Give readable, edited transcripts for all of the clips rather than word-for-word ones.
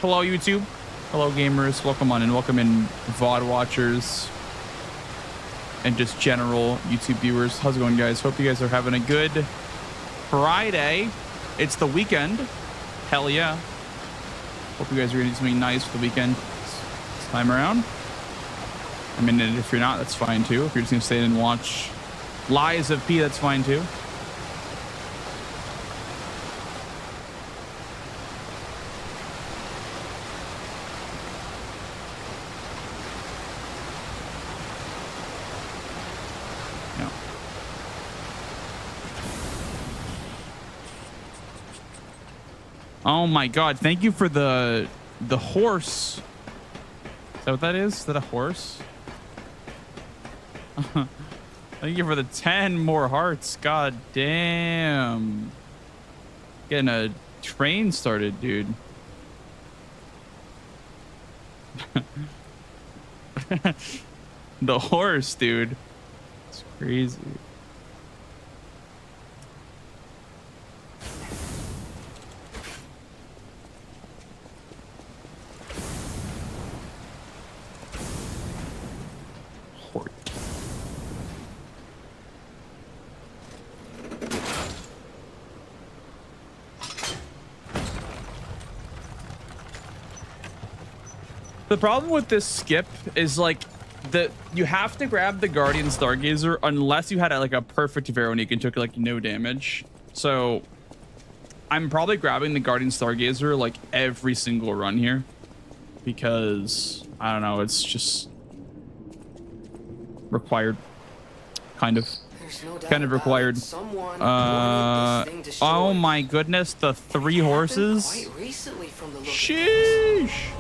Hello, YouTube. Hello, gamers. Welcome on in. Welcome in, VOD watchers and just general YouTube viewers. How's it going, guys? Hope you guys are having a good Friday. It's the weekend. Hell yeah. Hope you guys are going to do something nice for the weekend this time around. I mean, if you're not, that's fine too. If you're just going to stay and watch Lies of P, that's fine too. Oh my god, thank you for the horse. Is that what that is? Is that a horse? Thank you for the 10 more hearts. God damn. Getting a train started, dude. The horse, dude. It's crazy. The problem with this skip is like you have to grab the Guardian Stargazer unless you had like a perfect Veronique and took like no damage. So I'm probably grabbing the Guardian Stargazer like every single run here because I don't know, it's just required, kind of required. Oh my goodness, the 3 horses. Sheesh.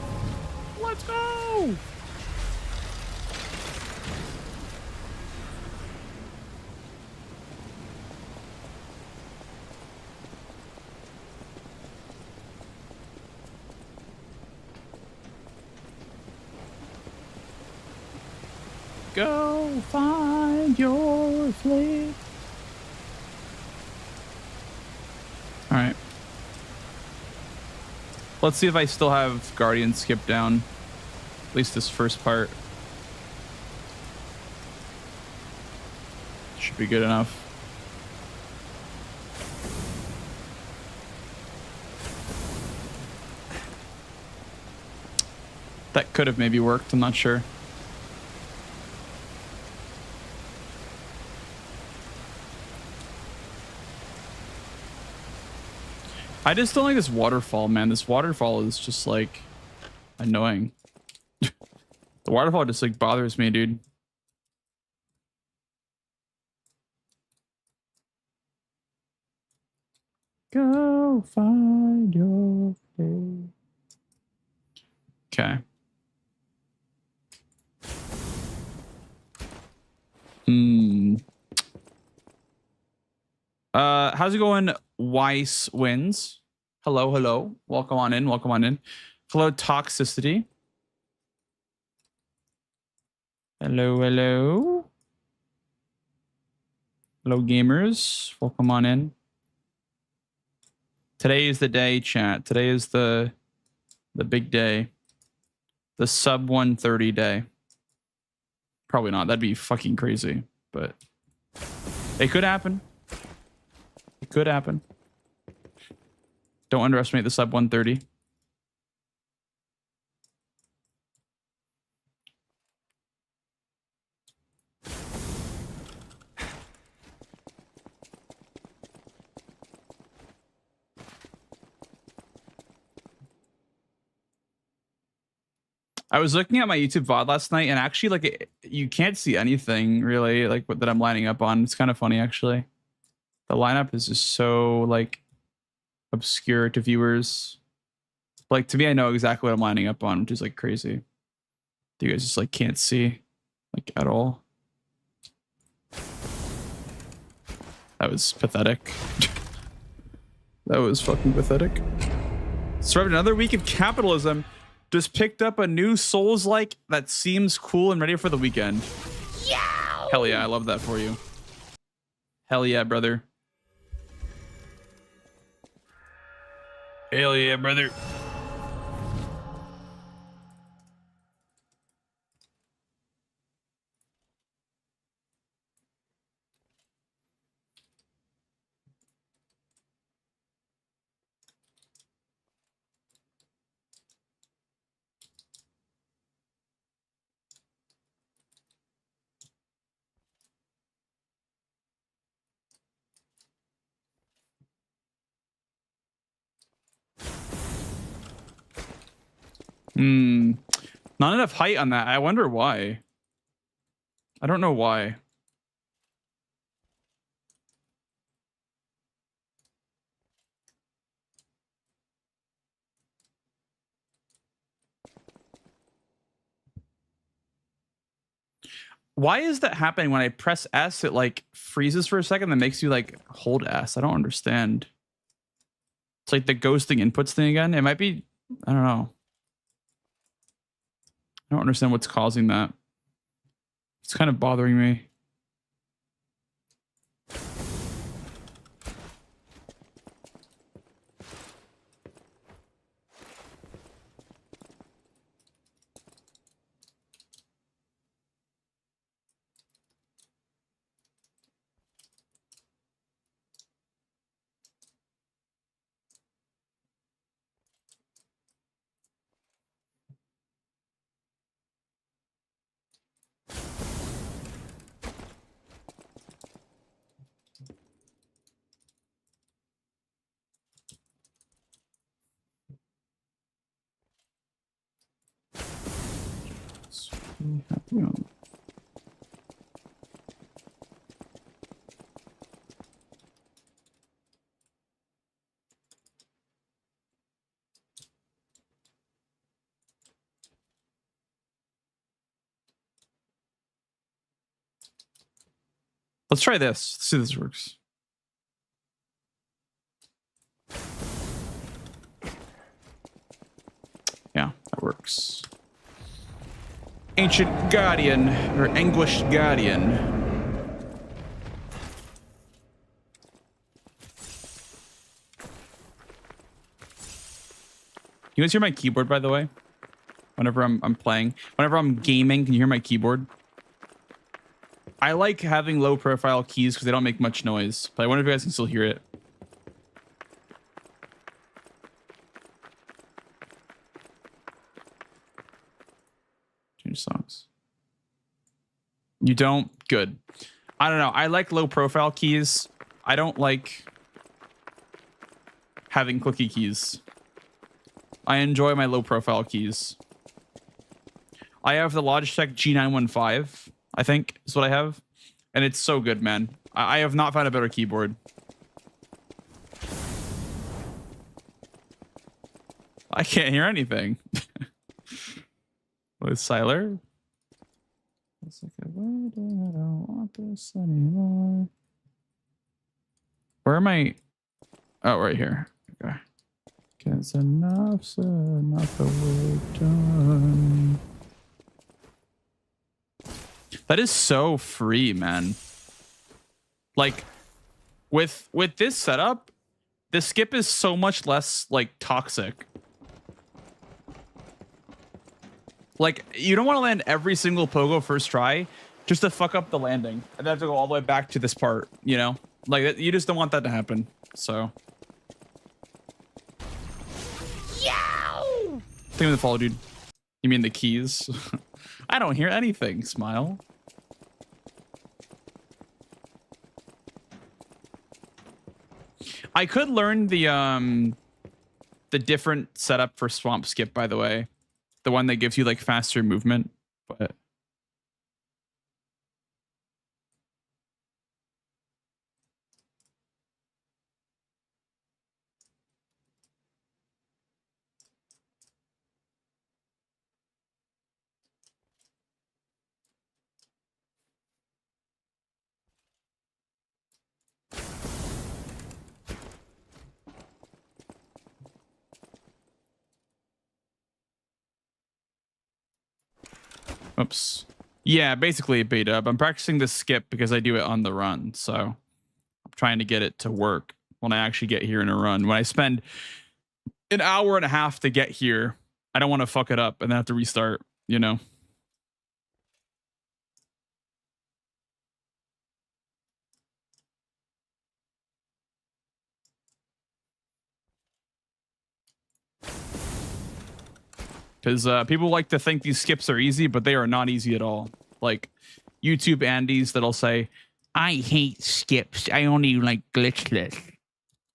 Let's go! Go find your flame. All right. Let's see if I still have Guardian skip down. At least this first part. Should be good enough. That could have maybe worked, I'm not sure. I just don't like this waterfall, man. This waterfall is just like annoying. The waterfall just like bothers me, dude. Go find your way. Okay. How's it going? Weiss wins. Hello, hello. Welcome on in. Welcome on in. Hello, Toxicity. Hello, hello. Hello, gamers. Welcome on in. Today is the day, chat. Today is the big day. The sub 130 day. Probably not. That'd be fucking crazy. But it could happen. It could happen. Don't underestimate the sub 130. I was looking at my YouTube VOD last night, and actually, like, you can't see anything really, like that I'm lining up on. It's kind of funny, actually. The lineup is just so like obscure to viewers. Like to me, I know exactly what I'm lining up on, which is like crazy. You guys just like can't see, like at all. That was pathetic. That was fucking pathetic. Survived another week of capitalism. Just picked up a new Souls-like that seems cool and ready for the weekend. Yow! Hell yeah, I love that for you. Hell yeah, brother. Hell yeah, brother. Not enough height on that. I wonder why. I don't know why. Why is that happening when I press S? It like freezes for a second, that makes you like hold S. I don't understand. It's like the ghosting inputs thing again. It might be, I don't know. I don't understand what's causing that. It's kind of bothering me. Let's try this. Let's see if this works. Yeah, that works. Ancient Guardian, or Anguished Guardian. You guys hear my keyboard, by the way? Whenever I'm playing. Whenever I'm gaming, can you hear my keyboard? I like having low profile keys because they don't make much noise, but I wonder if you guys can still hear it. Change songs. You don't? Good. I don't know. I like low profile keys. I don't like having clicky keys. I enjoy my low profile keys. I have the Logitech G915, I think is what I have. And it's so good, man. I have not found a better keyboard. I can't hear anything. With Siler. It's like, I don't want this anymore. Where am I? Oh, right here. Okay. Cause enough's enough of work done. That is so free, man. Like, with this setup, the skip is so much less like toxic. Like, you don't want to land every single pogo first try just to fuck up the landing and then have to go all the way back to this part, you know? Like, you just don't want that to happen. So. Yow! Think of the follow, dude. You mean the keys? I don't hear anything. Smile. I could learn the different setup for swamp skip, by the way. The one that gives you like faster movement, but oops. Yeah, basically a bait up. I'm practicing this skip because I do it on the run, so I'm trying to get it to work when I actually get here in a run. When I spend an hour and a half to get here, I don't want to fuck it up and then have to restart, you know? Because people like to think these skips are easy, but they are not easy at all. Like YouTube Andes that'll say, I hate skips. I only like glitchless.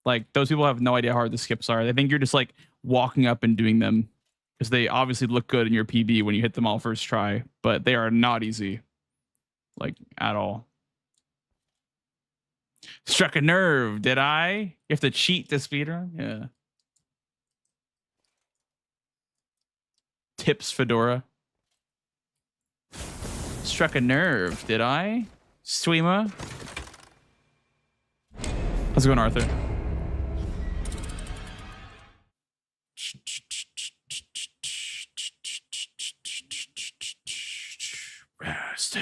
Like those people have no idea how hard the skips are. They think you're just like walking up and doing them. because they obviously look good in your PB when you hit them all first try, but they are not easy, like at all. Struck a nerve, did I? You have to cheat to speedrun? Yeah. Tips Fedora. Struck a nerve, did I? Swima. How's it going, Arthur? Rest.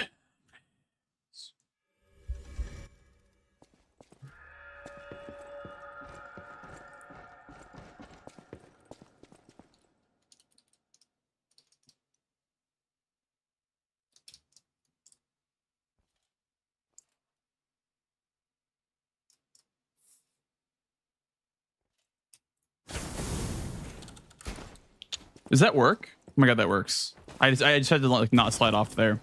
Does that work? Oh my god, that works. I just had to like not slide off there.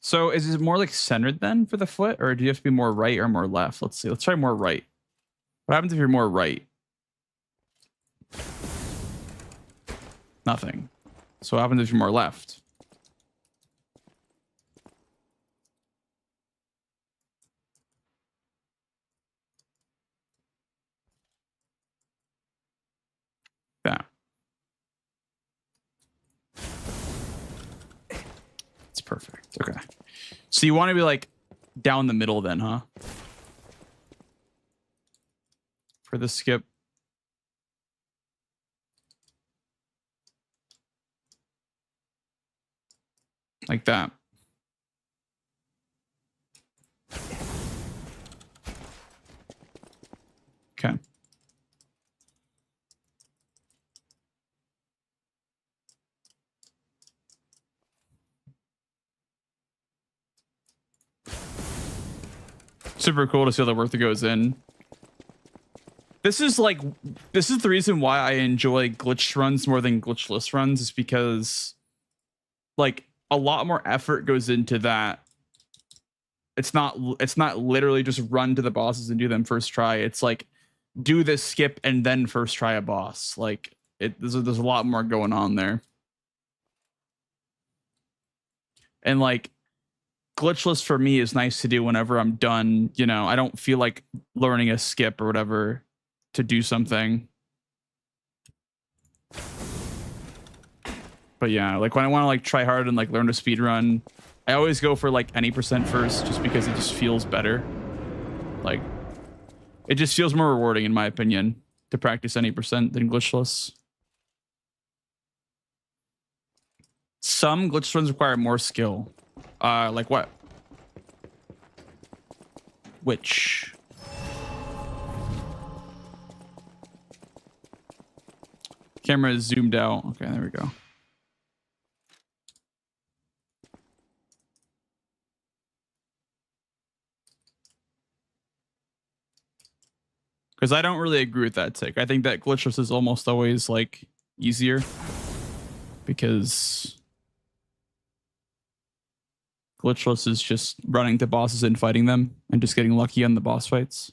So is it more like centered then for the foot, or do you have to be more right or more left? Let's see. Let's try more right. What happens if you're more right? Nothing. So what happens if you're more left? Yeah. It's perfect. Okay. So you want to be like down the middle then, huh? For the skip. Like that. Okay. Super cool to see all the work that goes in. This is the reason why I enjoy glitch runs more than glitchless runs, is because like a lot more effort goes into that. It's not literally just run to the bosses and do them first try. It's like do this skip and then first try a boss. Like there's a lot more going on there. And like glitchless for me is nice to do whenever I'm done. You know, I don't feel like learning a skip or whatever to do something. But yeah, like when I want to like try hard and like learn to speed run, I always go for like any percent first, just because it just feels better. Like it just feels more rewarding in my opinion to practice any percent than glitchless. Some glitch runs require more skill. Like what? Which? Camera is zoomed out. Okay, there we go. Because I don't really agree with that take. I think that glitchless is almost always like easier, because glitchless is just running to bosses and fighting them and just getting lucky on the boss fights.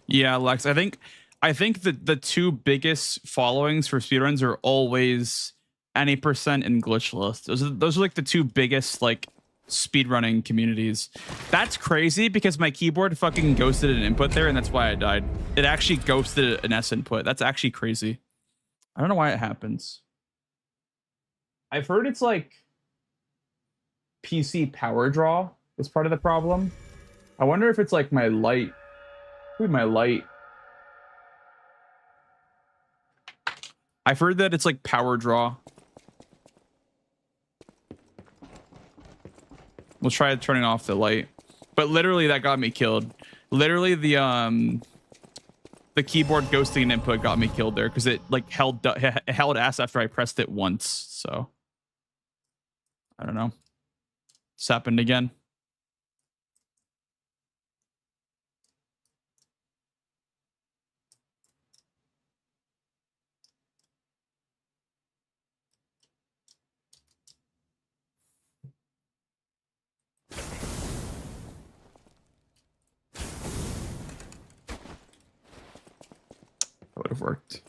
Yeah, Lex. I think that the two biggest followings for speedruns are always any percent and glitchless. Those are like the two biggest like speedrunning communities. That's crazy because my keyboard fucking ghosted an input there, and that's why I died. It actually ghosted an S input. That's actually crazy. I don't know why it happens. I've heard it's like PC power draw is part of the problem. I wonder if it's like my light. Maybe my light. I've heard that it's like power draw. We'll try turning off the light. But literally that got me killed. Literally the keyboard ghosting an input got me killed there because it like held S after I pressed it once. So I don't know. It's happened again. That would have worked.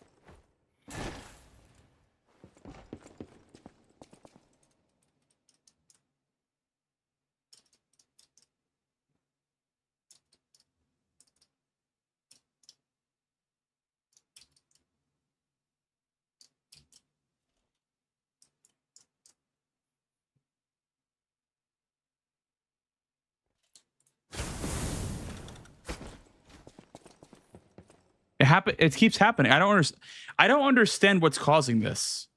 It keeps happening. I don't understand what's causing this.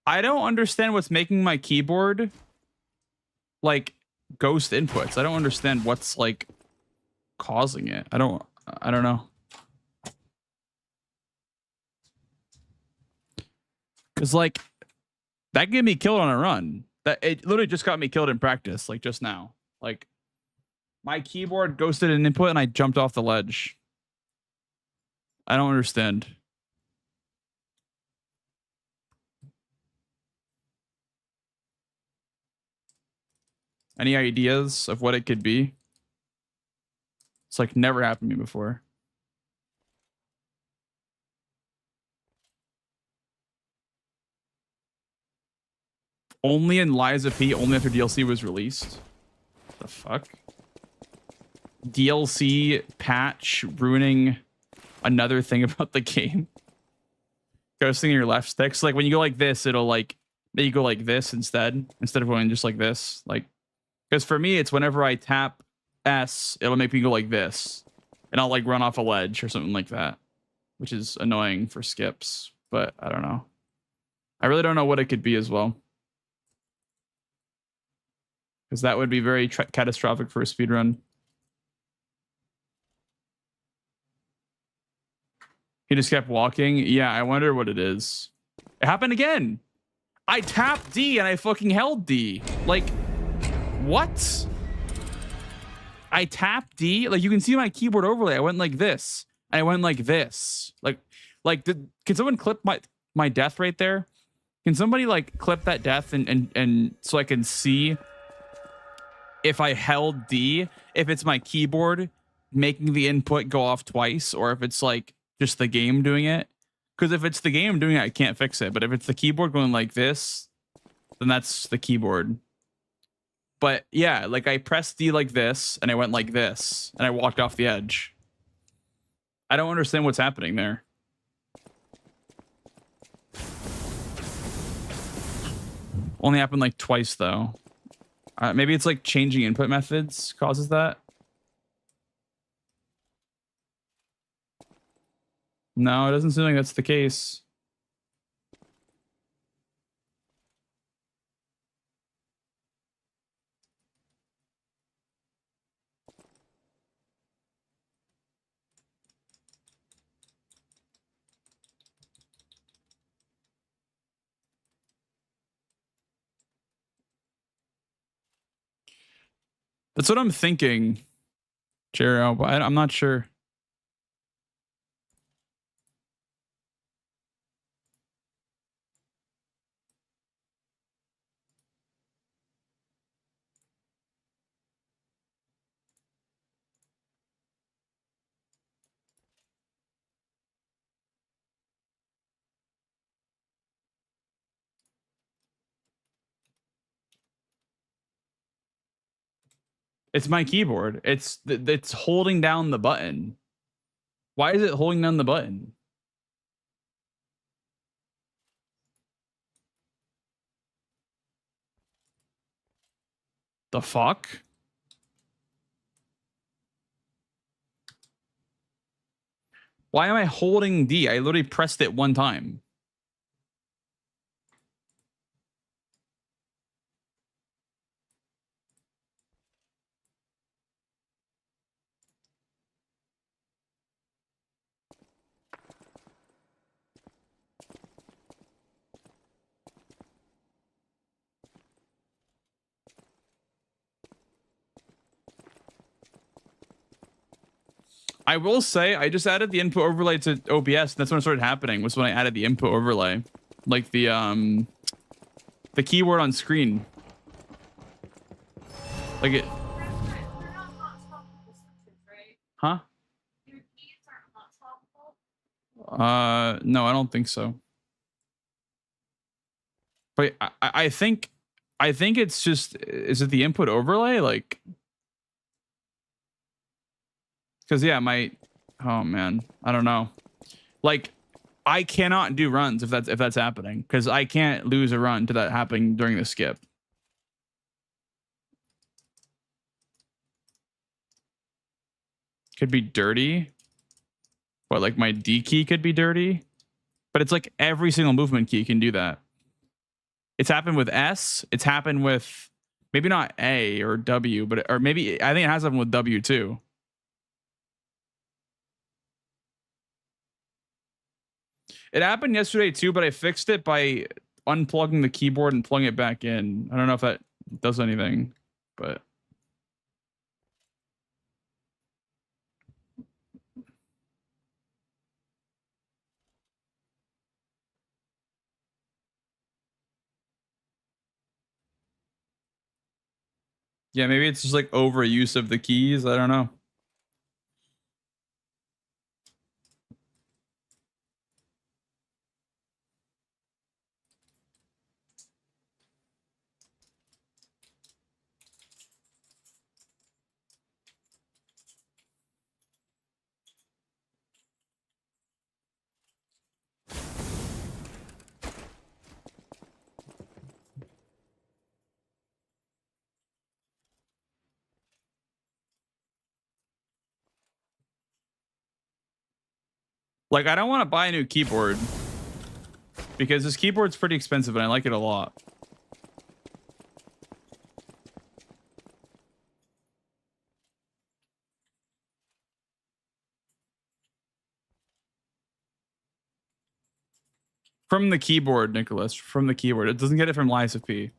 I don't understand what's making my keyboard like ghost inputs. I don't understand what's like causing it. I don't know. Cause like that gave me killed on a run. That it literally just got me killed in practice, like just now. Like my keyboard ghosted an input and I jumped off the ledge. I don't understand. Any ideas of what it could be? It's like never happened to me before. Only in Liza P, only after DLC was released. What the fuck? DLC patch ruining another thing about the game. Ghosting your left stick. So like when you go like this, it'll like you go like this instead of going just like this. Like because for me, it's whenever I tap S, it'll make me go like this, and I'll like run off a ledge or something like that, which is annoying for skips. But I don't know. I really don't know what it could be as well, because that would be very catastrophic for a speedrun. He just kept walking. Yeah, I wonder what it is. It happened again. I tapped D and I fucking held D. Like, what? I tapped D. Like, you can see my keyboard overlay. I went like this. And I went like this. Can someone clip my death right there? Can somebody like clip that death and so I can see if I held D, if it's my keyboard making the input go off twice, or if it's like just the game doing it. Because if it's the game doing it, I can't fix it. But if it's the keyboard going like this, then that's the keyboard. But yeah, like I pressed D like this, and I went like this, and I walked off the edge. I don't understand what's happening there. Only happened like twice though. Maybe it's like changing input methods causes that. No, it doesn't seem like that's the case. That's what I'm thinking, Jero, but I'm not sure. It's my keyboard. It's holding down the button. Why is it holding down the button? The fuck? Why am I holding D? I literally pressed it one time. I will say I just added the input overlay to OBS, and that's when it started happening, was when I added the input overlay. Like the keyword on screen. Like it. Huh? No, I don't think so. But I think it's just, is it the input overlay? Like, because yeah, oh man, I don't know. Like, I cannot do runs if that's happening, because I can't lose a run to that happening during the skip. Could be dirty. But like my D key could be dirty. But it's like every single movement key can do that. It's happened with S. It's happened with maybe not A or W, but or maybe I think it has happened with W too. It happened yesterday too, but I fixed it by unplugging the keyboard and plugging it back in. I don't know if that does anything, but yeah, maybe it's just like overuse of the keys. I don't know. Like, I don't want to buy a new keyboard because this keyboard's pretty expensive and I like it a lot. From the keyboard, Nicholas, from the keyboard. It doesn't get it from LiSFP.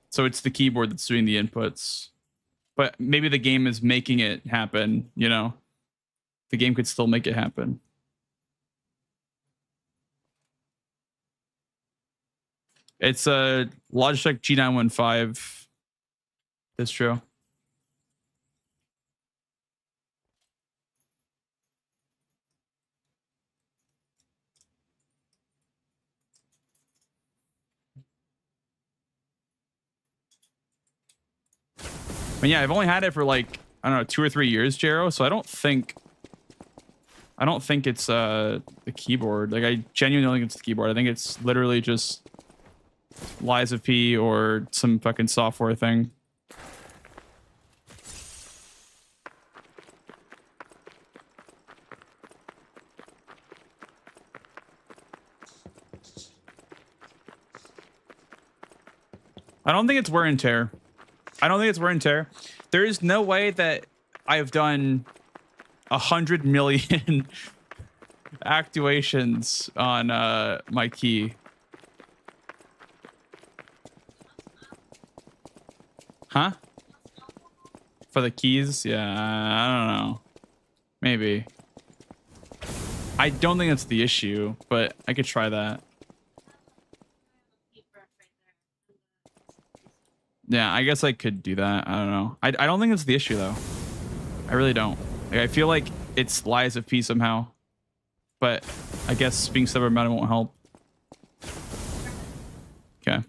So it's the keyboard that's doing the inputs. But maybe the game is making it happen, you know? The game could still make it happen. It's a Logitech G915 distro. But yeah, I've only had it for like, I don't know, 2 or 3 years, Jero. So I don't think it's the keyboard. Like, I genuinely don't think it's the keyboard. I think it's literally just LiSFP or some fucking software thing. I don't think it's wear and tear. I don't think it's wear and tear. There is no way that I've done 100 million actuations on my key. Huh? For the keys? Yeah, I don't know. Maybe. I don't think that's the issue, but I could try that. Yeah, I guess I could do that. I don't know. I don't think it's the issue, though. I really don't. Like, I feel like it's LiSFP somehow. But I guess being stubborn about it won't help. Okay.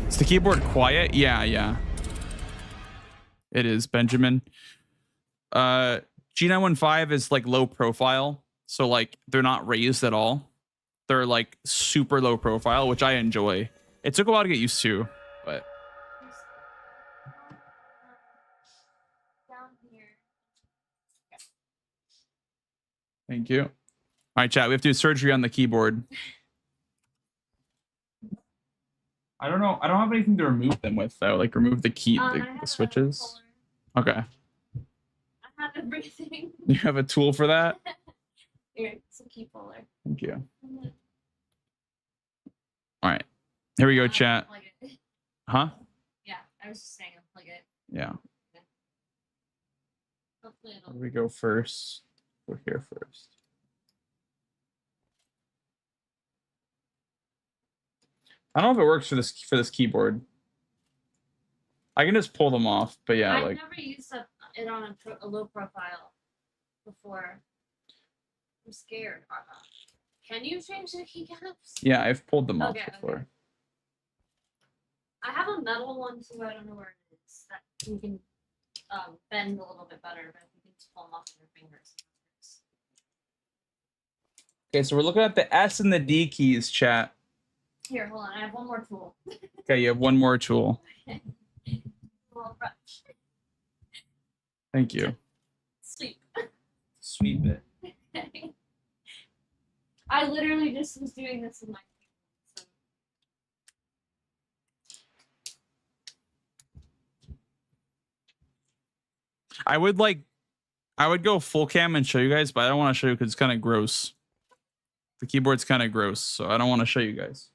Is the keyboard quiet? Yeah, yeah. It is, Benjamin. G915 is like low profile, so like they're not raised at all. They're like super low profile, which I enjoy. It took a while to get used to, but thank you. All right, chat. We have to do surgery on the keyboard. I don't know. I don't have anything to remove them with though. Like remove the key, the switches. Okay. I have everything. You have a tool for that? Here, it's a key puller. Thank you. All right. Here we go, chat. Huh? Yeah, I was just saying unplug it. Yeah. Hopefully Where do we go first? Go here first. I don't know if it works for this keyboard. I can just pull them off, but yeah, I've never used it on a low profile before. I'm scared. Can you change the keycaps? Yeah, I've pulled them off before. Okay. I have a metal one too. I don't know where it is. That you can bend a little bit better, but you can just pull them off with your fingers. Okay, so we're looking at the S and the D keys, chat. Here, hold on. I have one more tool. Okay, you have one more tool. Thank you. Sweep. Sweep it. I literally just was doing this in my so. I would go full cam and show you guys, but I don't want to show you because it's kind of gross. The keyboard's kind of gross, so I don't want to show you guys.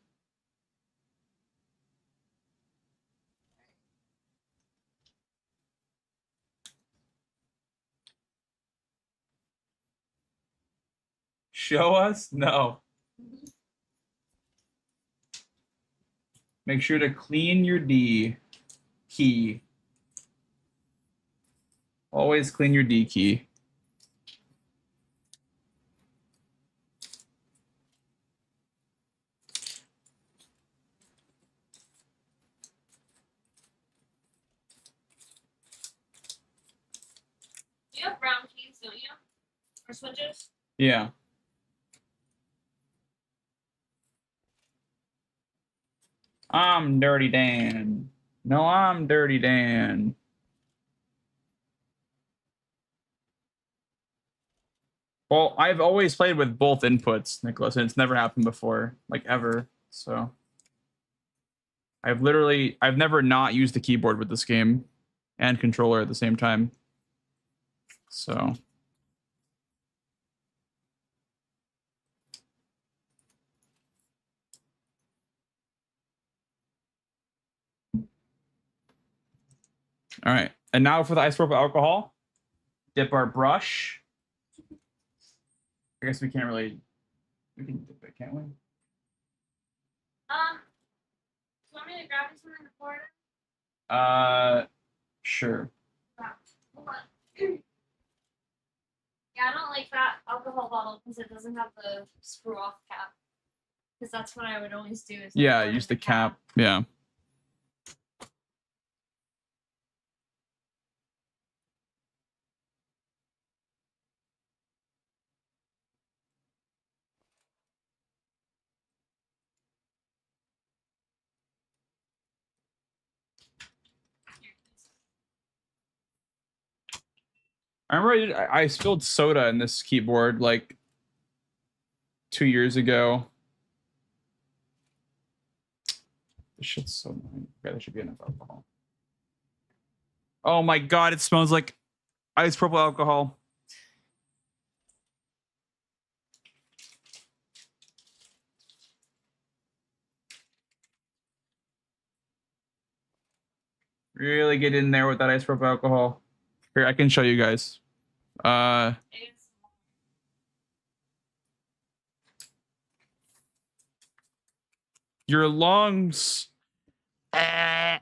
Show us? No. Make sure to clean your D key. Always clean your D key. You have brown keys, don't you? Or switches? Yeah. I'm Dirty Dan. No, I'm Dirty Dan. Well, I've always played with both inputs, Nicholas, and it's never happened before, like ever. So I've never not used the keyboard with this game and controller at the same time. So all right. And now for the isopropyl alcohol, dip our brush. I guess we can dip it, can't we? Do you want me to grab you something to pour it? Sure. Hold on. Yeah, I don't like that alcohol bottle because it doesn't have the screw off cap. Because that's what I would always do. Is Yeah, use the cap. Yeah. I remember I spilled soda in this keyboard like 2 years ago. This shit's so annoying. Yeah, there should be enough alcohol. Oh my god, it smells like isopropyl alcohol. Really get in there with that isopropyl alcohol. Here, I can show you guys. Your lungs. I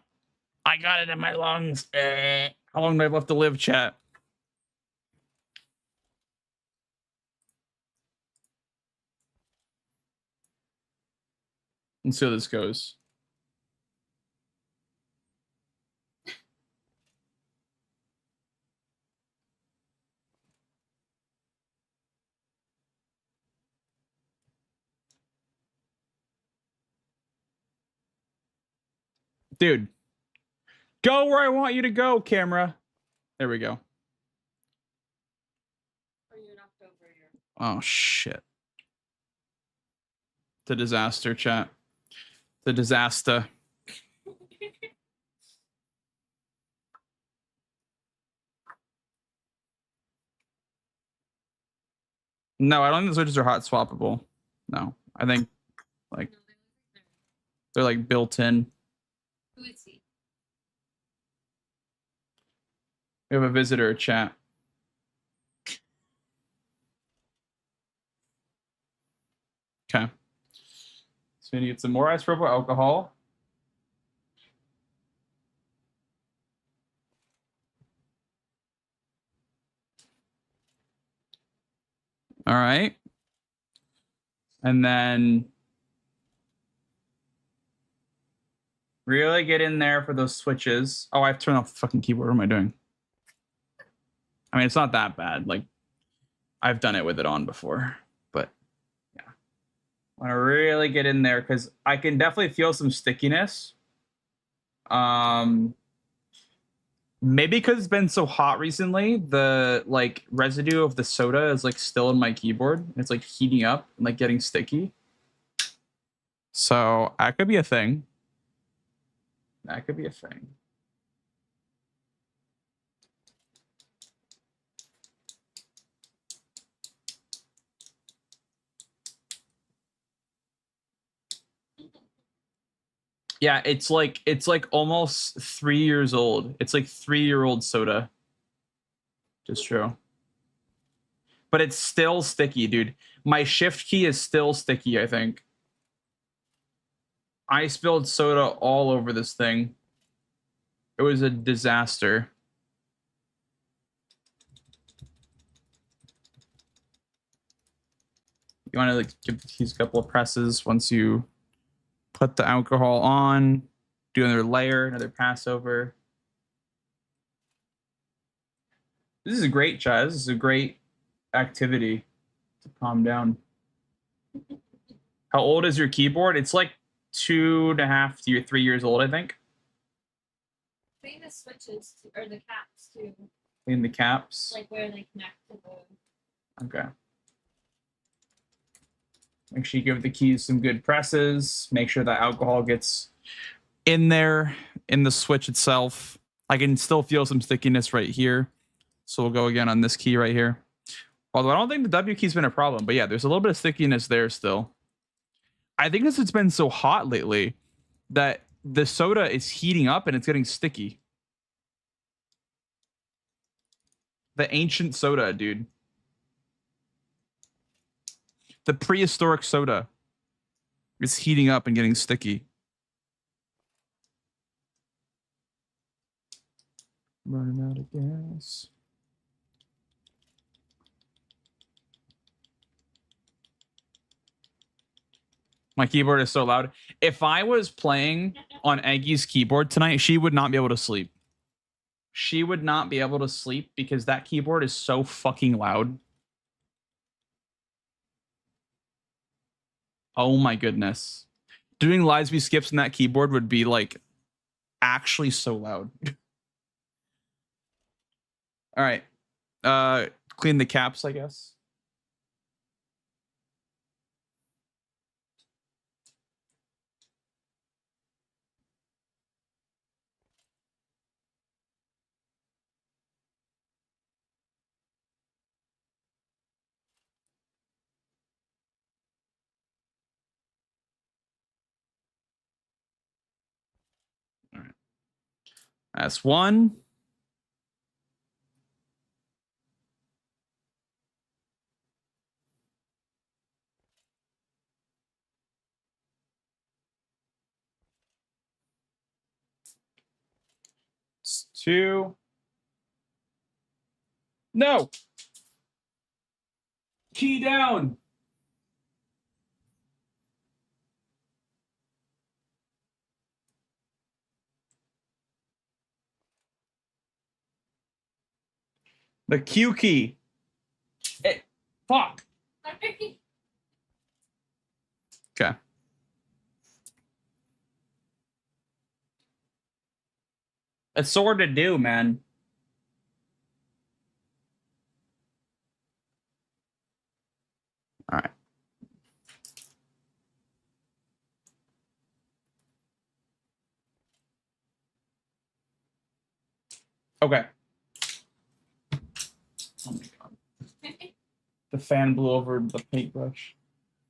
got it in my lungs. How long do I have left to live, chat? Let's see how this goes. Dude, go where I want you to go, camera. There we go. Oh, shit. The disaster, chat. The disaster. No, I don't think the switches are hot swappable. No, I think like they're like built in. Who is he? We have a visitor chat. Okay. So we need to get some more isopropyl alcohol. All right. And then really get in there for those switches. Oh, I have to turn off the fucking keyboard. What am I doing? I mean, it's not that bad. Like, I've done it with it on before. But, yeah. I want to really get in there because I can definitely feel some stickiness. Maybe because it's been so hot recently, the like residue of the soda is like still in my keyboard. It's like heating up and like getting sticky. So that could be a thing. That could be a thing. Yeah, it's like almost 3 years old. It's like 3-year-old soda. Just true. But it's still sticky, dude. My shift key is still sticky, I think. I spilled soda all over this thing. It was a disaster. You want to like give the keys a couple of presses once you put the alcohol on, do another layer, another pass over. This is a great chat. This is a great activity to calm down. How old is your keyboard? It's like 2.5 to 3 years old, I think. Clean the switches or the caps too. Clean the caps. Like where they connect to the. Okay. Make sure you give the keys some good presses. Make sure that alcohol gets in there in the switch itself. I can still feel some stickiness right here. So we'll go again on this key right here. Although I don't think the W key's been a problem, but yeah, there's a little bit of stickiness there still. I think this has been so hot lately that the soda is heating up and it's getting sticky. The ancient soda, dude. The prehistoric soda is heating up and getting sticky. Running out of gas. My keyboard is so loud. If I was playing on Aggie's keyboard tonight, she would not be able to sleep. She would not be able to sleep because that keyboard is so fucking loud. Oh my goodness. Doing Liesby skips on that keyboard would be like actually so loud. All right. Clean the caps, I guess. All right. That's one. It's two. No. Key down. The Q key. Hey, fuck. Okay. It's so hard to do, man. All right. Okay. Oh my god. The fan blew over the paintbrush.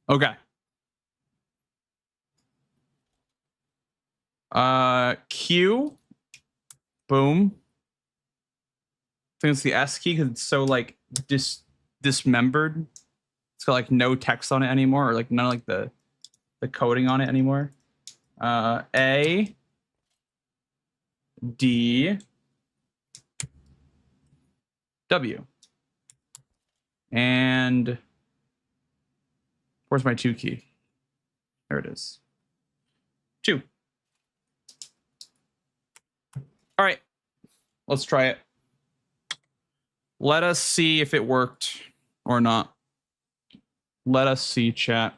Okay. Q. Boom. I think it's the S key because it's so like dismembered. It's got like no text on it anymore, or like none of like the coding on it anymore. A. D. W. And where's my 2 key? There it is. 2. All right. Let's try it. Let us see if it worked or not. Let us see, chat.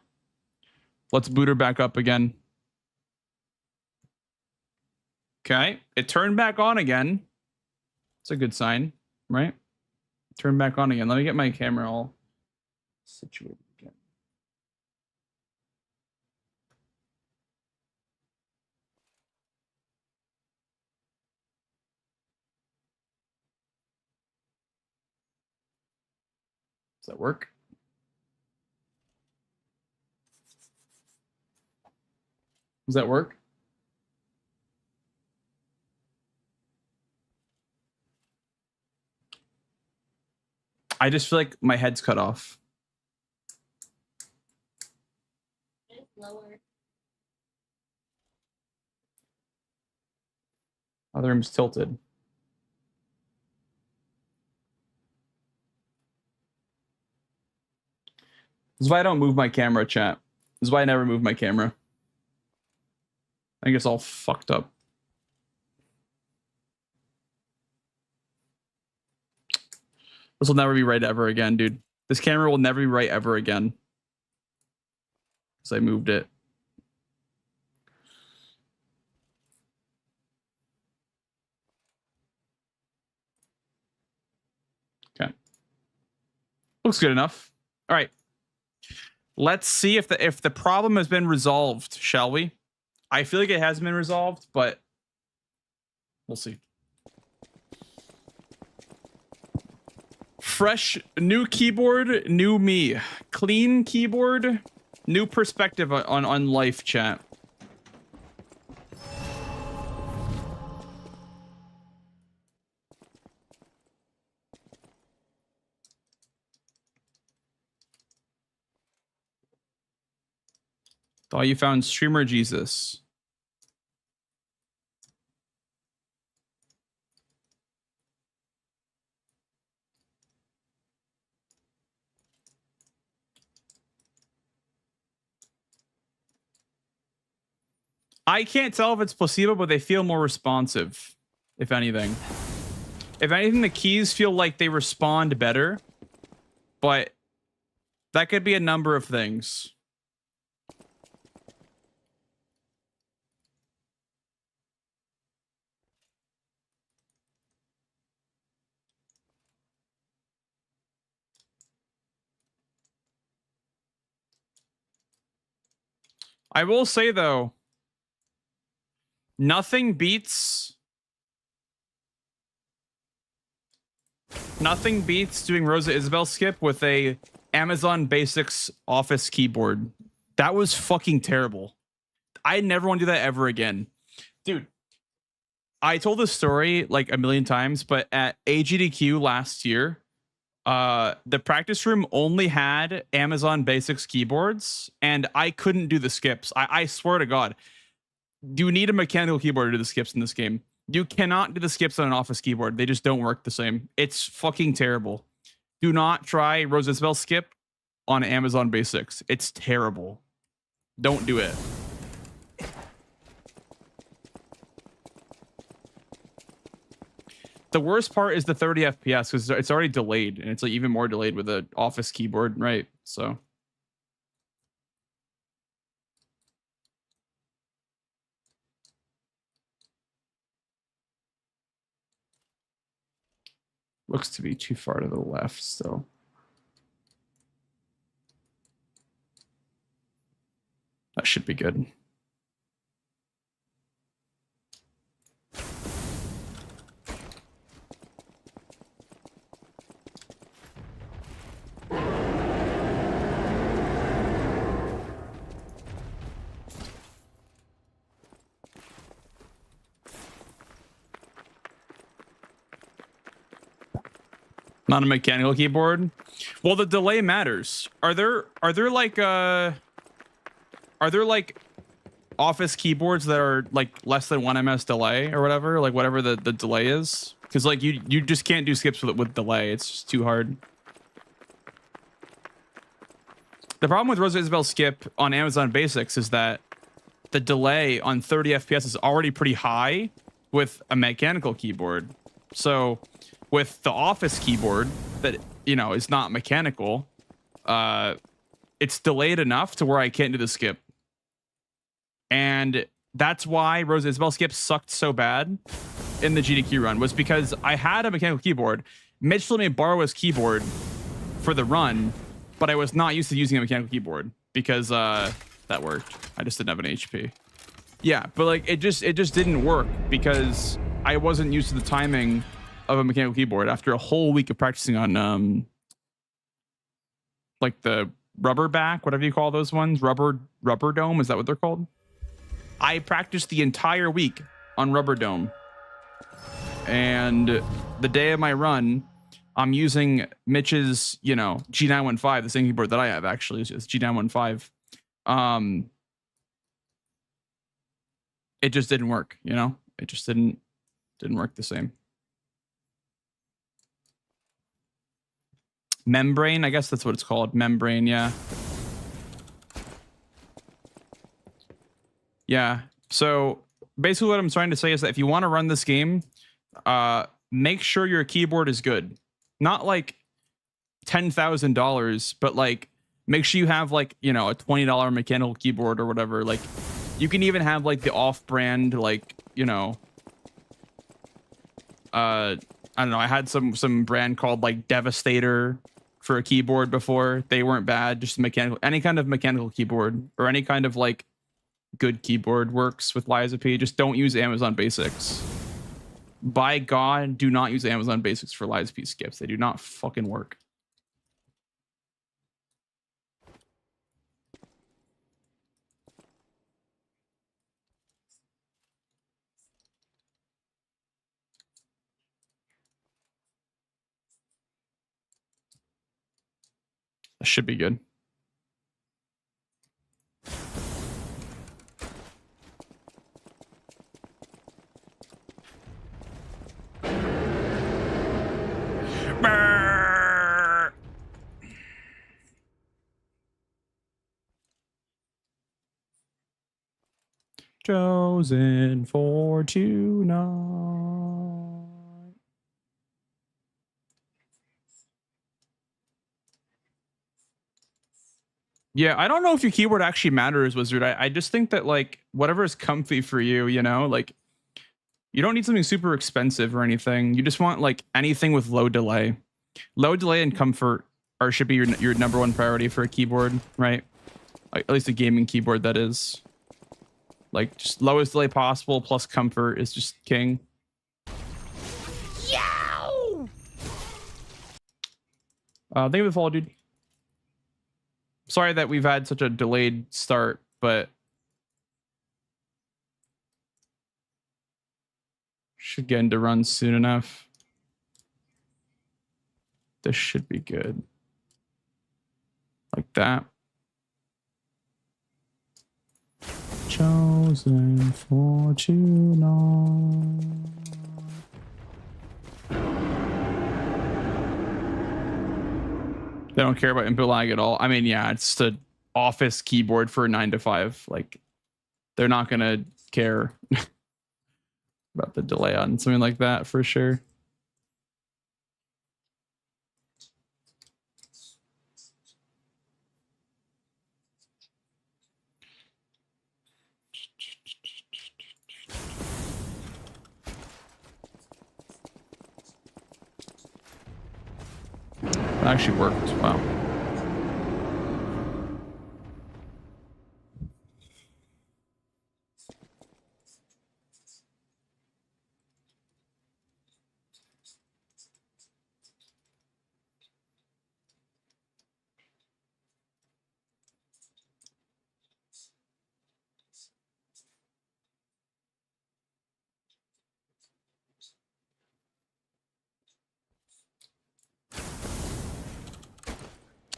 Let's boot her back up again. Okay. It turned back on again. It's a good sign, right? Turn back on again. Let me get my camera all situated again. Does that work? Does that work? I just feel like my head's cut off. It's lower. Other room's tilted. This is why I don't move my camera, chat. This is why I never move my camera. I think it's all fucked up. This will never be right ever again, dude. This camera will never be right ever again. Because I moved it. Okay. Looks good enough. All right. Let's see if the problem has been resolved, shall we? I feel like it has been resolved, but we'll see. Fresh, new keyboard, new me. Clean keyboard, new perspective on life, chat. Thought you found streamer Jesus. I can't tell if it's placebo, but they feel more responsive, if anything. If anything, the keys feel like they respond better, but that could be a number of things. I will say, though, nothing beats doing Rosa Isabel skip with a Amazon Basics Office keyboard. That was fucking terrible. I never want to do that ever again. Dude, I told this story like a million times, but at AGDQ last year, the practice room only had Amazon Basics keyboards, and I couldn't do the skips. I swear to God. You need a mechanical keyboard to do the skips in this game. You cannot do the skips on an Office keyboard. They just don't work the same. It's fucking terrible. Do not try Rose Isabel skip on Amazon Basics. It's terrible. Don't do it. The worst part is the 30 FPS because it's already delayed, and it's like even more delayed with the Office keyboard, right? So. Looks to be too far to the left still. That should be good. Not a mechanical keyboard. Well, the delay matters. Are there like office keyboards that are like less than 1 ms delay or whatever, like whatever the delay is? Because like you just can't do skips with delay. It's just too hard. The problem with Rosa Isabel skip on Amazon Basics is that the delay on 30 FPS is already pretty high with a mechanical keyboard. So with the office keyboard that, you know, is not mechanical, it's delayed enough to where I can't do the skip. And that's why Rosa Isabel skip sucked so bad in the GDQ run, was because I had a mechanical keyboard. Mitch let me borrow his keyboard for the run, but I was not used to using a mechanical keyboard because that worked. I just didn't have an HP. Yeah, but like it just didn't work because I wasn't used to the timing of a mechanical keyboard after a whole week of practicing on like the rubber back, whatever you call those ones, rubber dome, is that what they're called? I practiced the entire week on rubber dome, and the day of my run I'm using Mitch's, you know, G915, the same keyboard that I have actually, is G915. It just didn't work, you know? It just didn't work the same. Membrane, I guess that's what it's called. Membrane, yeah. Yeah. So basically what I'm trying to say is that if you want to run this game, make sure your keyboard is good. Not like $10,000, but like make sure you have like, you know, a $20 mechanical keyboard or whatever. Like you can even have like the off-brand, like, you know, I don't know. I had some brand called like Devastator for a keyboard before. They weren't bad. Just mechanical, any kind of mechanical keyboard or any kind of like good keyboard works with Liza P. Just don't use Amazon Basics. By God, do not use Amazon Basics for Liza P skips. They do not fucking work. That should be good. Chosen for tonight. Yeah, I don't know if your keyboard actually matters, Wizard. I just think that like whatever is comfy for you, you know, like you don't need something super expensive or anything. You just want like anything with low delay. Low delay and comfort should be your number one priority for a keyboard, right? Like, at least a gaming keyboard, that is. Like just lowest delay possible plus comfort is just king. Yow! Thank you for the follow, dude. Sorry that we've had such a delayed start, but should get into runs soon enough. This should be good. Like that. Chosen for tonight. They don't care about input lag at all. I mean, yeah, it's the office keyboard for a 9 to 5. Like, they're not gonna care about the delay on something like that for sure. That actually worked. Wow.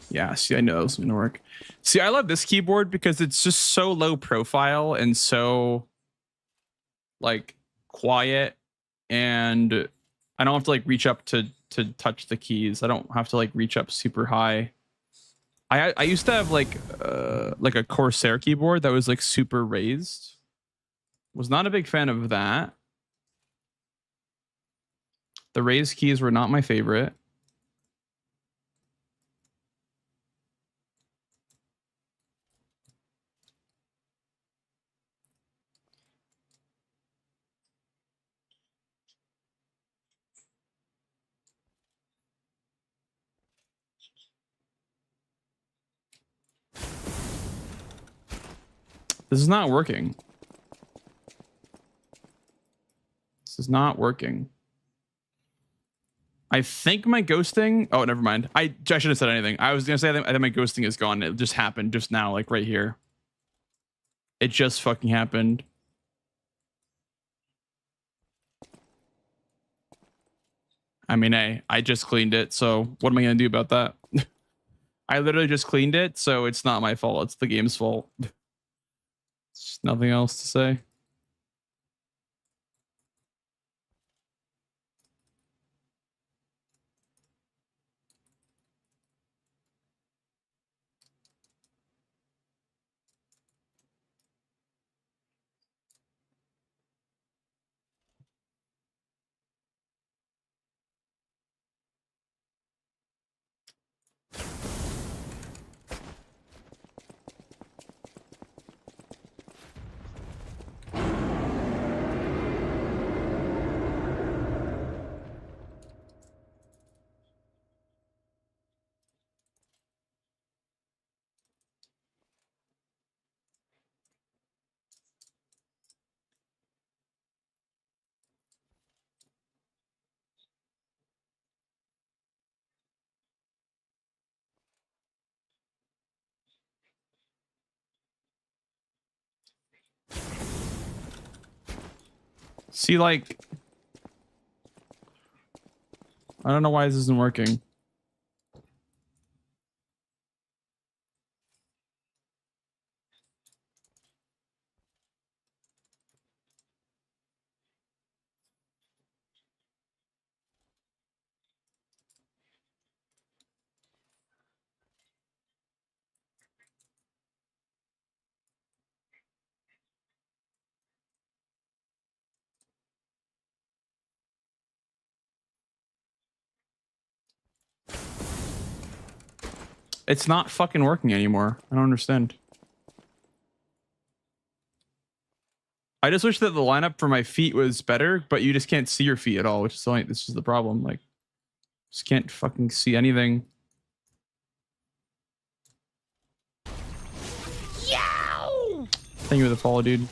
Yeah, see, I know it was gonna work. See, I love this keyboard because it's just so low profile and so like quiet, and I don't have to like reach up to touch the keys. I don't have to like reach up super high. I used to have like a Corsair keyboard that was like super raised. Was not a big fan of that. The raised keys were not my favorite. This is not working. This is not working. I think my ghosting. Oh, never mind. I shouldn't have said anything. I was gonna say I think my ghosting is gone. It just happened just now, like right here. It just fucking happened. I mean, hey, I just cleaned it, so what am I gonna do about that? I literally just cleaned it, so it's not my fault. It's the game's fault. There's nothing else to say. See, like, I don't know why this isn't working. It's not fucking working anymore. I don't understand. I just wish that the lineup for my feet was better, but you just can't see your feet at all, which is only this is the problem. Like, just can't fucking see anything. Yow! Thank you for the follow, dude.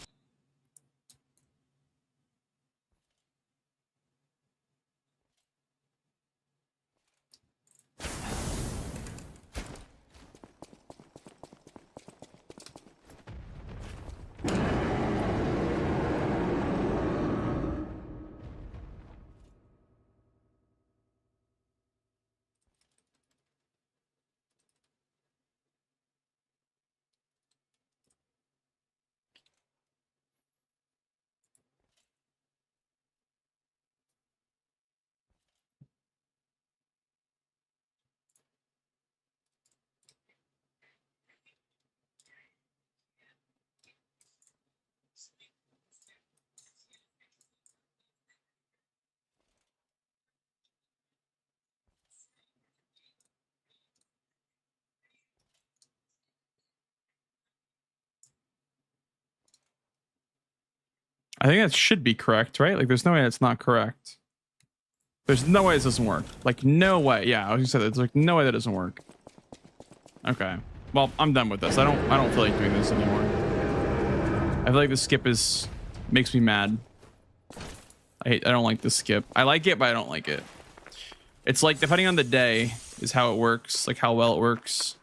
I think that should be correct, right? Like, there's no way that's not correct. There's no way this doesn't work. Like, no way. Yeah, I was gonna say there's like no way that doesn't work. Okay. Well, I'm done with this. I don't feel like doing this anymore. I feel like the skip makes me mad. I don't like the skip. I like it, but I don't like it. It's like depending on the day is how it works, like how well it works.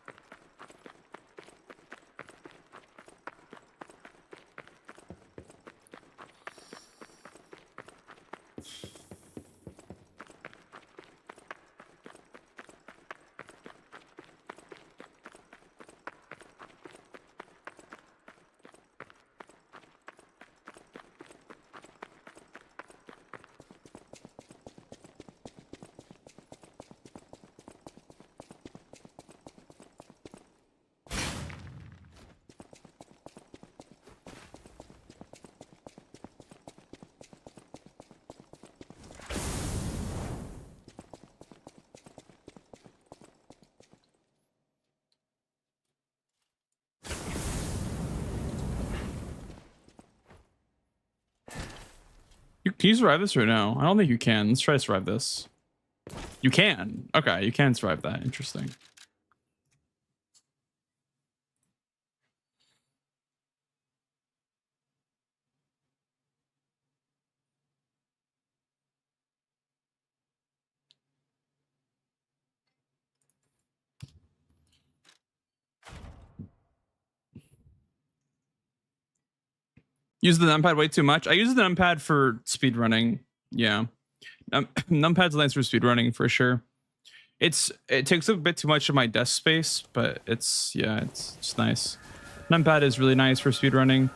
Can you survive this or no? I don't think you can. Let's try to survive this. You can. Okay, you can survive that. Interesting. Use the numpad way too much. I use the numpad for speedrunning. Yeah. Numpad's nice for speedrunning for sure. It takes a bit too much of my desk space, but it's nice. Numpad is really nice for speedrunning.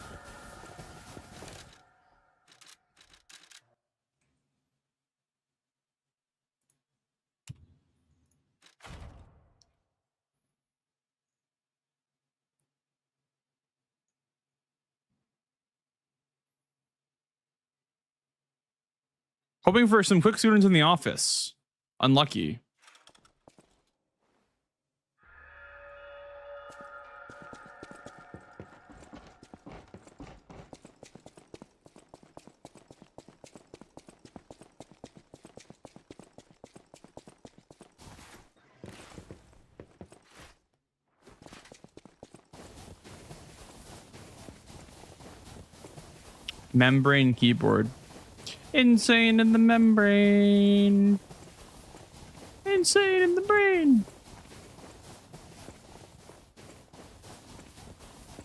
Hoping for some quick students in the office. Unlucky. Membrane keyboard. Insane in the membrane. Insane in the brain.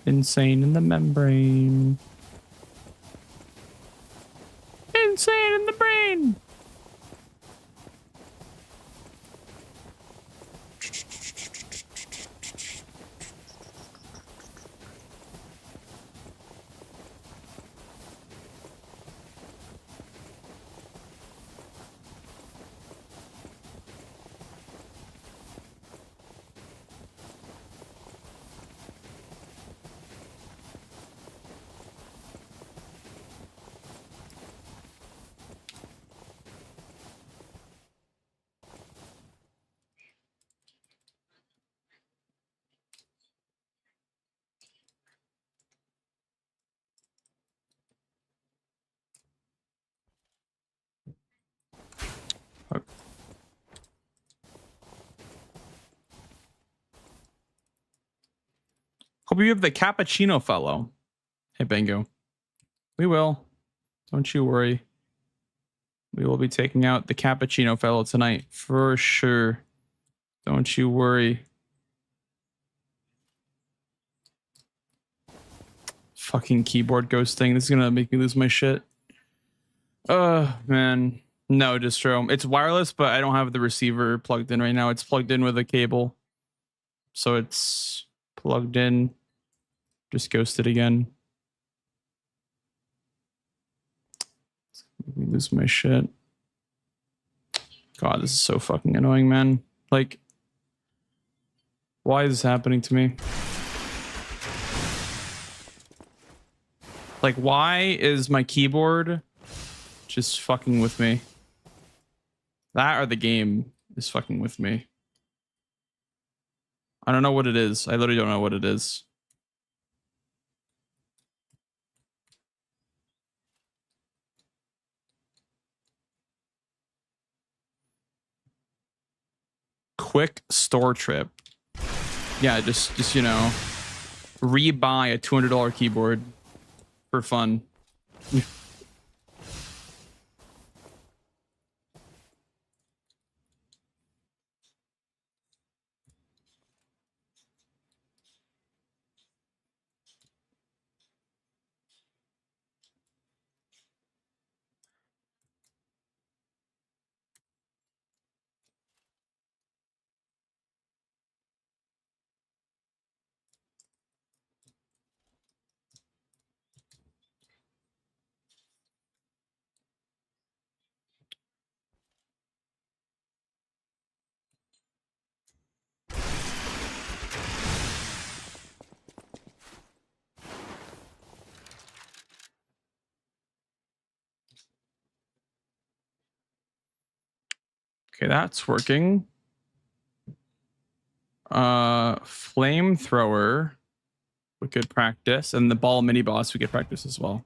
Insane in the membrane. Insane in the brain. Hope you have the cappuccino fellow. Hey, Bingo. We will. Don't you worry. We will be taking out the cappuccino fellow tonight for sure. Don't you worry. Fucking keyboard ghosting. This is gonna make me lose my shit. Man. No, distro. It's wireless, but I don't have the receiver plugged in right now. It's plugged in with a cable. So it's plugged in. Just ghosted again. Make me lose my shit. God, this is so fucking annoying, man. Like, why is this happening to me? Like, why is my keyboard just fucking with me? That or the game is fucking with me. I don't know what it is. I literally don't know what it is. quick store trip. Yeah, just you know, rebuy a $200 keyboard for fun. Okay, that's working. Flamethrower, we could practice, and the ball mini boss we could practice as well.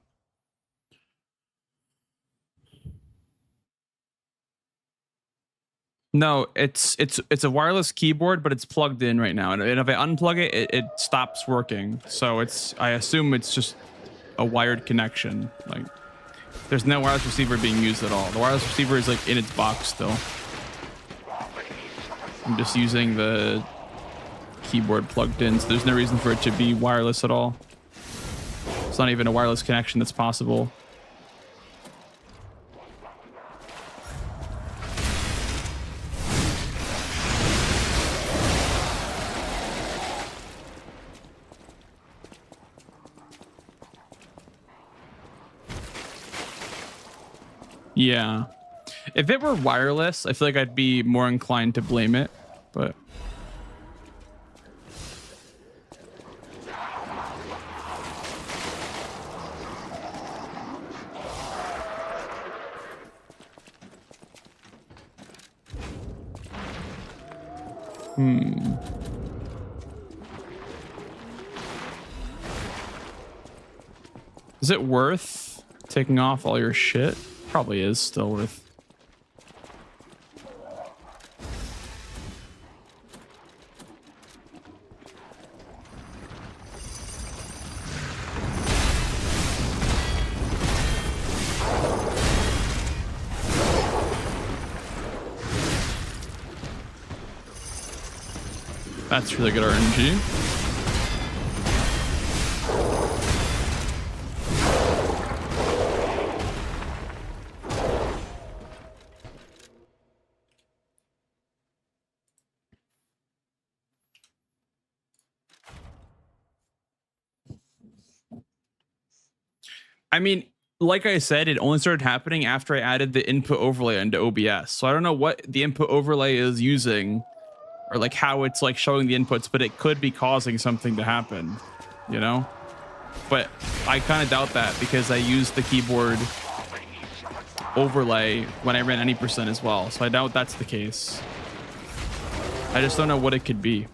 No, it's a wireless keyboard, but it's plugged in right now, and if I unplug it, it stops working. So I assume it's just a wired connection. Like, there's no wireless receiver being used at all. The wireless receiver is like in its box still. I'm just using the keyboard plugged in, so there's no reason for it to be wireless at all. It's not even a wireless connection that's possible. Yeah. If it were wireless, I feel like I'd be more inclined to blame it, but is it worth taking off all your shit? Probably is still worth. That's really good RNG. I mean, like I said, it only started happening after I added the input overlay into OBS. So I don't know what the input overlay is using or like how it's like showing the inputs, but it could be causing something to happen, you know? But I kind of doubt that because I used the keyboard overlay when I ran any percent as well. So I doubt that's the case. I just don't know what it could be.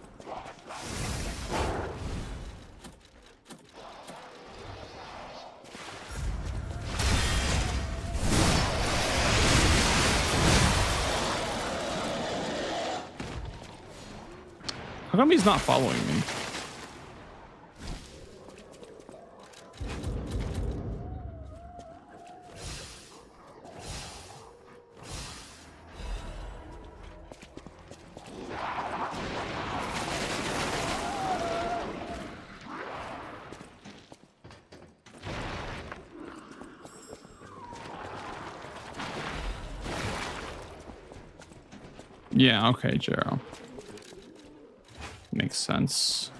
How come he's not following me? Yeah, okay, Jero. Makes sense.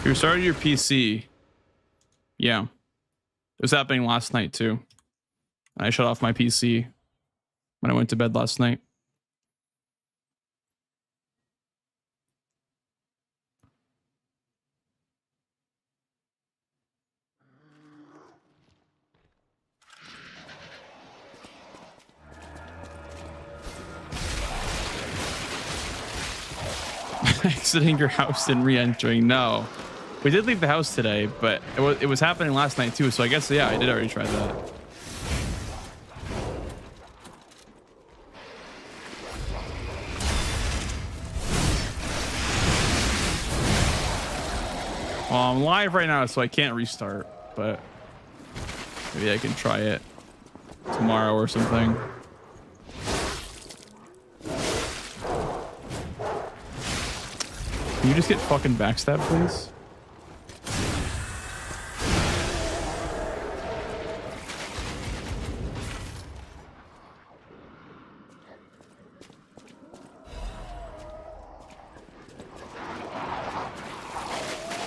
You restarted your PC. Yeah. It was happening last night too. I shut off my PC when I went to bed last night. Exiting your house and re-entering. No. We did leave the house today, but it was happening last night too, so I guess, yeah, I did already try that. Well, I'm live right now, so I can't restart, but maybe I can try it tomorrow or something. Can you just get fucking backstabbed, please?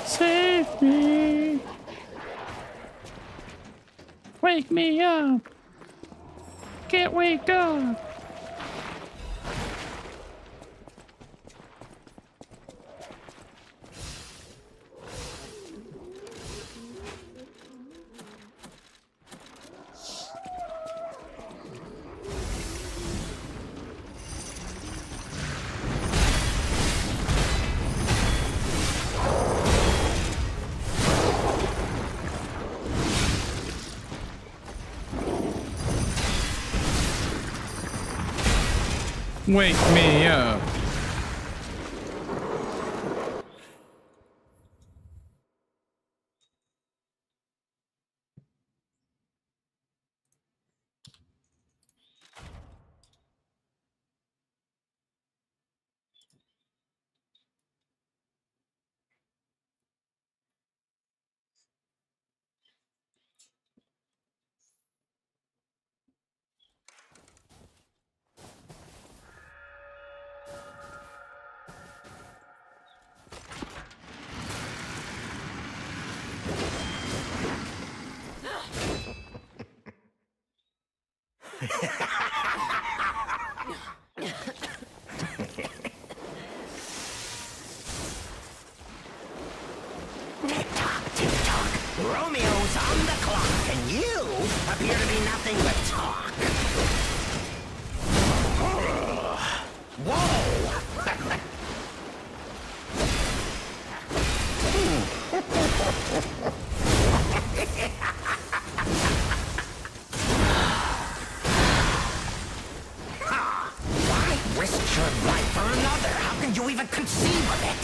Save me. Wake me up. Can't wake up. Wake me up. Romeo's on the clock, and you appear to be nothing but talk. Whoa! Why risk your life for another? How can you even conceive of it?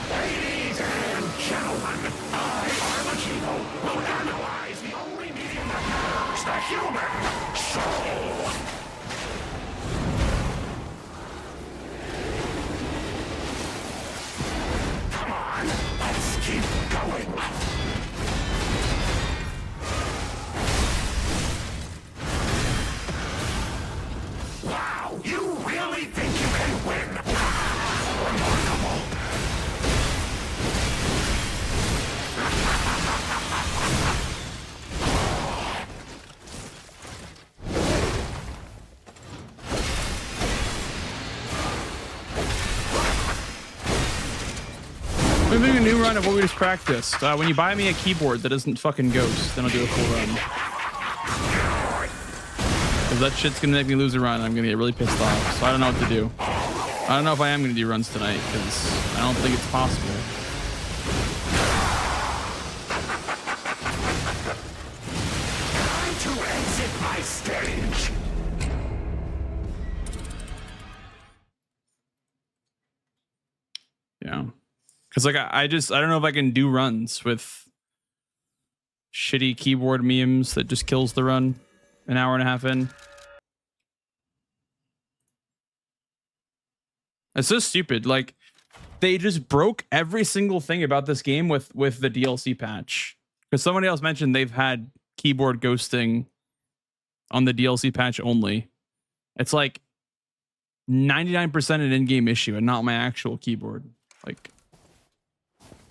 Ladies and gentlemen, I, Armachino, will analyze the only medium that matters, the human soul. Come on, let's keep going. Wow, you really think you can win? Remarkable. We're doing a new run of what we just practiced. When you buy me a keyboard that isn't fucking Ghost, then I'll do a full run. Because that shit's gonna make me lose a run, and I'm gonna get really pissed off. So I don't know what to do. I don't know if I am gonna do runs tonight, because I don't think it's possible. Time to exit my stage. Yeah. Because like I don't know if I can do runs with shitty keyboard memes that just kills the run an hour and a half in. It's so stupid. Like they just broke every single thing about this game with the DLC patch. Because somebody else mentioned they've had keyboard ghosting on the DLC patch only. It's like 99% an in-game issue and not my actual keyboard. Like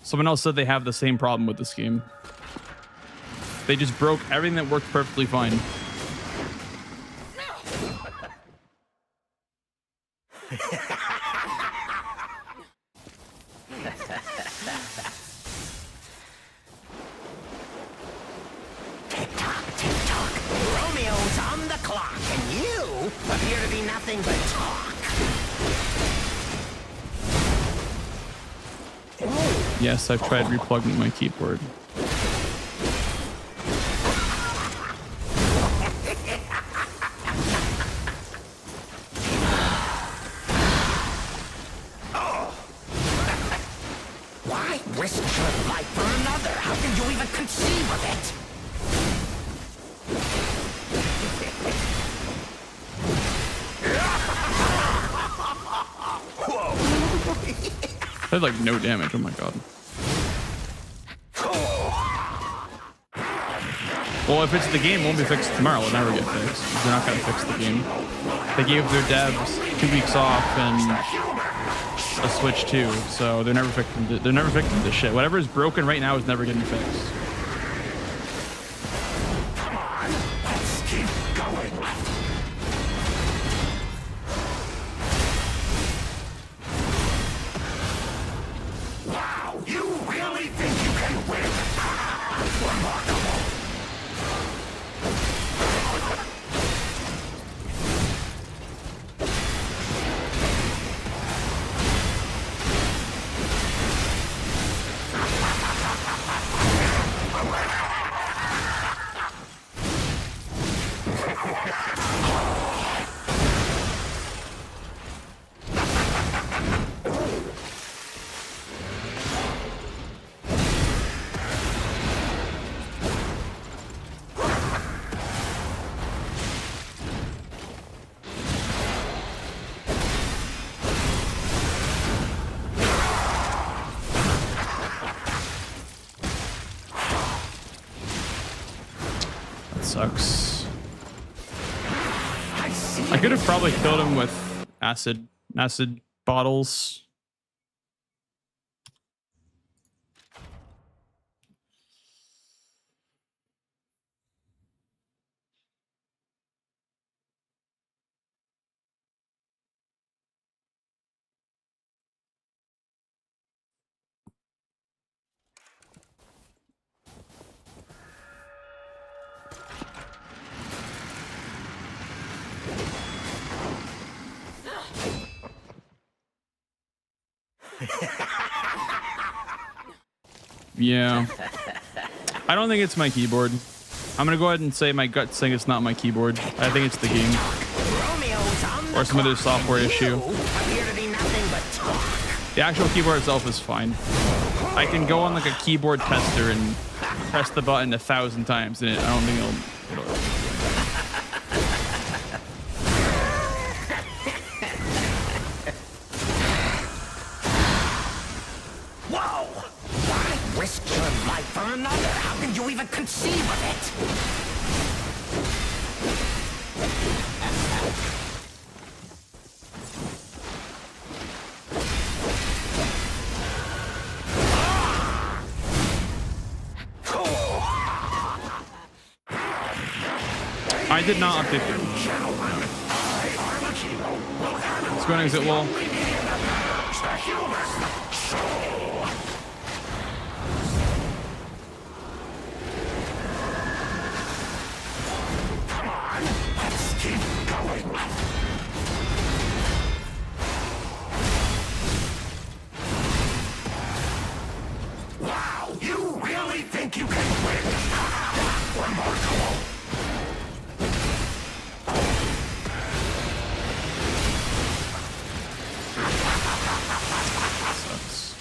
someone else said they have the same problem with this game. They just broke everything that worked perfectly fine. Yes, I've tried replugging my keyboard. Why risk your life for another? How can you even conceive of it? That had like no damage. Oh my god. Well, if it's the game, it won't be fixed tomorrow. It'll never get fixed. They're not gonna fix the game. They gave their devs 2 weeks off and a Switch 2, so they're never fixing. They're never fixing this shit. Whatever is broken right now is never getting fixed. Come on, let's keep going. Wow, you really think you can win? Remarkable. Sucks. I could have probably killed him with acid bottles. Yeah. I don't think it's my keyboard. I'm gonna go ahead and say my gut saying it's not my keyboard. I think it's the game. Or some other software issue. The actual keyboard itself is fine. I can go on like a keyboard tester and press the button 1,000 times and I don't think it'll Whoa! Why risk your life for another? How can you even conceive of it? I did not update the Let's go and exit wall. Come on, let's keep going. Wow, you really think you can win? Remarkable. Sucks.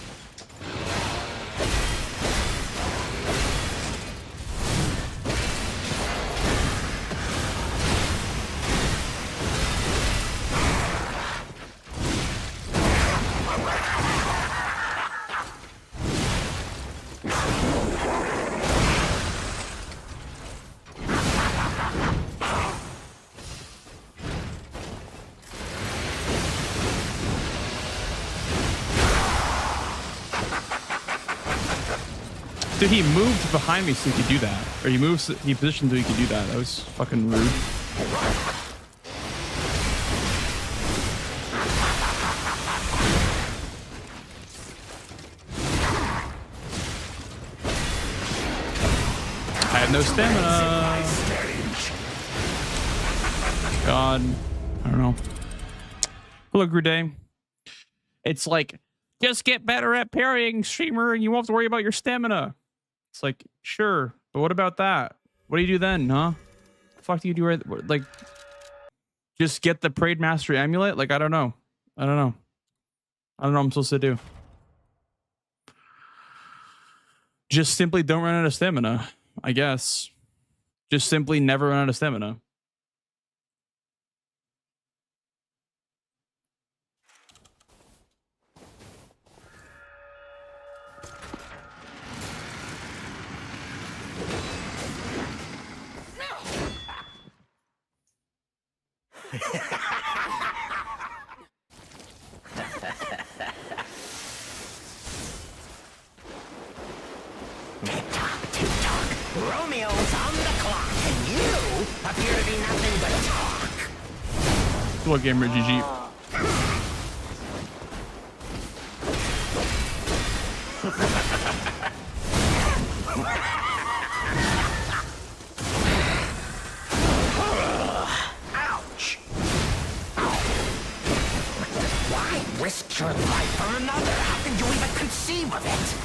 Dude, he moved behind me so he could do that. Or he positioned so he could do that. That was fucking rude. I have no stamina. God. I don't know. Hello, Gruday. It's like just get better at parrying, streamer, and you won't have to worry about your stamina. It's like, sure, but what about that? What do you do then, huh? The fuck do you do? Like, just get the Parade Mastery amulet? Like, I don't know. I don't know. I don't know what I'm supposed to do. Just simply don't run out of stamina, I guess. Just simply never run out of stamina. Romeo's on the clock, and you appear to be nothing but talk. What gamer GG? Ouch! Why risk your life for another? How can you even conceive of it?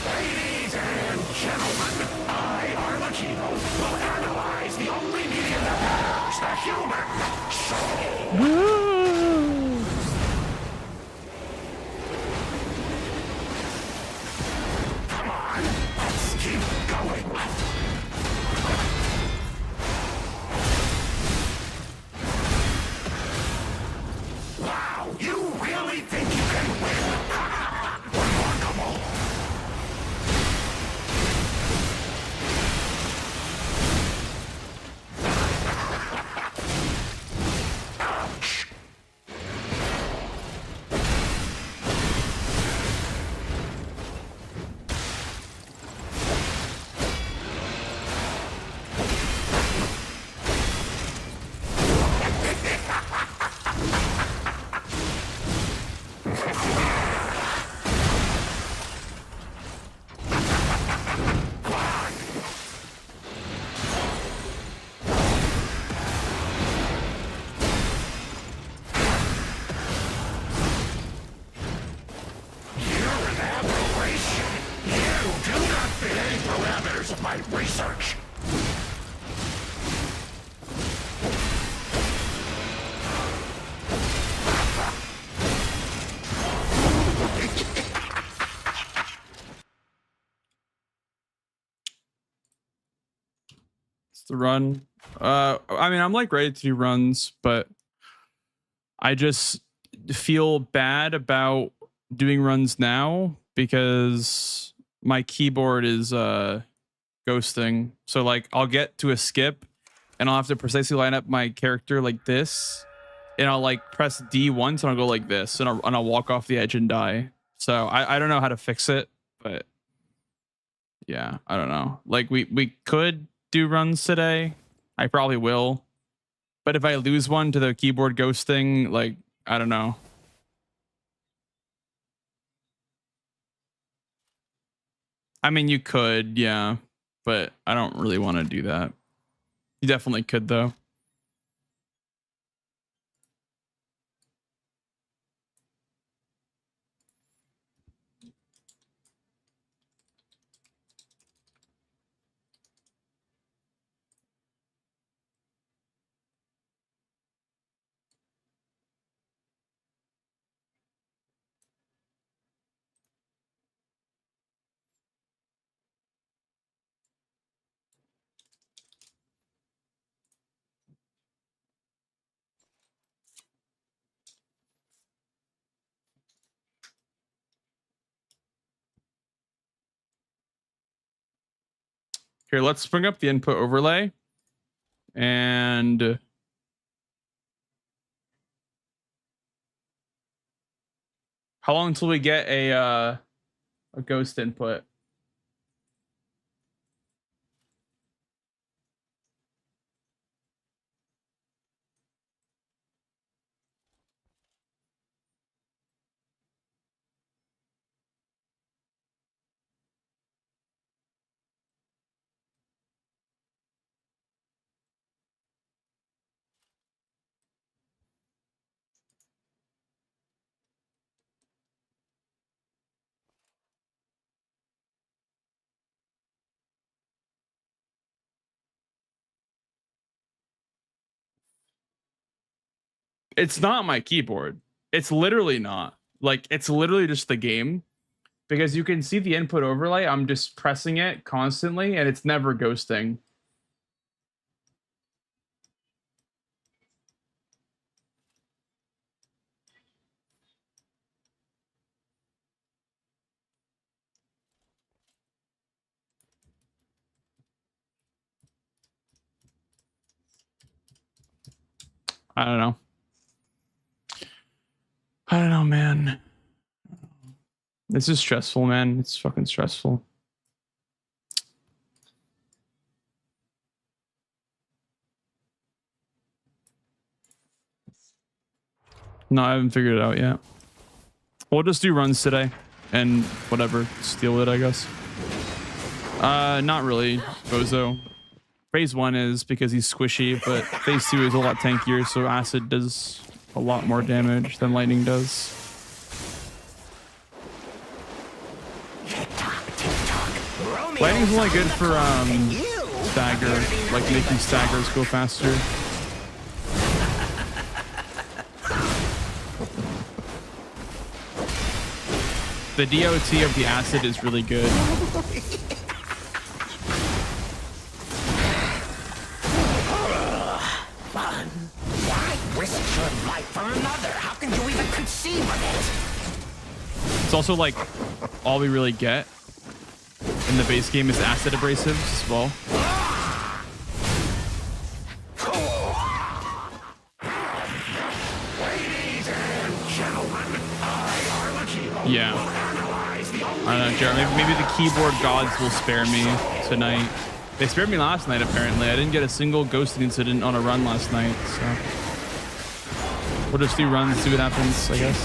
Ladies and gentlemen, I, Armachivo, will analyze the only medium that has the human soul. Come on, let's keep going. Wow, you really think you can win? Remarkable. Ouch. You're an aberration. You do not fit any parameters of my research. It's the run. I mean, I'm like ready to do runs, but I just feel bad about doing runs now because my keyboard is ghosting. So like I'll get to a skip and I'll have to precisely line up my character like this, and I'll like press D once and I'll go like this, and I'll walk off the edge and die. So I don't know how to fix it, but yeah, I don't know. Like we could do runs today. I probably will. But if I lose one to the keyboard ghosting, like, I don't know. I mean, you could, yeah, but I don't really want to do that. You definitely could, though. Here, let's bring up the input overlay. And how long until we get a ghost input? It's not my keyboard. It's literally not. Like, it's literally just the game. Because you can see the input overlay. I'm just pressing it constantly, and it's never ghosting. I don't know. I don't know, man. This is stressful, man. It's fucking stressful. No, I haven't figured it out yet. We'll just do runs today and whatever, steal it, I guess. Not really, Bozo. Phase 1 is because he's squishy, but phase 2 is a lot tankier, so acid does a lot more damage than lightning does. Lightning's only good for stagger, like making staggers go faster. The DOT of the acid is really good. Fun. Why risk your life for another? How can you even conceive of it? It's also like all we really get in the base game is acid abrasives as well. Ladies and gentlemen, Yeah. I don't know, Jared. Maybe the keyboard gods will spare me tonight. They spared me last night, apparently. I didn't get a single ghosting incident on a run last night, so we'll just do runs, see what happens, I guess.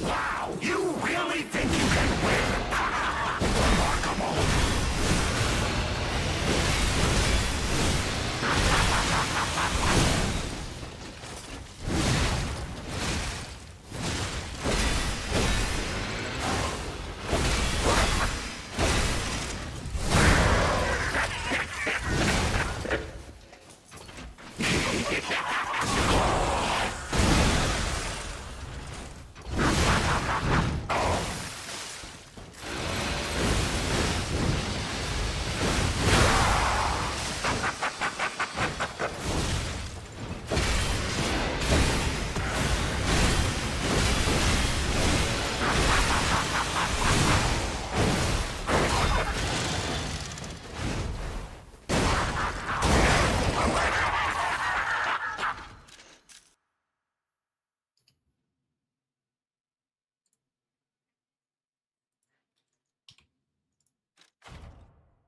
wow, you really think you can win? Remarkable.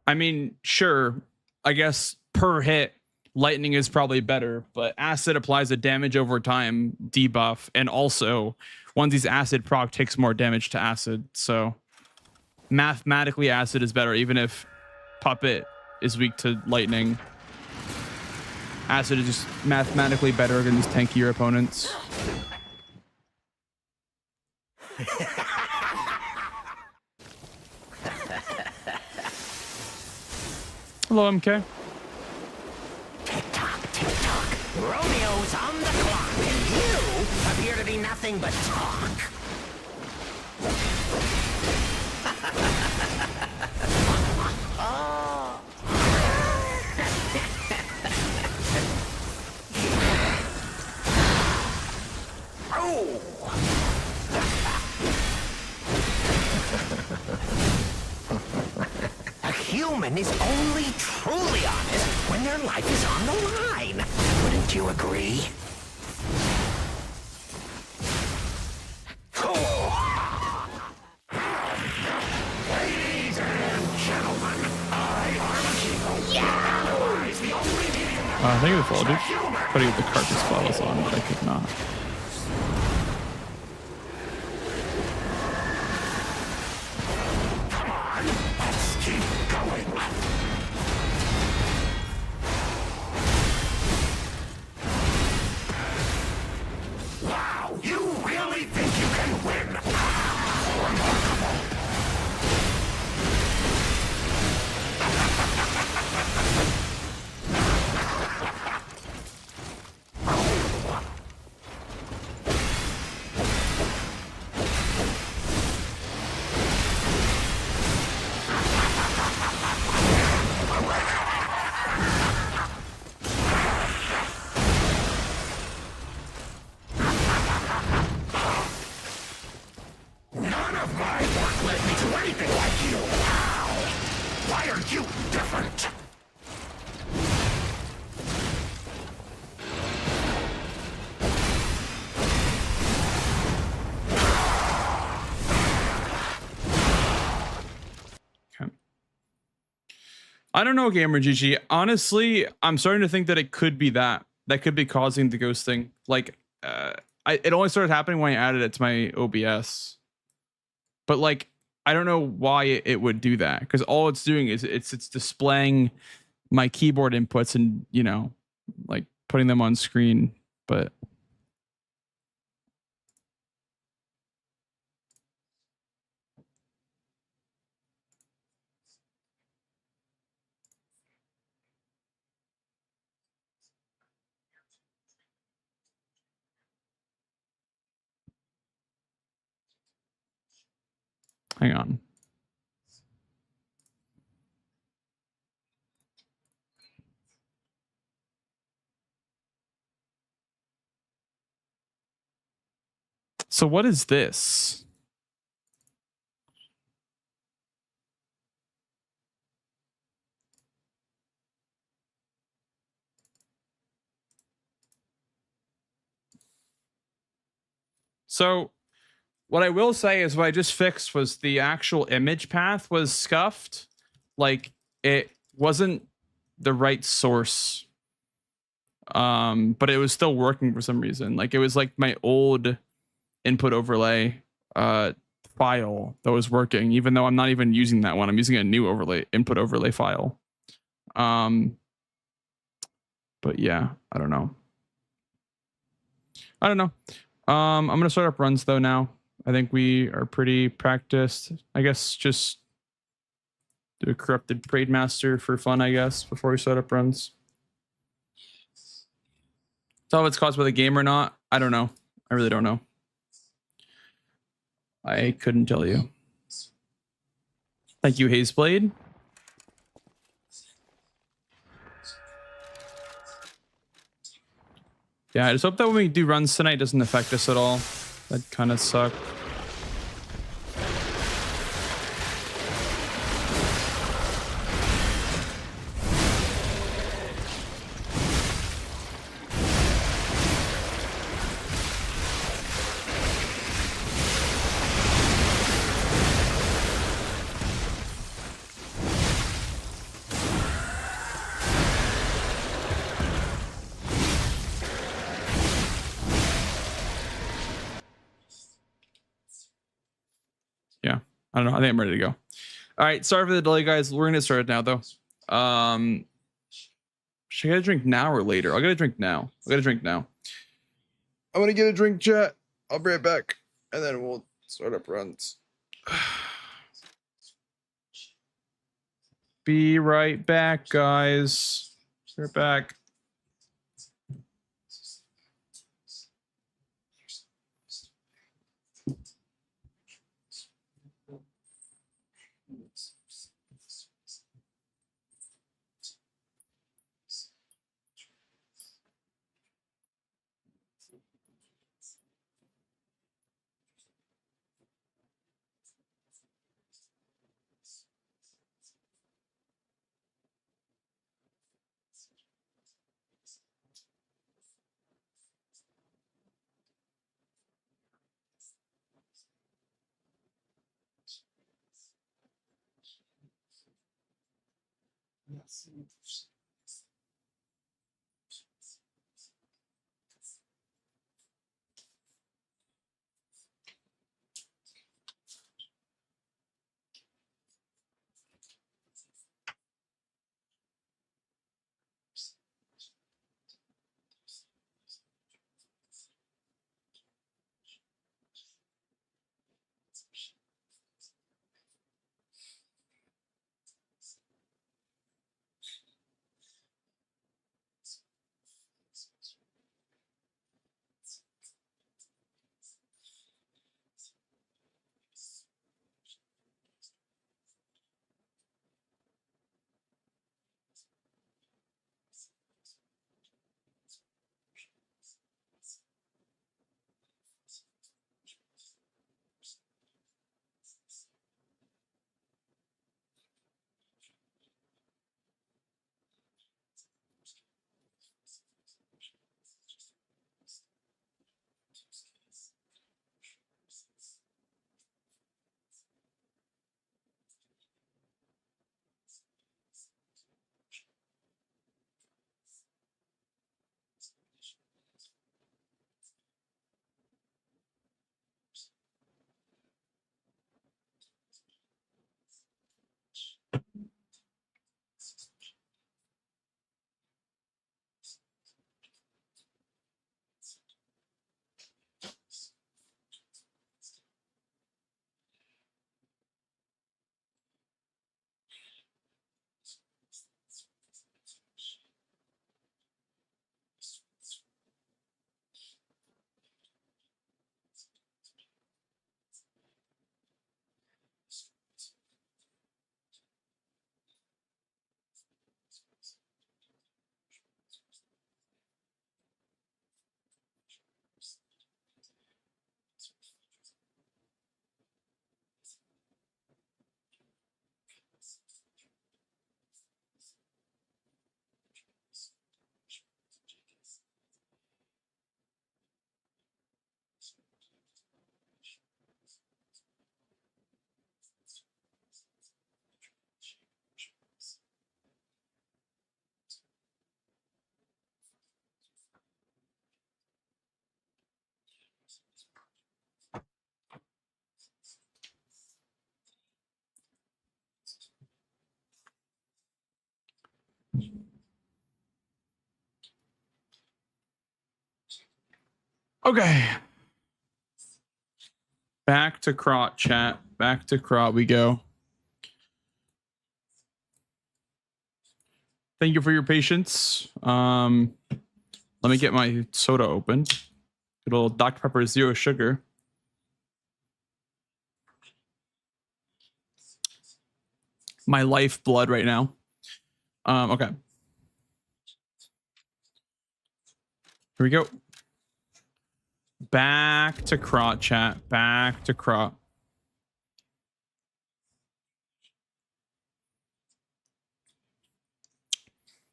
I mean, sure, I guess per hit, lightning is probably better, but acid applies a damage over time debuff, and also onesies acid proc takes more damage to acid, so mathematically acid is better, even if puppet is weak to lightning. Acid is just mathematically better against tankier opponents. Hello, MK. Tick-tock, tick-tock. Romeo's on the clock, and you appear to be nothing but talk. Oh! A human is only truly honest when their life is on the line. Wouldn't you agree? Ladies and gentlemen, I the only medium Thank you for the follow, dude. Try to get the carpet spot was on, but I could not. Come on, let's keep going. Wow, you really think you can win? Remarkable. I don't know, Gamer GG. Honestly, I'm starting to think that it could be that. That could be causing the ghosting. Like, it only started happening when I added it to my OBS. But like, I don't know why it would do that, because all it's doing is it's displaying my keyboard inputs and, you know, like putting them on screen. But hang on. So what is this? So what I will say is what I just fixed was the actual image path was scuffed. Like, it wasn't the right source. But it was still working for some reason. Like, it was like my old input overlay file that was working, even though I'm not even using that one. I'm using a new input overlay file. But yeah, I don't know. I'm gonna start up runs though now. I think we are pretty practiced. I guess just do a corrupted parade master for fun, I guess, before we start up runs. Tell if it's caused by the game or not. I don't know. I really don't know. I couldn't tell you. Thank you, Hazeblade. Yeah, I just hope that when we do runs tonight, it doesn't affect us at all. That kind of sucked. Yeah, I don't know. I think I'm ready to go. All right, sorry for the delay, guys. We're gonna start it now, though. Should I get a drink now or later? I'll get a drink now. I'm gonna get a drink, chat. I'll be right back, and then we'll start up runs. Be right back, guys. We're back. Okay. Back to Crot chat. Back to Crot we go. Thank you for your patience. Let me get my soda open. Good old Dr. Pepper Zero Sugar. My lifeblood right now. Okay. Here we go. Back to Crot chat. Back to Crot.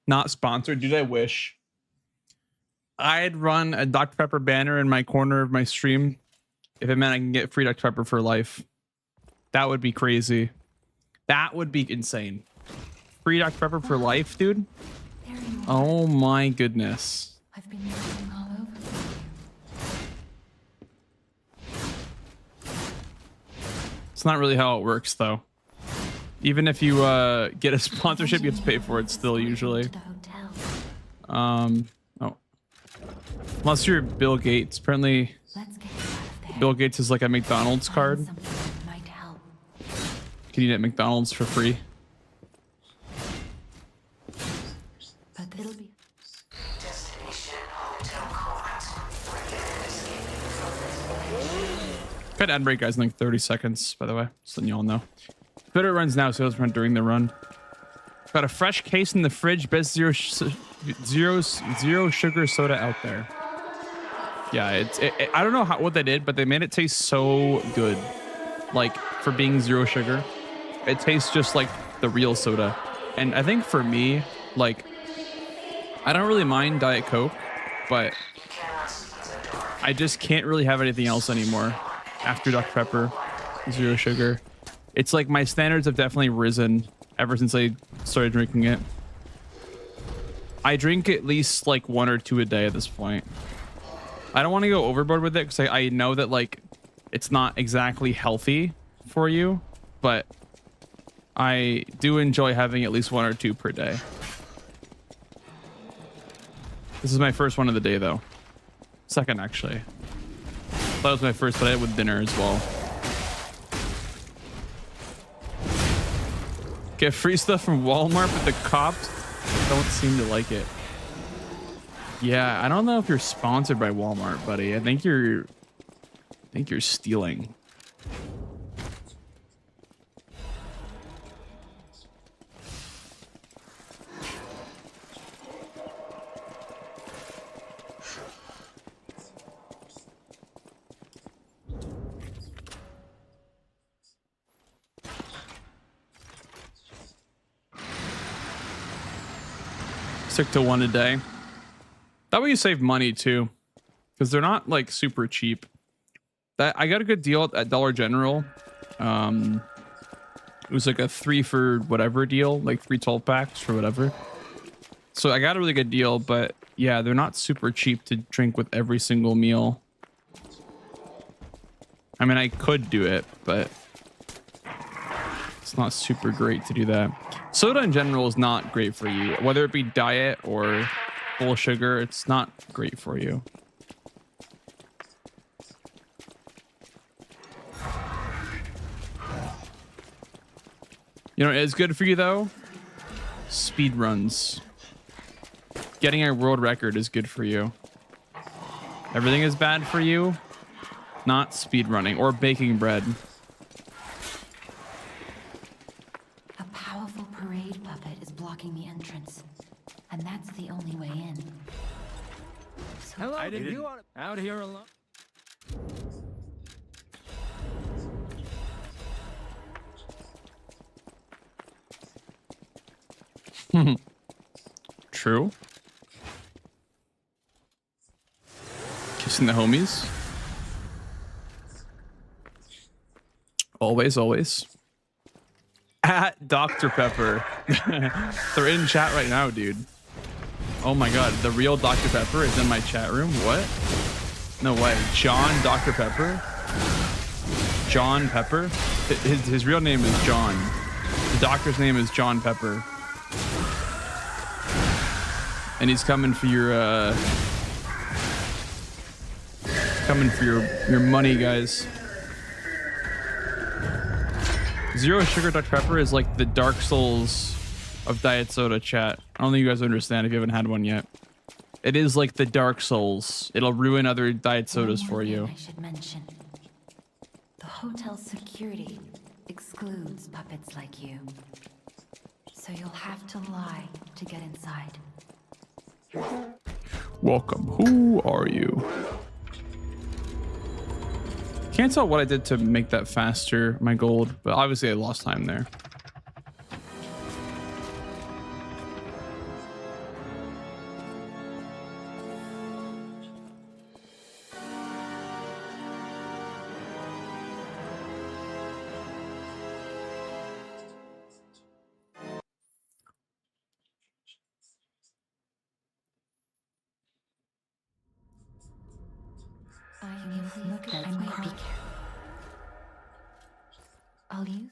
Not sponsored. Dude, I wish. I'd run a Dr. Pepper banner in my corner of my stream if it meant I can get free Dr. Pepper for life. That would be crazy. That would be insane. Free Dr. Pepper for life, dude. Oh my goodness. I've been looking all over for you. It's not really how it works, though. Even if you get a sponsorship, you have to pay for it still, usually. Oh. Unless you're Bill Gates. Apparently, Bill Gates is like a McDonald's card. Can you get McDonald's for free? But it'll be Got ad break, guys, in like 30 seconds, by the way. Just letting you all know. Twitter runs now, sales run during the run. Got a fresh case in the fridge. Best zero sugar soda out there. Yeah, I don't know what they did, but they made it taste so good. Like, for being zero sugar, it tastes just like the real soda. And I think for me, like, I don't really mind Diet Coke, but I just can't really have anything else anymore after Dr. Pepper, zero sugar. It's like my standards have definitely risen ever since I started drinking it. I drink at least like 1 or 2 a day at this point. I don't want to go overboard with it because I know that like it's not exactly healthy for you, but I do enjoy having at least 1 or 2 per day. This is my first one of the day though. Second, actually. That was my first, but I had with dinner as well. Get free stuff from Walmart, but the cops don't seem to like it. Yeah, I don't know if you're sponsored by Walmart, buddy. I think you're stealing. Stick to 1 a day. That way you save money too, because they're not like super cheap. That I got a good deal at Dollar General. It was like a 3 for whatever deal, like 3 12 packs for whatever. So I got a really good deal, but yeah, they're not super cheap to drink with every single meal. I mean, I could do it, but it's not super great to do that. Soda in general is not great for you, whether it be diet or full sugar. It's not great for you. You know, it's good for you though. Speedruns. Getting a world record is good for you. Everything is bad for you. Not speedrunning or baking bread. a powerful parade puppet is blocking the entrance, and that's the only way in. So Hello, you are out here alone? True. Kissing the homies. Always, always. At Dr. Pepper. They're in chat right now, dude. Oh my god, the real Dr. Pepper is in my chat room? What? No way. John Dr. Pepper? John Pepper? His real name is John. The doctor's name is John Pepper. And he's coming for your coming for your money, guys. Zero sugar Dr. Pepper is like the Dark Souls of diet soda, chat. I don't think you guys understand if you haven't had one yet. It is like the Dark Souls. It'll ruin other diet sodas for you. I should mention. The hotel's security excludes puppets like you. So you'll have to lie to get inside. Welcome. Who are you? Can't tell what I did to make that faster, my gold, but obviously I lost time there. I might be careful. I'll use.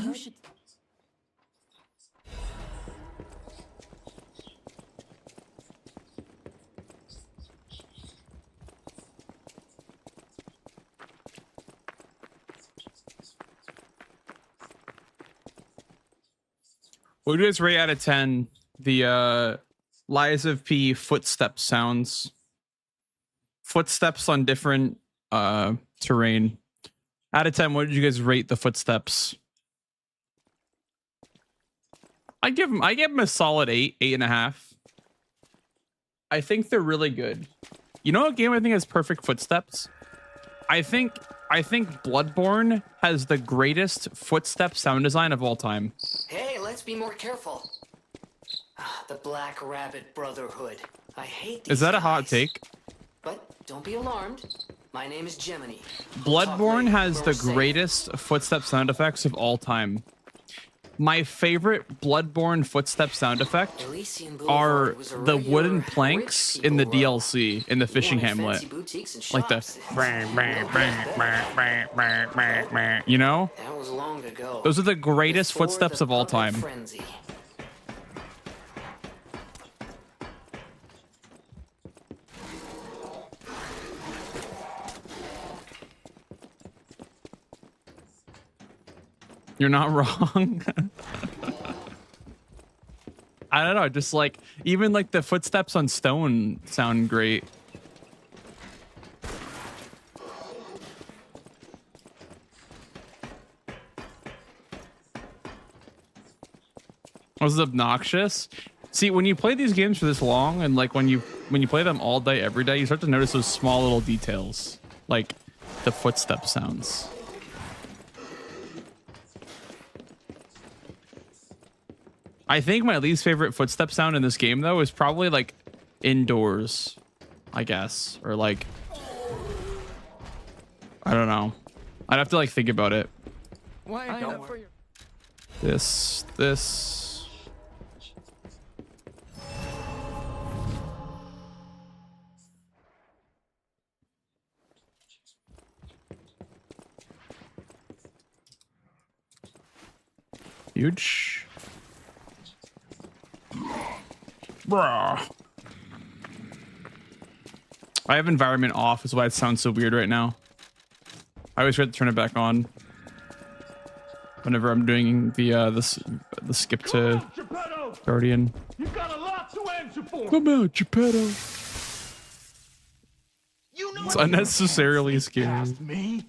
You should. What do you guys rate out of 10 the Lies of P footstep sounds? Footsteps on different terrain. Out of 10, what did you guys rate the footsteps? I give them a solid 8.5. I think they're really good. You know what game I think has perfect footsteps? I think Bloodborne has the greatest footstep sound design of all time. Hey, let's be more careful. The Black Rabbit Brotherhood. I hate these Is that a hot guys. take? But don't be alarmed. My name is Gemini. Bloodborne has the We're safe. greatest footstep sound effects of all time. My favorite Bloodborne footstep sound effect Elysian are Boulevard was a the regular wooden rich planks in the people row. DLC in the fishing You wanted hamlet. fancy boutiques and Like the shops. you know? That was long ago. Those are the greatest Before footsteps the of all puppet time. Frenzy. You're not wrong. I don't know, just like even like the footsteps on stone sound great. Was it obnoxious? See, when you play these games for this long and like when you play them all day every day, you start to notice those small little details, like the footstep sounds. I think my least favorite footstep sound in this game, though, is probably like indoors, I guess, or like, I don't know. I'd have to like think about it. Why don't worry. This. Huge. Bruh. I have environment off, is why it sounds so weird right now. I always forget to turn it back on whenever I'm doing the skip to Geppetto! Guardian. You've got a lot to answer for! Come out, Geppetto. You know It's unnecessarily scary. Past me?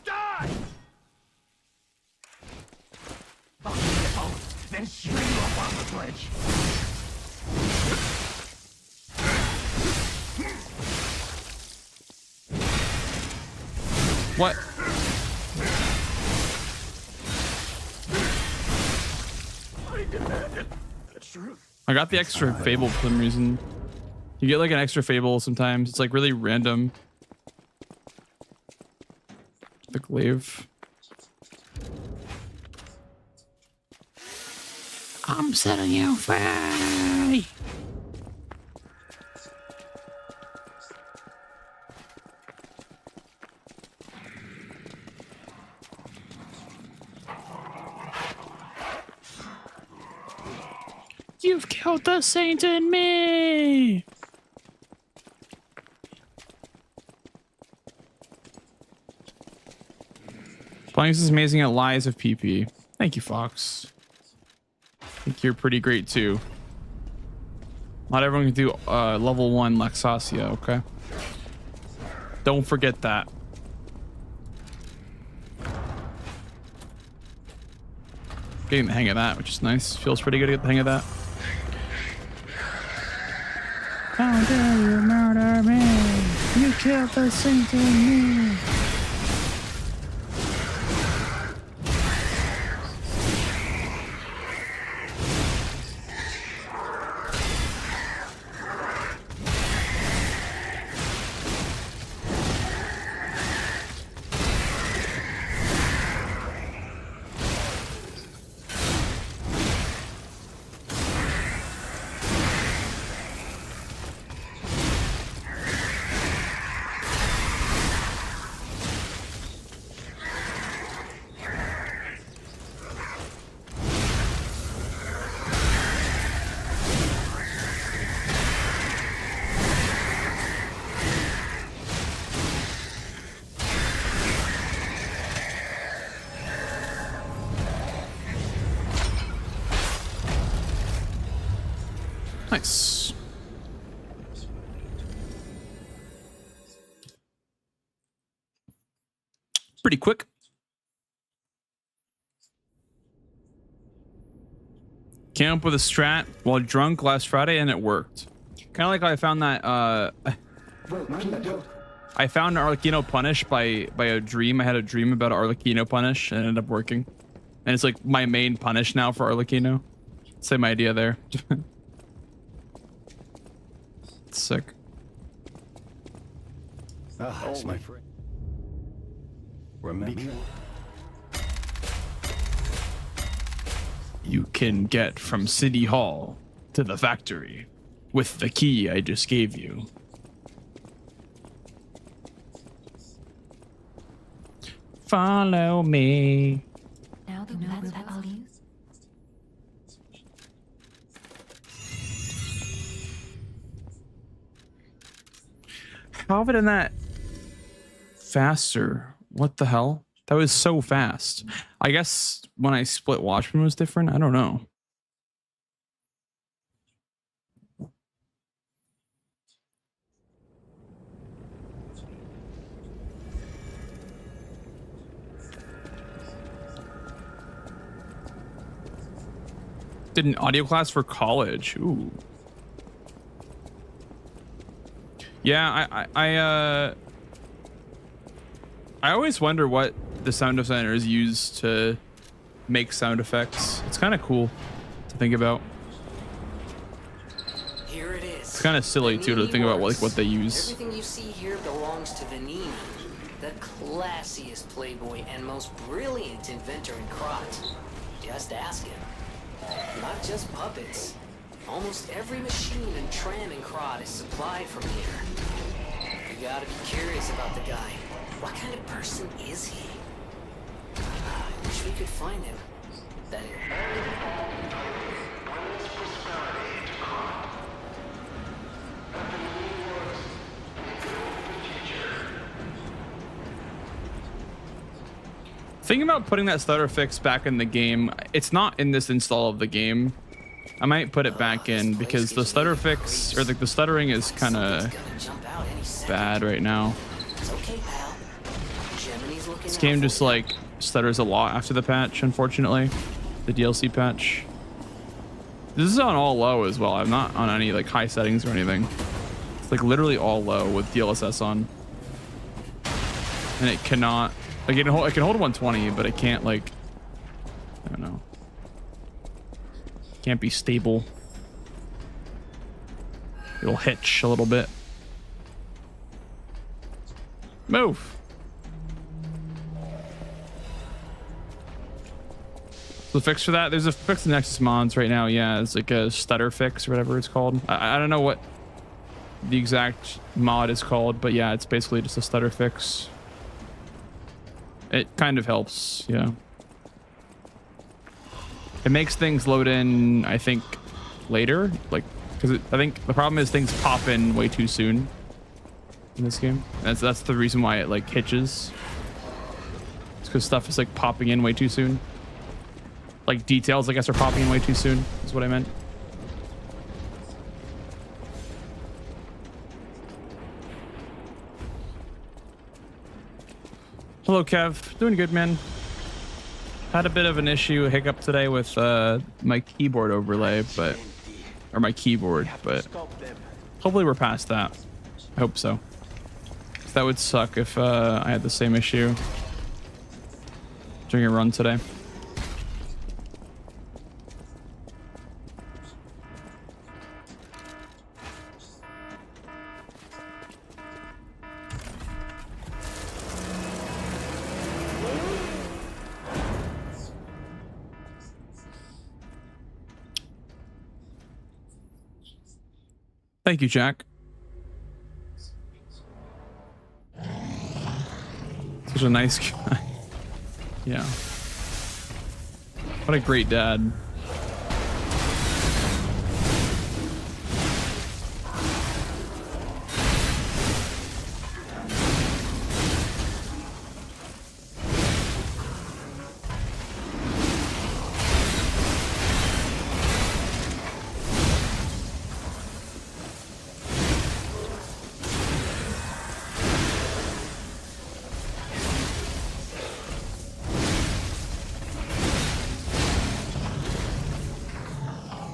Die! I'll get out, then string you up on the bridge. What? I demanded the truth. I got the extra fable for some reason. You get like an extra fable sometimes. It's like really random. The glaive. I'm setting you free. You've killed the saint in me. Planks is amazing at lies of PP. Thank you, Fox. I think you're pretty great too. Not everyone can do level 1 Lexasia, okay? Don't forget that. Getting the hang of that, which is nice. Feels pretty good to get the hang of that. How dare you murder me? You killed the saint in me. Nice. Pretty quick. Came up with a strat while drunk last Friday and it worked. Kind of like how I found that I found Arlecchino Punish by a dream. I had a dream about Arlecchino Punish and it ended up working. And it's like my main punish now for Arlecchino. Same idea there. Sick. Ah, it's my friend. Remember? You can get from City Hall to the factory with the key I just gave you. Follow me. Now that's what I'll use. How have I done that faster? What the hell? That was so fast. I guess when I split Watchmen was different. I don't know. Did an audio class for college. Ooh. Yeah, I always wonder what the sound designers use to make sound effects. It's kind of cool to think about. Here it is. It's kind of silly too to think about what they use. Everything you see here belongs to Vanini, the classiest playboy and most brilliant inventor in Krot. Just ask him. Not just puppets. Almost every machine and tram in Krot is supplied from here. You gotta be curious about the guy. What kind of person is he? I wish we could find him. That Thinking about putting that stutter fix back in the game. It's not in this install of the game. I might put it back in because the stutter fix, or like the stuttering is kind of bad right now. This game just like stutters a lot after the patch, unfortunately. The DLC patch. This is on all low as well. I'm not on any like high settings or anything. It's like literally all low with DLSS on. And it cannot, like it can hold 120, but it can't like, I don't know. Can't be stable. It'll hitch a little bit. Move. The fix for that, there's a fix in Nexus mods right now. Yeah, it's like a stutter fix or whatever it's called. I don't know what the exact mod is called, but yeah, it's basically just a stutter fix. It kind of helps, yeah. It makes things load in, I think, later, like, because I think the problem is things pop in way too soon in this game. That's the reason why it like hitches. It's because stuff is like popping in way too soon. Like details, I guess, are popping in way too soon. Is what I meant. Hello, Kev. Doing good, man. Had a bit of an issue, a hiccup today with my keyboard overlay, or my keyboard, but hopefully we're past that. I hope so. That would suck if I had the same issue during a run today. Thank you, Jack. Such a nice guy. Yeah. What a great dad.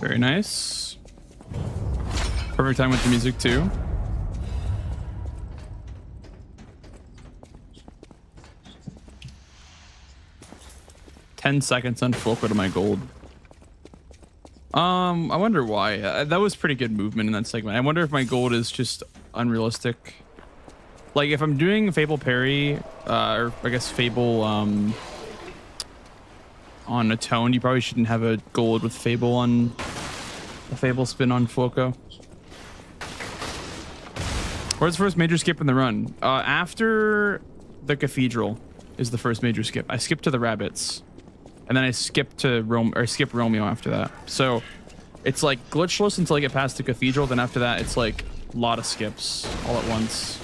Very nice. Perfect time with the music too. $10 on full to my gold. I wonder why. That was pretty good movement in that segment. I wonder if my gold is just unrealistic. Like if I'm doing Fable parry, or I guess Fable on a tone, you probably shouldn't have a gold with Fable on a Fable spin on Fuoco. Where's the first major skip in the run? After the cathedral is the first major skip. I skip to the rabbits, and then I skip to skip Romeo after that. So it's like glitchless until I get past the cathedral. Then after that, it's like a lot of skips all at once.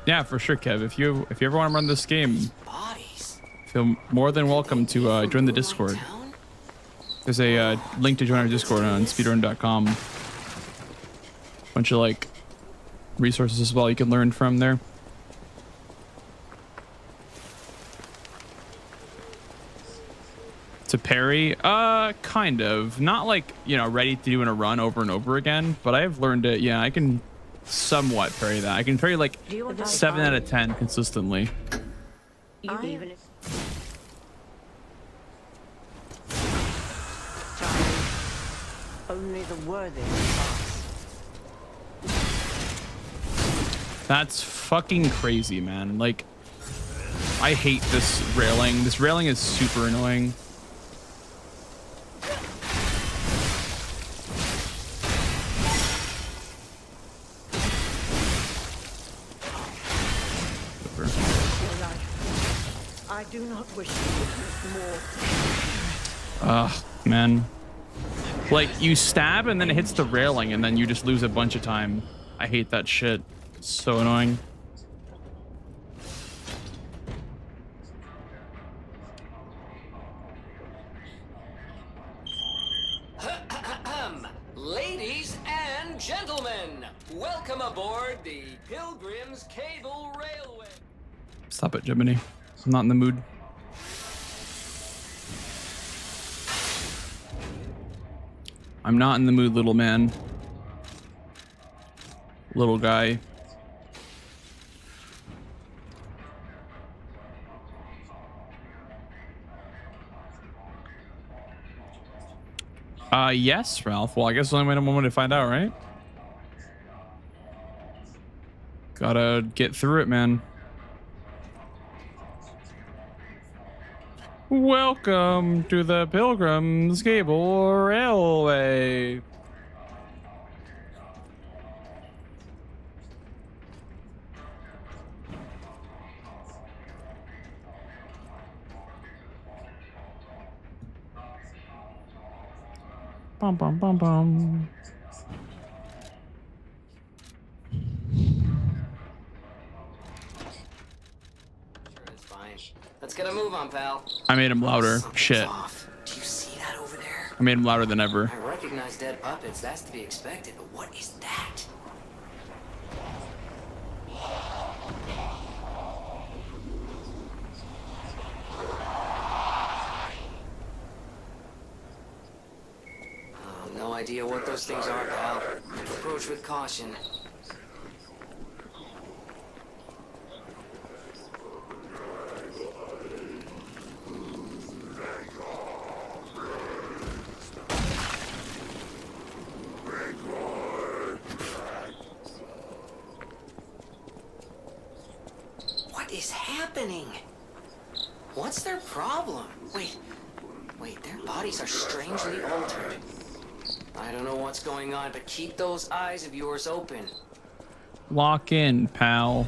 Yeah, for sure, Kev. If you ever want to run this game, feel more than welcome to join the Discord. There's a link to join our Discord on speedrun.com. Bunch of like resources as well you can learn from there. To parry, kind of. Not like, you know, ready to do in a run over and over again, but I've learned it. Yeah, I can somewhat parry that. I can parry like 7 out of 10 consistently. Only the worthy. That's fucking crazy, man. Like, I hate this railing. This railing is super annoying. I do not wish to witness more. Man. Like, you stab and then it hits the railing and then you just lose a bunch of time. I hate that shit. It's so annoying. Ladies and gentlemen, welcome aboard the Pilgrim's Cable Railway. Stop it, Jiminy. I'm not in the mood. I'm not in the mood, little man. Little guy. Yes, Ralph. Well, I guess only wait a moment to find out, right? Gotta get through it, man. Welcome to the Pilgrim's Cable Railway. Bum bum bum bum. Sure, it's fine. Let's get a move on, pal. I made him louder. Something's Shit. off. Do you see that over there? I made him louder than ever. I recognize dead puppets. That's to be expected. But what is that? Oh, no idea what those things are, pal. Approach with caution. What is happening? What's their problem? Wait, their bodies are strangely altered. I don't know what's going on, but keep those eyes of yours open. Lock in, pal.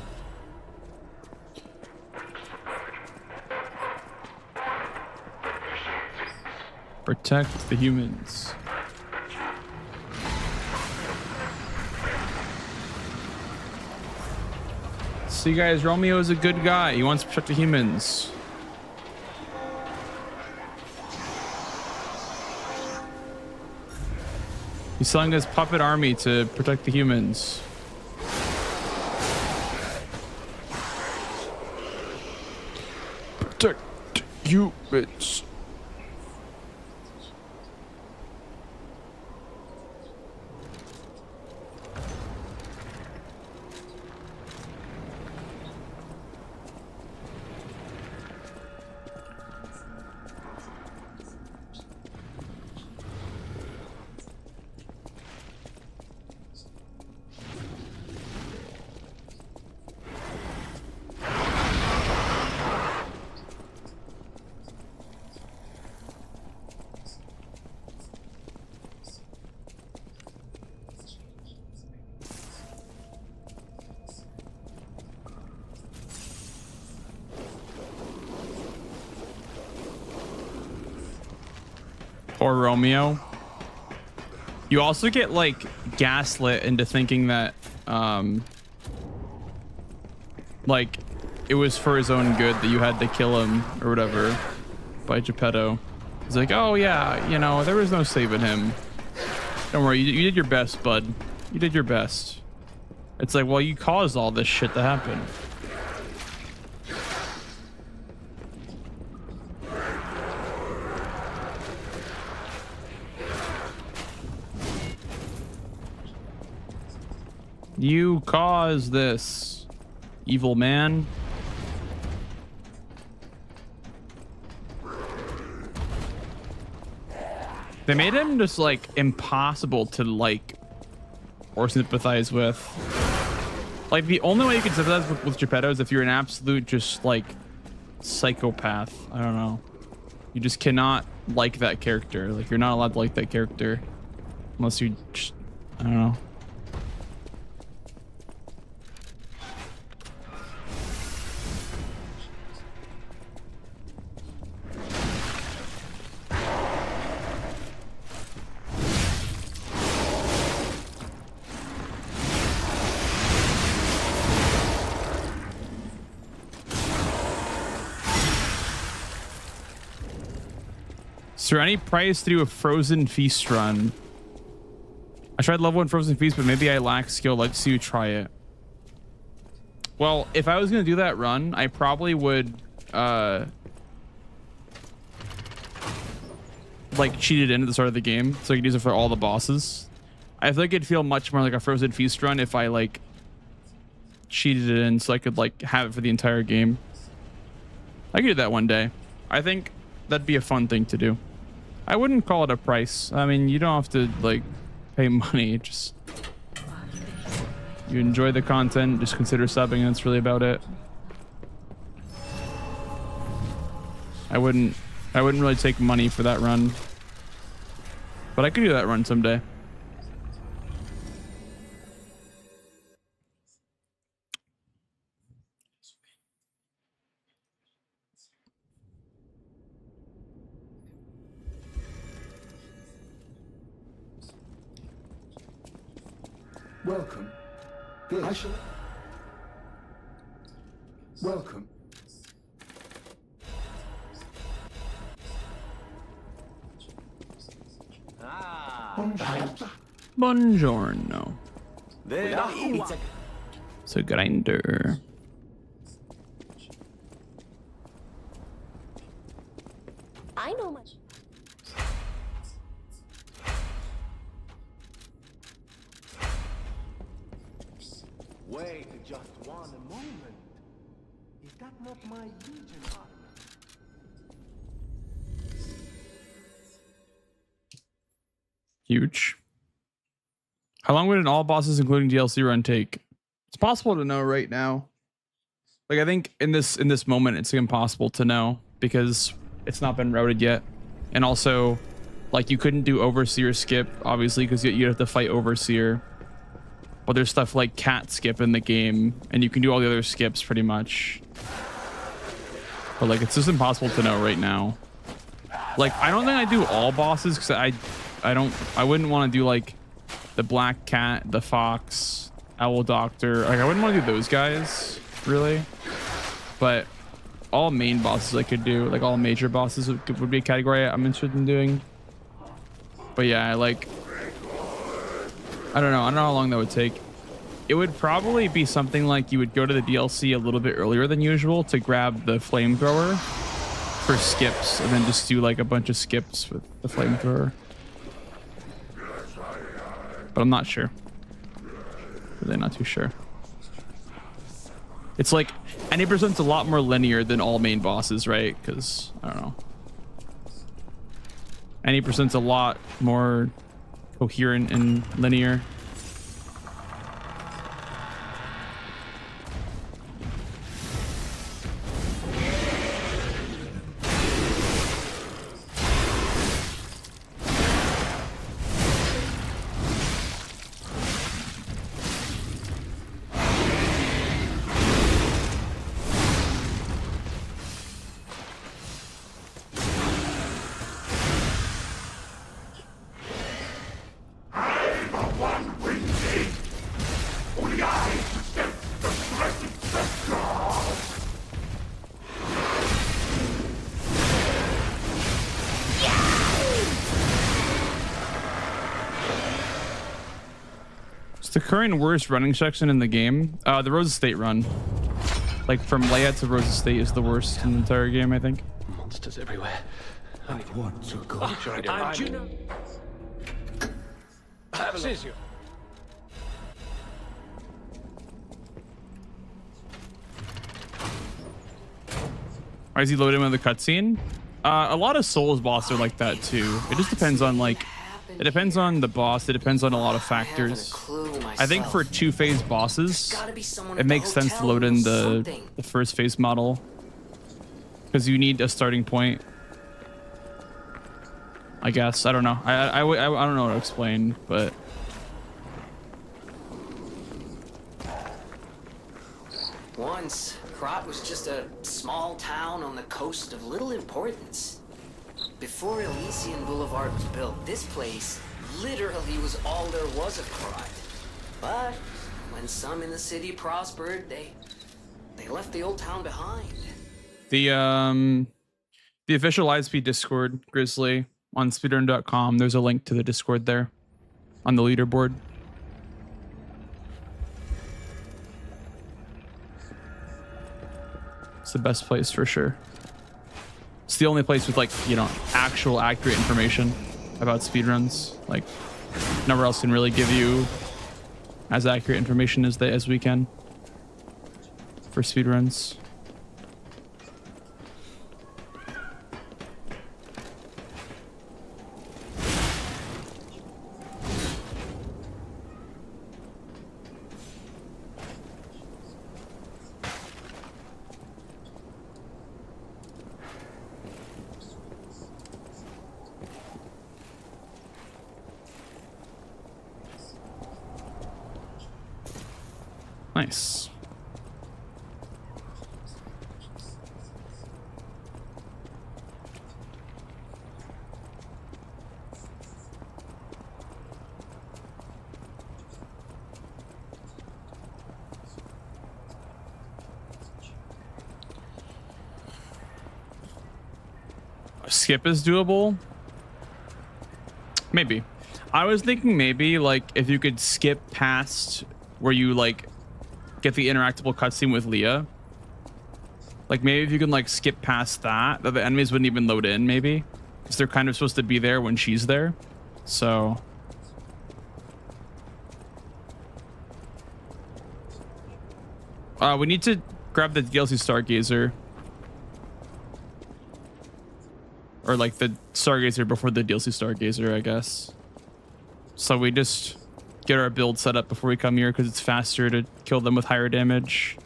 Protect the humans. See, guys, Romeo is a good guy. He wants to protect the humans. He's selling his puppet army to protect the humans. Protect humans. Poor Romeo. You also get like gaslit into thinking that like it was for his own good that you had to kill him or whatever by Geppetto. He's like, oh yeah, you know, there was no saving him. Don't worry, you did your best, bud. You did your best. It's like, well, you caused all this shit to happen. You caused this, evil man. They made him just like impossible to like or sympathize with. Like the only way you can sympathize with Geppetto is if you're an absolute just like psychopath. I don't know. You just cannot like that character. Like you're not allowed to like that character unless you just, I don't know. Is there any price to do a Frozen Feast run? I tried level 1 Frozen Feast, but maybe I lack skill. Let's see you try it. Well, if I was going to do that run, I probably would like cheat it in at the start of the game so I could use it for all the bosses. I feel like it'd feel much more like a Frozen Feast run if I like cheated it in so I could like have it for the entire game. I could do that one day. I think that'd be a fun thing to do. I wouldn't call it a price. I mean, you don't have to like pay money. Just you enjoy the content, just consider subbing, and that's really about it. I wouldn't I wouldn't really take money for that run, but I could do that run someday. Welcome. I shall... Welcome. Buongiorno. So grinder. I know much. Wait just one moment. Is that not my legion armor? Huge. How long would an all bosses including DLC run take? It's possible to know right now. Like I think in this moment it's impossible to know because it's not been routed yet. And also like you couldn't do Overseer skip obviously because you'd have to fight Overseer. But there's stuff like cat skip in the game and you can do all the other skips pretty much. But like it's just impossible to know right now. Like I don't think I do all bosses because I wouldn't want to do like the black cat, the fox, owl doctor. Like I wouldn't want to do those guys really, but all main bosses I could do, like all major bosses would be a category I'm interested in doing. But yeah, like I don't know how long that would take. It would probably be something like you would go to the DLC a little bit earlier than usual to grab the flamethrower for skips and then just do like a bunch of skips with the flamethrower. But I'm not sure. Really not too sure. It's like 90%'s a lot more linear than all main bosses, right? Because I don't know. 90%'s a lot more coherent and linear. The current worst running section in the game, the Rose Estate run, like from Leia to Rose Estate, is the worst in the entire game, I think. Monsters everywhere. I want to go. I'm Juno. Absizio. Why is he loading with the cutscene? A lot of Souls bosses are like that too. It just depends on like, it depends on the boss. It depends on a lot of factors. I think for 2-phase bosses, it makes sense to load in the first phase model because you need a starting point. I guess I don't know. I don't know how to explain, but Once, Krat was just a small town on the coast of little importance. Before Elysian Boulevard was built, this place literally was all there was of Krat. But when some in the city prospered, they left the old town behind. the official Lightspeed Discord, Grizzly, on speedrun.com. There's a link to the Discord there on the leaderboard. It's the best place for sure. It's the only place with, like, you know, actual accurate information about speedruns. Like, nowhere else can really give you as accurate information as we can for speedruns. Nice. Skip is doable. Maybe. I was thinking maybe like if you could skip past where you like get the interactable cutscene with Leah. Like maybe if you can like skip past that the enemies wouldn't even load in, maybe. Because they're kind of supposed to be there when she's there. So we need to grab the DLC Stargazer. Or like the Stargazer before the DLC Stargazer, I guess. So we just get our build set up before we come here because it's faster to kill them with higher damage.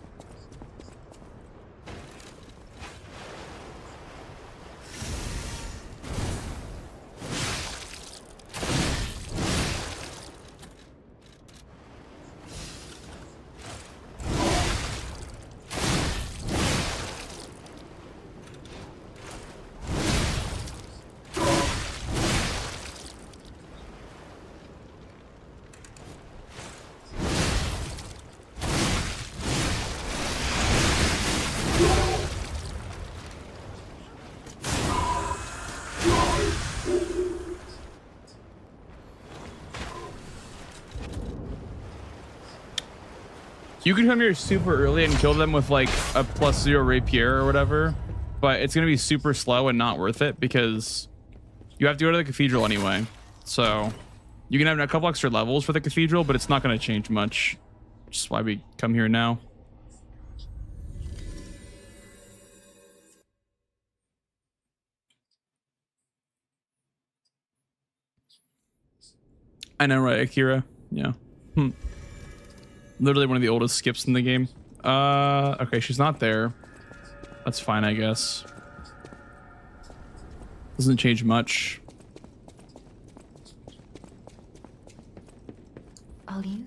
You can come here super early and kill them with like a +0 rapier or whatever, but it's going to be super slow and not worth it because you have to go to the cathedral anyway. So you can have a couple extra levels for the cathedral, but it's not going to change much. Which is why we come here now. I know, right, Akira? Yeah. Literally one of the oldest skips in the game. Okay, she's not there. That's fine, I guess. Doesn't change much. I'll use.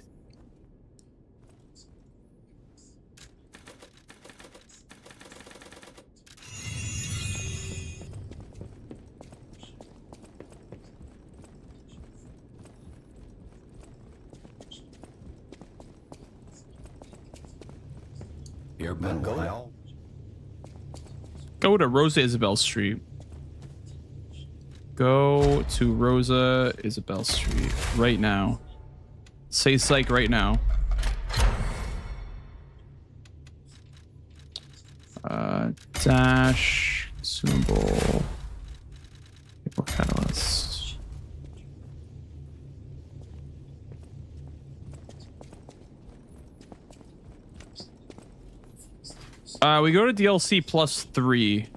You're been going. Go to Rosa Isabel Street. Go to Rosa Isabel Street right now. Say psych right now. Dash consumable. People catalyst. We go to DLC +3.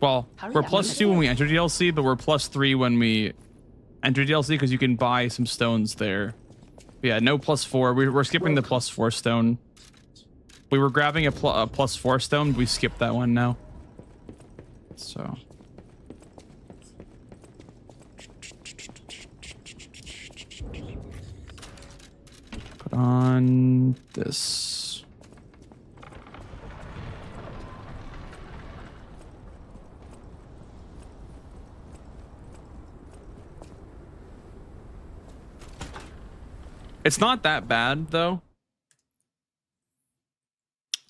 Well, we're +2 when we enter DLC, but we're +3 when we enter DLC because you can buy some stones there. But yeah, no +4. We're skipping the +4 stone. We were grabbing a +4 stone. We skipped that one now. So. Put on this. It's not that bad though.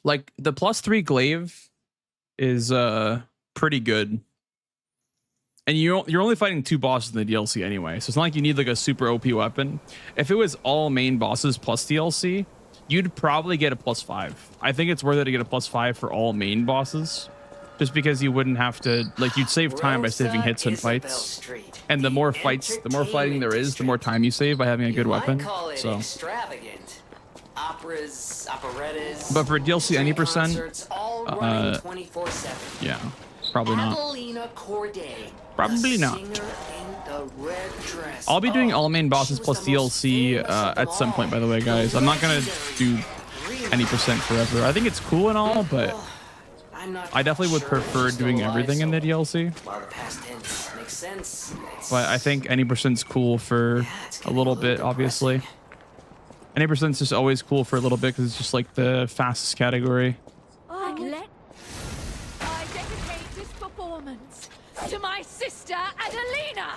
Like the +3 glaive is pretty good. And you're only fighting 2 bosses in the DLC anyway. So it's not like you need like a super OP weapon. If it was all main bosses plus DLC, you'd probably get a +5. I think it's worth it to get a +5 for all main bosses. Just because you wouldn't have to, like, you'd save time by saving hits and fights. And the more fights, the more fighting there is, the more time you save by having a good weapon. So. Extravagant. Operas, operettas, but for DLC any percent, yeah, probably not. Probably not. I'll be doing all main bosses plus DLC at some point, by the way, guys. I'm not gonna do any percent forever. I think it's cool and all, but I definitely would prefer doing everything in the DLC. But I think any percent's cool for a little bit, obviously. 90% is just always cool for a little bit because it's just like the fastest category. I dedicate this performance to my sister Adelina.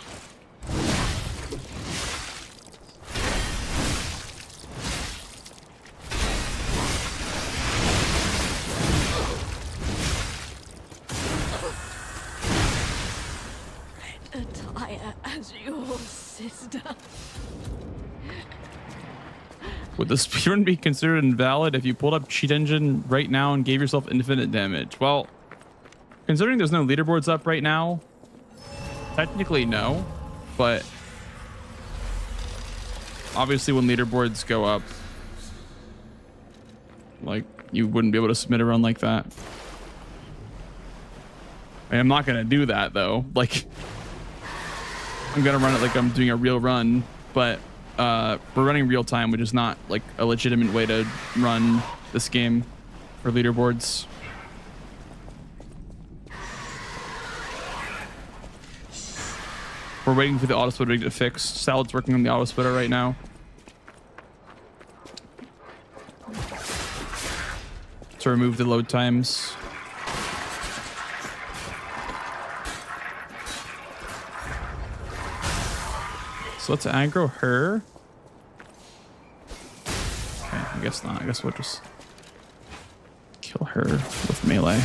Attire as your sister. Would the speedrun be considered invalid if you pulled up cheat engine right now and gave yourself infinite damage? Well, considering there's no leaderboards up right now, technically no, but obviously when leaderboards go up, like, you wouldn't be able to submit a run like that. I'm not gonna do that though. Like, I'm gonna run it like I'm doing a real run, but we're running real time, which is not like a legitimate way to run this game for leaderboards. We're waiting for the auto splitter to get fixed. Salad's working on the auto splitter right now. To remove the load times. So let's aggro her. Okay, I guess not. I guess we'll just kill her with melee.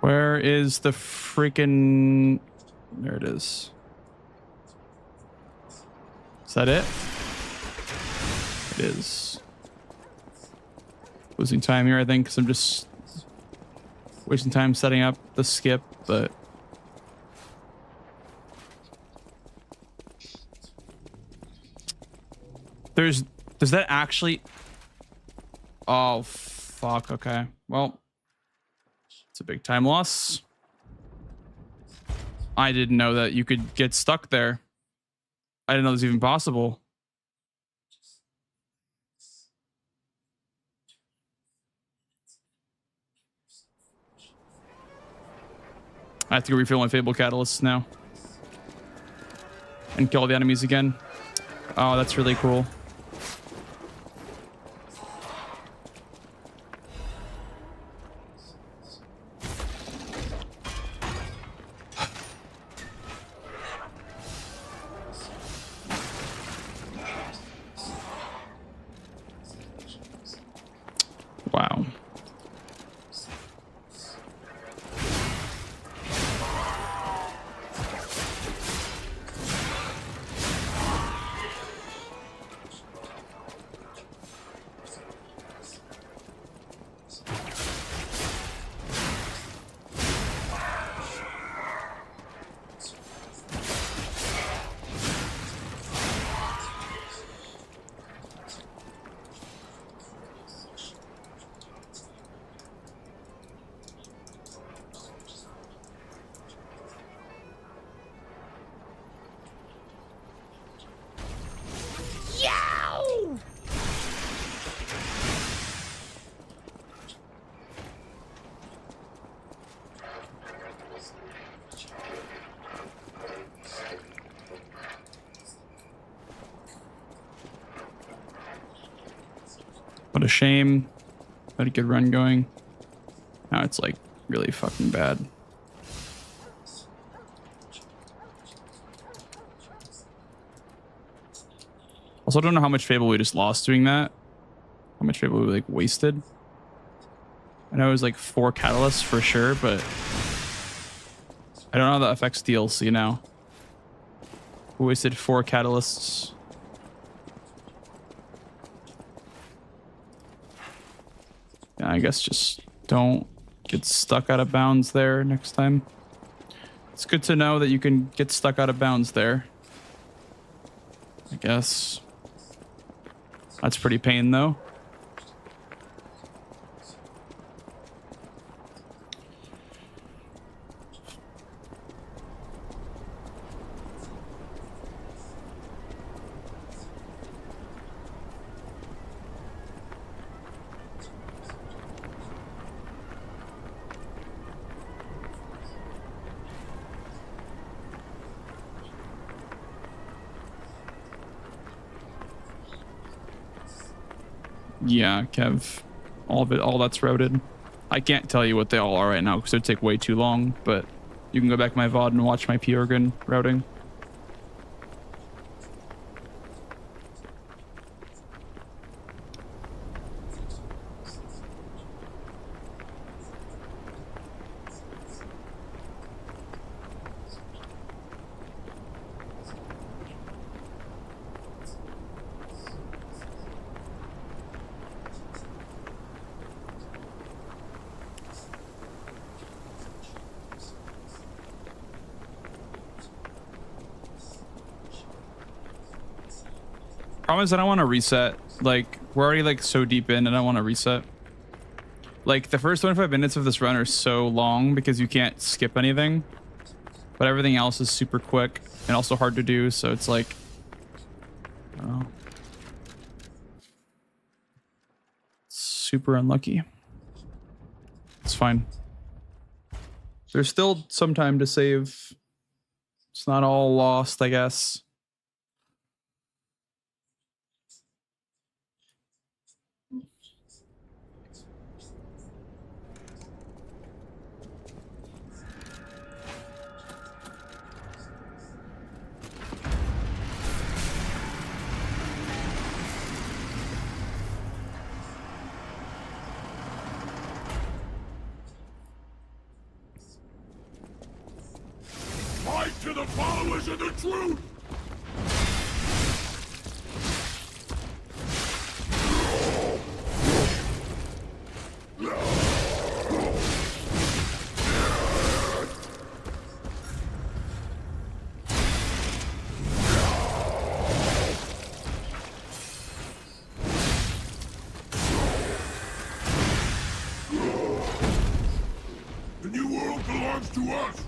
Where is the freaking... There it is. Is that it? It is. Losing time here, I think, because I'm just wasting time setting up the skip, but... Does that actually... Oh, fuck, okay. Well... It's a big time loss. I didn't know that you could get stuck there. I didn't know this was even possible. I have to go refill my Fable Catalysts now. And kill all the enemies again. Oh, that's really cool. Wow. What a shame. Had a good run going. Now it's like really fucking bad. Also, I don't know how much Fable we just lost doing that. How much Fable we like wasted. I know it was like 4 catalysts for sure, but I don't know the FX DLC now. We wasted 4 catalysts. Yeah, I guess just don't get stuck out of bounds there next time. It's good to know that you can get stuck out of bounds there. I guess. That's pretty pain though. Yeah, Kev. All of it, all that's routed. I can't tell you what they all are right now because it would take way too long, but you can go back to my VOD and watch my P-Organ routing. Problem is I don't want to reset. Like, we're already like so deep in and I don't want to reset. Like, the first 25 minutes of this run are so long because you can't skip anything. But everything else is super quick and also hard to do, so it's like... I don't know. Super unlucky. It's fine. There's still some time to save. It's not all lost, I guess. Fight to the followers of the truth! The new world belongs to us!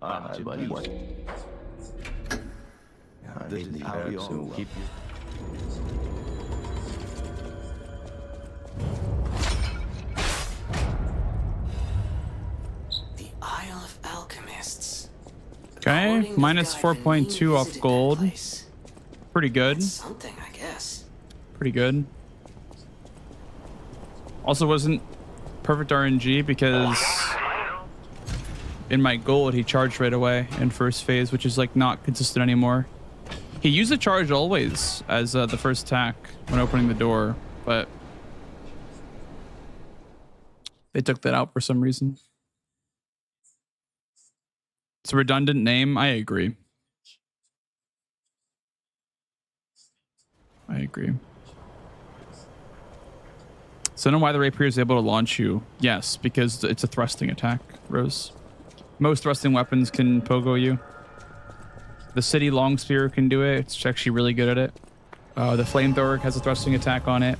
Hi, buddy. What? This is how we all keep you. The Isle of Alchemists. Okay, minus 4.2 off gold. Pretty good. That's something, I guess. Pretty good. Also wasn't perfect RNG because in my gold he charged right away in first phase, which is like not consistent anymore. He used the charge always as the first attack when opening the door, but they took that out for some reason. It's a redundant name. I agree. I agree. So I don't know why the rapier is able to launch you. Yes, because it's a thrusting attack, Rose. Most thrusting weapons can pogo you. The city long spear can do it. It's actually really good at it. The flamethrower has a thrusting attack on it.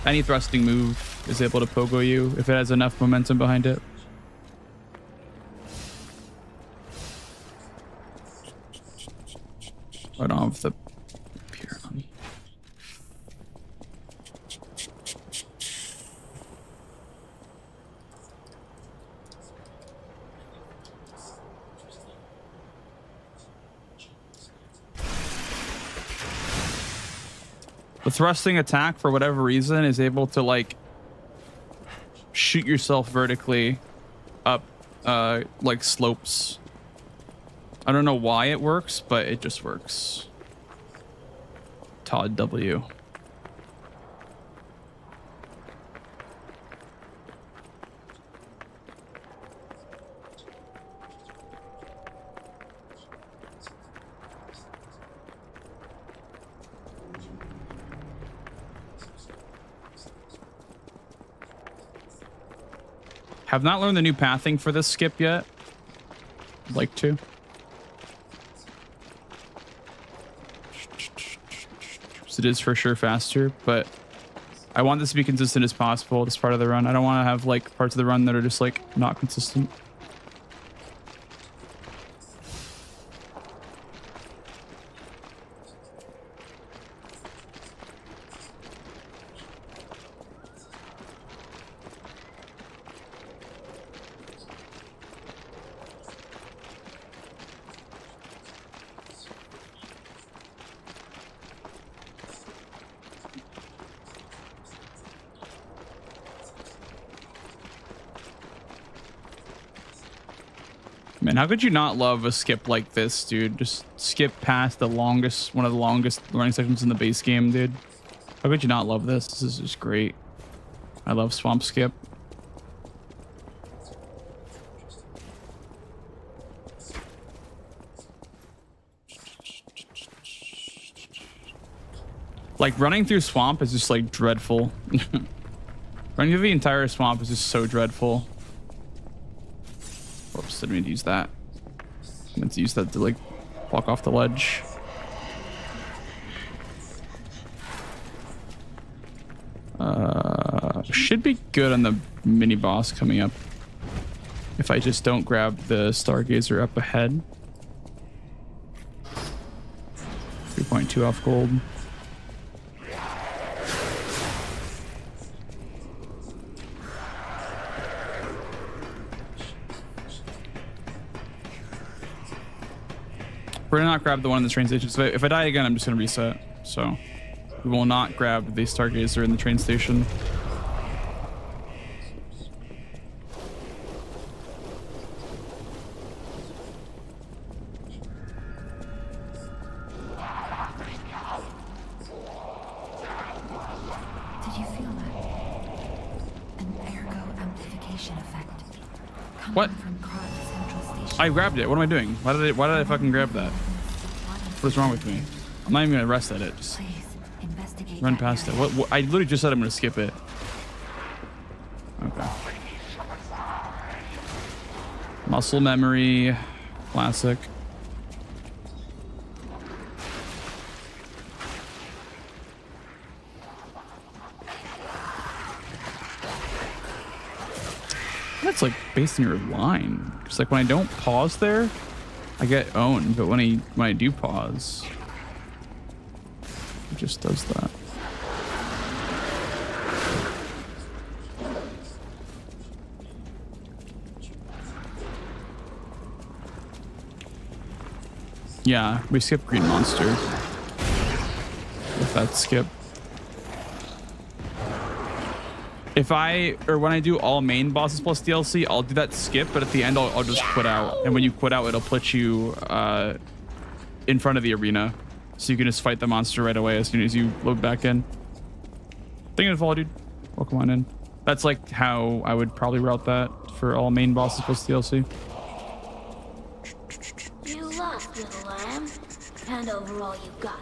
Any thrusting move is able to pogo you if it has enough momentum behind it. I don't have the rapier on. The thrusting attack, for whatever reason, is able to like shoot yourself vertically up like slopes. I don't know why it works, but it just works. Todd W. Have not learned the new pathing for this skip yet. I'd like to. It is for sure faster, but I want this to be consistent as possible, this part of the run. I don't want to have like parts of the run that are just like not consistent. Man, how could you not love a skip like this, dude? Just skip past the longest, one of the longest learning sections in the base game, dude. How could you not love this? This is just great. I love swamp skip. Like running through swamp is just like dreadful. Running through the entire swamp is just so dreadful. Oops, didn't mean to use that. I meant to use that to like walk off the ledge. Should be good on the mini boss coming up. If I just don't grab the Stargazer up ahead. 3.2 off gold. We're gonna not grab the one in the train station. So if I die again, I'm just gonna reset. So we will not grab the Stargazer in the train station. Did you feel that? An ergo amplification effect. What? From Krat Central Station. I grabbed it. What am I doing? Why did I fucking grab that? What is wrong with me? I'm not even gonna rest at it. Just Please investigate. run past it. What? I literally just said I'm gonna skip it. Okay. Muscle memory, classic. That's like based on your line. Just like when I don't pause there, I get owned. But when I do pause, it just does that. Yeah, we skipped Green Monster with that skip. If when I do all main bosses plus DLC, I'll do that skip, but at the end I'll just quit out. And when you quit out, it'll put you in front of the arena. So you can just fight the monster right away as soon as you load back in. Thank you for follow, dude. Welcome on in. That's like how I would probably route that for all main bosses plus DLC. You lost, little lamb. Hand over all you got.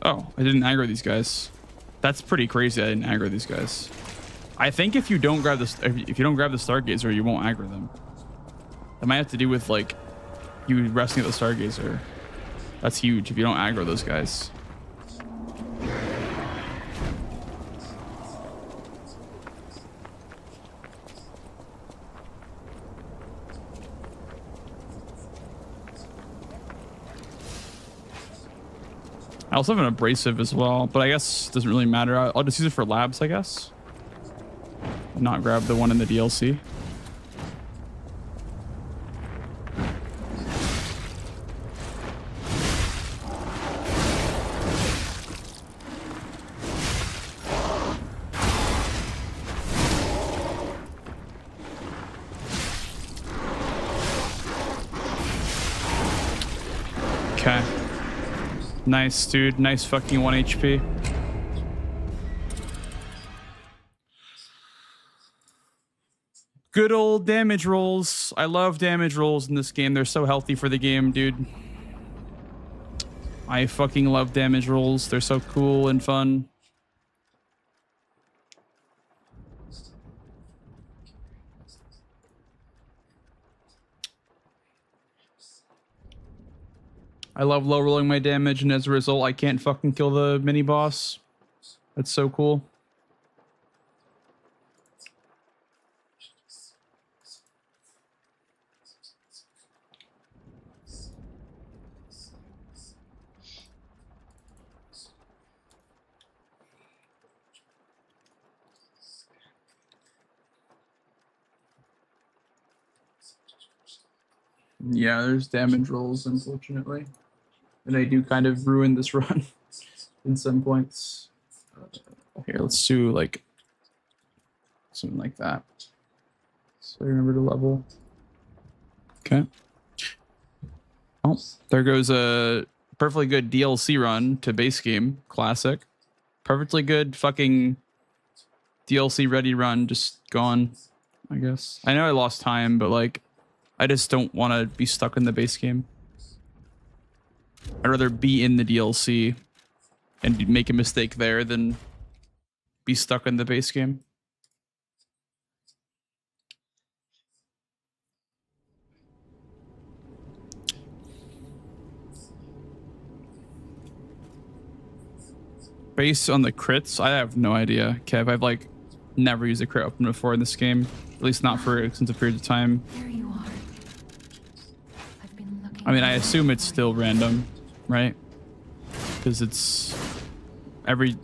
Oh, I didn't aggro these guys. That's pretty crazy. I didn't aggro these guys. I think if you don't grab this, if you don't grab the Stargazer, you won't aggro them. That might have to do with like you resting at the Stargazer. That's huge if you don't aggro those guys. I also have an abrasive as well, but I guess it doesn't really matter. I'll just use it for labs, I guess. Not grab the one in the DLC. Okay. Nice, dude. Nice fucking 1 HP. Good old damage rolls. I love damage rolls in this game. They're so healthy for the game, dude. I fucking love damage rolls. They're so cool and fun. I love low rolling my damage, and as a result, I can't fucking kill the mini boss. That's so cool. Yeah, there's damage rolls, unfortunately. And they do kind of ruin this run in some points. Here, let's do like something like that. So remember to level. Okay. Oh, there goes a perfectly good DLC run to base game. Classic. Perfectly good fucking DLC ready run. Just gone, I guess. I know I lost time, but like, I just don't want to be stuck in the base game. I'd rather be in the DLC and make a mistake there than be stuck in the base game. Based on the crits, I have no idea, Kev. I've like never used a crit weapon before in this game, at least not for extensive periods of time. There you are. I've been looking. I mean, I assume it's still random, right? Because it's every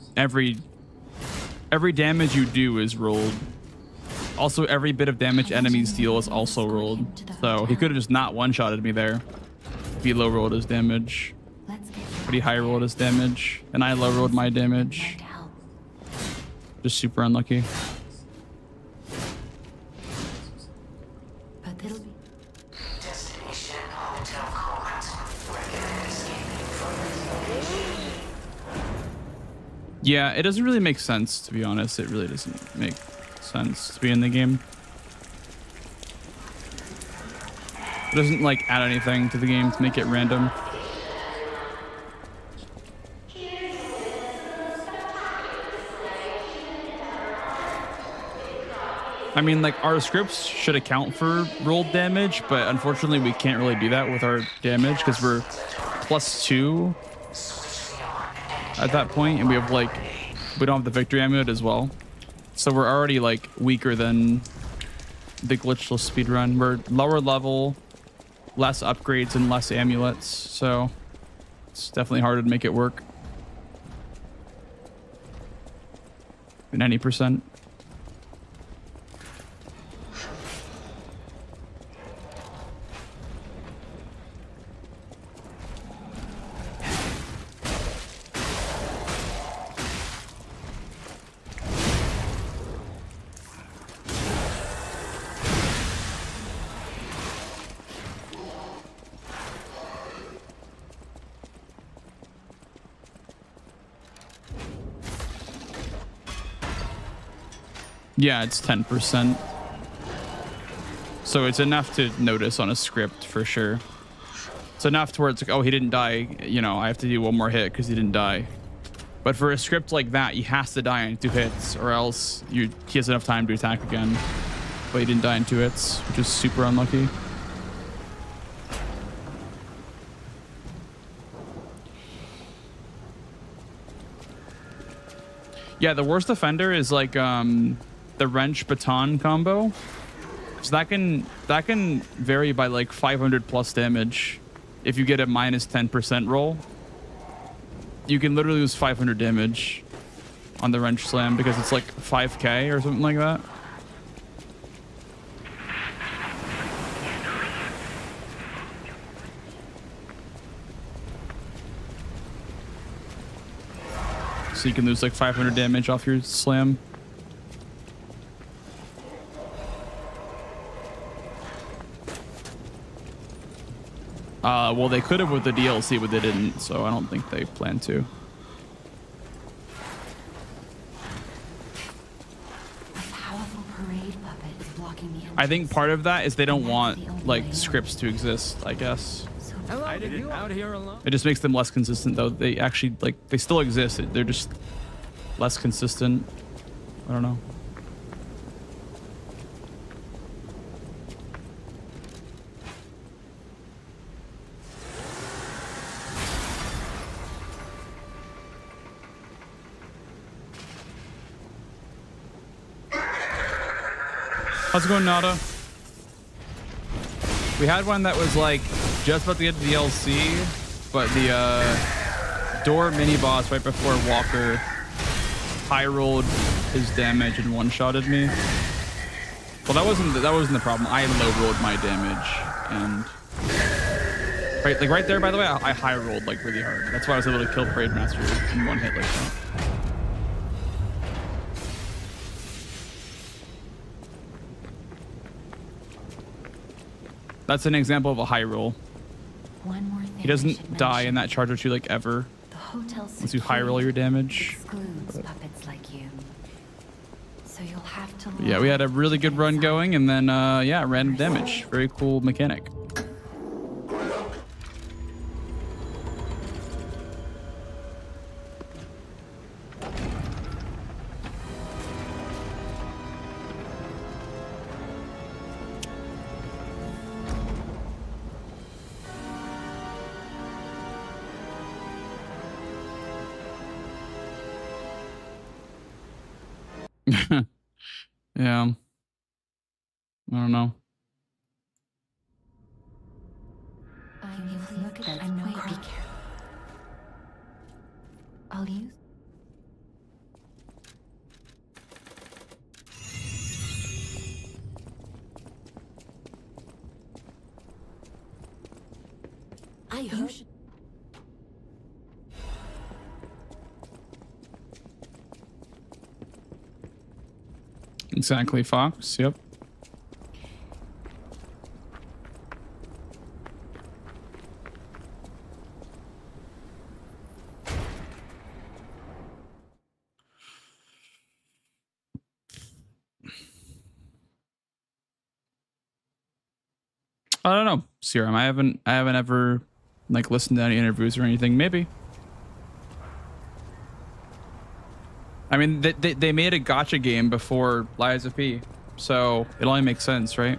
damage you do is rolled. Also, every bit of damage enemies deal is also rolled. So he could have just not one-shotted me there if he low-rolled his damage. But he high-rolled his damage, and I low-rolled my damage. Just super unlucky. But it'll be Destination Hotel Court. We're escaping from Yeah, it doesn't really make sense, to be honest. It really doesn't make sense to be in the game. It doesn't like add anything to the game to make it random. I mean, like, our scripts should account for rolled damage, but unfortunately we can't really do that with our damage because we're +2 at that point, and we have like, we don't have the victory amulet as well. So we're already like weaker than the glitchless speedrun. We're lower level, less upgrades and less amulets, so it's definitely harder to make it work. In any percent. Yeah, it's 10%. So it's enough to notice on a script for sure. It's enough to where it's like, oh, he didn't die. You know, I have to do one more hit because he didn't die. But for a script like that, he has to die in 2 hits or else he has enough time to attack again. But he didn't die in 2 hits, which is super unlucky. Yeah, the worst offender is like the wrench baton combo. So that can vary by like 500 plus damage if you get a -10% roll. you can literally lose 500 damage on the wrench slam because it's like 5k or something like that. So you can lose like 500 damage off your slam. Well, they could have with the DLC, but they didn't, so I don't think they plan to. I think part of that is they don't want like scripts to exist, I guess. I didn't out here alone. It just makes them less consistent, though. They actually, like, they still exist. They're just less consistent. I don't know. How's it going, Nada? We had one that was like just about to get to the DLC, but the door mini boss right before Walker high rolled his damage and one-shotted me. Well, that wasn't the problem. I low rolled my damage, and right there. By the way, I high rolled like really hard. That's why I was able to kill Parade Master in one hit like that. That's an example of a high roll. One more thing He doesn't die in that charge or two like ever. The hotel once you high roll your damage. Excludes puppets like you. So you'll have to Yeah, we had a really good run going, and then yeah, random damage. Very cool mechanic. Yeah. I don't know. Look at that. I know. Be careful. I'll use. I heard. Exactly, Fox. Yep. I don't know, Serum. I haven't ever like listened to any interviews or anything. Maybe. I mean, they made a gotcha game before Liza P, so it only makes sense, right?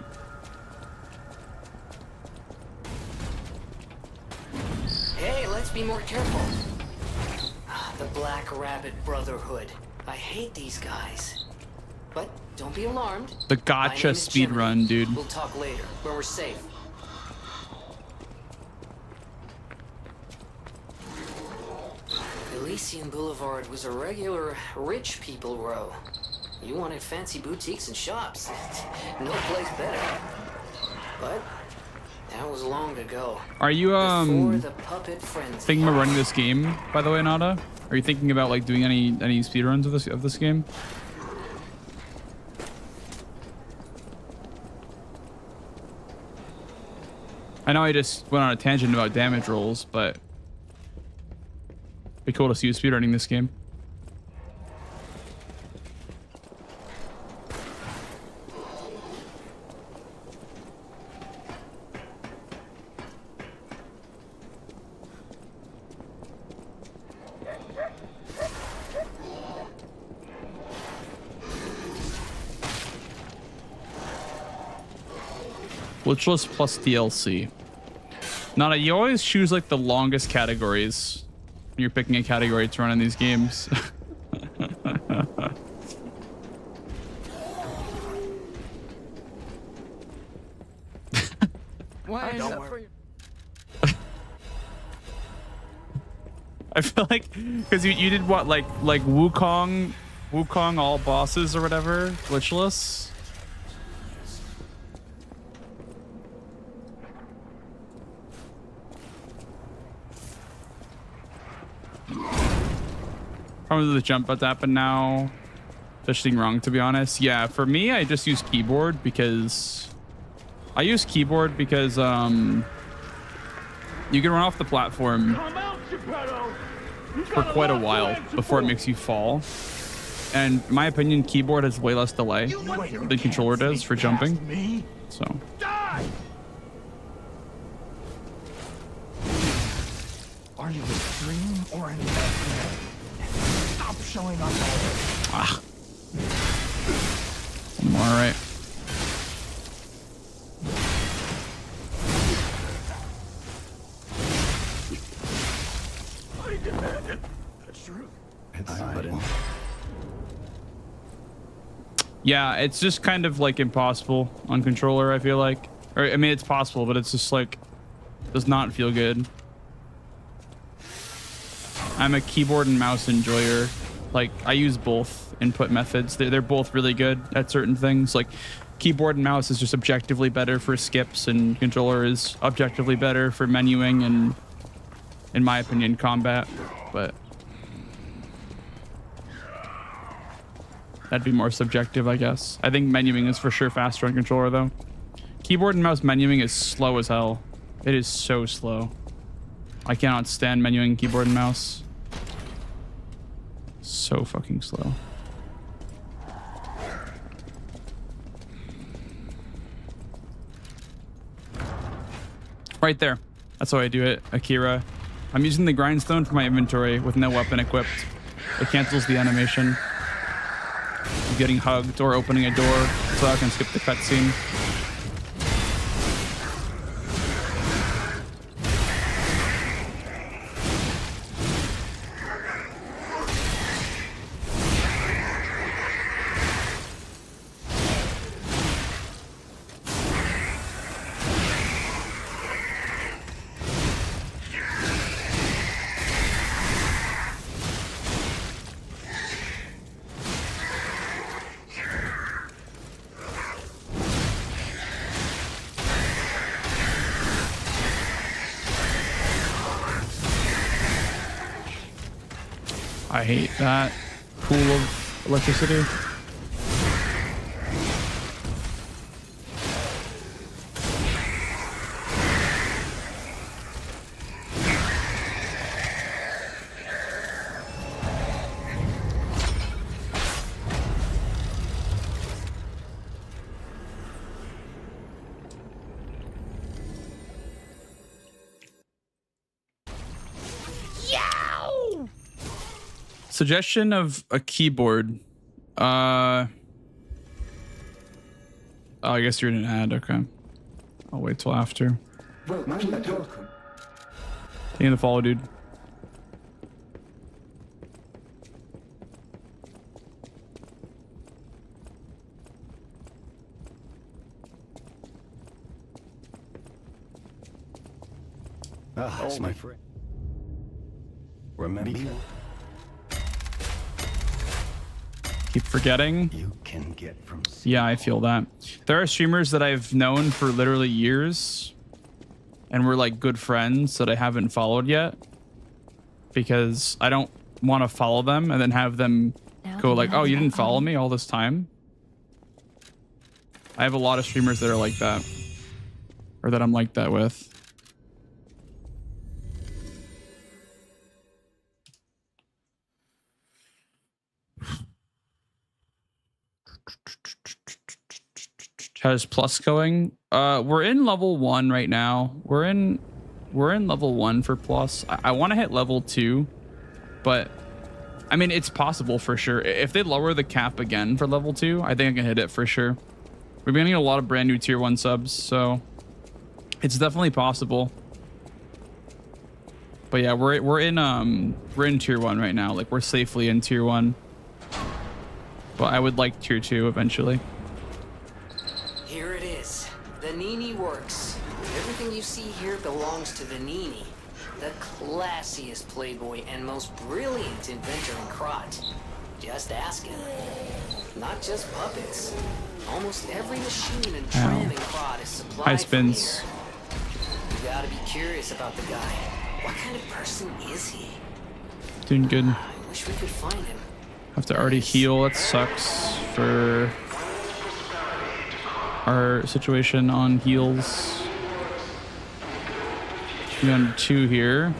Hey, let's be more careful. The Black Rabbit Brotherhood. I hate these guys. But don't be alarmed. The gotcha speedrun, dude. We'll talk later, where we're safe. Elysian Boulevard was a regular rich people row. You wanted fancy boutiques and shops. No place better. But that was long ago. Are you Before the puppet frenzy. thinking about running this game, by the way, Nada? Are you thinking about like doing any speedruns of this game? I know I just went on a tangent about damage rolls, but it'd be cool to see you speedrunning this game. Glitchless plus DLC. Nada, you always choose like the longest categories when you're picking a category to run in these games. Why don't worry. I feel like because you did what like Wukong all bosses or whatever glitchless. Probably the jump about to happen now. Fishing wrong, to be honest. Yeah, for me, I just use keyboard because you can run off the platform for quite a while before it makes you fall. And in my opinion, keyboard has way less delay than controller does for jumping. So. Are you a dream or an nightmare? Stop showing up already. Ah. I'm all right. I demand it. That's true. Yeah, it's just kind of like impossible on controller, I feel like. Or I mean, it's possible, but it's just like does not feel good. I'm a keyboard and mouse enjoyer. Like I use both input methods. They're both really good at certain things. Like keyboard and mouse is just objectively better for skips, and controller is objectively better for menuing and, in my opinion, combat. But that'd be more subjective, I guess. I think menuing is for sure faster on controller though. Keyboard and mouse menuing is slow as hell. It is so slow. I cannot stand menuing keyboard and mouse. So fucking slow. Right there. That's how I do it, Akira. I'm using the grindstone for my inventory with no weapon equipped. It cancels the animation of getting hugged or opening a door, so I can skip the cutscene. I hate that pool of electricity. Suggestion of a keyboard. Oh, I guess you're in an ad. Okay. I'll wait till after. Taking the follow, dude. That's my friend. Remember. Keep forgetting. You can get from. Yeah, I feel that. There are streamers that I've known for literally years and we're like good friends that I haven't followed yet because I don't want to follow them and then have them go like, oh, you didn't follow me all this time. I have a lot of streamers that are like that, or that I'm like that with. How's plus going? We're in level 1 right now. We're in level 1 for plus. I want to hit level 2, but I mean it's possible for sure. If they lower the cap again for level 2, I think I can hit it for sure. We're getting a lot of brand new tier 1 subs, so it's definitely possible. But yeah, we're in tier 1 right now. Like we're safely in tier 1. But I would like tier 2 eventually. Here it is. The Nini works. Everything you see here belongs to the Nini. the classiest playboy and most brilliant inventor in Krot. Just ask him. Not just puppets. Almost every machine and tram in Krot is supplied High spins. from here. You gotta be curious about the guy. What kind of person is he? Doing good. I wish we could find him. Have to already heal. That sucks for our situation on heals. We got 2 here.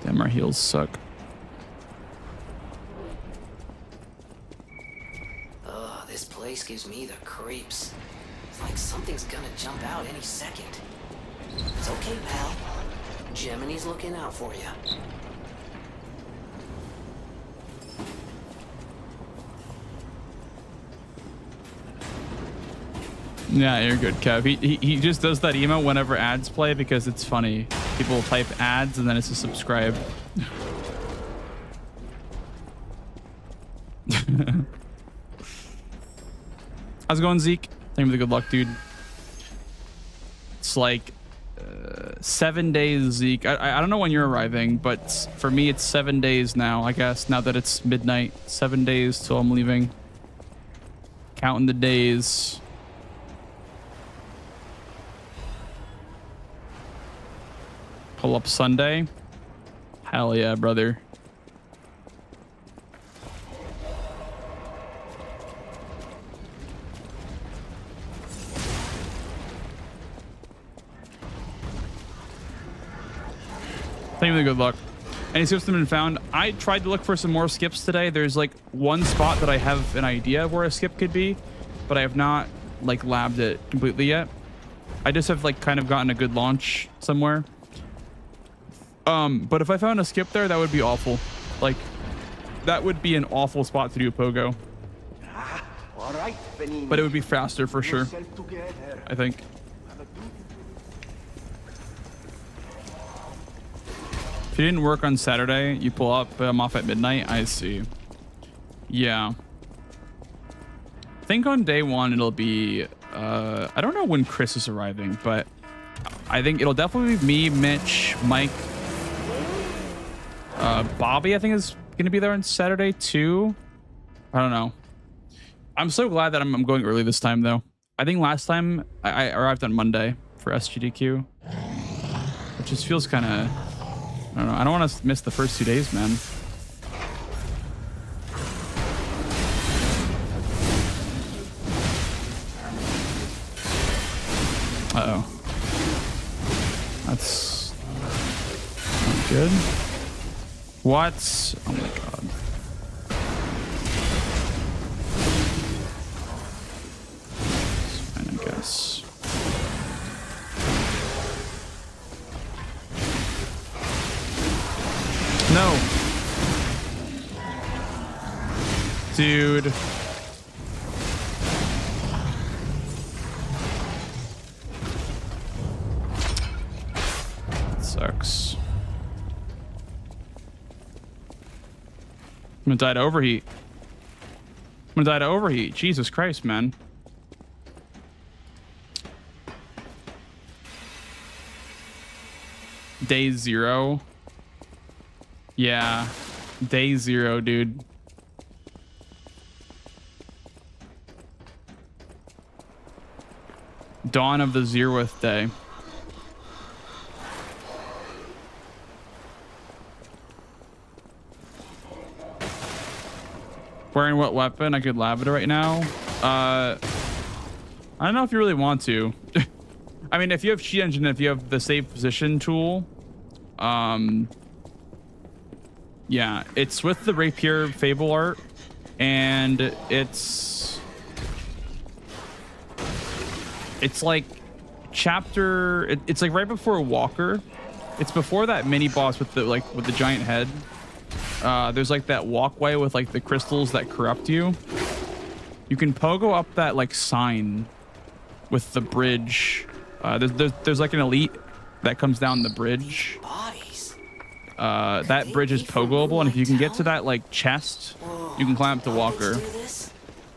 Damn, our heals suck. Oh, this place gives me the creeps. It's like something's gonna jump out any second. It's okay, pal. Gemini's looking out for you. Yeah, you're good, Kev. He just does that emote whenever ads play because it's funny. People will type ads and then it's a subscribe. How's it going, Zeke? Thank you for the good luck, dude. It's like 7 days, Zeke. I don't know when you're arriving, but for me it's 7 days now, I guess, now that it's midnight. 7 days till I'm leaving. Counting the days. Pull up Sunday. Hell yeah, brother. Thank you for the good luck. Any skips have been found? I tried to look for some more skips today. There's like one spot that I have an idea of where a skip could be, but I have not like labbed it completely yet. I just have like kind of gotten a good launch somewhere. But if I found a skip there, that would be awful. Like, that would be an awful spot to do a pogo. All right, But it would be faster for sure, I think. If you didn't work on Saturday, you pull up, but I'm off at midnight. I see. Yeah. I think on day 1, it'll be, I don't know when Chris is arriving, but I think it'll definitely be me, Mitch, Mike, Bobby, I think is going to be there on Saturday too. I don't know. I'm so glad that I'm going early this time though. I think last time I arrived on Monday for SGDQ. It just feels kind of, I don't know. I don't want to miss the first 2 days, man. Uh-oh. That's not good. What? Oh my god. It's fine, I guess. No. Dude. Sucks. I'm gonna die to overheat. I'm gonna die to overheat. Jesus Christ, man. Day 0. Yeah. Day 0, dude. Dawn of the 0th day. Wearing what weapon? I could lab it right now. I don't know if you really want to. I mean, if you have cheat engine, if you have the save position tool, yeah, it's with the rapier fable art, and it's like chapter. It's like right before Walker. It's before that mini boss with the giant head. There's like that walkway with like the crystals that corrupt you. You can pogo up that like sign with the bridge. There's like an elite that comes down the bridge. That bridge is pogoable, and if you can get to that like chest, you can climb up to Walker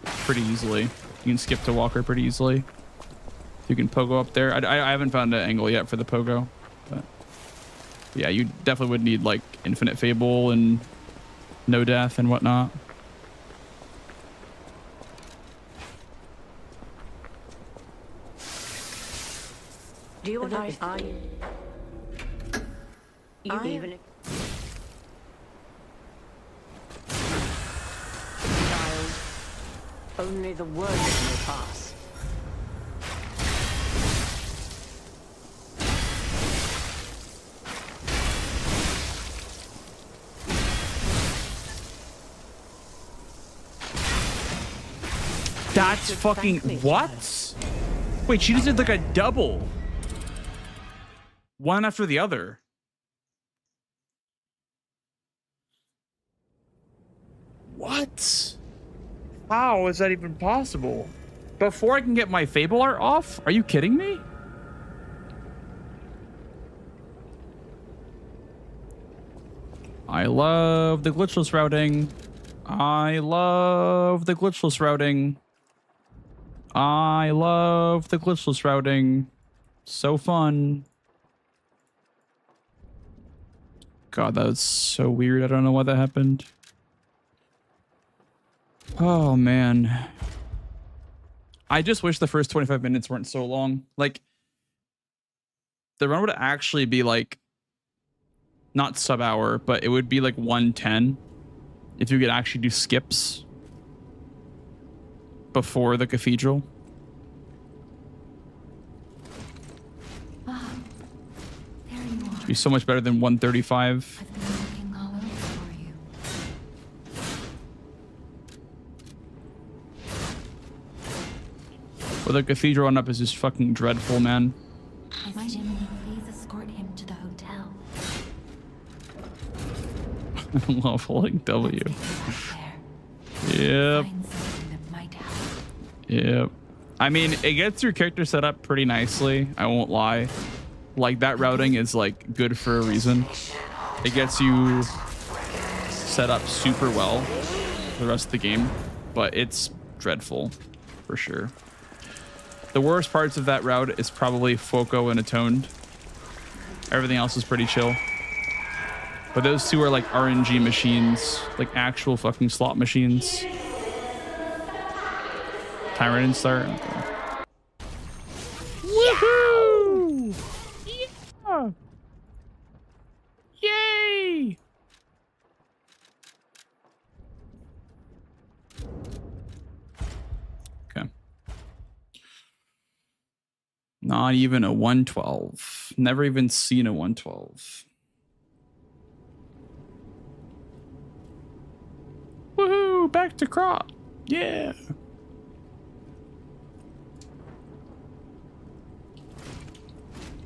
pretty easily. You can skip to Walker pretty easily. You can pogo up there. I haven't found an angle yet for the pogo. But yeah, you definitely would need like infinite fable and no death and whatnot. Do you want you even... Child, only the worthy may pass. That's fucking what? Wait, she just did like a double. One after the other. What? How is that even possible? Before I can get my Fable art off? Are you kidding me? I love the glitchless routing. I love the glitchless routing. I love the glitchless routing. So fun. God, that was so weird. I don't know why that happened. Oh, man. I just wish the first 25 minutes weren't so long. Like, the run would actually be like, not sub-hour, but it would be like 110 if you could actually do skips before the cathedral. It'd be so much better than 135. I've been looking all over for you. But the cathedral run up is just fucking dreadful, man. My Jiminy, please escort him to the hotel. I love holding W. Yep. Find something that might help. Yep. I mean, it gets your character set up pretty nicely. I won't lie. Like, that routing is like good for a reason. It gets you set up super well for the rest of the game, but it's dreadful for sure. The worst parts of that route is probably Foco and Atoned. Everything else is pretty chill. But those two are like RNG machines, like actual fucking slot machines. Timer didn't start. Okay. Woohoo! Yeah! Yay! Okay. Not even a 112. Never even seen a 112. Woohoo! Back to crop. Yeah.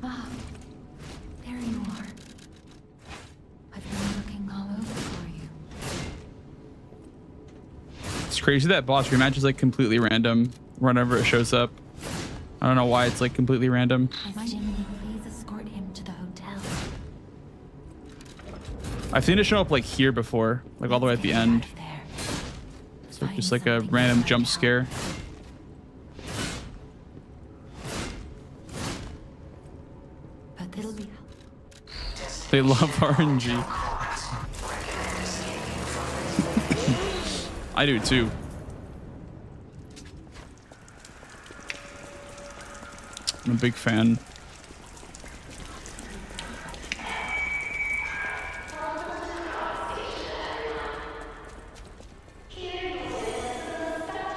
Ah, there you are. I've been looking all over for you. It's crazy that boss rematch is like completely random whenever it shows up. I don't know why it's like completely random. My Jiminy, please escort him to the hotel. I've seen it show up like here before, like all the way at the end. So just like a random jump scare. But this'll be... They love RNG. I do too. I'm a big fan.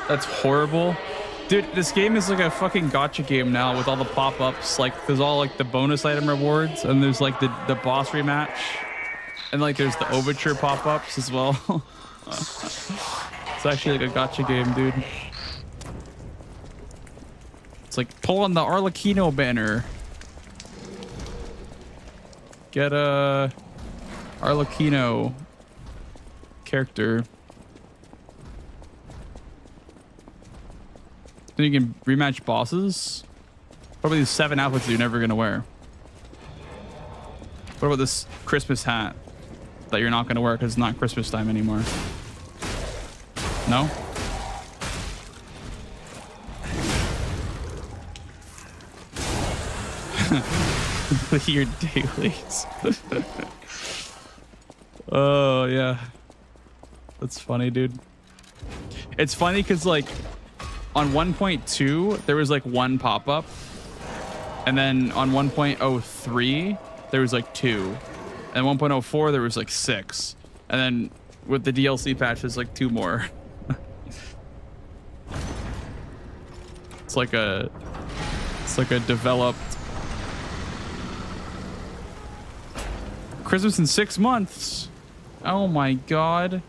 That's horrible. Dude, this game is like a fucking gacha game now with all the pop-ups. Like, there's all like the bonus item rewards, and there's like the boss rematch. And like there's the Overture pop-ups as well. It's actually like a gacha game, dude. It's like, pull on the Arlecchino banner. Get a Arlecchino character. Then you can rematch bosses. What about these 7 outfits that you're never gonna wear? What about this Christmas hat that you're not gonna wear because it's not Christmas time anymore? No? Complete your dailies. Oh yeah, that's funny, dude. It's funny because like on 1.2 there was like one pop-up, and then on 1.03 there was like 2, and 1.04 there was like 6, and then with the DLC patch there's like 2 more. It's like a developed Christmas in 6 months. Oh my god.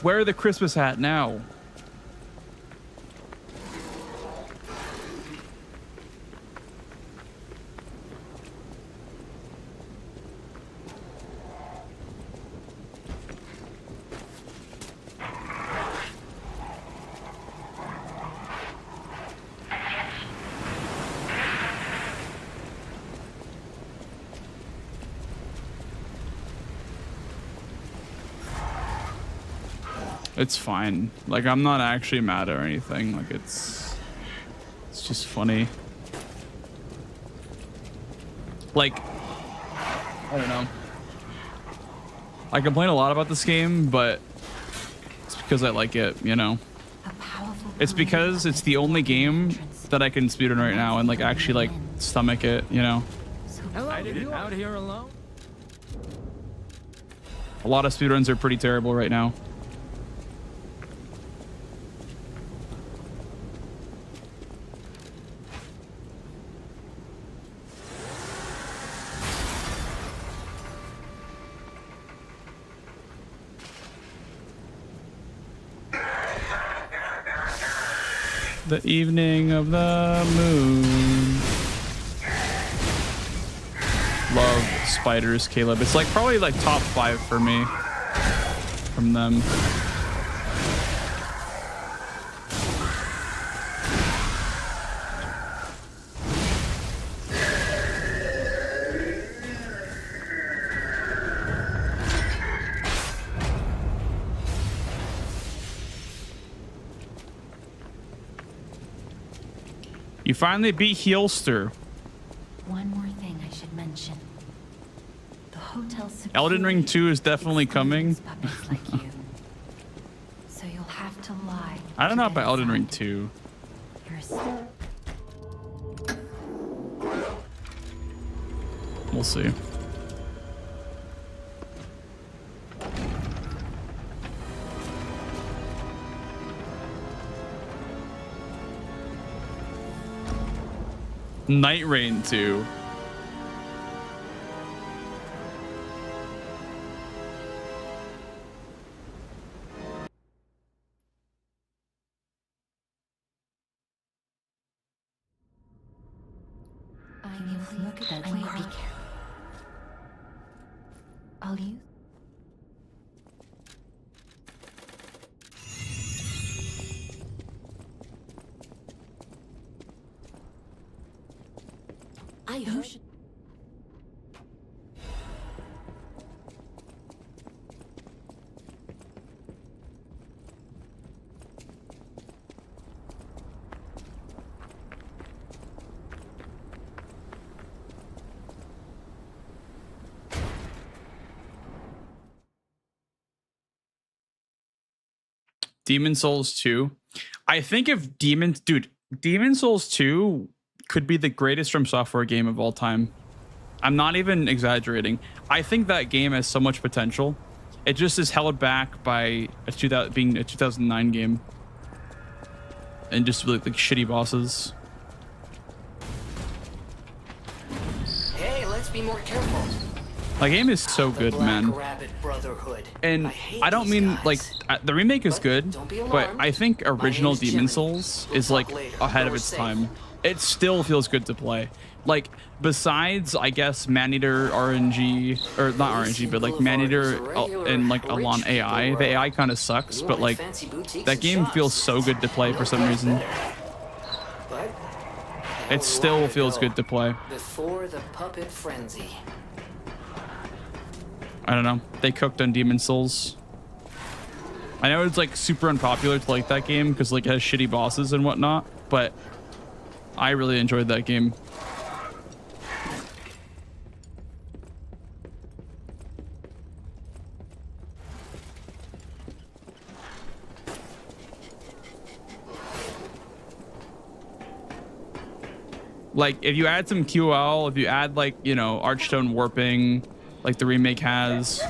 Where are the Christmas hat now? It's fine. Like, I'm not actually mad or anything. Like, it's just funny. Like, I don't know. I complain a lot about this game, but it's because I like it, you know? It's because it's the only game that I can speedrun right now and, like, actually, like, stomach it, you know? Hello, you out here alone? A lot of speedruns are pretty terrible right now. The evening of the moon. Love spiders, Caleb. It's like probably like top 5 for me from them. You finally beat Heelster. One more thing I should mention. The hotel Elden Ring 2 is definitely coming. Puppets like you. So you'll have to lie. I don't know about Elden Ring 2. We'll see. Night Rain 2. Look at that. Be careful. I'll use. Who should... Demon Souls 2. I think if Demon Souls 2 could be the greatest From Software game of all time. I'm not even exaggerating. I think that game has so much potential. It just is held back by being a 2009 game and just like shitty bosses. Hey, let's be more careful. The game is so good, man. And I don't mean like the remake is good, but I think original Demon Souls is like ahead of its time. It still feels good to play. Like besides, I guess Maneater RNG, or not RNG, but like Maneater and like Alon AI. The AI kind of sucks, but like that game feels so good to play for some reason. It still feels good to play. Before the puppet frenzy. I don't know. They cooked on Demon Souls. I know it's like super unpopular to like that game because like it has shitty bosses and whatnot, but I really enjoyed that game. Like, if you add some QL, if you add, like, you know, Archstone warping, like the remake has,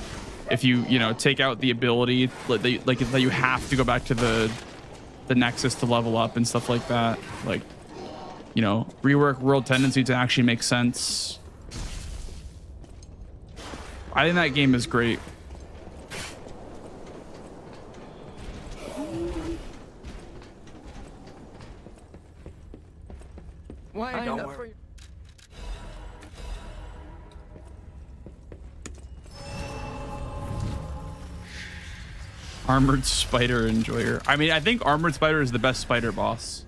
if you, you know, take out the ability, like that you have to go back to the Nexus to level up and stuff like that, like, you know, rework world tendency to actually make sense. I think that game is great. Why don't worry. Armored Spider Enjoyer. I mean, I think Armored Spider is the best spider boss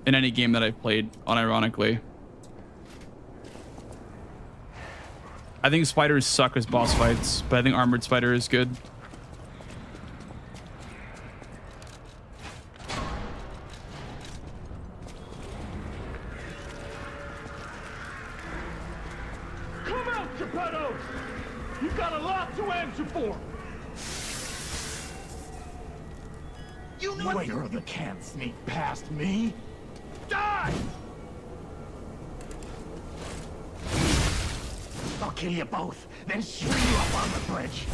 in any game that I've played, unironically. I think spiders suck as boss fights, but I think Armored Spider is good. Come out, Geppettos! You've got a lot to answer for! You know you can't sneak past me! Die! I'll kill you both, then shoot you up on the bridge.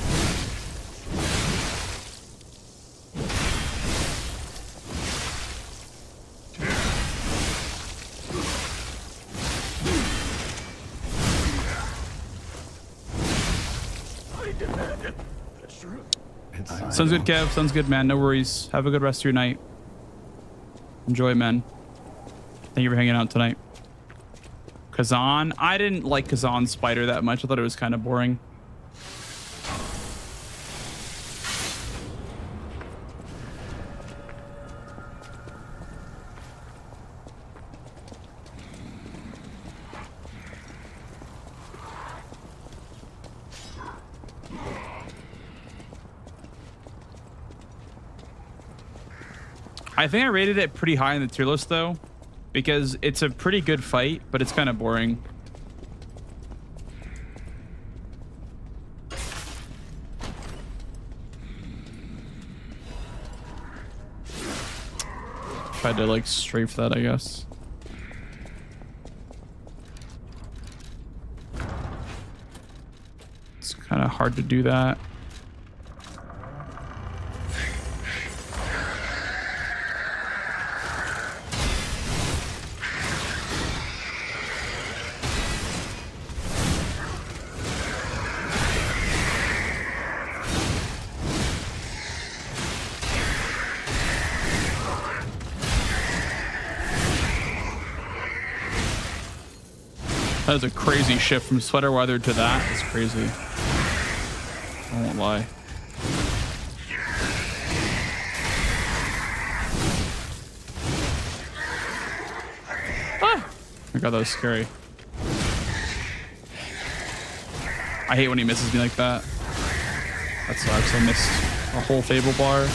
I demanded the truth. Sounds good, Kev. Sounds good, man. No worries. Have a good rest of your night. Enjoy, man. Thank you for hanging out tonight. Kazan. I didn't like Kazan's spider that much. I thought it was kind of boring. I think I rated it pretty high in the tier list though, because it's a pretty good fight, but it's kind of boring. Tried to like strafe that, I guess. It's kind of hard to do that. That was a crazy shift from sweater weather to that. It's crazy. I won't lie. Ah! Oh my god, that was scary. I hate when he misses me like that. That sucks. I missed a whole Fable bar.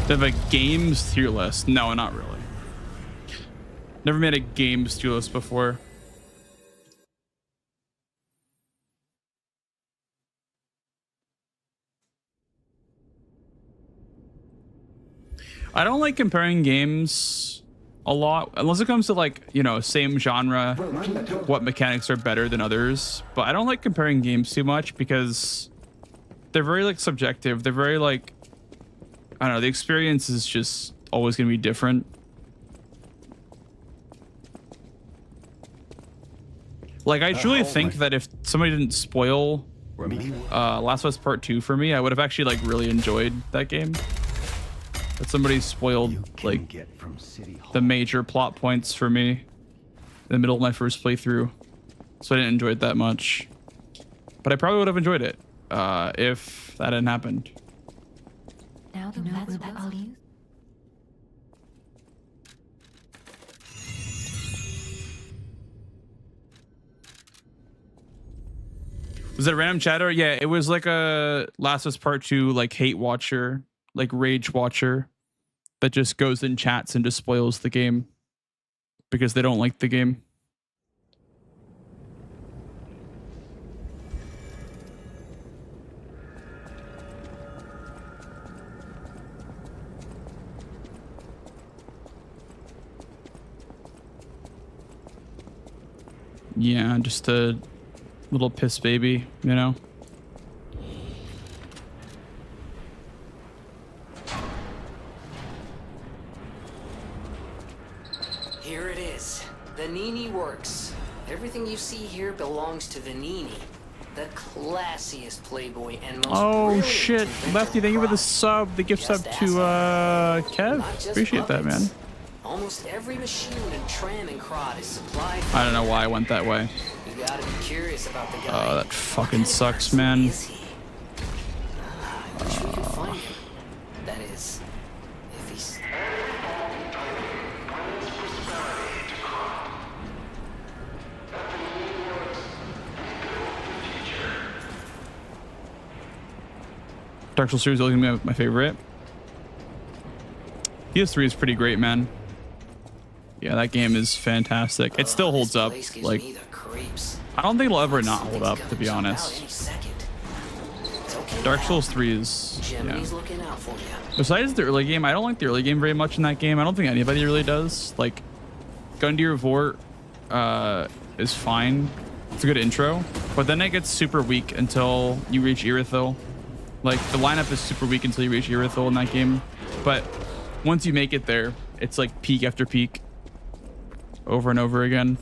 Do I have a games tier list? No, not really. Never made a games tier list before. I don't like comparing games a lot, unless it comes to like, you know, same genre, what mechanics are better than others. But I don't like comparing games too much because they're very like subjective. They're very like, I don't know, the experience is just always going to be different. Like, I truly think that if somebody didn't spoil Last of Us Part 2 for me, I would have actually, like, really enjoyed that game. But somebody spoiled, like, the major plot points for me in the middle of my first playthrough. So I didn't enjoy it that much. But I probably would have enjoyed it if that hadn't happened. Now that's what I'll use. Was it a random chatter? Yeah, it was like a Last of Us Part 2 like hate watcher, like rage watcher that just goes in chats and just spoils the game because they don't like the game. Yeah, just a little piss baby, you know? Here it is. The Nini works. Everything you see here belongs to the Nini. The classiest playboy and most brilliant shit. inventor Lefty, thank you for the cross. sub, the gift sub Just to Not Kev. just Appreciate that, man. puppets. Almost every machine and tram and crot is supplied. I don't know why I went that way. You gotta be curious about the guy. Oh, that What fucking kind of sucks, person man. is he? I wish we could find him. That is, if he's. Dark Souls 3 is always gonna be my favorite. PS3 is pretty great, man. Yeah, that game is fantastic. It still holds up. Like, I don't think it'll ever not hold up, to be honest. Dark Souls 3 is, yeah. Besides the early game, I don't like the early game very much in that game. I don't think anybody really does. Like, Gundyr Revolt is fine. It's a good intro, but then it gets super weak until you reach Irithyll. Like, the lineup is super weak until you reach Irithyll in that game. But once you make it there, it's like peak after peak. Over and over again.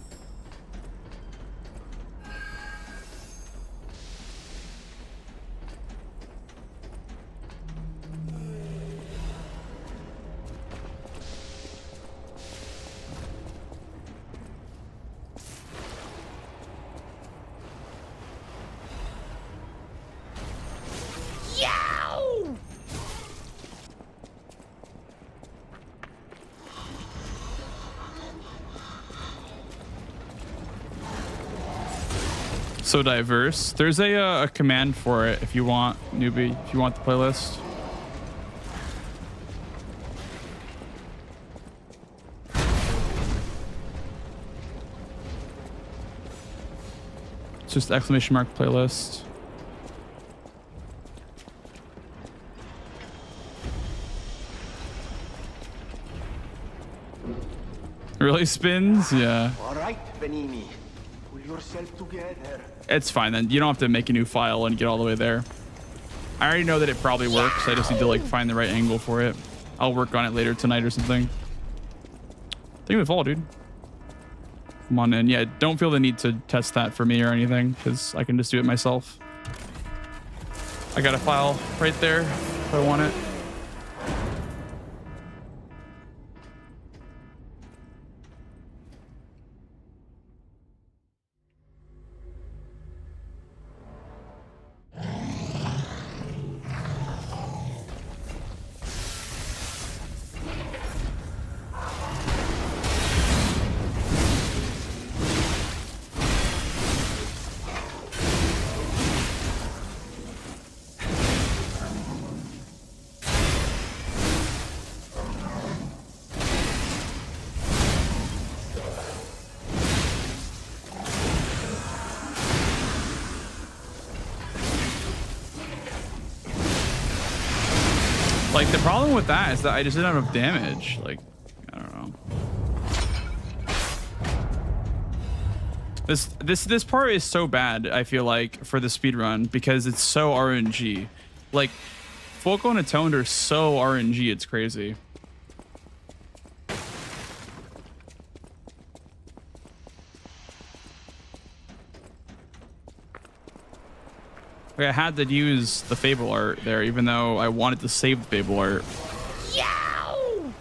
So diverse. There's a command for it if you want, newbie, if you want the playlist. It's just exclamation mark playlist. Really spins? Yeah. All right, Benini. Pull yourself together. It's fine then. You don't have to make a new file and get all the way there. I already know that it probably works. I just need to like find the right angle for it. I'll work on it later tonight or something. Thank you for the follow, dude. Come on in. Yeah, don't feel the need to test that for me or anything because I can just do it myself. I got a file right there if I want it. Like, the problem with that is that I just didn't have enough damage. Like, I don't know. This part is so bad, I feel like, for the speedrun because it's so RNG. Like, Foco and Atoned are so RNG, it's crazy. Like, I had to use the Fable art there, even though I wanted to save the Fable art. Yow!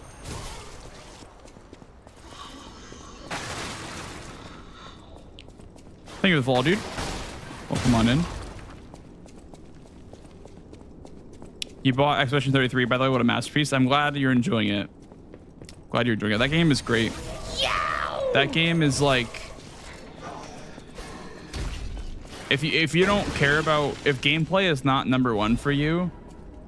Thank you for the follow, dude. Welcome on in. You bought Expedition 33. By the way, what a masterpiece. I'm glad you're enjoying it. Glad you're enjoying it. That game is great. Yow! That game is like... if you don't care about, if gameplay is not number one for you,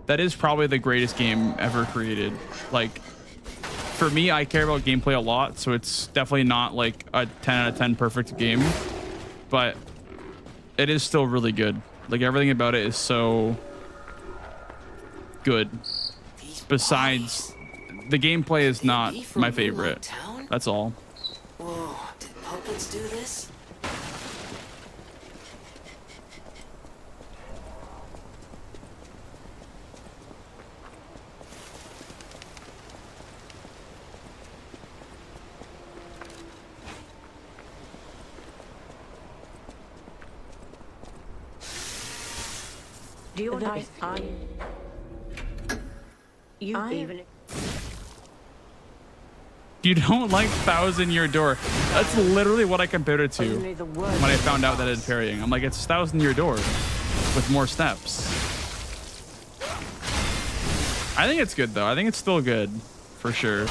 that is probably the greatest game ever created. Like, for me, I care about gameplay a lot, so it's definitely not like a 10 out of 10 perfect game, but it is still really good. Like, everything about it is so good. Besides, the gameplay is not my favorite. That's all. Whoa, did puppets do this? Do you want even... You don't like 1,000-year door. That's literally what I compared it to when I found out that it had parrying. I'm like, it's 1,000-year door with more steps. I think it's good though. I think it's still good for sure.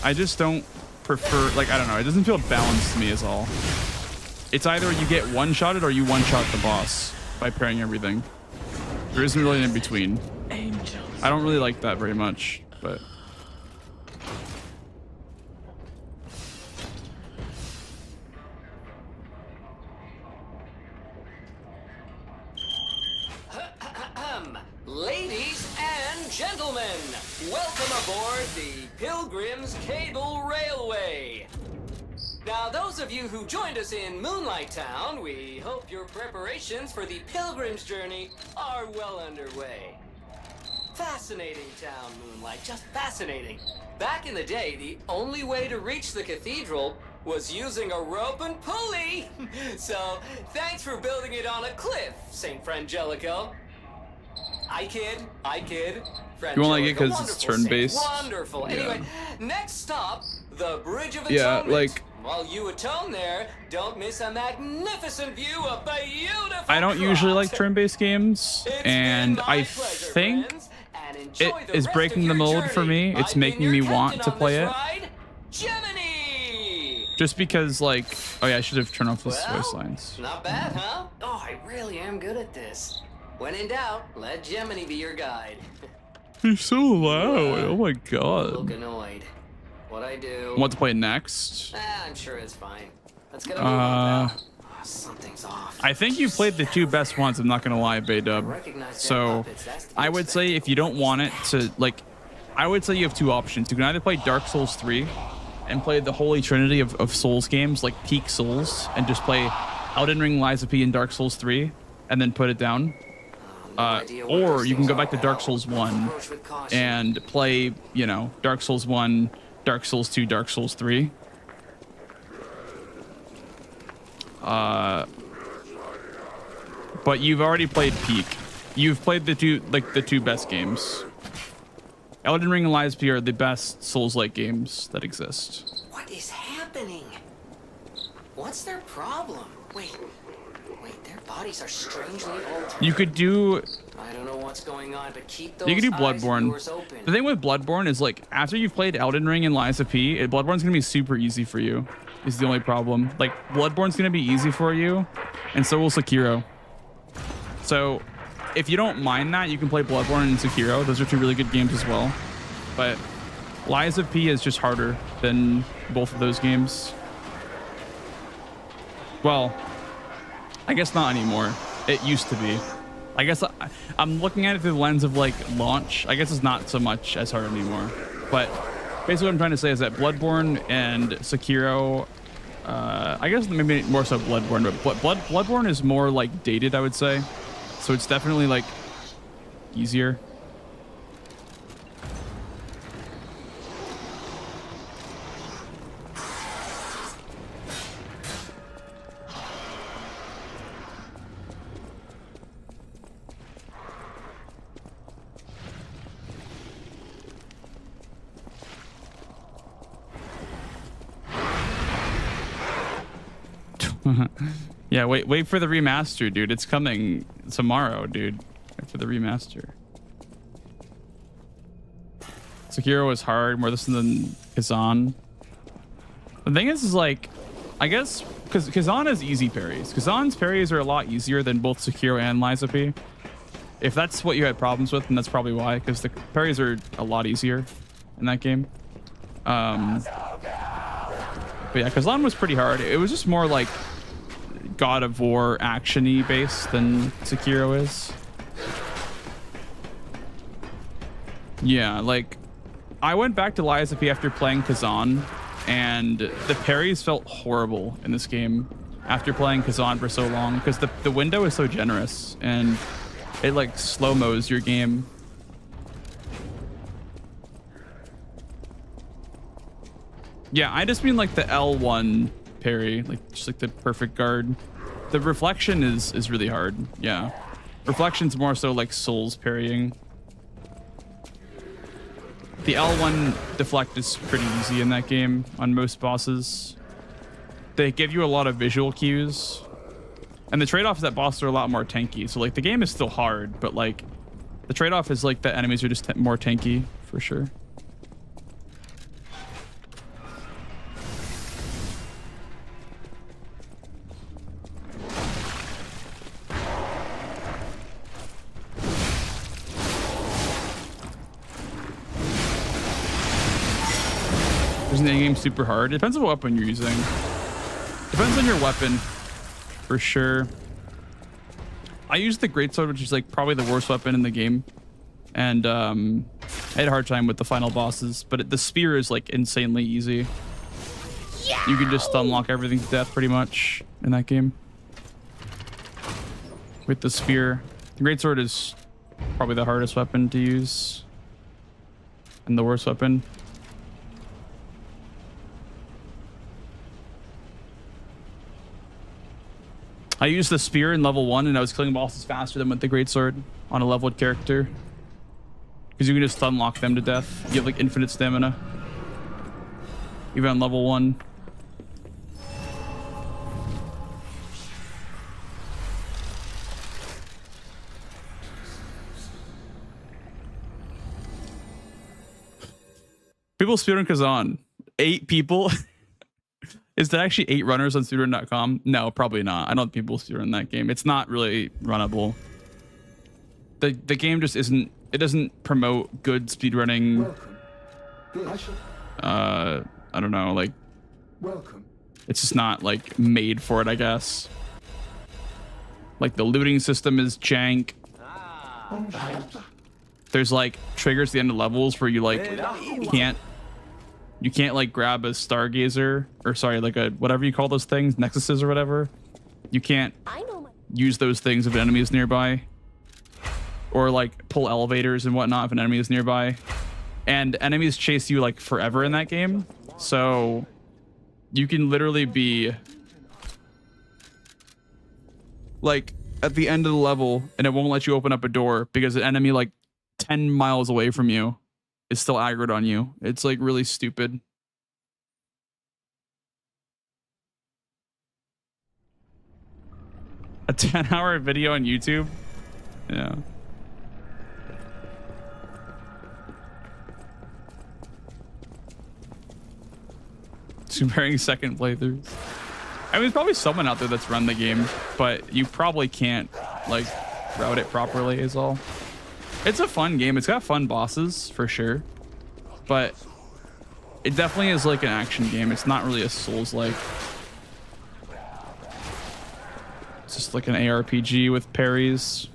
I just don't prefer, like, I don't know. It doesn't feel balanced to me is all. It's either you get one-shotted or you one-shot the boss by parrying everything. There isn't really an in between. I don't really like that very much, but. Ladies and gentlemen, welcome aboard the Pilgrim's Cable Railway. Now, those of you who joined us in Moonlight Town, we hope your preparations for the Pilgrim's journey are well underway. Fascinating town, Moonlight, just fascinating. Back in the day, the only way to reach the cathedral was using a rope and pulley. So, thanks for building it on a cliff, St. Frangelico. I kid. You won't like it because it's turn-based? Wonderful. Yeah. Anyway, next stop, the Bridge of Atonement. Yeah, like. While you atone there, don't miss a magnificent view of beautiful. I don't usually like turn-based games, and I think it is breaking the mold for me. It's making me want to play it. Just because, like, oh yeah, I should have turned off the voice lines. Not bad, huh? Oh, I really am good at this. When in doubt, let Gemini be your guide. You're so loud. Oh my god. Look annoyed. What I do? Want to play next? I'm sure it's fine. Let's get a move on, pal. Something's off. I think you played the two best ones. I'm not gonna lie, Baydub. So I would say if you don't want it to, like, I would say you have two options. You can either play Dark Souls 3 and play the holy trinity of Souls games, like peak Souls, and just play Elden Ring, Lies of P, and Dark Souls 3, and then put it down. Or you can go back to Dark Souls 1 and play, you know, Dark Souls 1, Dark Souls 2, Dark Souls 3. But you've already played Peak. You've played the two best games. Elden Ring and Lies of P are the best Souls-like games that exist. What is happening? What's their problem? Wait, their bodies are strangely altered. You could do. I don't know what's going on, but keep those you could do eyes Bloodborne. of yours open. The thing with Bloodborne is, like, after you've played Elden Ring and Lies of P, Bloodborne's gonna be super easy for you. Is the only problem. Like, Bloodborne's gonna be easy for you, and so will Sekiro. So, if you don't mind that, you can play Bloodborne and Sekiro. Those are two really good games as well. But Lies of P is just harder than both of those games. Well, I guess not anymore. It used to be. I guess I'm looking at it through the lens of, like, launch. I guess it's not so much as hard anymore. But basically what I'm trying to say is that Bloodborne and Sekiro, I guess maybe more so Bloodborne, but Bloodborne is more, like, dated, I would say. So it's definitely, like, easier. Yeah, wait for the remaster, dude. It's coming tomorrow, dude. Wait for the remaster. Sekiro is hard, more this than Kazan. The thing is like, I guess because Kazan has easy parries. Kazan's parries are a lot easier than both Sekiro and Lies of P. If that's what you had problems with, then that's probably why, because the parries are a lot easier in that game. But yeah, Kazan was pretty hard. It was just more like God of War action-y based than Sekiro is. Yeah, like I went back to Lies of P after playing Kazan, and the parries felt horrible in this game after playing Kazan for so long, because the window is so generous and it like slow-mos your game. Yeah, I just mean like the L1 parry, like just like the perfect guard. The reflection is really hard. Yeah, reflection's more so like Souls parrying. The L1 deflect is pretty easy in that game on most bosses. They give you a lot of visual cues, and the trade-off is that bosses are a lot more tanky. So like the game is still hard, but like the trade-off is like the enemies are just more tanky for sure. Isn't the game super hard? It depends on what weapon you're using. Depends on your weapon, for sure. I used the greatsword, which is like probably the worst weapon in the game, and I had a hard time with the final bosses. But the spear is like insanely easy. You can just unlock everything to death pretty much in that game with the spear. The greatsword is probably the hardest weapon to use and the worst weapon. I used the spear in level 1 and I was killing bosses faster than with the greatsword on a leveled character, because you can just unlock them to death. You have like infinite stamina even on level 1. People speedrun Kazan. 8 people. Is there actually 8 runners on speedrun.com? No, probably not. I don't think people speedrun that game. It's not really runnable. The game just isn't. It doesn't promote good speedrunning. I don't know. Like, it's just not like made for it, I guess. Like the looting system is jank. There's like triggers at the end of levels where you like you can't like grab a stargazer, or sorry, like a whatever you call those things, nexuses or whatever. You can't use those things if an enemy is nearby, or like pull elevators and whatnot if an enemy is nearby. And enemies chase you like forever in that game, so you can literally be like at the end of the level and it won't let you open up a door because an enemy like 10 miles away from you is still aggroed on you. It's like really stupid. A 10-hour video on YouTube? Yeah. Comparing second playthroughs. I mean, there's probably someone out there that's run the game, but you probably can't like route it properly is all. It's a fun game. It's got fun bosses for sure, but it definitely is like an action game. It's not really a Souls-like. It's just like an ARPG with parries.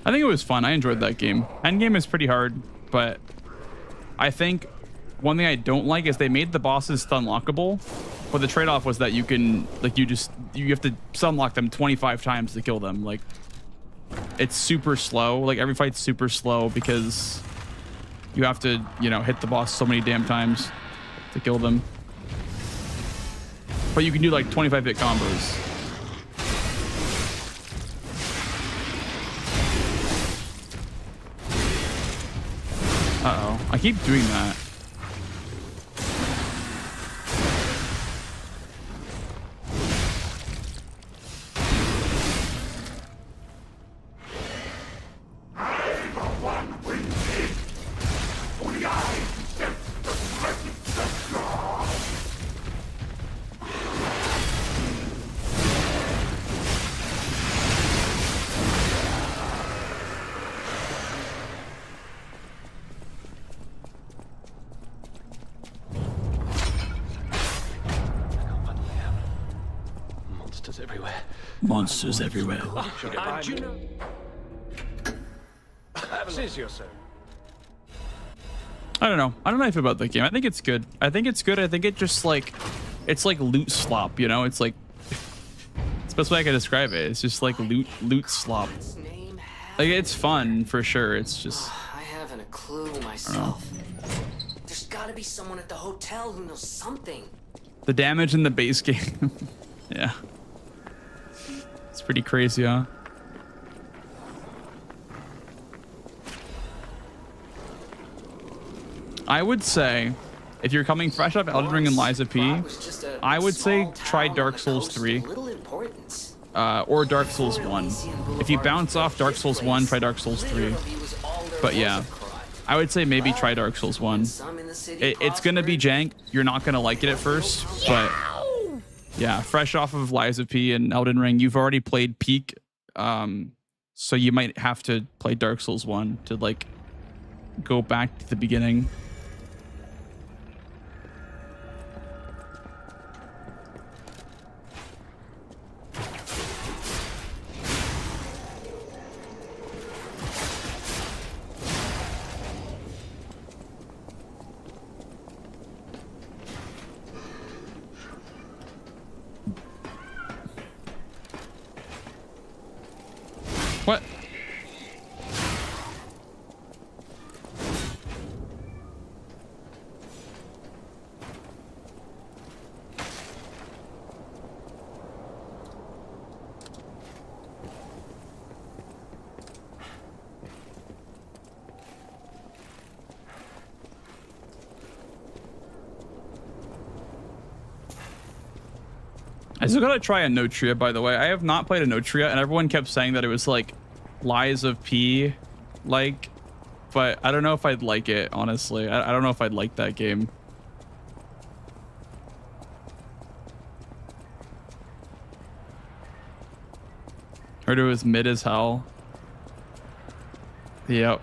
I think it was fun. I enjoyed that game. Endgame is pretty hard, but I think one thing I don't like is they made the bosses unlockable, but the trade-off was that you can like you have to unlock them 25 times to kill them. Like it's super slow. Like every fight's super slow because you have to, you know, hit the boss so many damn times to kill them. But you can do like 25-hit combos. Uh-oh. I keep doing that. Monsters everywhere. And you know... yourself. I don't know. I don't know if about that game. I think it's good. I think it's good. I think it just like, it's like loot slop, you know? It's like, it's the best way I can describe it. It's just like loot slop. Like, it's fun for sure. It's just... I haven't a clue myself. There's gotta be someone at the hotel who knows something. The damage in the base game. Yeah. It's pretty crazy, huh? I would say, if you're coming fresh up Elden Ring and Lies of P, I would say try Dark Souls 3 or Dark Souls 1. If you bounce off Dark Souls 1, try Dark Souls 3. But yeah, I would say maybe try Dark Souls 1. It's going to be jank. You're not going to like it at first, but yeah, fresh off of Lies of P and Elden Ring, you've already played Peak, so you might have to play Dark Souls 1 to like go back to the beginning. What? I still gotta try a Notria, by the way. I have not played a Notria, and everyone kept saying that it was like Lies of P, like, but I don't know if I'd like it, honestly. I don't know if I'd like that game. Heard it was mid as hell. Yep,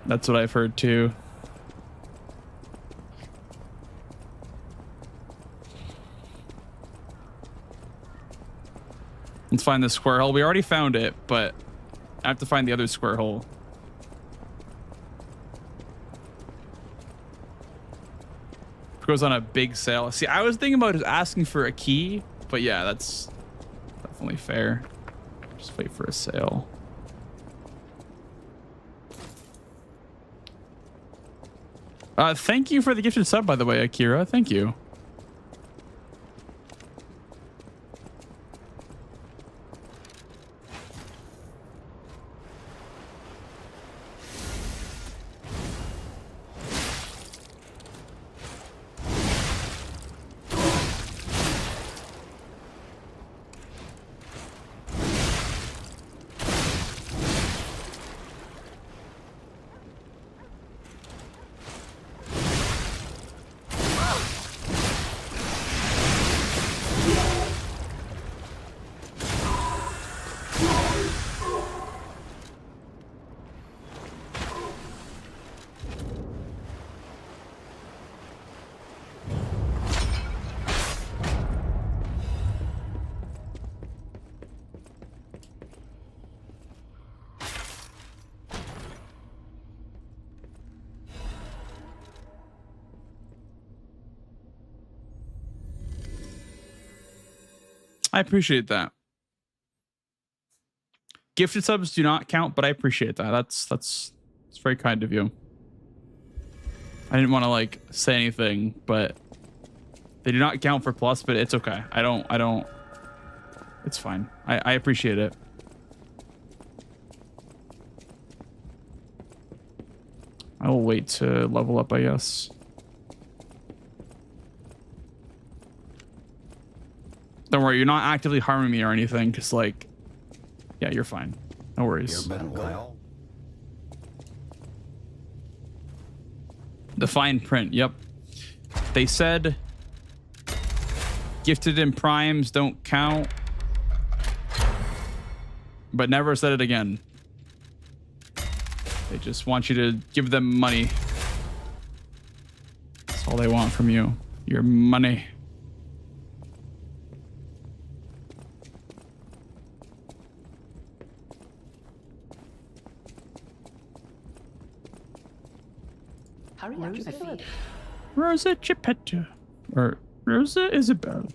that's what I've heard too. Let's find the square hole. We already found it, but I have to find the other square hole. It goes on a big sale. See, I was thinking about just asking for a key, but yeah, that's definitely fair. Just wait for a sale. Thank you for the gifted sub, by the way, Akira. Thank you. I appreciate that. Gifted subs do not count, but I appreciate that. That's very kind of you. I didn't want to like say anything, but they do not count for plus, but it's okay. I don't it's fine. I appreciate it. I will wait to level up, I guess. Don't worry, you're not actively harming me or anything, because, like, yeah, you're fine. No worries. The fine print, yep. They said gifted in primes don't count, but never said it again. They just want you to give them money. That's all they want from you. Your money. Hurry up, Effie. Rosa Geppetto. Or Rosa Isabel.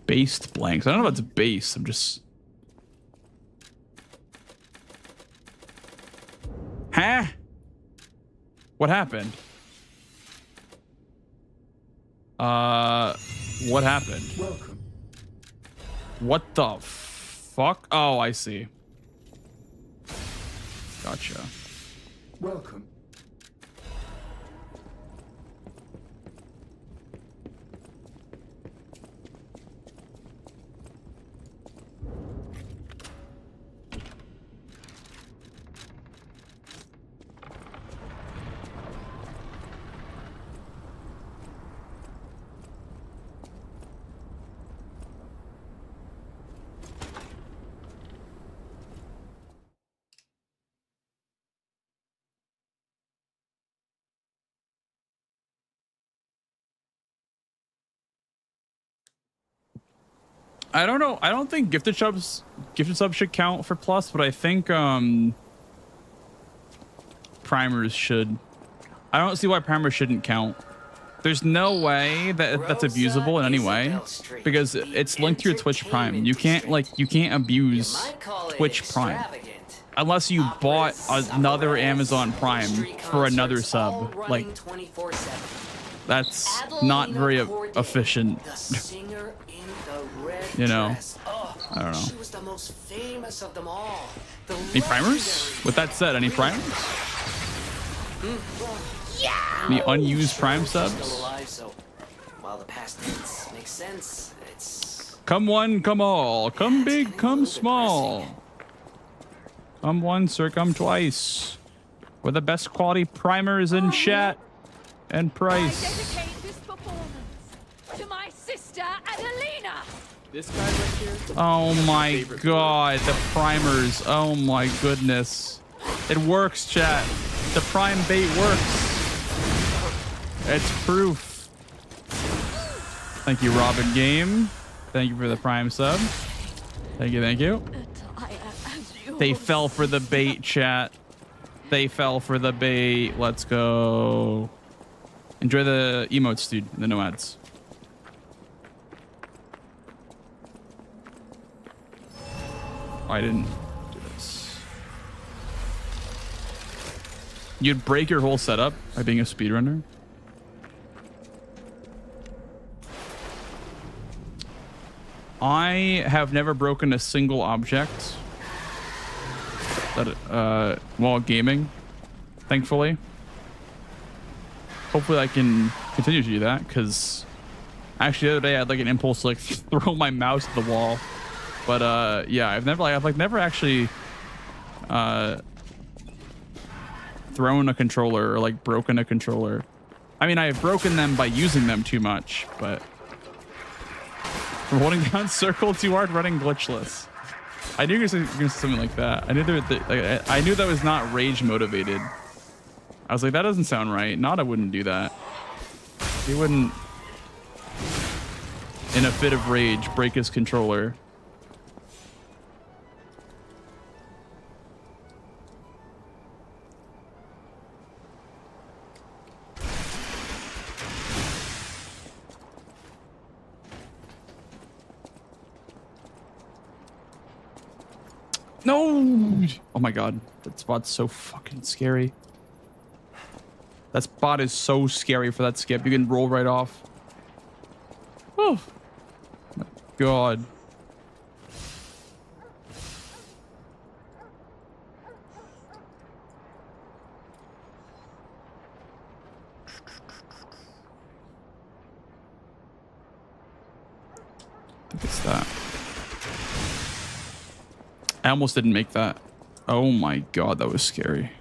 Based blanks. I don't know if it's base. I'm just... Huh? What happened? What happened? Welcome. What the fuck? Oh, I see. Gotcha. Welcome. I don't know. I don't think gifted subs should count for plus, but I think primers should. I don't see why primers shouldn't count. There's no way that that's abusable in any way because it's linked to your Twitch Prime. You can't abuse Twitch Prime unless you bought another Amazon Prime for another sub. Like that's not very efficient. You know, I don't know. She was the most famous of them all. Any primers? With that said, any primers? Any unused Prime subs? Still alive, so while the past tense makes sense, it's Come one, come all. Come big, come small. Come once or come twice. We're the best quality primers in chat and I price. dedicate this performance to my sister Adelina. This guy right here. Oh my god, the primers. Oh my goodness. It works, chat. The prime bait works. It's proof. Thank you, Robin Game. Thank you for the prime sub. Thank you, thank you. They fell for the bait, chat. They fell for the bait. Let's go. Enjoy the emotes, dude. The no ads. I didn't do this. You'd break your whole setup by being a speedrunner? I have never broken a single object that while gaming, thankfully. Hopefully I can continue to do that, because actually the other day I had like an impulse to like throw my mouse at the wall. But yeah, I've never actually thrown a controller or like broken a controller. I mean, I've broken them by using them too much, but from holding down circle too hard, running glitchless. I knew you were going to say something like that. I knew I knew that was not rage motivated. I was like, that doesn't sound right. Nada wouldn't do that. He wouldn't, in a fit of rage, break his controller. No! Oh my god, that spot's so fucking scary. That spot is so scary for that skip. You can roll right off. Oh my god. I think it's that. I almost didn't make that. Oh my god, that was scary.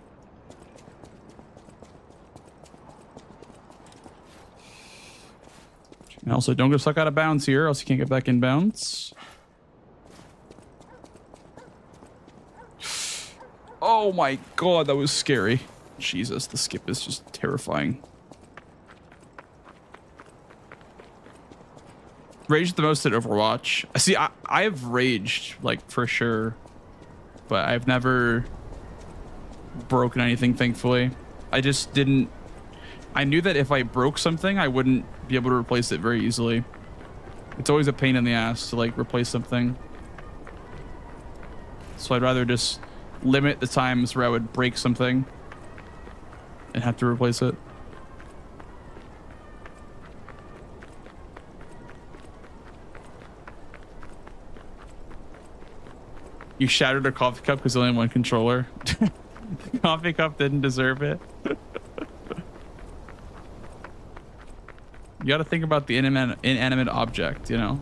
And also, don't get stuck out of bounds here, else you can't get back in bounds. Oh my god, that was scary. Jesus, the skip is just terrifying. Raged the most at Overwatch. See, I've raged, like, for sure. But I've never broken anything, thankfully. I just didn't. I knew that if I broke something, I wouldn't be able to replace it very easily. It's always a pain in the ass to like replace something. So I'd rather just limit the times where I would break something and have to replace it. You shattered a coffee cup because only one controller. The coffee cup didn't deserve it. You got to think about the inanimate object, you know?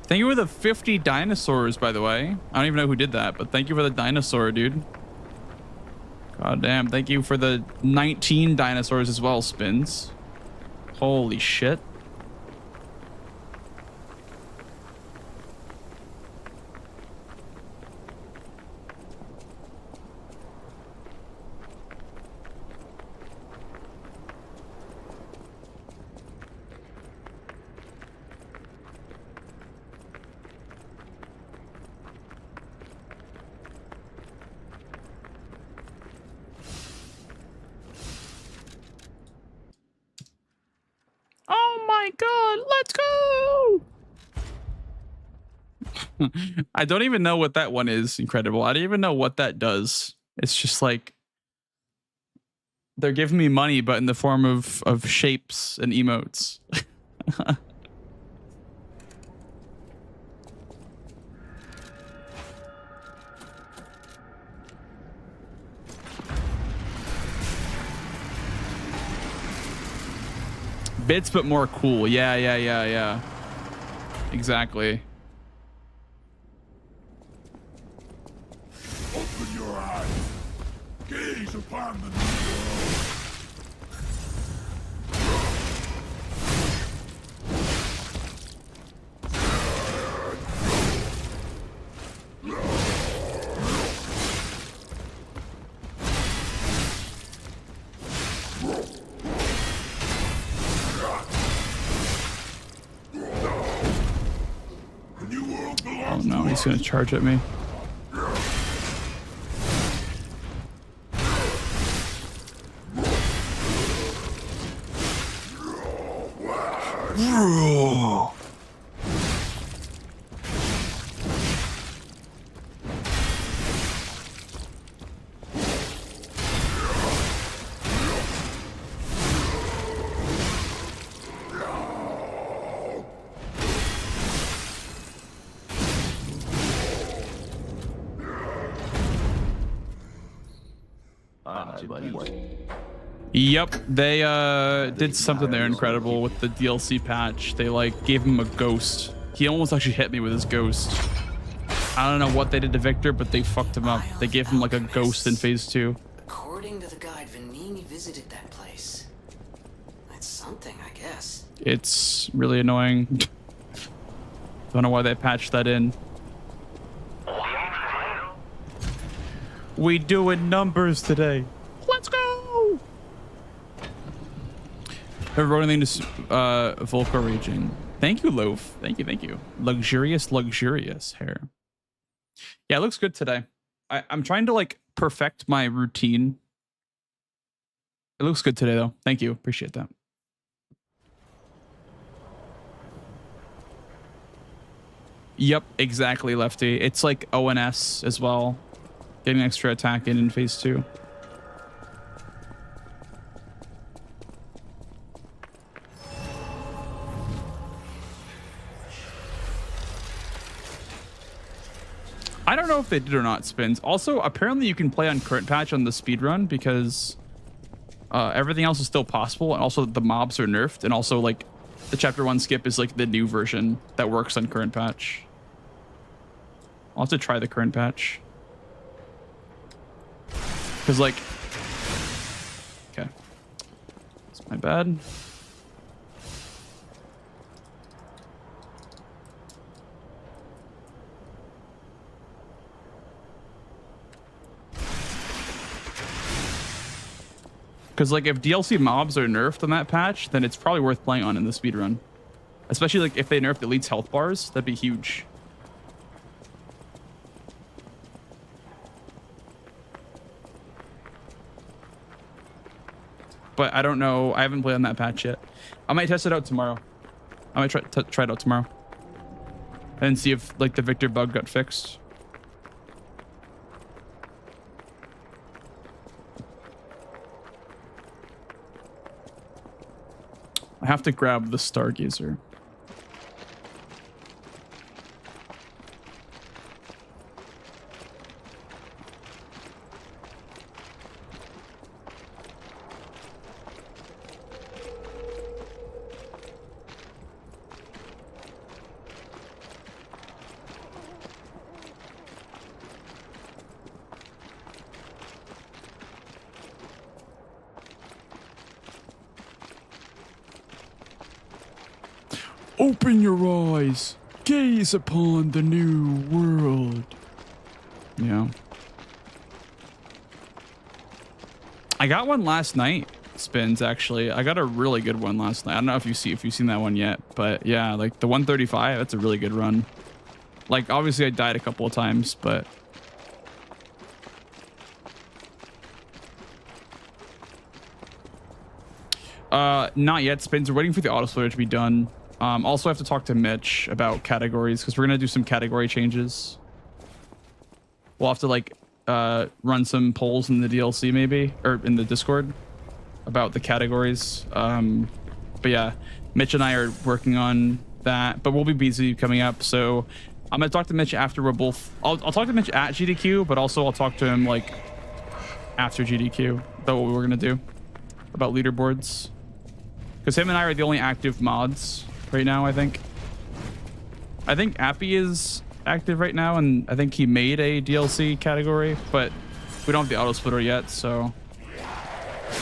Thank you for the 50 dinosaurs, by the way. I don't even know who did that, but thank you for the dinosaur, dude. God damn. Thank you for the 19 dinosaurs as well, Spins. Holy shit. Oh my god, let's go! I don't even know what that one is. Incredible. I don't even know what that does. It's just like they're giving me money, but in the form of shapes and emotes. Bits, but more cool. Yeah. Exactly. Open your eyes. Gaze upon the new world. Oh no, he's gonna charge at me. Yep, they did something there incredible with the DLC patch. They like gave him a ghost. He almost actually hit me with his ghost. I don't know what they did to Victor, but they fucked him up. They gave him like a ghost in phase 2. According to the guide, Vanini visited that place. That's something, I guess. It's really annoying. Don't know why they patched that in. We doing numbers today. Let's go. Everyone into Volcar raging. Thank you, Loaf. Thank you. Luxurious hair. Yeah, it looks good today. I'm trying to like perfect my routine. It looks good today though. Thank you. Appreciate that. Yep, exactly, Lefty. It's like ONS as well. Getting extra attack in phase 2. I don't know if they did or not, Spins. Also, apparently you can play on current patch on the speedrun because everything else is still possible. And also the mobs are nerfed. And also like the chapter 1 skip is like the new version that works on current patch. I'll have to try the current patch. Because like, okay, it's my bad. Because like if DLC mobs are nerfed on that patch, then it's probably worth playing on in the speedrun. Especially like if they nerfed Elite's health bars, that'd be huge. but I don't know. I haven't played on that patch yet. I might test it out tomorrow. I might try it out tomorrow and see if like the Victor bug got fixed. I have to grab the Stargazer. Open your eyes, gaze upon the new world. Yeah. I got one last night, Spins, actually. I got a really good one last night. I don't know if you've seen that one yet, but yeah, like the 135, that's a really good run. Like, obviously I died a couple of times, but not yet, Spins. We're waiting for the autosplitter to be done. Also, I have to talk to Mitch about categories because we're gonna do some category changes. We'll have to like run some polls in the DLC maybe, or in the Discord about the categories. But yeah, Mitch and I are working on that, but we'll be busy coming up. So I'm gonna talk to Mitch after we're both. I'll talk to Mitch at GDQ, but also I'll talk to him like after GDQ about what we're gonna do about leaderboards, because him and I are the only active mods right now. I think Appy is active right now, and I think he made a DLC category, but we don't have the auto splitter yet, so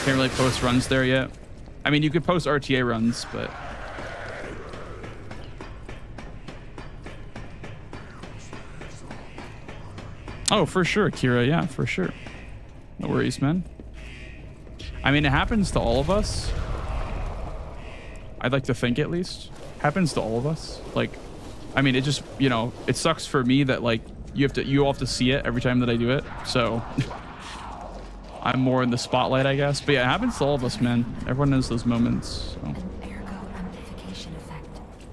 can't really post runs there yet. I mean, you could post RTA runs, but oh, for sure, Kira. Yeah, for sure. No worries, man. I mean, it happens to all of us. I'd like to think, at least. Happens to all of us. Like, I mean, it just, you know, it sucks for me that like you all have to see it every time that I do it. So I'm more in the spotlight, I guess. But yeah, it happens to all of us, man. Everyone knows those moments. So.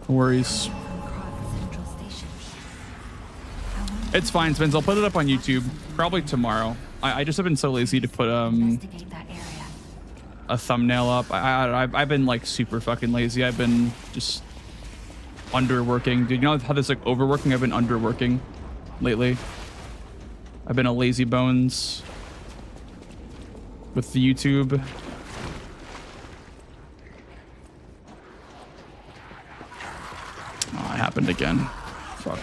No worries. It's fine, Spence. I'll put it up on YouTube probably tomorrow. I just have been so lazy to put a thumbnail up. I've been like super fucking lazy. I've been just underworking. Dude, you know how this like overworking? I've been underworking lately. I've been a lazy bones with the YouTube. Oh, it happened again. Fuck.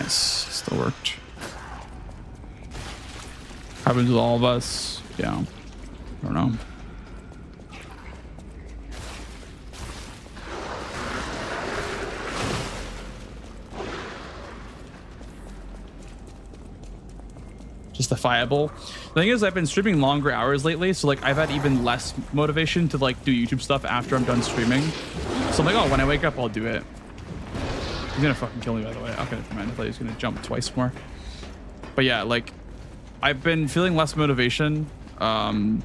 Nice. Still worked. Happens with all of us. Yeah. I don't know. Justifiable. The thing is, I've been streaming longer hours lately, so like I've had even less motivation to like do YouTube stuff after I'm done streaming. So I'm like, oh, when I wake up, I'll do it. He's gonna fucking kill me, by the way. Okay, never mind. I thought he was gonna jump twice more. But yeah, like I've been feeling less motivation to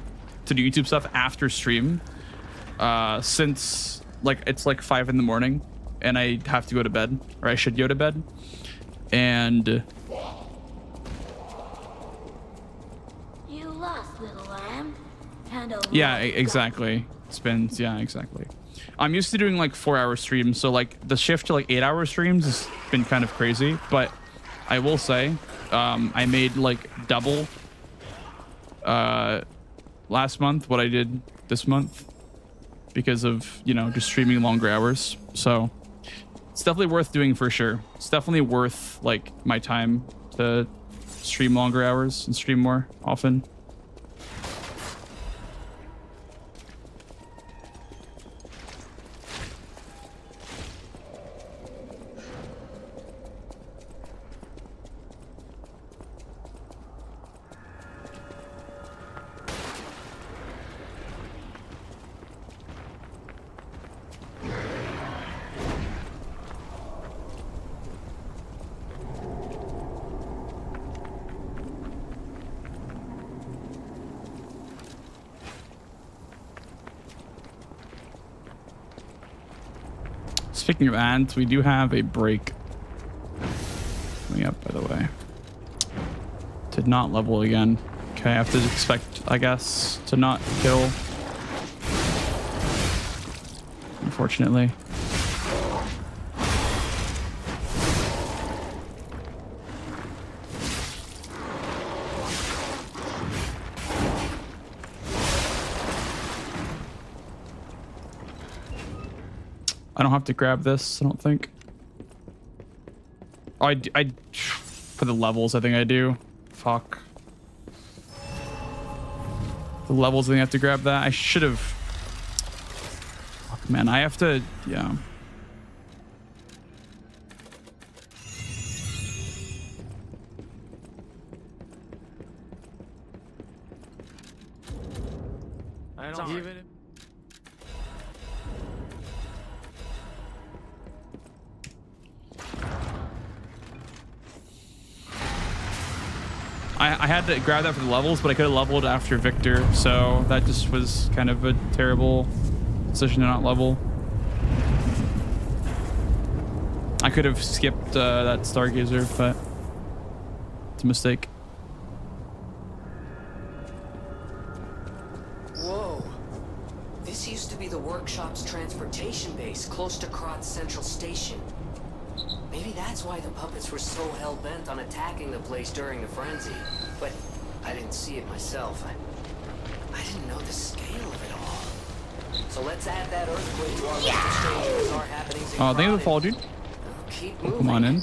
do YouTube stuff after stream since like it's like 5 in the morning and I have to go to bed, or I should go to bed. And You lost, little lamb. Hand over. yeah, exactly. Spins. Yeah, exactly. I'm used to doing like 4-hour streams, so like the shift to like 8-hour streams has been kind of crazy. But I will say, I made like double last month what I did this month because of, you know, just streaming longer hours. So it's definitely worth doing for sure. It's definitely worth like my time to stream longer hours and stream more often. Speaking of ants, we do have a break coming up, by the way. Did not level again. Okay, I have to expect, I guess, to not kill. Unfortunately. I don't have to grab this, I don't think. Oh, I for the levels, I think I do. Fuck. The levels, I think I have to grab that. I should have. Fuck, man, I have to, yeah. I don't even. I had to grab that for the levels, but I could have leveled after Victor, so that just was kind of a terrible decision to not level. I could have skipped that Stargazer, but it's a mistake. Whoa. This used to be the workshop's transportation base, close to Krot's central station. Maybe that's why the puppets were so hell-bent on attacking the place during the frenzy. But I didn't see it myself. I didn't know the scale of it all. So let's add that earthquake to our list of strange bizarre happenings in Oh, thank you for the follow, dude. Keep moving. Come on in.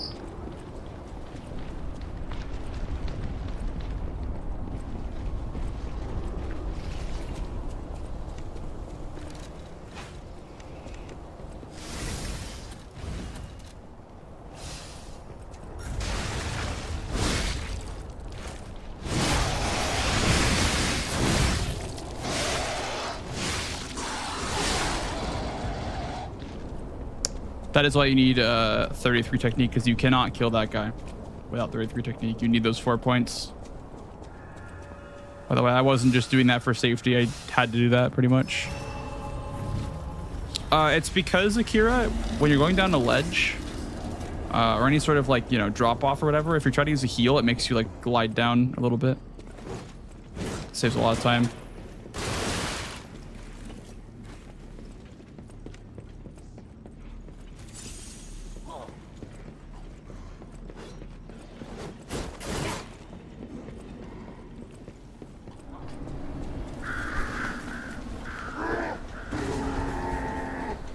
That is why you need 33 technique, because you cannot kill that guy without 33 technique. You need those 4 points. By the way, I wasn't just doing that for safety. I had to do that pretty much. It's because, Akira, when you're going down a ledge or any sort of like, you know, drop off or whatever, if you're trying to use a heal, it makes you like glide down a little bit. Saves a lot of time.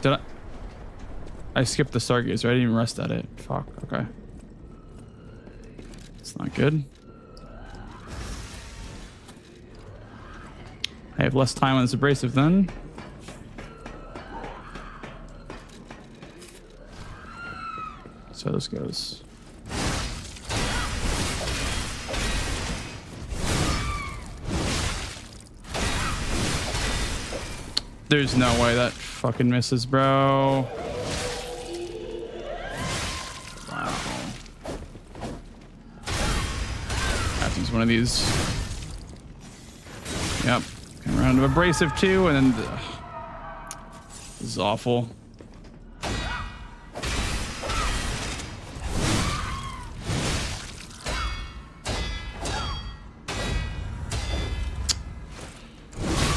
Did I skipped the Stargazer. I didn't even rest at it. Fuck. Okay. It's not good. I have less time on this abrasive then. So this goes. There's no way that fucking misses, bro. Wow. I have to use one of these. Yep. Come around to abrasive too, and then this is awful.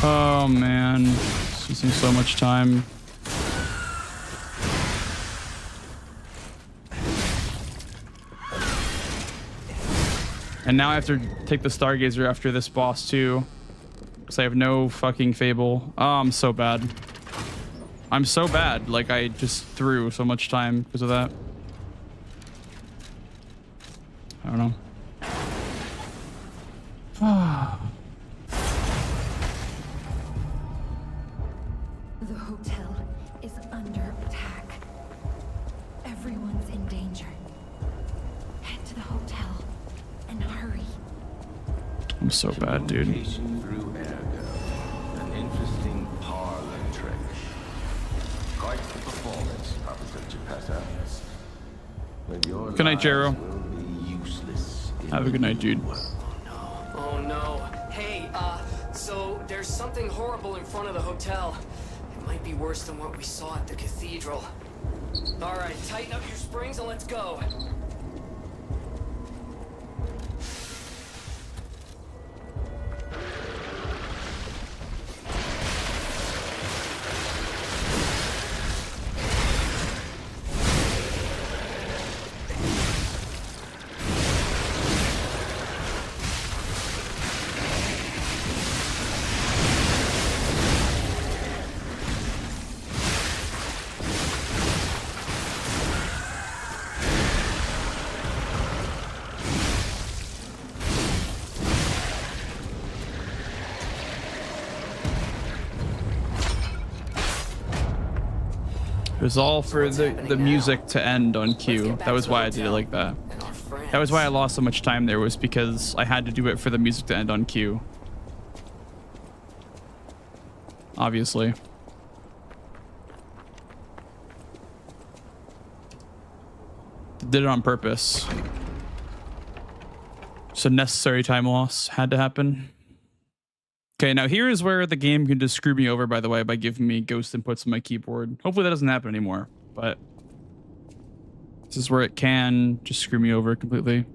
Oh man. Using so much time. And now I have to take the Stargazer after this boss too, because I have no fucking Fable. Oh, I'm so bad. I'm so bad. Like, I just threw so much time because of that. I don't know. The hotel is under attack. Everyone's in danger. Head to the hotel and hurry. I'm so bad, dude. Through Ergo. An interesting parlor trick. Quite the performance, Officer Geppetto. Good night, Jero. Have a good night, dude. Oh no. Hey, so there's something horrible in front of the hotel. It might be worse than what we saw at the cathedral. All right, tighten up your springs and let's go. It was all for the music to end on cue. That was why I did it like that. That was why I lost so much time there, was because I had to do it for the music to end on cue. Obviously. Did it on purpose. So necessary time loss had to happen. Okay, now here is where the game can just screw me over, by the way, by giving me ghost inputs on my keyboard. Hopefully that doesn't happen anymore, but this is where it can just screw me over completely.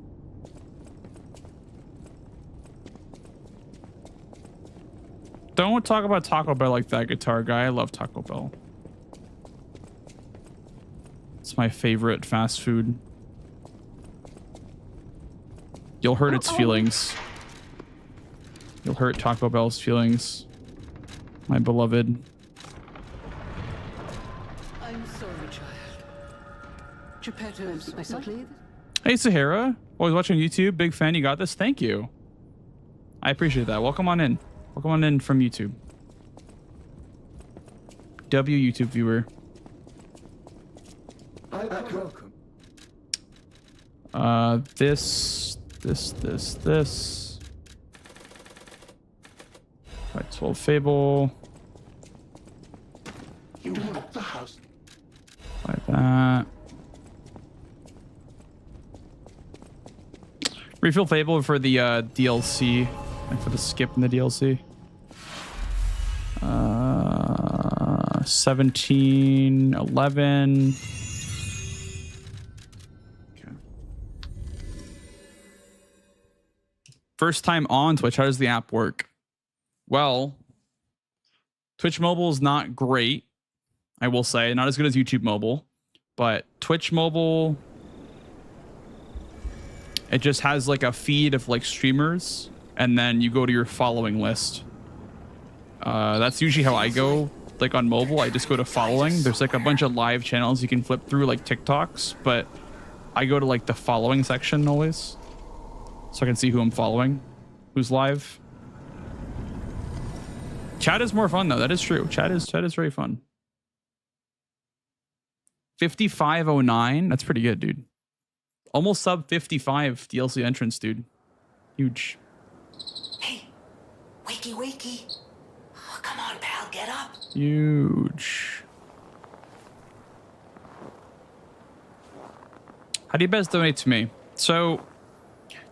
Don't talk about Taco Bell like that, guitar guy. I love Taco Bell. It's my favorite fast food. You'll hurt its feelings. You'll hurt Taco Bell's feelings, my beloved. I'm sorry, child. Geppetto, I suppose. Hey, Sahara. Always watching YouTube. Big fan. You got this. Thank you. I appreciate that. Welcome on in. Welcome on in from YouTube. YouTube viewer. Welcome. This. 12 Fable. You want the house? Like that. Refill Fable for the DLC and for the skip in the DLC. 17, 11. Okay. First time on Twitch. How does the app work? Well, Twitch mobile is not great, I will say. Not as good as YouTube mobile, but Twitch mobile, it just has like a feed of like streamers, and then you go to your following list. That's usually how I go. Like on mobile, I just go to following. There's like a bunch of live channels you can flip through, like TikToks, but I go to like the following section always, so I can see who I'm following, who's live. Chat is more fun though. That is true. Chat is very fun. 5509. That's pretty good, dude. Almost sub 55 DLC entrance, dude. Huge. Hey, wakey. Oh, come on, pal, get up. Huge. How do you best donate to me? So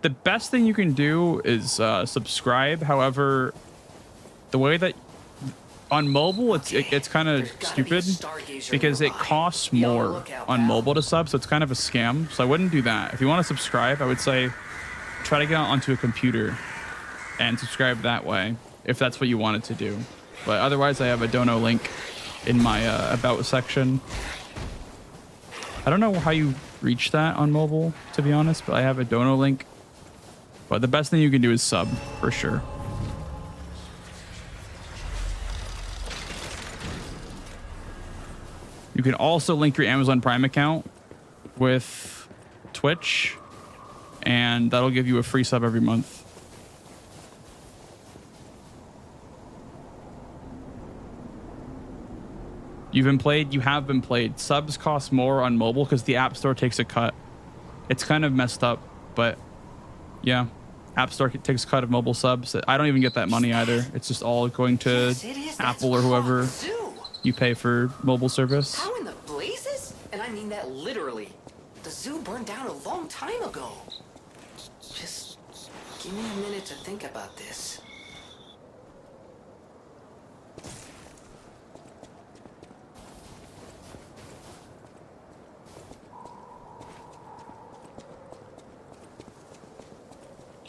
the best thing you can do is subscribe. However, the way that on mobile, it's kind of stupid because it costs more on mobile to sub, so it's kind of a scam. So I wouldn't do that. If you want to subscribe, I would say try to get onto a computer and subscribe that way, if that's what you wanted to do. But otherwise, I have a dono link in my about section. I don't know how you reach that on mobile, to be honest, but I have a dono link. But the best thing you can do is sub, for sure. You can also link your Amazon Prime account with Twitch, and that'll give you a free sub every month. You have been played. Subs cost more on mobile because the App Store takes a cut. It's kind of messed up, but yeah. App Store takes a cut of mobile subs. I don't even get that money either. It's just all going to Apple or whoever you pay for mobile service. How in the blazes? And I mean that literally. The zoo burned down a long time ago. Just give me a minute to think about this.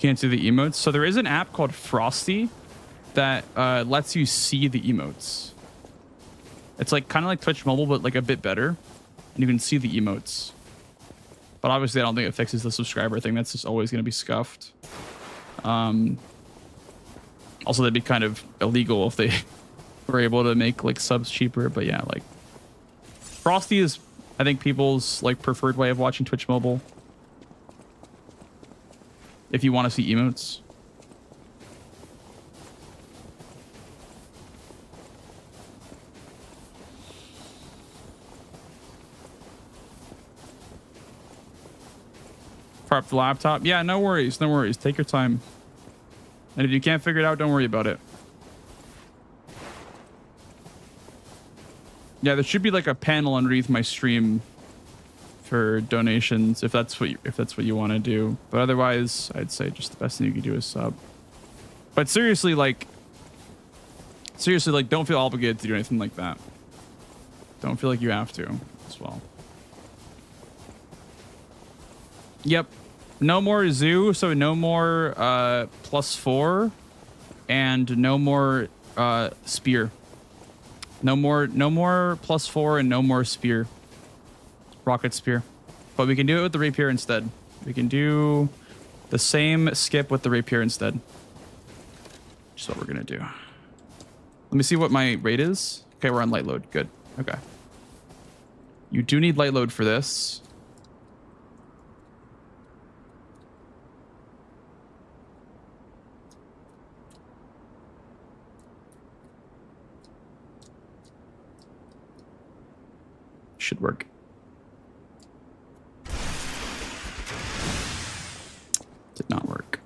Can't see the emotes. So there is an app called Frosty that lets you see the emotes. It's like kind of like Twitch Mobile, but like a bit better. And you can see the emotes. But obviously, I don't think it fixes the subscriber thing. That's just always going to be scuffed. Also, that'd be kind of illegal if they were able to make like subs cheaper. But yeah, like Frosty is, I think, people's like preferred way of watching Twitch Mobile. If you want to see emotes. Prep the laptop. Yeah, no worries. No worries. Take your time. And if you can't figure it out, don't worry about it. Yeah, there should be like a panel underneath my stream for donations if that's what you want to do. But otherwise, I'd say just the best thing you can do is sub. But seriously, like don't feel obligated to do anything like that. Don't feel like you have to as well. Yep. No more zoo, so no more +4 and no more spear. No more +4 and no more spear. Rocket spear. But we can do it with the rapier instead. We can do the same skip with the rapier instead. Which is what we're gonna do. Let me see what my rate is. Okay, we're on light load. Good. Okay. You do need light load for this. Should work. Did not work.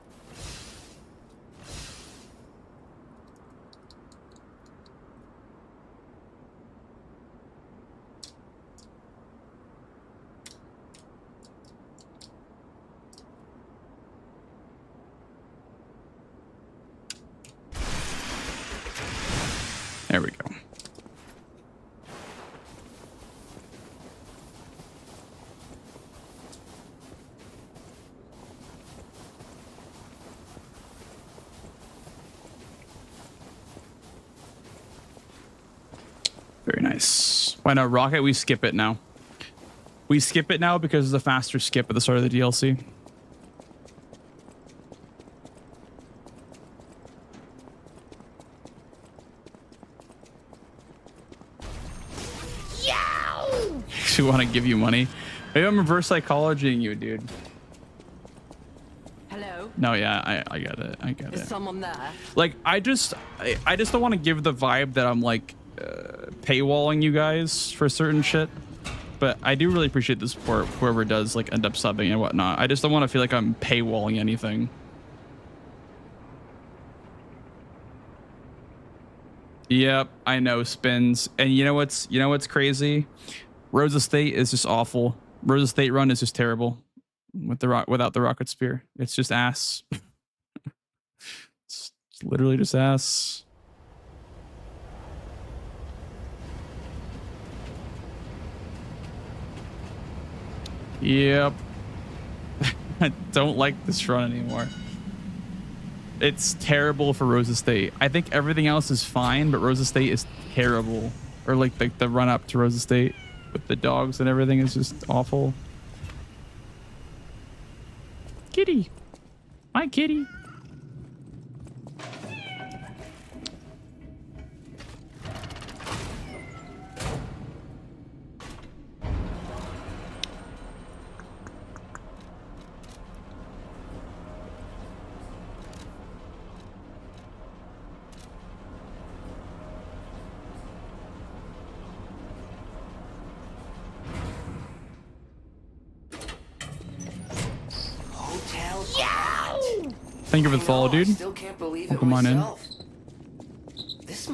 There we go. Very nice. Why not rocket? We skip it now. We skip it now because it's a faster skip at the start of the DLC. Yow! She want to give you money. Maybe I'm reverse psychologying you, dude. Hello? No, yeah, I get it. I get Is it. someone there? Like, I just don't want to give the vibe that I'm like paywalling you guys for certain shit. But I do really appreciate the support, whoever does like end up subbing and whatnot. I just don't want to feel like I'm paywalling anything. Yep, I know, spins. And you know what's crazy? Rosa State is just awful. Rosa State run is just terrible with without the rocket spear. It's just ass. It's literally just ass. Yep. I don't like this run anymore. It's terrible for Rosa State. I think everything else is fine, but Rosa State is terrible. Or like the run up to Rosa State with the dogs and everything is just awful. Kitty. Hi, kitty. Thank you for the follow, dude. Welcome on in.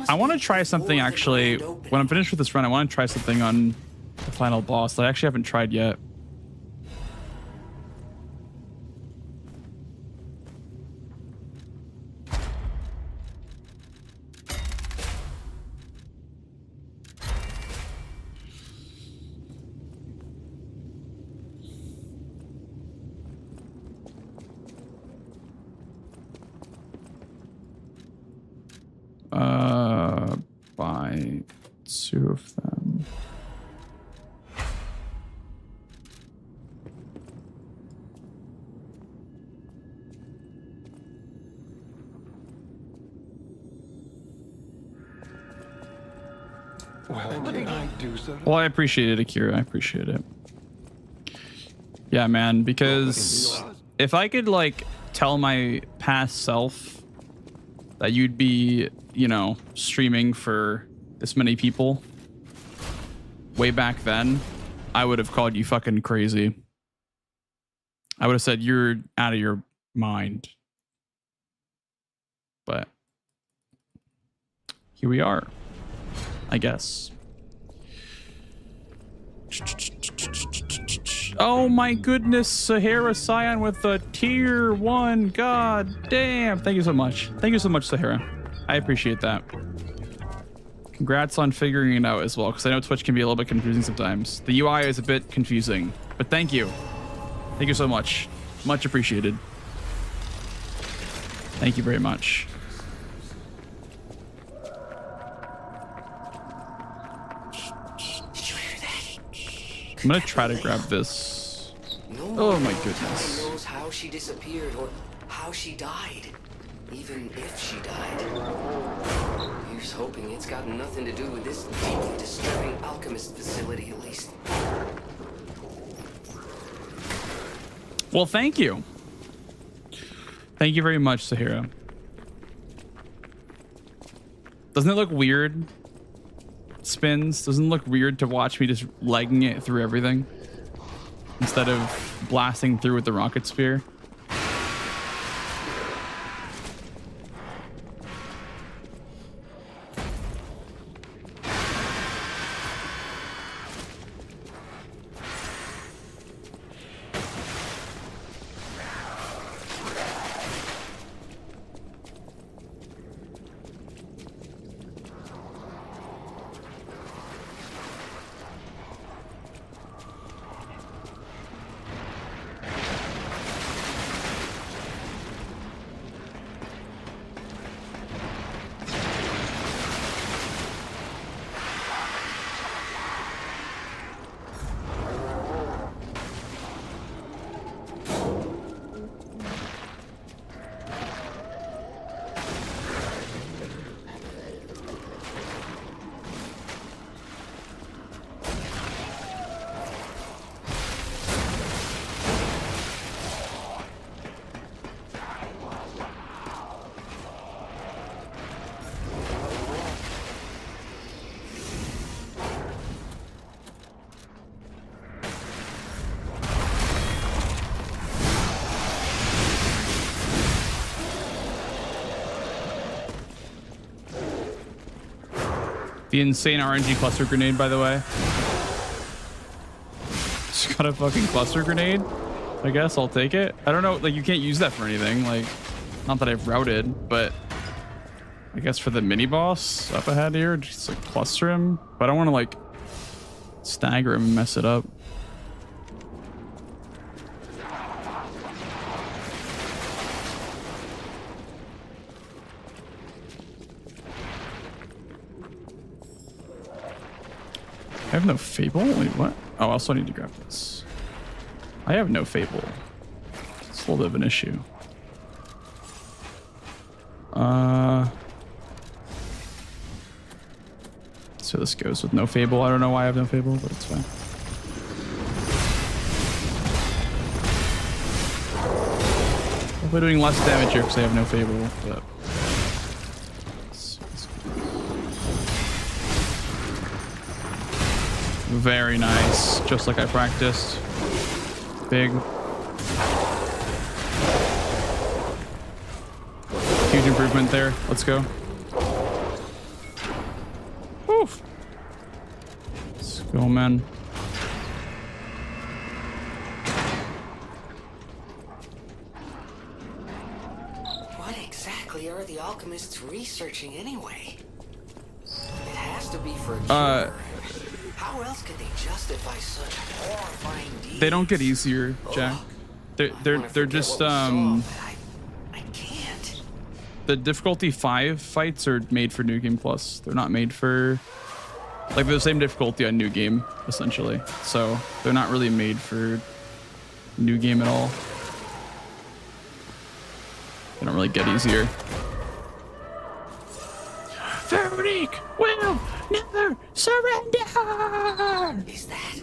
I want to try something actually. When I'm finished with this run, I want to try something on the final boss that I actually haven't tried yet. two of them. What did I do, sir? Well, I appreciate it, Akira. I appreciate it. Yeah, man, because if I could like tell my past self that you'd be, you know, streaming for this many people way back then, I would have called you fucking crazy. I would have said you're out of your mind. But here we are, I guess. Oh my goodness, Sahara Scion with a tier 1. God damn. Thank you so much. Thank you so much, Sahara. I appreciate that. Congrats on figuring it out as well, because I know Twitch can be a little bit confusing sometimes. The UI is a bit confusing, but thank you. Thank you so much. Much appreciated. Thank you very much. I'm gonna try to grab this. Oh my goodness. No one knows how she disappeared or how she died, even if she died. Here's hoping it's got nothing to do with this deeply disturbing alchemist facility, at least. Well, thank you. Thank you very much, Sahara. Doesn't it look weird? Spins. Doesn't it look weird to watch me just legging it through everything instead of blasting through with the rocket spear? The insane RNG cluster grenade, by the way. Just got a fucking cluster grenade. I guess I'll take it. I don't know, like you can't use that for anything. Like, not that I've routed, but I guess for the mini boss up ahead here, just like cluster him. But I don't want to like stagger him and mess it up. I have no Fable? Wait, what? Oh, I also need to grab this. I have no Fable. It's a little bit of an issue. So this goes with no Fable. I don't know why I have no Fable, but it's fine. We're doing less damage here because I have no Fable, but... Very nice, just like I practiced. Big. Huge improvement there. Let's go. Woof. Let's go, man. What exactly are the alchemists researching anyway? It has to be for a cure. How else could they justify such horrifying deeds? They don't get easier, Jack. They're just I can't. The difficulty 5 fights are made for New Game Plus. They're not made for Like they're the same difficulty on New Game, essentially. So they're not really made for New Game at all. They don't really get easier. Veronique will never surrender! Is that?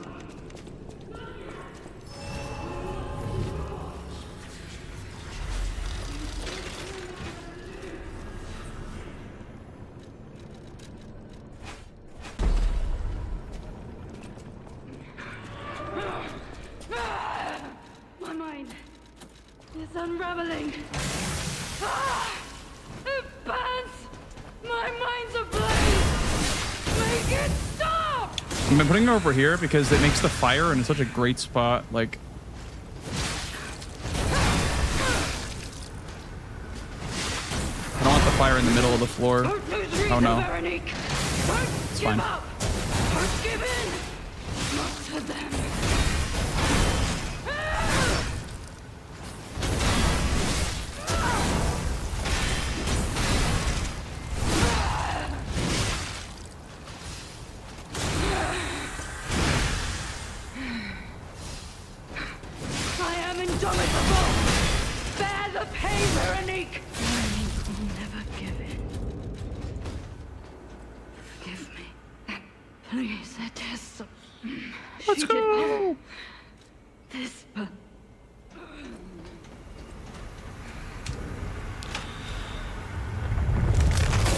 My mind is unraveling. It burns. My mind's ablaze. Make it stop. I've been putting it over here because it makes the fire in such a great spot. Like, I don't want the fire in the middle of the floor. Oh no. It's fine. Don't give in. Not to them. I am indomitable. Bear the pain, Veronique. Never give in. Forgive me. Please, it is so... Let's go. This, but...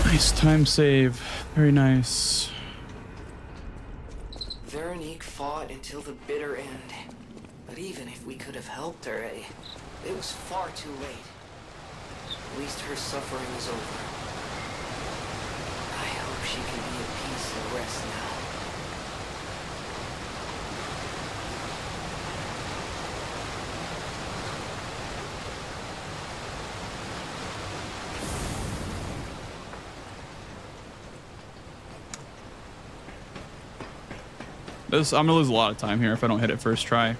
Nice time save. Very nice. Veronique fought until the bitter end. But even if we could have helped her, it was far too late. At least her suffering is over. I hope she can be at peace and rest now. I'm gonna lose a lot of time here if I don't hit it first try.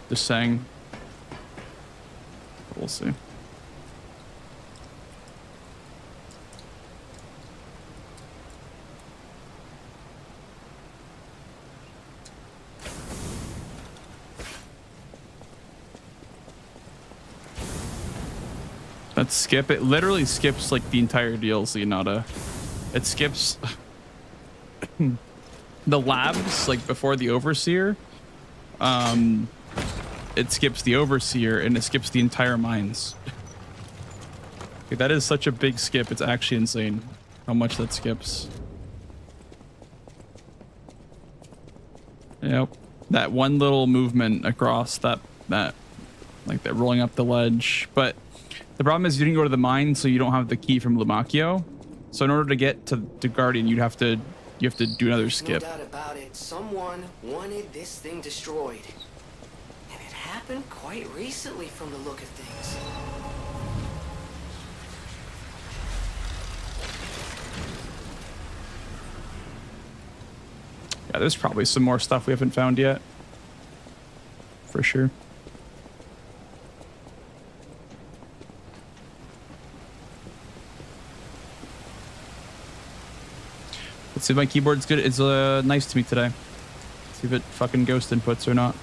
Just saying. We'll see. That skip, it literally skips like the entire DLC, Nada. It skips the labs, like before the Overseer. It skips the Overseer and it skips the entire mines. Okay, that is such a big skip. It's actually insane how much that skips. Yep. That one little movement across that rolling up the ledge. But the problem is you didn't go to the mine, so you don't have the key from Lumacchio. So in order to get to Guardian, you have to do another skip. No doubt about it. Someone wanted this thing destroyed. And it happened quite recently from the look of things. Yeah, there's probably some more stuff we haven't found yet. For sure. Let's see if my keyboard's good. It's nice to me today. See if it fucking ghost inputs or not.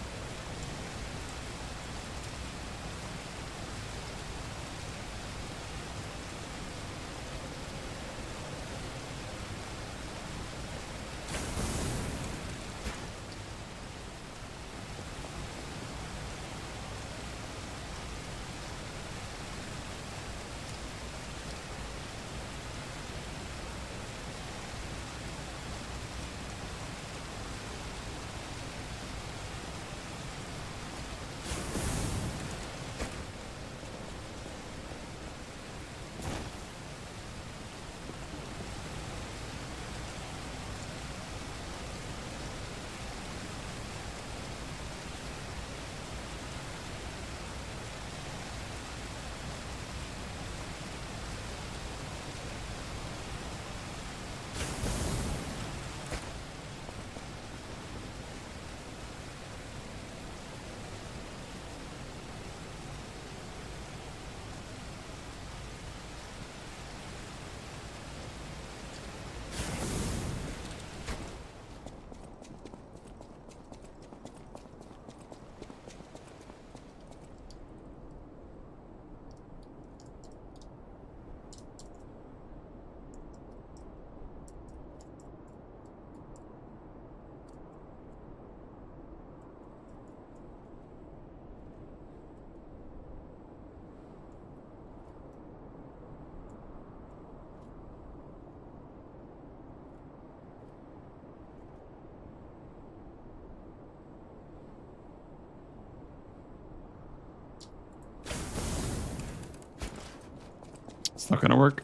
It's not gonna work.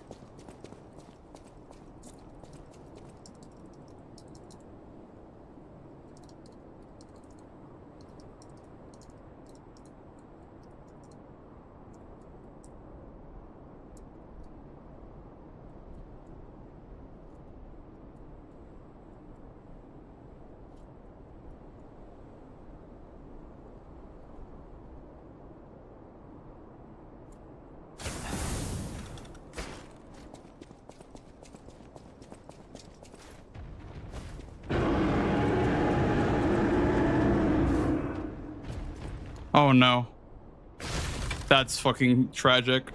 Oh no. That's fucking tragic.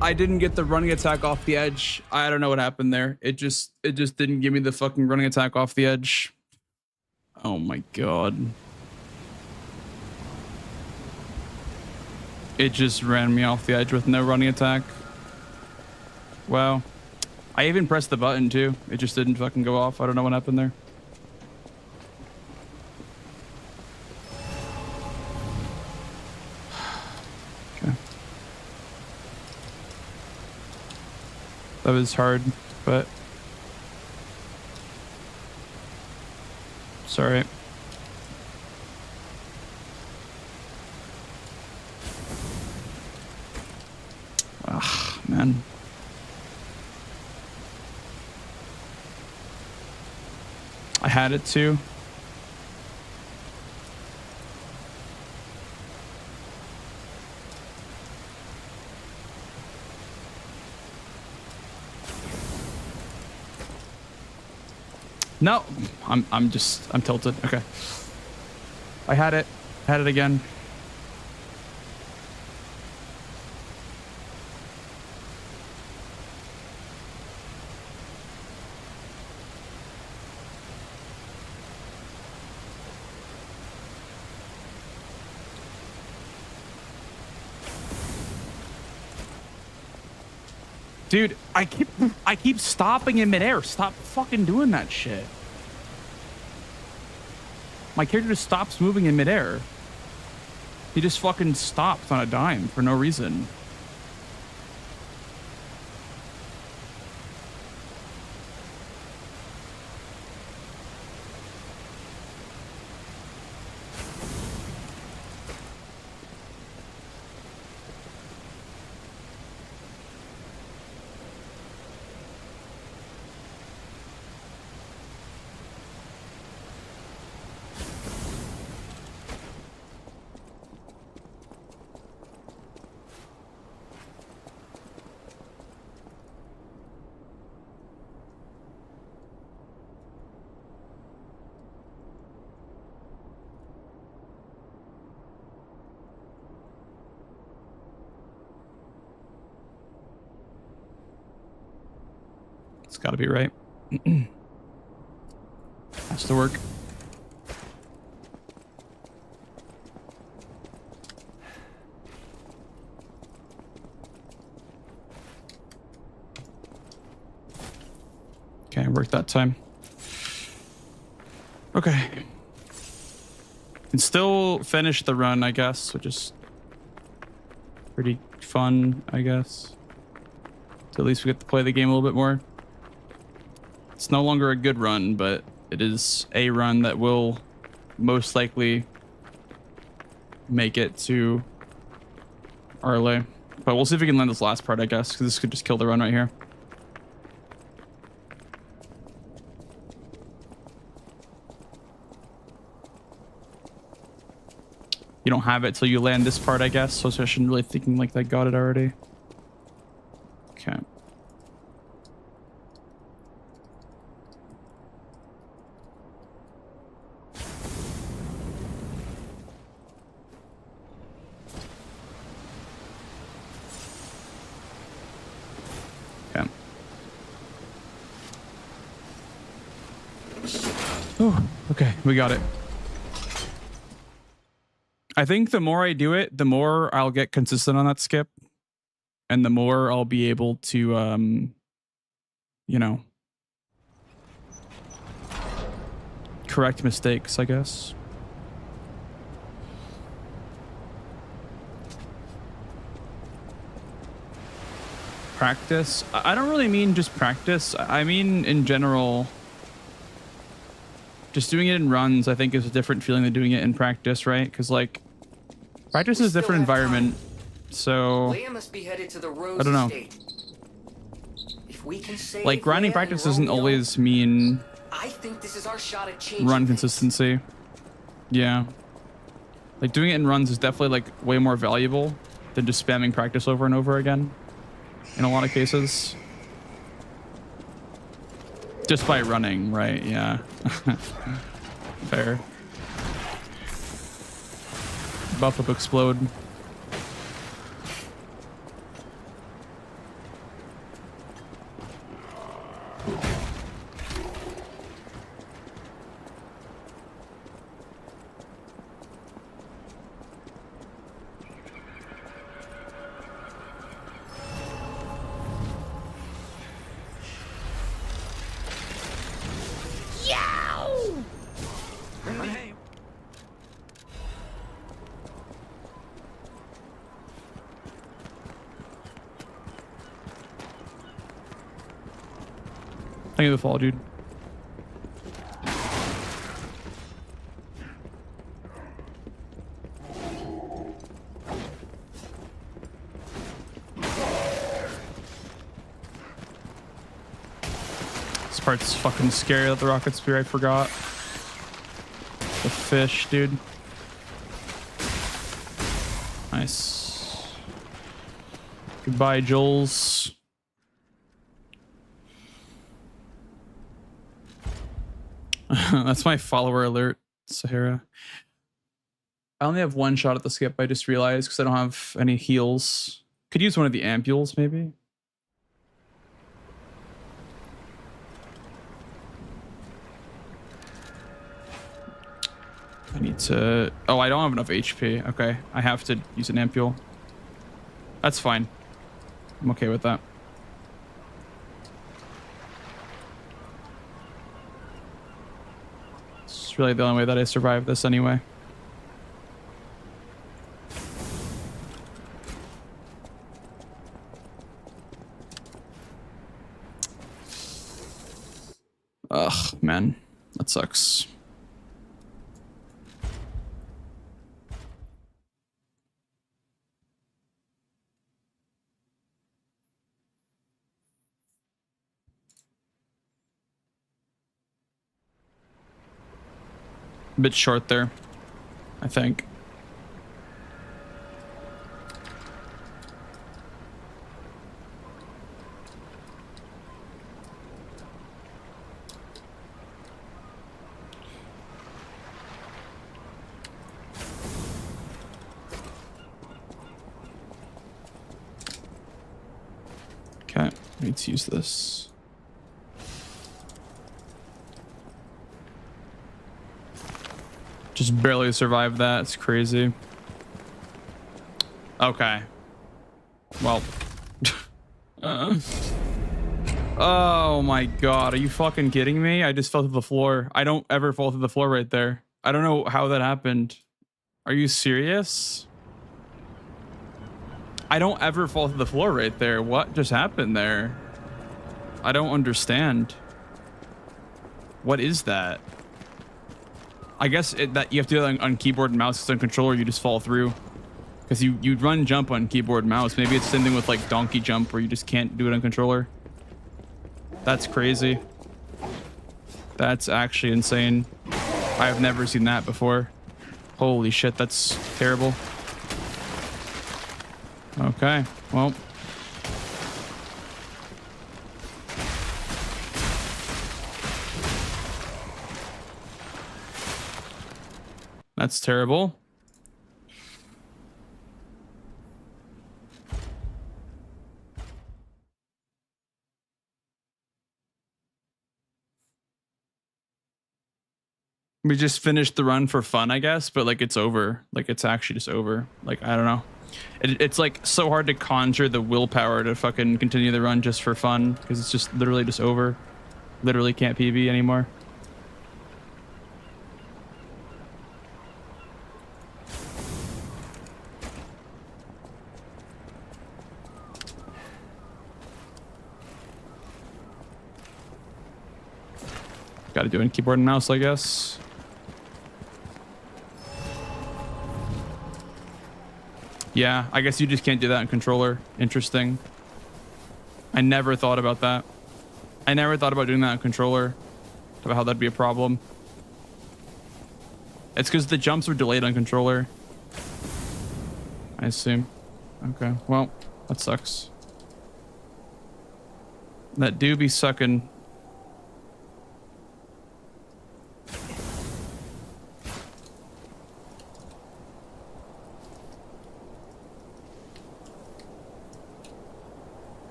I didn't get the running attack off the edge. I don't know what happened there. It just didn't give me the fucking running attack off the edge. Oh my god. It just ran me off the edge with no running attack. Wow. I even pressed the button too. It just didn't fucking go off. I don't know what happened there. That was hard, but sorry. Ah, man. I had it too. No, I'm tilted. Okay. I had it. Had it again. Dude, I keep stopping in midair. Stop fucking doing that shit. My character just stops moving in midair. He just fucking stops on a dime for no reason. It's got to be right. Has to work. Okay, worked that time. Okay. Can still finish the run, I guess, which is pretty fun, I guess. So at least we get to play the game a little bit more. It's no longer a good run, but it is a run that will most likely make it to RLA. But we'll see if we can land this last part, I guess, because this could just kill the run right here. You don't have it till you land this part, I guess, so I shouldn't really thinking like I got it already. Okay. Oh, okay, we got it. I think the more I do it, the more I'll get consistent on that skip. And the more I'll be able to, you know, correct mistakes, I guess. practice, I don't really mean just practice. I mean in general, just doing it in runs, I think is a different feeling than doing it in practice, right? Because like practice is a different environment. So Leia must be headed to the Rose I don't know. Estate. If we can save Like grinding Leia practice and doesn't Romeo, always mean I think this is our shot at changing run things. consistency. Yeah. Like doing it in runs is definitely like way more valuable than just spamming practice over and over again in a lot of cases. Just by running, right? Yeah. Fair. Buff up explode. Thank you for the fall, dude. This part's fucking scary that the rocket spear, I forgot. The fish, dude. Nice. Goodbye, Joel's. That's my follower alert, Sahara. I only have one shot at the skip, I just realized, because I don't have any heals. Could use one of the ampules, maybe. I need to... Oh, I don't have enough HP. Okay, I have to use an ampule. That's fine. I'm okay with that. It's really the only way that I survive this anyway. Ugh, man. That sucks. A bit short there, I think. Okay, I need to use this. Just barely survived that. It's crazy. Okay. Well. Oh my god. Are you fucking kidding me? I just fell through the floor. I don't ever fall through the floor right there. I don't know how that happened. Are you serious? I don't ever fall through the floor right there. What just happened there? I don't understand. What is that? I guess that you have to do it on keyboard and mouse, because on controller you just fall through. Because you run jump on keyboard and mouse. Maybe it's the same thing with like donkey jump where you just can't do it on controller. That's crazy. That's actually insane. I've never seen that before. Holy shit, that's terrible. Okay, well. That's terrible. We just finished the run for fun, I guess, but like it's over. Like it's actually just over. Like, I don't know. It's like so hard to conjure the willpower to fucking continue the run just for fun, because it's just literally just over. Literally can't PB anymore. Got to do it in keyboard and mouse, I guess. Yeah, I guess you just can't do that in controller. Interesting. I never thought about that. I never thought about doing that in controller. About how that'd be a problem. It's because the jumps are delayed on controller, I assume. Okay, well, that sucks. That do be sucking.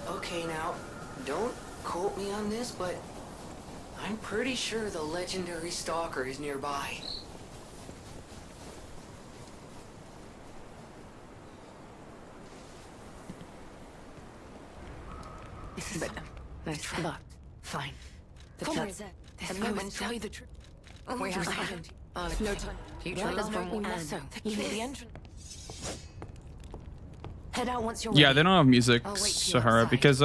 Okay, now, don't quote me on this, but I'm pretty sure the legendary stalker is nearby. This is nice luck. Fine. The Comrades, this moment, tell you the truth. We have no time. You try to bring me so. You need the entrance. Head out once you're ready. Yeah, they don't have music, I'll wait for you Sahara, outside. because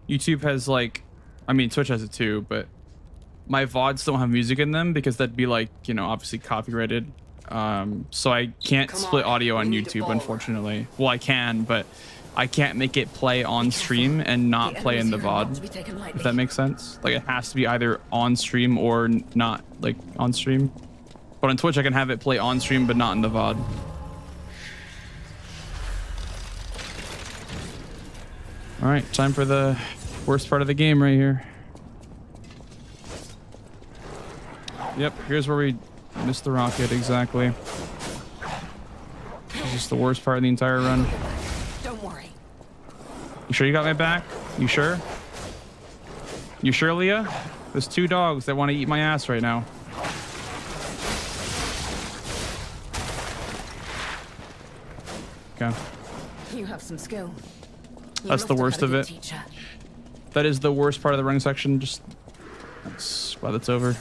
YouTube has like, I mean Twitch has it too, but my VODs don't have music in them because that'd be like, you know, obviously copyrighted. So I can't split audio on YouTube, unfortunately. Well, I can, but I can't make it play on stream and not play in the VOD. If that makes sense. Like it has to be either on stream or not, like on stream. But on Twitch I can have it play on stream but not in the VOD. All right, time for the worst part of the game right here. Yep, here's where we missed the rocket, exactly. This is the worst part of the entire run. Don't worry. You sure you got my back? You sure? You sure, Leah? There's 2 dogs that want to eat my ass right now. Okay. You have some skill. That's the worst of it. That is the worst part of the running section. Just that's why that's over.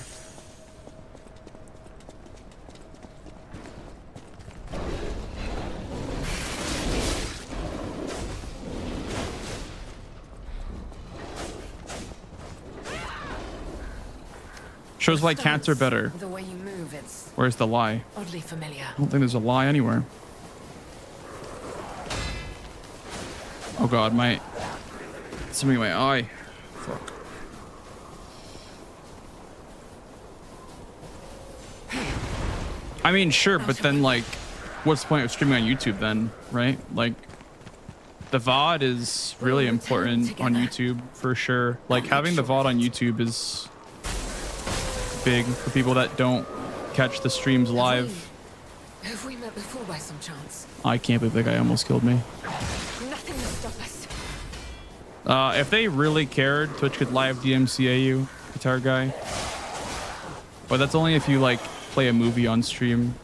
Shows why cats are better. The way you move, it's Where's the lie? oddly familiar. I don't think there's a lie anywhere. Oh god, something in my eye. Fuck. I mean, sure, but then like, what's the point of streaming on YouTube then, right? Like, the VOD is really important on YouTube for sure. Like having the VOD on YouTube is big for people that don't catch the streams live. Have we met before by some chance? I can't believe that guy almost killed me. Nothing will stop us. If they really cared, Twitch could live DMCA you, guitar guy. But that's only if you like play a movie on stream,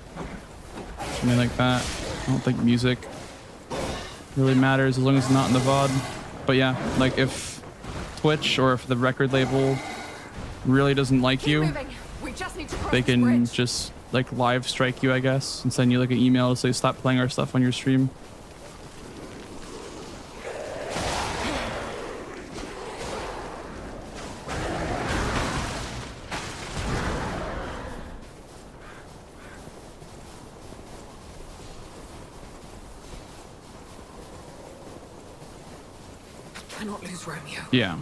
something like that. I don't think music really matters as long as it's not in the VOD. But yeah, like if Twitch or if the record label really doesn't like you, We just need to cross they this can bridge. just like live strike you, I guess, and send you like an email to say stop playing our stuff on your stream. Cannot lose Romeo. Yeah.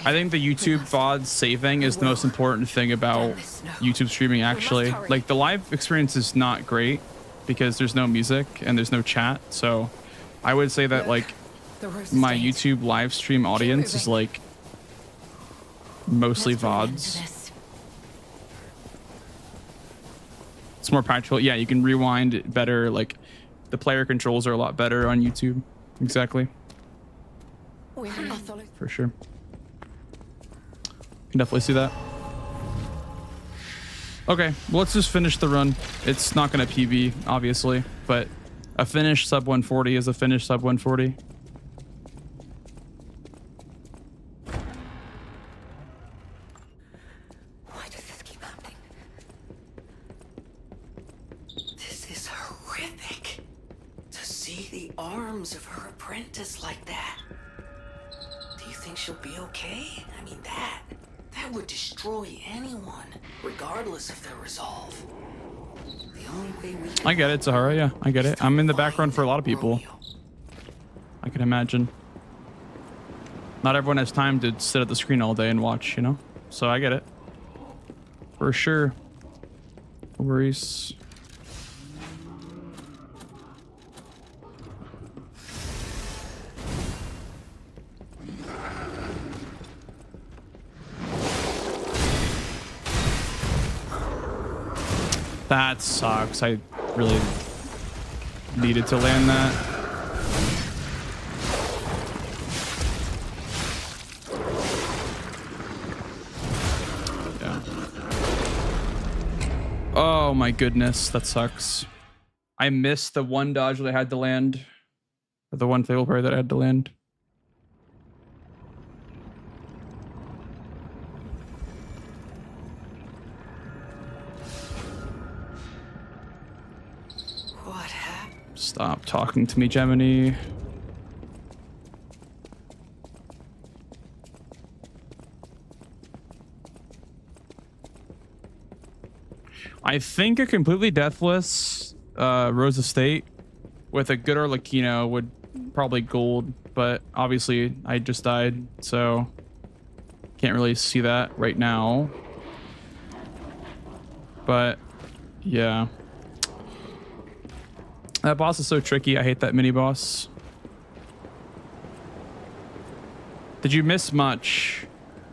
I think the YouTube VOD saving is the most important thing about YouTube streaming, actually. Like, the live experience is not great because there's no music and there's no chat. So I would say that, like, my YouTube live stream audience is, like, mostly VODs. It's more practical. Yeah, you can rewind it better. Like, the player controls are a lot better on YouTube. Exactly. For sure. Can definitely see that. Okay, well, let's just finish the run. It's not going to PB, obviously, but a finished sub 140 is a finished sub 140. Why does this keep happening? see the arms of her apprentice like that. Do you think she'll be okay? I mean, that would destroy anyone, regardless of their resolve. The only way we can... I get it, Zahara. Yeah, I get it. I'm in the background for a lot of people. I can imagine. Not everyone has time to sit at the screen all day and watch, you know? So I get it. For sure. No worries. That sucks. I really needed to land that. Yeah. Oh my goodness, that sucks. I missed the one dodge that I had to land. The one fail parry that I had to land. Stop talking to me, Gemini. I think a completely deathless Rose Estate with a good Arlecchino would probably gold, but obviously I just died, so can't really see that right now. But yeah. That boss is so tricky. I hate that mini boss. Did you miss much?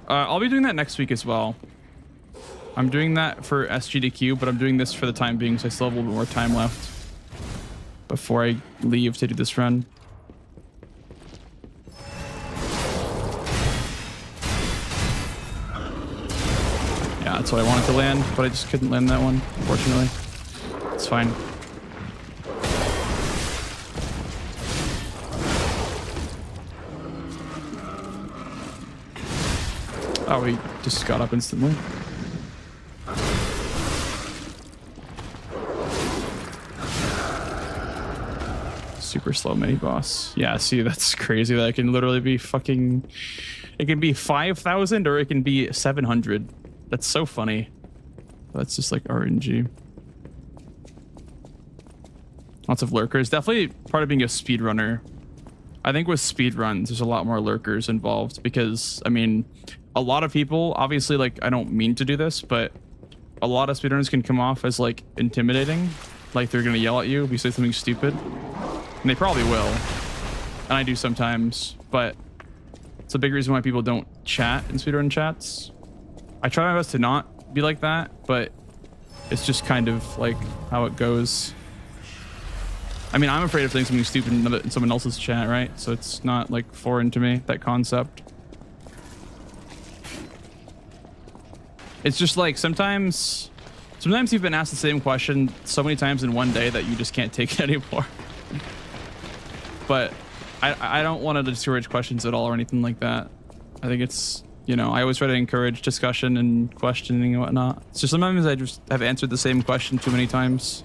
I'll be doing that next week as well. I'm doing that for SGDQ, but I'm doing this for the time being, so I still have a little bit more time left before I leave to do this run. Yeah, that's what I wanted to land, but I just couldn't land that one, unfortunately. It's fine. Oh, he just got up instantly. Super slow mini boss. Yeah, see, that's crazy. That can literally be fucking... It can be 5,000 or it can be 700. That's so funny. That's just like RNG. Lots of lurkers. Definitely part of being a speedrunner. I think with speedruns, there's a lot more lurkers involved because, I mean... A lot of people, obviously, like, I don't mean to do this, but a lot of speedrunners can come off as, like, intimidating. Like, they're gonna yell at you if you say something stupid. And they probably will. And I do sometimes, but it's a big reason why people don't chat in speedrun chats. I try my best to not be like that, but it's just kind of, like, how it goes. I mean, I'm afraid of saying something stupid in someone else's chat, right? So it's not, like, foreign to me, that concept. It's just like sometimes you've been asked the same question so many times in one day that you just can't take it anymore. But I don't want to discourage questions at all or anything like that. I think it's, you know, I always try to encourage discussion and questioning and whatnot. It's just sometimes I just have answered the same question too many times.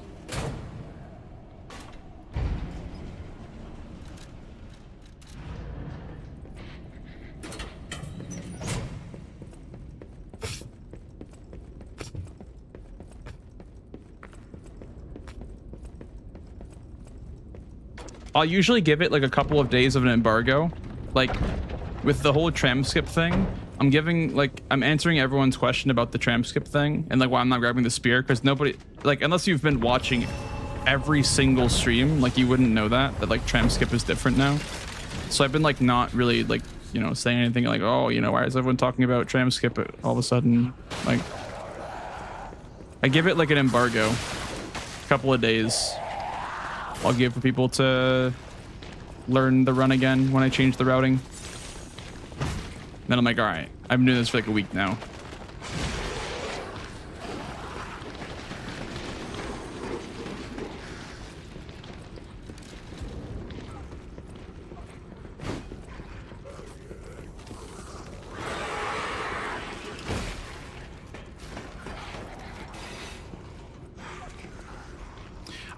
I'll usually give it like a couple of days of an embargo. Like with the whole tram skip thing, I'm answering everyone's question about the tram skip thing and like why I'm not grabbing the spear, because nobody, like, unless you've been watching every single stream, like you wouldn't know that like tram skip is different now. So I've been like not really like, you know, saying anything like, oh, you know, why is everyone talking about tram skip all of a sudden? Like I give it like an embargo, a couple of days. I'll give for people to learn the run again when I change the routing. Then I'm like, all right, I've been doing this for like a week now.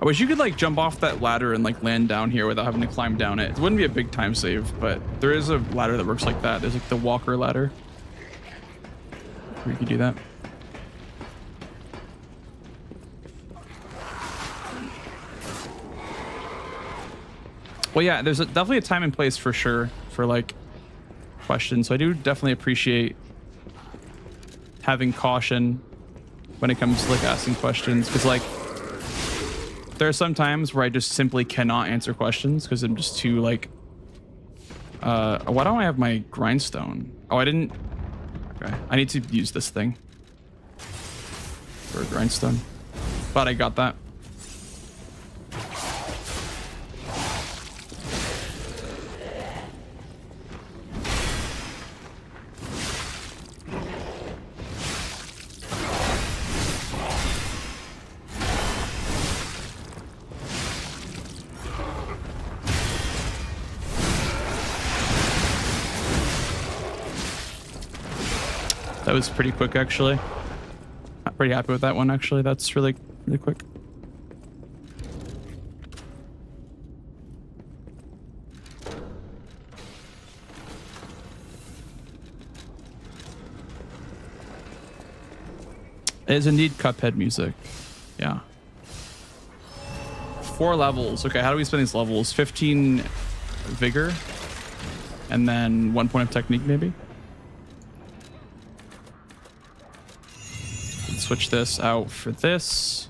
I wish you could like jump off that ladder and like land down here without having to climb down it. It wouldn't be a big time save, but there is a ladder that works like that. There's like the walker ladder where you could do that. Well, yeah, there's definitely a time and place for sure for like questions. So I do definitely appreciate having caution when it comes to like asking questions, because like there are some times where I just simply cannot answer questions because I'm just too like why don't I have my grindstone? Oh, I didn't. Okay, I need to use this thing for a grindstone, but I got that. That was pretty quick, actually. I'm pretty happy with that one, actually. That's really, really quick. It is indeed Cuphead music. Yeah. 4 levels. Okay, how do we spend these levels? 15 vigor. And then 1 point of technique, maybe? Switch this out for this.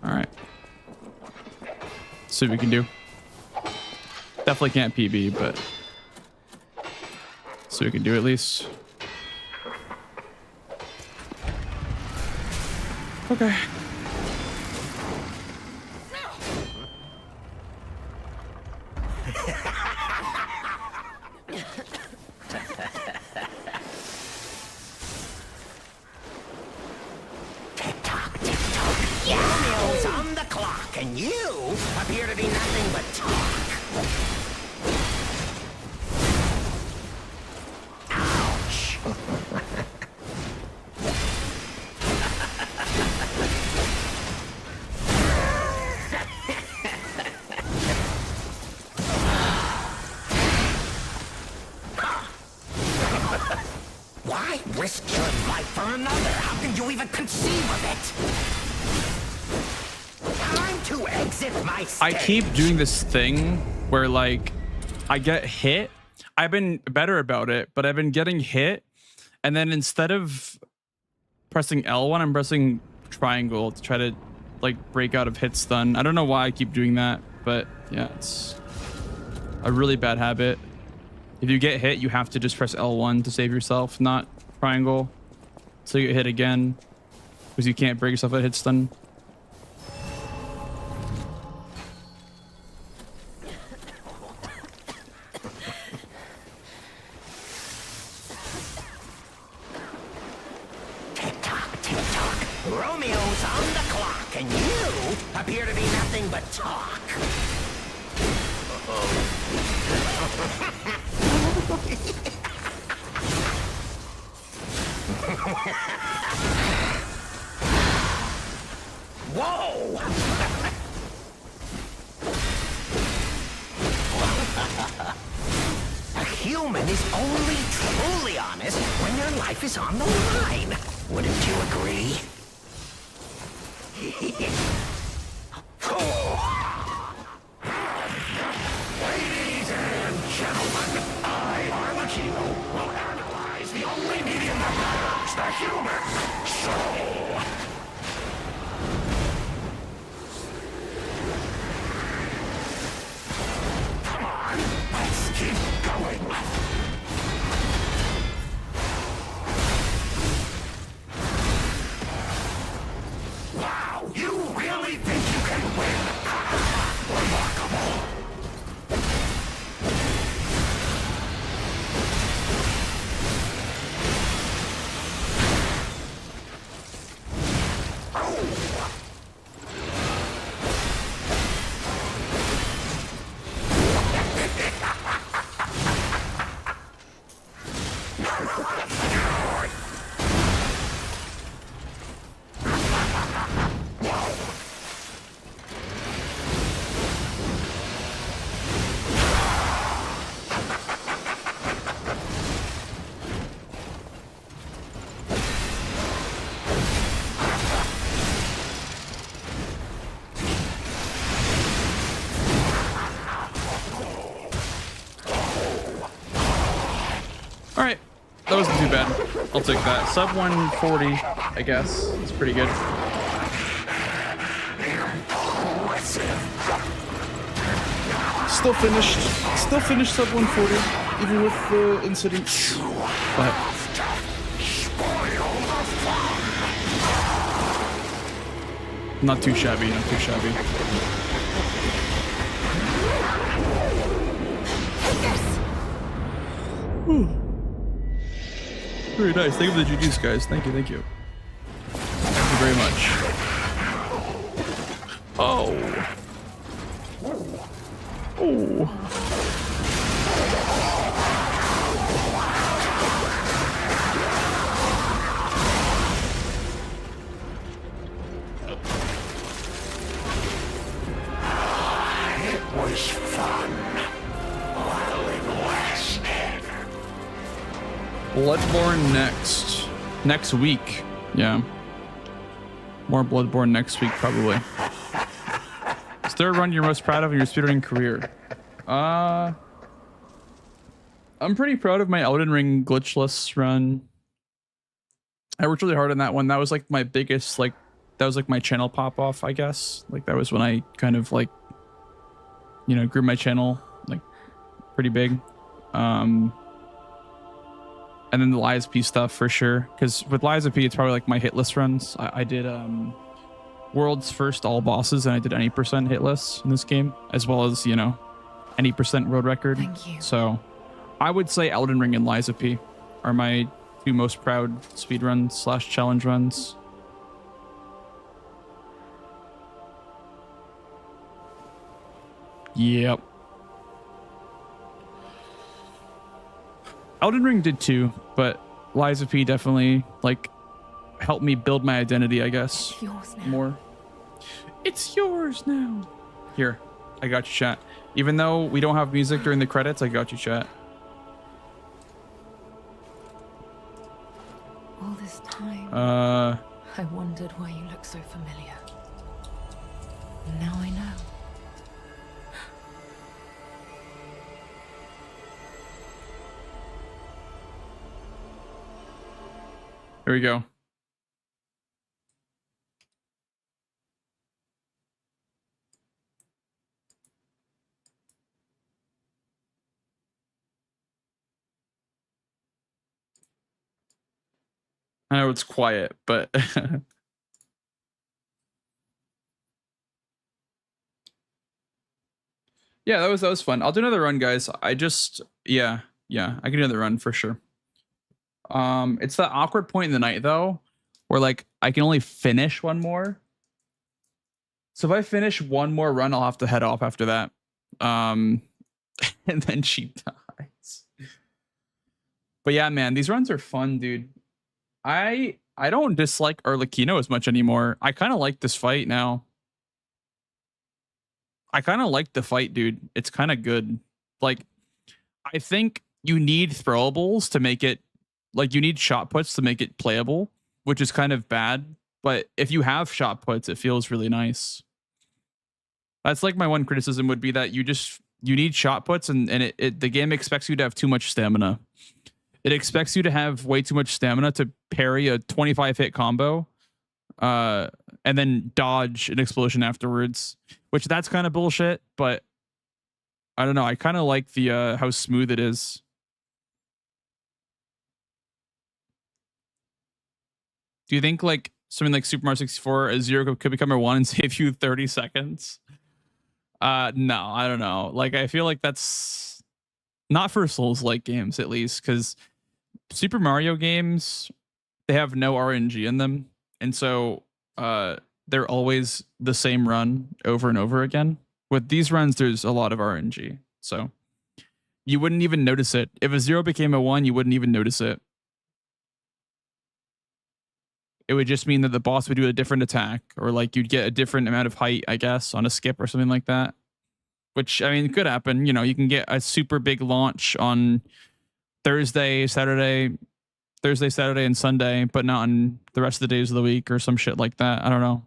All right. See what we can do. Definitely can't PB, but see what we can do at least. Okay. Romeo's on the clock, and you appear to be nothing but talk. Ouch. Why risk your life for another? How can you even conceive of it? Time to exit my stage. I keep doing this thing where like I get hit. I've been better about it, but I've been getting hit, and then instead of pressing L1, I'm pressing triangle to try to like break out of hit stun. I don't know why I keep doing that, but yeah, it's a really bad habit. If you get hit, you have to just press L1 to save yourself, not triangle. So you get hit again because you can't break yourself at hit stun. Romeo's on the clock, and you appear to be nothing but talk. Whoa! A human is only truly honest when their life is on the line. Wouldn't you agree? Ladies and gentlemen, I, Armachino, will analyze the only medium that matters, the human soul. Come on, let's keep going. Wow, you really that wasn't too bad. I'll take that. Sub 140, I guess. It's pretty good. Still finished sub 140, even with the incidents. But not too shabby, not too shabby. Very nice. Thank you for the GGs, guys. Thank you, thank you. Thank you very much. Oh. Oh. It was fun while it lasted. Bloodborne next week. Yeah. More Bloodborne next week, probably. Is there a run you're most proud of in your speedrunning career? I'm pretty proud of my Elden Ring glitchless run. I worked really hard on that one. That was like my biggest, like, that was like my channel pop off, I guess. Like that was when I kind of like, you know, grew my channel like pretty big. And then the Lies P stuff for sure. Because with Lies P, it's probably like my hit list runs. I did world's first all bosses, and I did any % hit lists in this game, as well as, you know, any % world record. Thank you. So I would say Elden Ring and Lies P are my two most proud speedruns / challenge runs. Yep. Elden Ring did too, but Lies P definitely like helped me build my identity, I guess. It's yours now. More. It's yours now. Here, I got you, chat. Even though we don't have music during the credits, I got you, chat. All this time, I wondered why you look so familiar. Now I know. Here we go. I know it's quiet, but yeah, that was fun. I'll do another run, guys. I just yeah, I can do another run for sure. It's that awkward point in the night though, where like I can only finish one more. So if I finish one more run, I'll have to head off after that. And then she dies. But yeah, man, these runs are fun, dude. I don't dislike Arlecchino as much anymore. I kind of like this fight now. I kind of like the fight, dude. It's kind of good. Like, I think you need throwables to make it, like, you need shot puts to make it playable, which is kind of bad. But if you have shot puts, it feels really nice. That's like my one criticism would be that you need shot puts, and the game expects you to have too much stamina. It expects you to have way too much stamina to parry a 25 hit combo, and then dodge an explosion afterwards, which that's kind of bullshit, but I don't know. I kind of like the how smooth it is. Do you think like something like Super Mario 64 a 0 could become a 1 and save you 30 seconds? No, I don't know. Like, I feel like that's not for Souls-like games, at least, because Super Mario games, they have no RNG in them, and so they're always the same run over and over again. With these runs, there's a lot of RNG, so you wouldn't even notice it. If a 0 became a 1, you wouldn't even notice it. It would just mean that the boss would do a different attack, or like you'd get a different amount of height, I guess, on a skip or something like that. Which, I mean, could happen. You know, you can get a super big launch on Thursday, Saturday, and Sunday, but not on the rest of the days of the week or some shit like that. I don't know.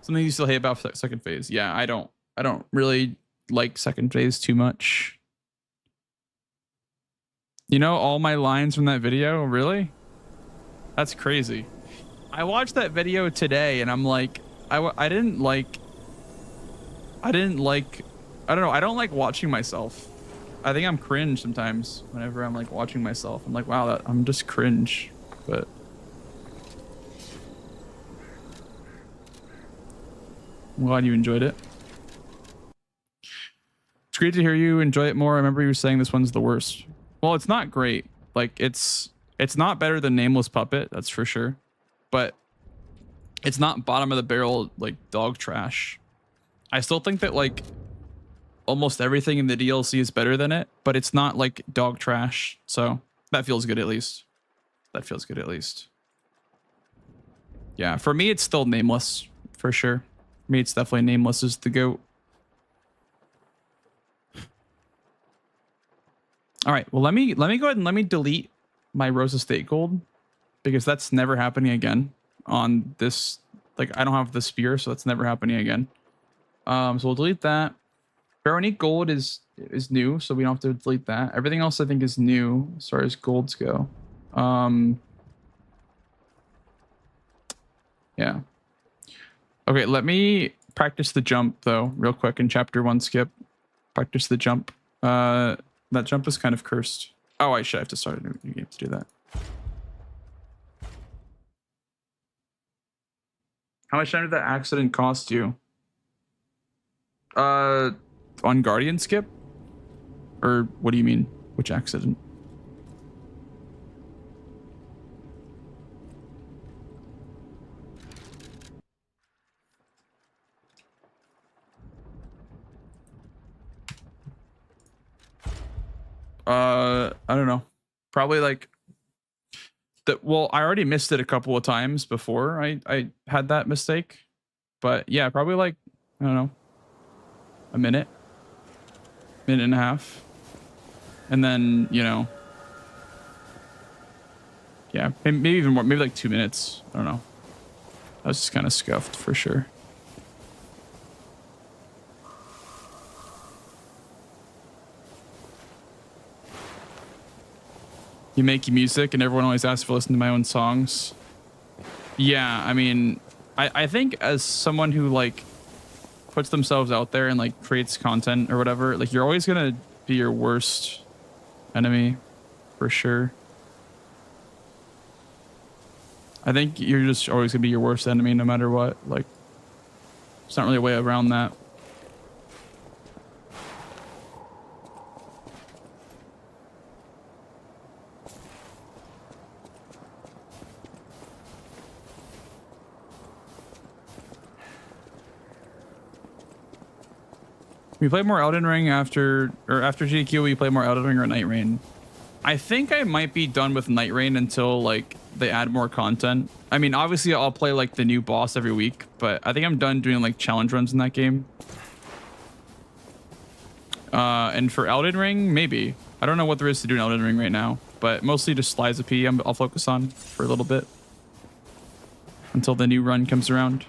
Something you still hate about second phase. Yeah, I don't really like second phase too much. You know all my lines from that video? Really? That's crazy. I watched that video today and I'm like, I don't know. I don't like watching myself. I think I'm cringe sometimes whenever I'm like watching myself. I'm like, wow, I'm just cringe. But I'm glad you enjoyed it. It's great to hear you enjoy it more. I remember you were saying this one's the worst. Well, it's not great. Like it's not better than Nameless Puppet, that's for sure. But it's not bottom of the barrel like dog trash. I still think that like almost everything in the DLC is better than it, but it's not like dog trash. So that feels good at least. That feels good at least. Yeah, for me it's still Nameless for sure. For me it's definitely Nameless is the GOAT. All right, well let me go ahead and let me delete my Rosa State Gold because that's never happening again on this. Like I don't have the spear, so that's never happening again. So we'll delete that. Baronique Gold is new, so we don't have to delete that. Everything else I think is new as far as golds go. Yeah. Okay, let me practice the jump though, real quick in chapter 1 skip. Practice the jump. That jump is kind of cursed. Oh, I should have to start a new game to do that. How much time did that accident cost you? On Guardian skip? Or what do you mean? Which accident? I don't know. Probably like that. Well, I already missed it a couple of times before I had that mistake, but yeah, probably like, I don't know, a minute and a half. And then, you know, yeah, maybe even more, maybe like 2 minutes. I don't know. I was just kind of scuffed for sure. You make music and everyone always asks for listening to my own songs. Yeah, I mean, I think as someone who like puts themselves out there and like creates content or whatever, like you're always gonna be your worst enemy for sure. I think you're just always gonna be your worst enemy no matter what. Like, there's not really a way around that. We play more Elden Ring after GDQ. We play more Elden Ring or Night Rain. I think I might be done with Night Rain until like they add more content. I mean, obviously I'll play like the new boss every week, but I think I'm done doing like challenge runs in that game. And for Elden Ring, maybe. I don't know what there is to do in Elden Ring right now, but mostly just Lies of P I'll focus on for a little bit until the new run comes around.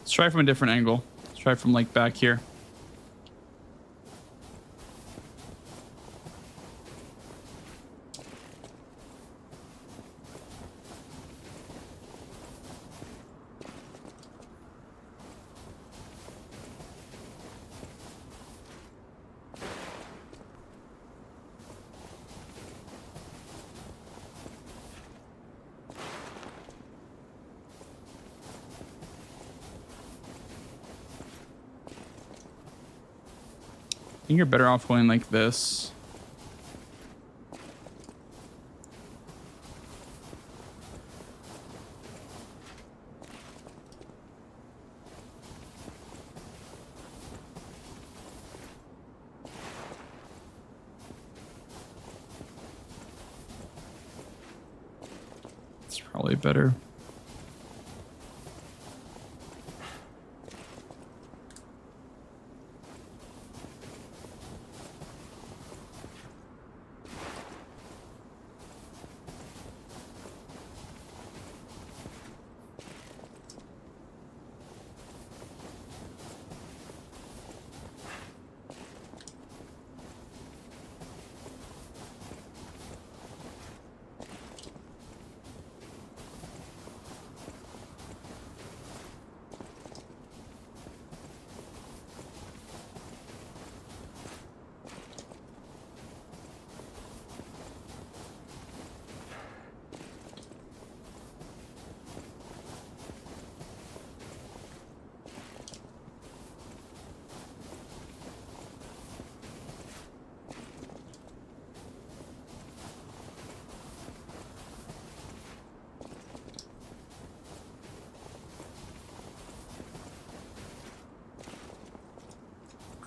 Let's try from a different angle. Let's try from like back here. think you're better off going like this. It's probably better.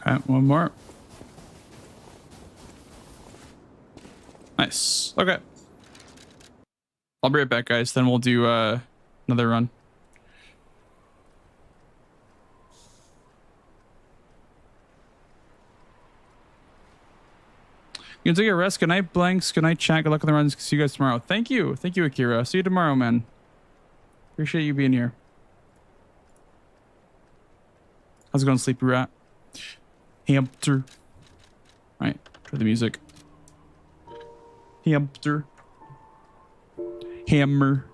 Okay, one more. Nice. Okay. I'll be right back, guys. Then we'll do another run. You can take a rest. Good night, Blanks. Good night, chat. Good luck on the runs. See you guys tomorrow. Thank you. Thank you, Akira. See you tomorrow, man. Appreciate you being here. How's it going, Sleepy Rat? Hamster. All right. Try the music. Hamster. Hammer.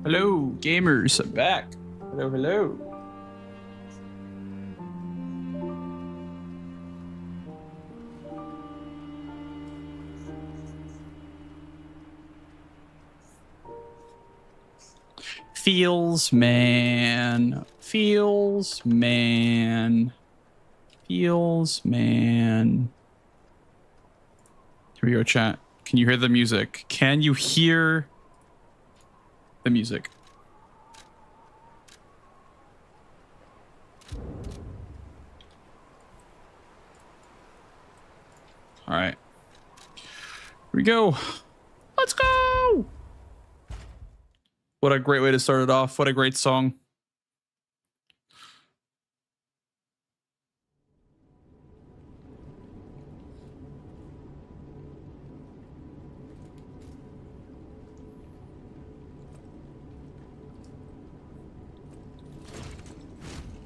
Hello, gamers. I'm back. Hello, hello. Feels, man. Feels, man. Feels, man. Here we go, chat. Can you hear the music? Can you hear the music? All right. Here we go. Let's go. What a great way to start it off. What a great song.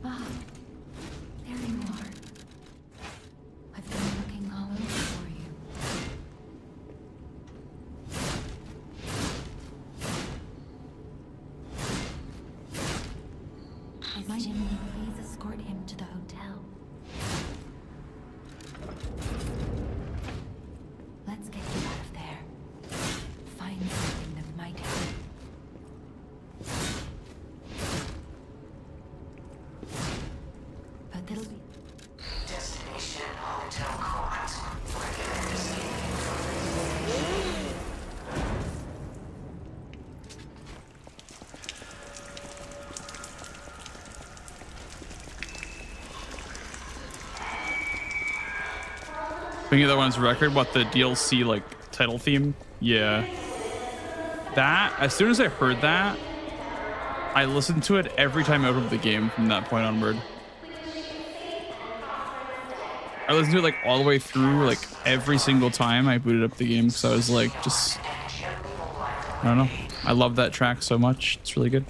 Ah, there you are. I've been looking all over for you. Miss Jimmy, please escort him to the hotel. Let's get you out of there. Find something that might help. But it'll be... Destination Hotel Court. Recommend escaping from Thinking that one's record, what, the DLC like title theme? Yeah. That, as soon as I heard that, I listened to it every time I opened the game from that point onward. I listened to it like all the way through, like every single time I booted up the game, because I was like, just, I don't know. I love that track so much. It's really good.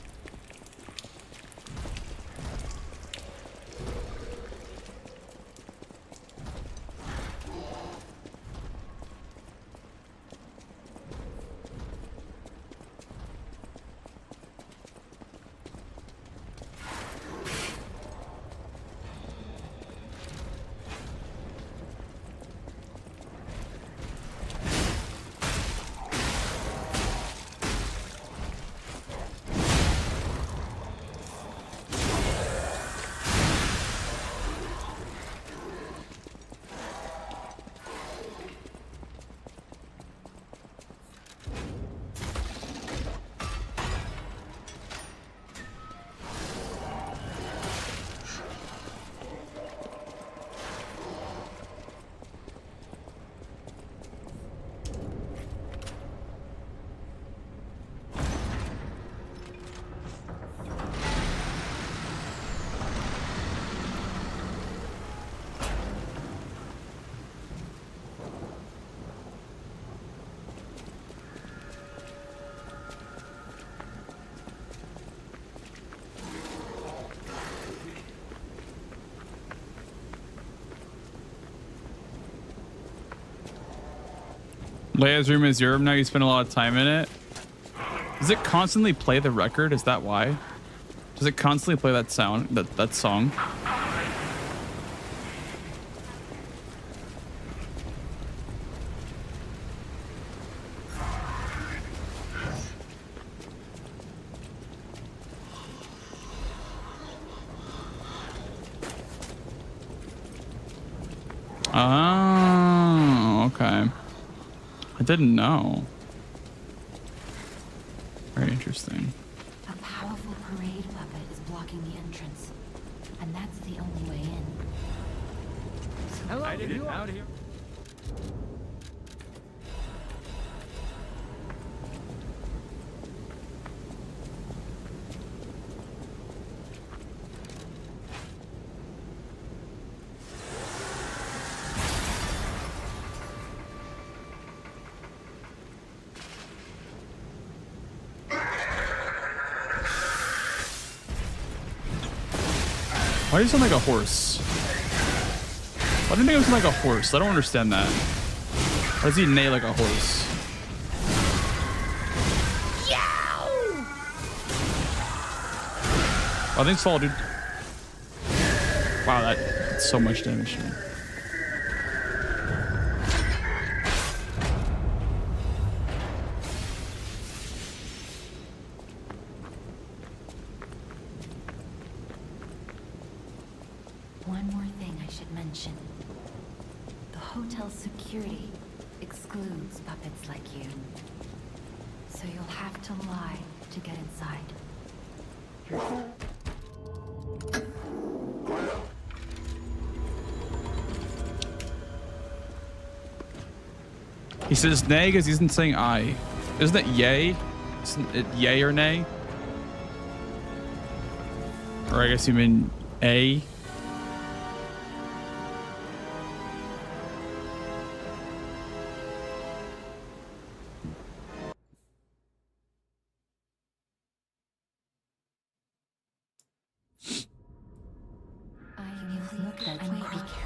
Leia's room is your room now. You spend a lot of time in it. Does it constantly play the record? Is that why? Does it constantly play that sound, that song? Oh, okay. I didn't know. Very interesting. A powerful parade puppet is blocking the entrance, and that's the only way in. Hello, I did it out here. Why do you sound like a horse? Why do you make him sound like a horse? I don't understand that. Why does he neigh like a horse? Oh, thanks, fall, dude. Wow, that's so much damage to me. One more thing I should mention. The hotel's security excludes puppets like you. So you'll have to lie to get inside. He says nay because he isn't saying I. Isn't it yay? Isn't it yay or nay? Or I guess you mean A.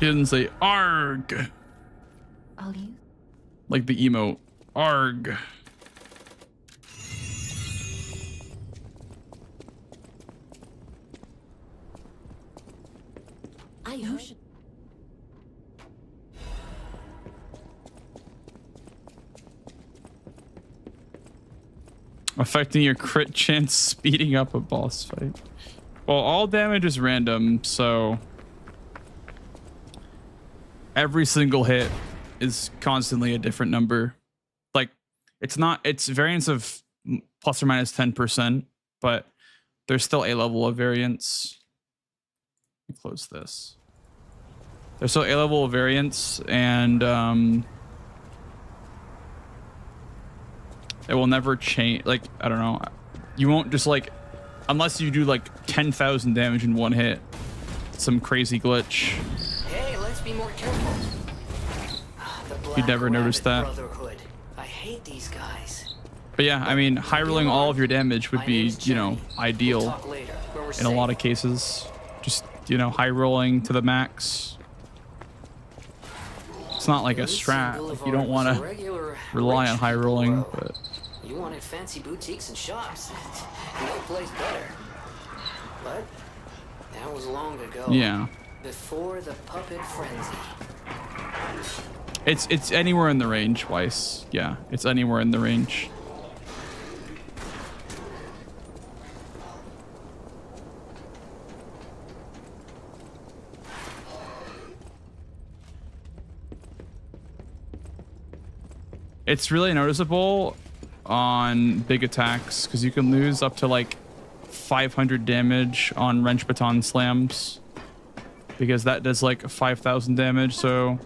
He didn't say arg. I'll use Like the emote. Arg. I should. Affecting your crit chance, speeding up a boss fight. Well, all damage is random, so every single hit is constantly a different number. Like, it's variance of plus or minus 10%, but there's still a level of variance. Let me close this. There's still a level of variance, and it will never change. Like, I don't know. You won't just like, unless you do like 10,000 damage in one hit. Some crazy glitch. Hey, let's be more careful. You'd never notice that. Brotherhood. I hate these guys. But yeah, I mean, high rolling all of your damage would be, you know, ideal in a lot of cases. Just, you know, high rolling to the max. It's not like a strat. Like, you don't want to rely on high rolling, but you wanted fancy boutiques and shops. No place better. But that was long ago. yeah. Before the puppet frenzy. It's anywhere in the range, Weiss. Yeah, it's anywhere in the range. It's really noticeable on big attacks because you can lose up to like 500 damage on wrench baton slams because that does like 5,000 damage. So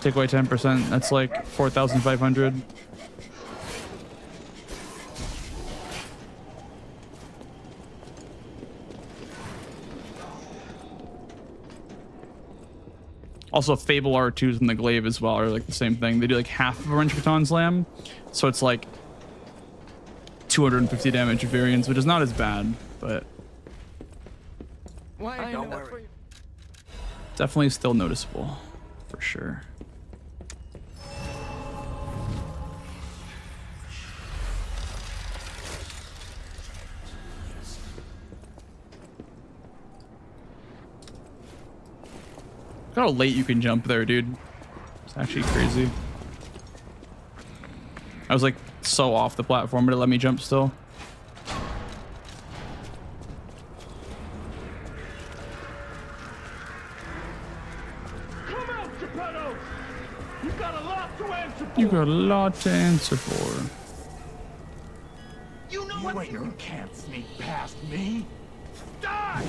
take away 10%, that's like 4,500. Also, Fable R2s and the Glaive as well are like the same thing. They do like half of a wrench baton slam, so it's like 250 damage of variance, which is not as bad, but Don't worry. definitely still noticeable for sure. Look how late you can jump there, dude. It's actually crazy. I was like so off the platform, but it let me jump still. Come out, Geppetto! You've got a lot to answer for! You got a lot to answer for. You know what? You can't sneak past me! Die!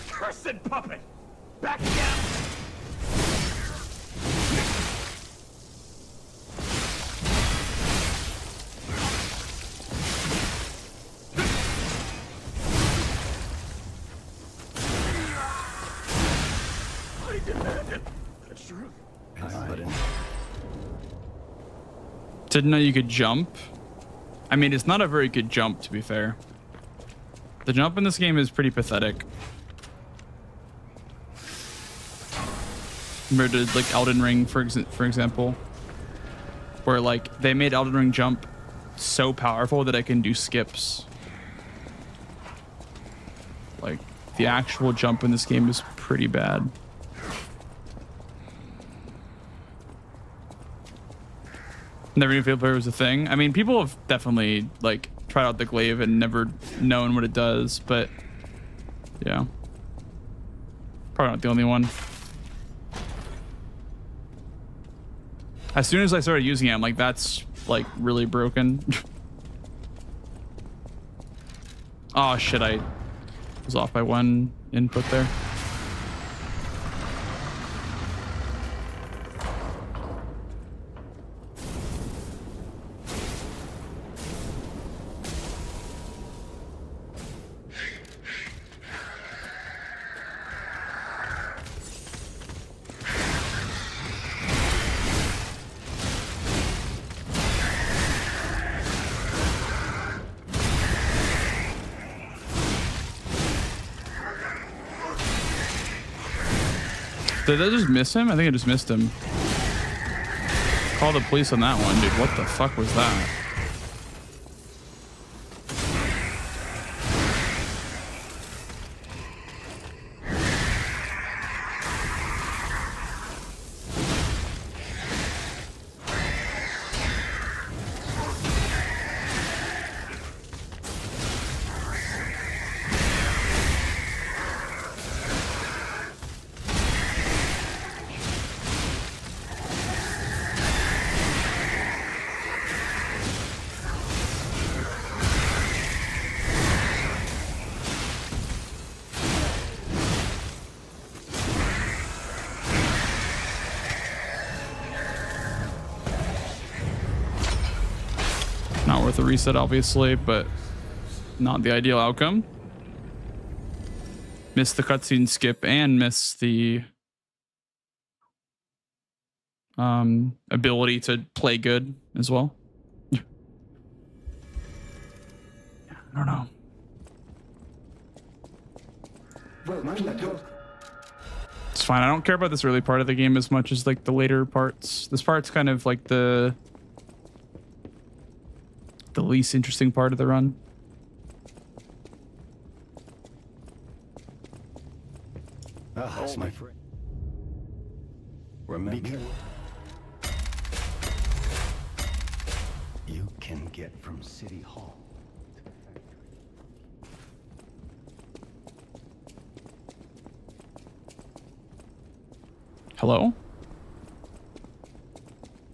Cursed puppet! Back down! I demand it! The truth. Didn't know you could jump. I mean, it's not a very good jump, to be fair. The jump in this game is pretty pathetic. Compared to like Elden Ring, for example, where like they made Elden Ring jump so powerful that I can do skips. Like, the actual jump in this game is pretty bad. Never knew failed player was a thing. I mean, people have definitely like tried out the glaive and never known what it does, but yeah, probably not the only one. As soon as I started using it, I'm like, that's like really broken. Oh shit, I was off by one input there. Did I just miss him? I think I just missed him. Call the police on that one, dude. What the fuck was that? Not worth a reset, obviously, but not the ideal outcome. Missed the cutscene skip and missed the ability to play good as well. I don't know. It's fine. I don't care about this early part of the game as much as like the later parts. This part's kind of like the least interesting part of the run. Ah, that's my friend. Remember, you can get from City Hall to the factory. Hello?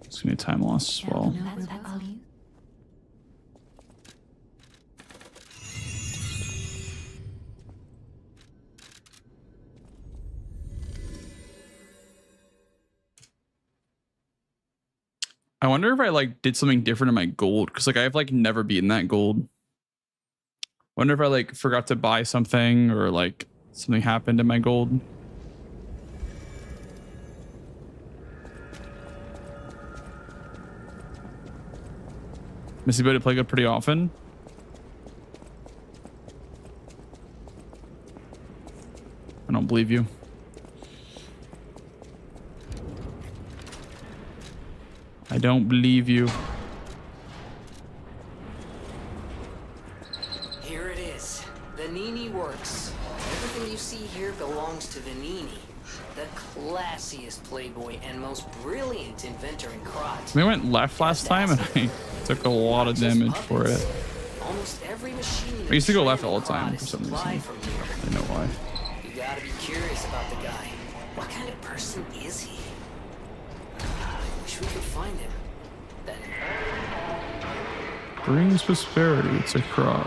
It's gonna be a time loss as well. I wonder if I like did something different in my gold, because like I've like never beaten that gold. Wonder if I like forgot to buy something or like something happened in my gold. Missy Buddy play good pretty often. I don't believe you. I don't believe you. Here it is. The Nini works. Everything you see here belongs to the Nini, the classiest playboy and most brilliant inventor in Krot. We went left last time and I took a lot of damage for it. Almost every machine I used to go left all the time for some reason. I don't know why. You gotta be curious about the guy. What kind of person is he? I wish we could find him. Brings prosperity to Krot.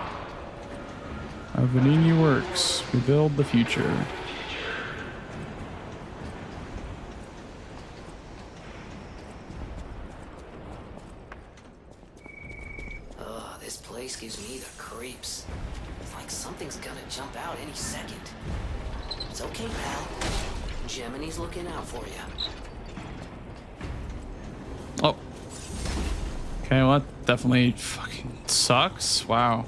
How Vanini works. We build the future. Oh, this place gives me the creeps. It's like something's gonna jump out any second. It's okay, pal. Gemini's looking out for you. Oh. Okay, well, that definitely fucking sucks. Wow.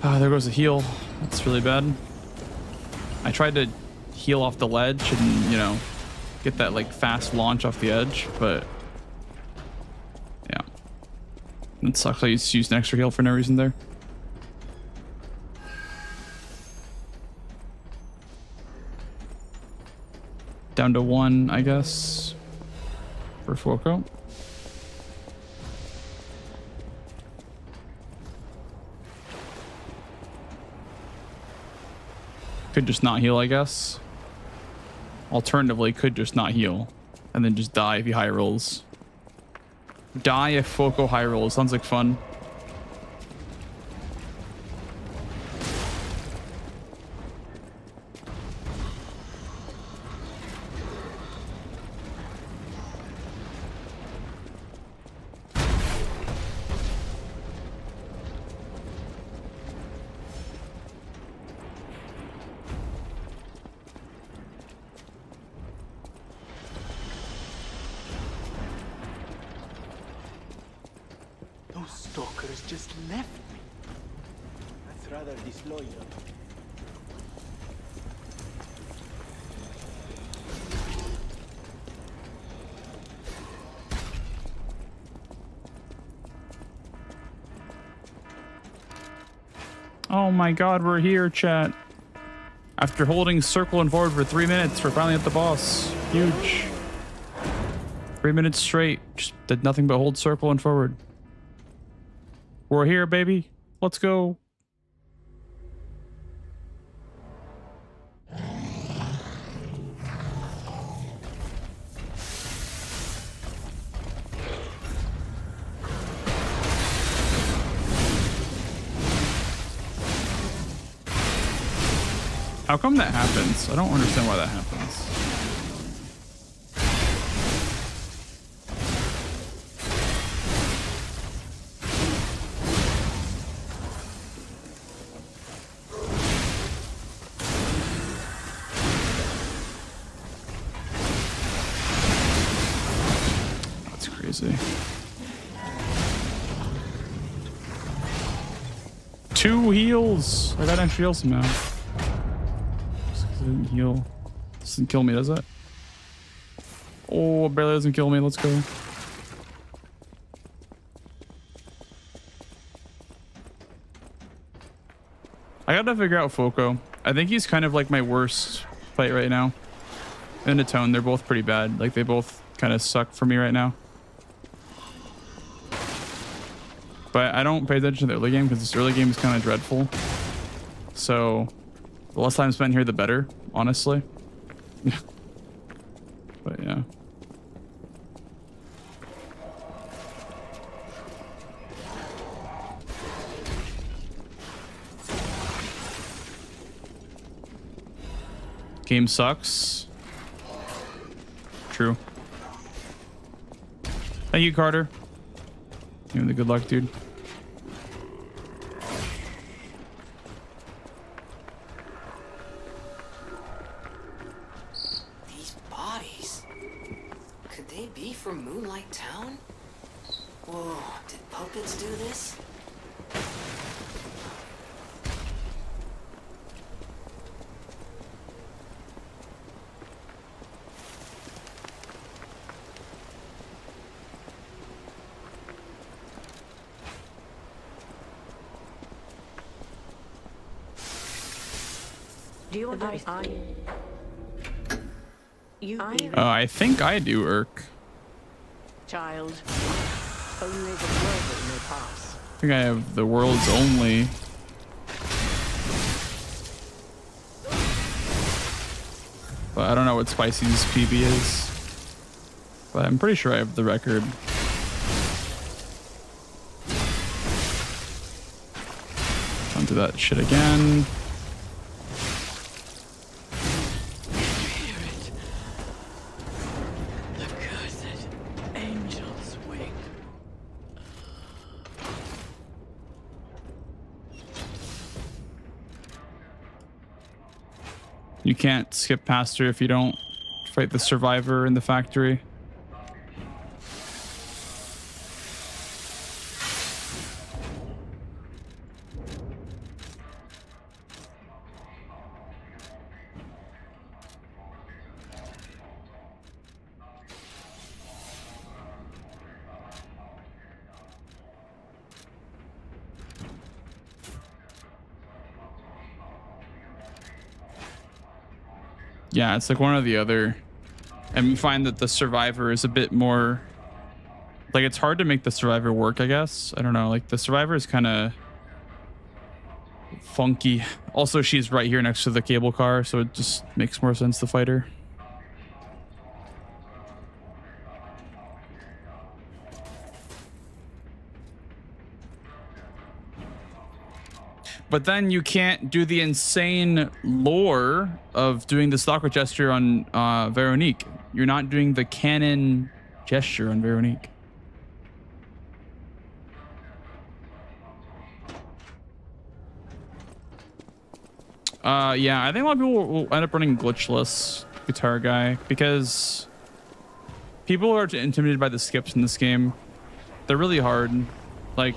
Ah, there goes a heal. That's really bad. I tried to heal off the ledge and, you know, get that like fast launch off the edge, but yeah. It sucks. I used an extra heal for no reason there. Down to 1, I guess, for Foco. Could just not heal, I guess. Alternatively, could just not heal and then just die if he high rolls. Die if Foco high rolls. Sounds like fun. Those stalkers just left me. That's rather disloyal. Oh my god, we're here, chat. After holding circle and forward for 3 minutes, we're finally at the boss. Huge. 3 minutes straight. Just did nothing but hold circle and forward. We're here, baby. Let's go. How come that happens? I don't understand why that happens. That's crazy. 2 heals. I got extra heals now. Didn't heal. This doesn't kill me, does it? Oh, it barely doesn't kill me. Let's go. I gotta figure out Foco. I think he's kind of like my worst fight right now. In a tone, they're both pretty bad. Like they both kind of suck for me right now. But I don't pay attention to the early game because this early game is kind of dreadful. So the less time spent here, the better, honestly. But yeah. Game sucks. True. Thank you, Carter. Give me the good luck, dude. These bodies. Could they be from Moonlight Town? Whoa, did puppets do this? Do you want I think I do, Urk. child? Only the world may pass. I think I have the world's only. But I don't know what Spicy's PB is. But I'm pretty sure I have the record. Don't do that shit again. You can't skip past her if you don't fight the survivor in the factory. Yeah, it's like one or the other. And we find that the survivor is a bit more like, it's hard to make the survivor work, I guess. I don't know, like the survivor is kind of funky. Also, she's right here next to the cable car, so it just makes more sense to fight her. But then you can't do the insane lore of doing the stalker gesture on Veronique. You're not doing the canon gesture on Veronique. Yeah, I think a lot of people will end up running glitchless guitar guy because people are intimidated by the skips in this game. They're really hard. Like,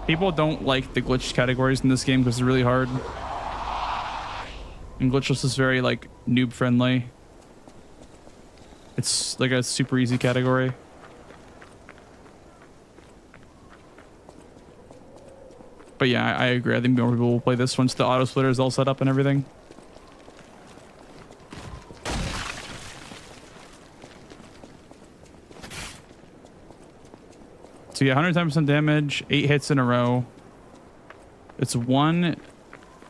people don't like the glitch categories in this game because they're really hard. And glitchless is very like noob friendly. It's like a super easy category. But yeah, I agree. I think more people will play this once the auto splitter is all set up and everything. So yeah, 110% damage, 8 hits in a row. It's 1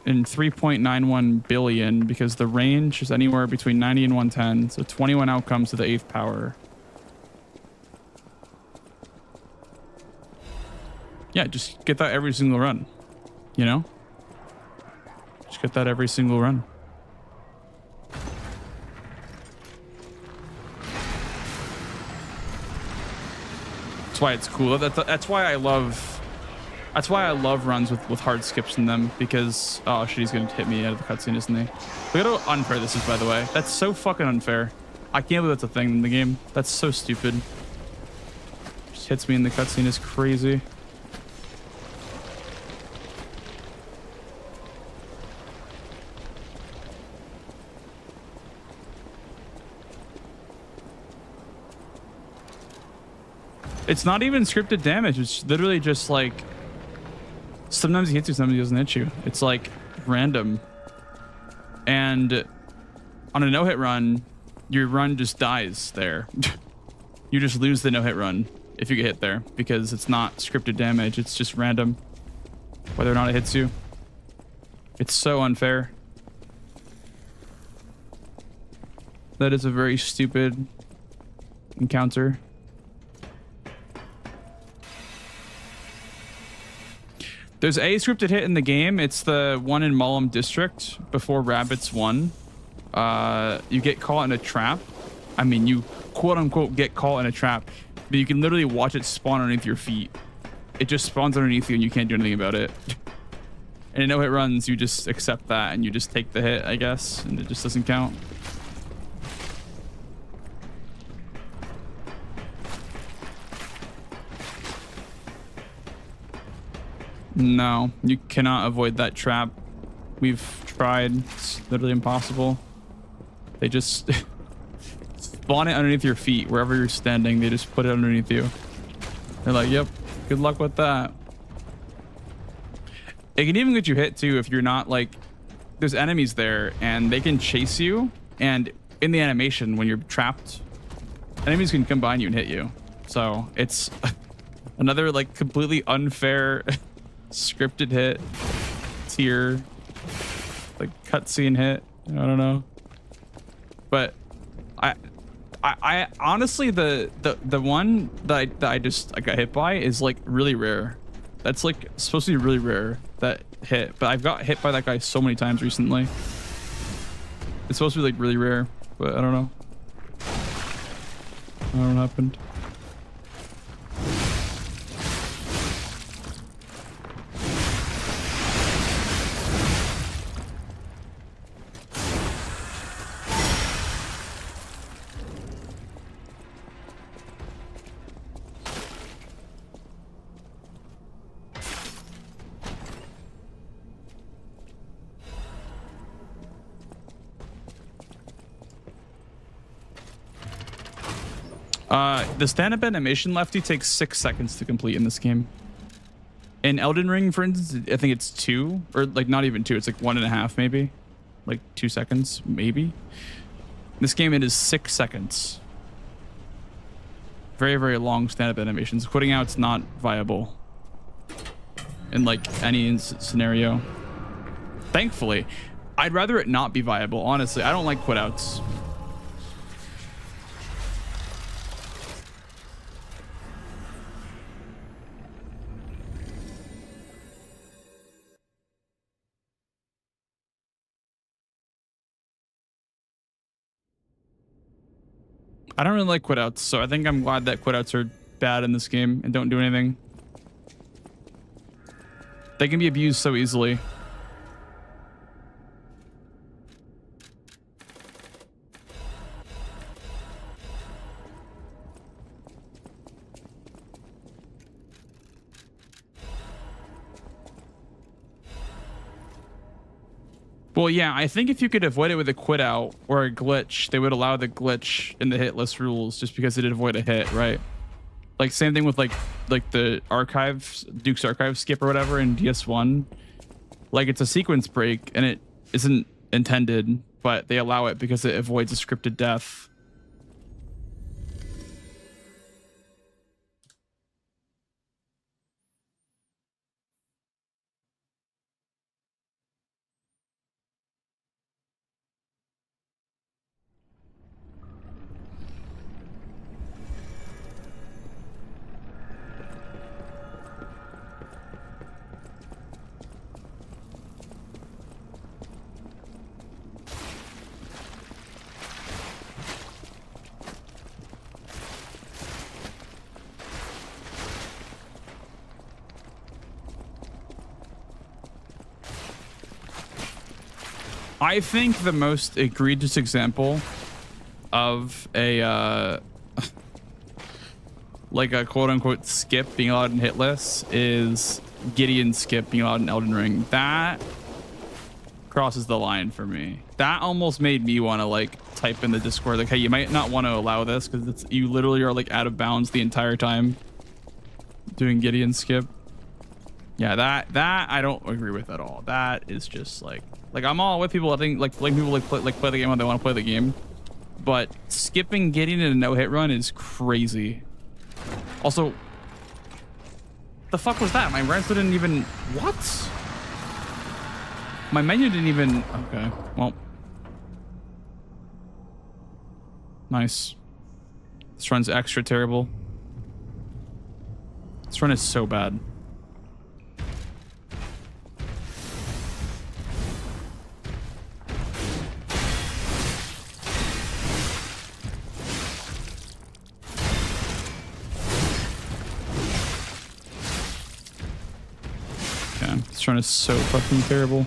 in 3.91 billion because the range is anywhere between 90 and 110. So 21 outcomes to the 8th power. Yeah, just get that every single run, you know? Just get that every single run. That's why it's cool. That's why I love runs with hard skips in them, because oh shit, he's gonna hit me out of the cutscene, isn't he? Look at how unfair this is, by the way. That's so fucking unfair. I can't believe that's a thing in the game. That's so stupid. Just hits me in the cutscene is crazy. It's not even scripted damage. It's literally just like sometimes he hits you, sometimes he doesn't hit you. It's like random. And on a no-hit run, your run just dies there. You just lose the no-hit run if you get hit there because it's not scripted damage. It's just random whether or not it hits you. It's so unfair. That is a very stupid encounter. There's a scripted hit in the game. It's the one in Malum District before Rabbits 1. You get caught in a trap. I mean, you quote unquote get caught in a trap, but you can literally watch it spawn underneath your feet. It just spawns underneath you and you can't do anything about it. And in no-hit runs, you just accept that and you just take the hit, I guess, and it just doesn't count. No, you cannot avoid that trap. We've tried. It's literally impossible. They just spawn it underneath your feet. Wherever you're standing, they just put it underneath you. They're like, yep, good luck with that. It can even get you hit too if you're not like... There's enemies there and they can chase you. And in the animation, when you're trapped, enemies can combine you and hit you. So it's another like completely unfair... scripted hit tier, like cutscene hit. I don't know, but I honestly the one that I got hit by is like really rare. That's like supposed to be really rare, that hit, but I've got hit by that guy so many times recently. It's supposed to be like really rare, but I don't know. I don't know what happened. The stand-up animation lefty takes 6 seconds to complete in this game. In Elden Ring, for instance, I think it's 2, or like not even 2. It's like 1.5 maybe. like 2 seconds, maybe. This game, it is 6 seconds. Very, very long stand-up animations. Quitting out's not viable in like any scenario. Thankfully, I'd rather it not be viable. Honestly, I don't like quit outs. I don't really like quit outs, so I think I'm glad that quit outs are bad in this game and don't do anything. They can be abused so easily. Well, yeah, I think if you could avoid it with a quit out or a glitch, they would allow the glitch in the hit list rules just because it did avoid a hit, right? Like same thing with like the archives, Duke's archive skip or whatever in DS1. Like it's a sequence break and it isn't intended, but they allow it because it avoids a scripted death. I think the most egregious example of a like a quote-unquote skip being allowed in hit lists is Gideon's skip being allowed in Elden Ring. That crosses the line for me. That almost made me want to like type in the Discord like, hey, you might not want to allow this because you literally are like out of bounds the entire time doing Gideon's skip. Yeah, that I don't agree with at all. That is just like I'm all with people. I think like people play the game when they want to play the game, but skipping Gideon in a no-hit run is crazy. Also, the fuck was that? My ransom didn't even what? My menu didn't even. Okay, well, nice. This run's extra terrible. This run is so bad. This run is so fucking terrible.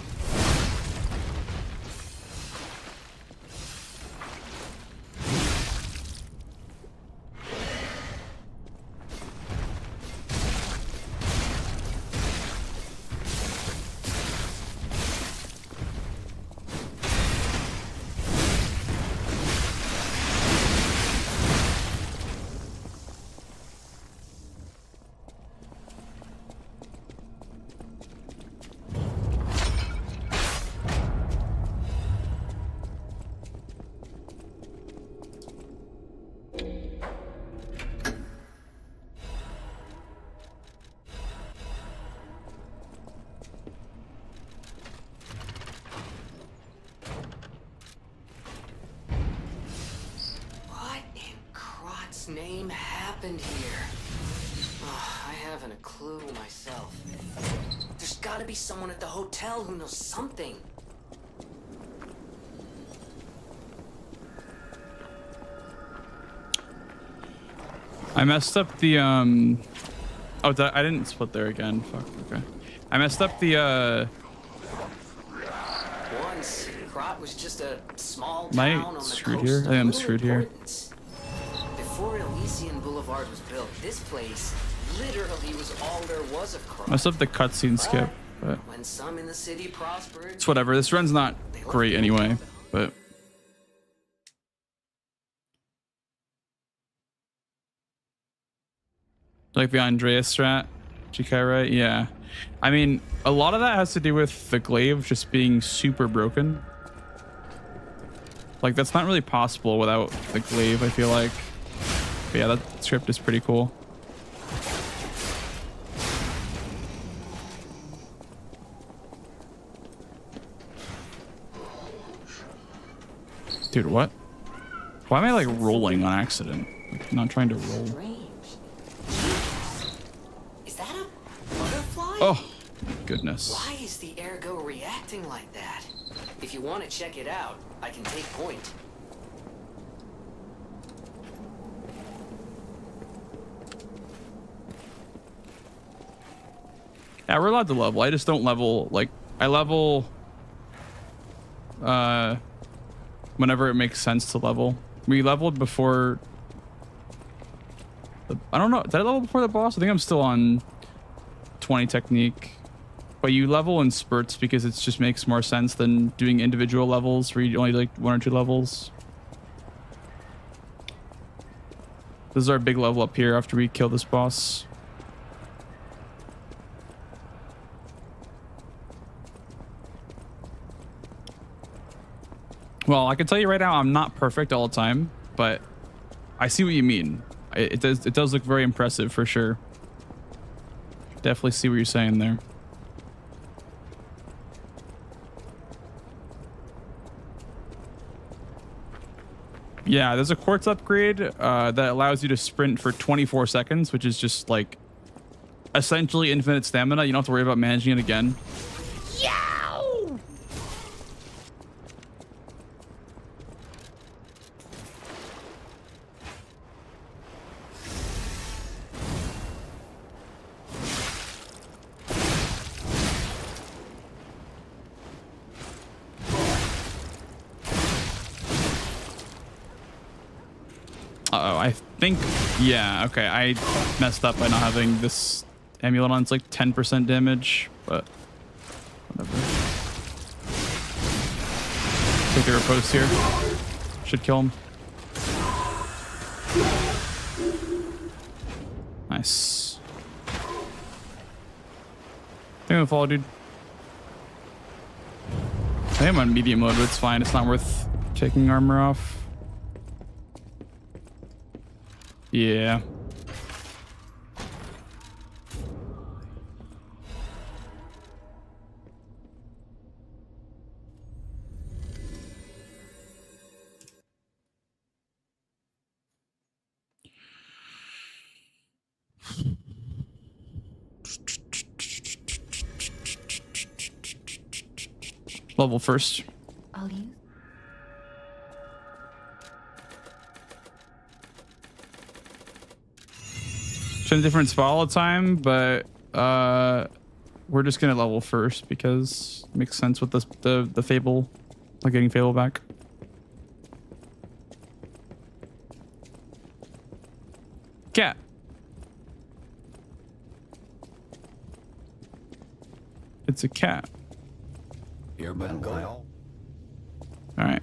Name happened here? Oh, I haven't a clue myself. There's gotta be someone at the hotel who knows something. I messed up the oh, I didn't split there again. Fuck. Okay. I messed up the Once, Krat was just a small Am I town on the screwed coast here? I of think I'm little screwed here. importance. Before Elysian Boulevard was built, this place literally was all there was of Krat. messed up the cutscene skip, but When some in the city prospered, it's whatever. This run's not great anyway, but like the Andreas strat, Chikara, yeah. I mean, a lot of that has to do with the glaive just being super broken. Like, that's not really possible without the glaive, I feel like. But yeah, that script is pretty cool. Dude, what? Why am I like rolling on accident? Like, not trying to roll. Is that a butterfly? Oh, goodness. Why is the ergo reacting like that? If you want to check it out, I can take point. Yeah, we're allowed to level. I just don't level, like, I level whenever it makes sense to level. We leveled before I don't know, did I level before the boss? I think I'm still on 20 technique. But you level in spurts because it just makes more sense than doing individual levels where you only like 1 or 2 levels. This is our big level up here after we kill this boss. Well, I can tell you right now, I'm not perfect all the time, but I see what you mean. It does look very impressive for sure. Definitely see what you're saying there. Yeah, there's a quartz upgrade that allows you to sprint for 24 seconds, which is just like essentially infinite stamina. You don't have to worry about managing it again. Uh-oh, I think, yeah, okay, I messed up by not having this amulet on. It's like 10% damage, but whatever. Take a riposte here. Should kill him. Nice. I think I'm gonna follow, dude. I think I'm on medium mode, but it's fine. It's not worth taking armor off. Yeah. Level first. I'll use. In a different spot all the time, but we're just gonna level first because it makes sense with the Fable, like getting Fable back. Cat. It's a cat. You're been going. All right.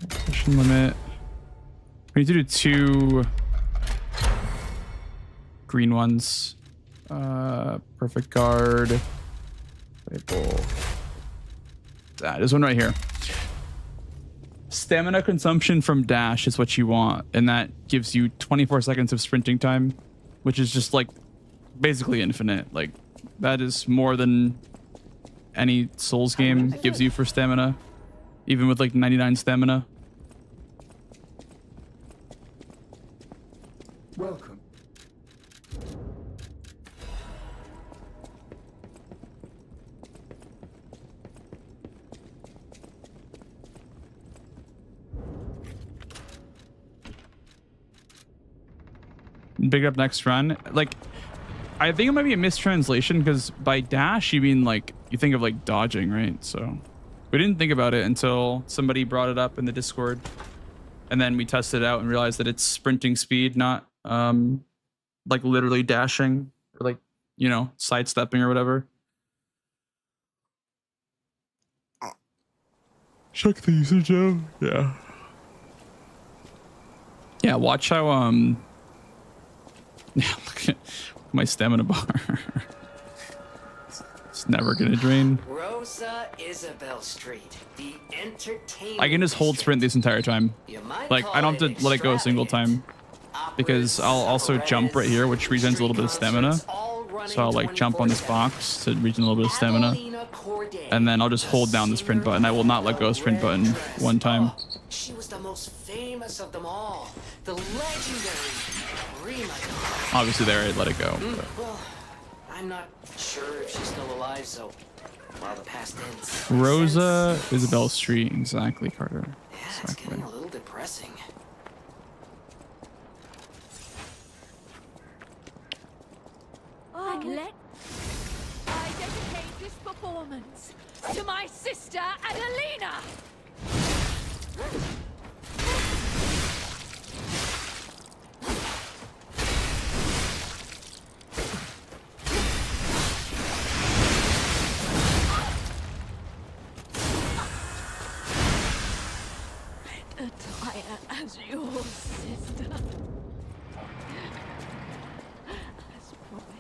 Position limit. We need to do 2 green ones. Perfect guard. Fable. There's one right here. Stamina consumption from dash is what you want, and that gives you 24 seconds of sprinting time, which is just like basically infinite. Like that is more than any Souls game gives you for stamina, even with like 99 stamina. Welcome. Big up next run. Like, I think it might be a mistranslation because by dash you mean like you think of like dodging, right? So we didn't think about it until somebody brought it up in the Discord, and then we tested it out and realized that it's sprinting speed, not like literally dashing or like, you know, sidestepping or whatever. Check the usage out. Yeah. Yeah, watch how yeah, look at my stamina bar. It's It's never gonna drain. Rosa Isabel Street, the entertainment. I can just hold sprint this entire time. Like, I don't have to let it go a single time. Because I'll also jump right here, which regens a little bit of stamina. So I'll like jump on this box to regen a little bit of stamina. And then I'll just hold down the sprint button. I will not let go of sprint button one time. She was the most famous of them all. The legendary Rima. Obviously there I let it go. Well, I'm not sure if she's still alive, so while the past ends. Rosa Isabel Street, exactly, Carter. Yeah, it's getting a little depressing. I dedicate this performance to my sister Adelina. Attire as your sister. As promised.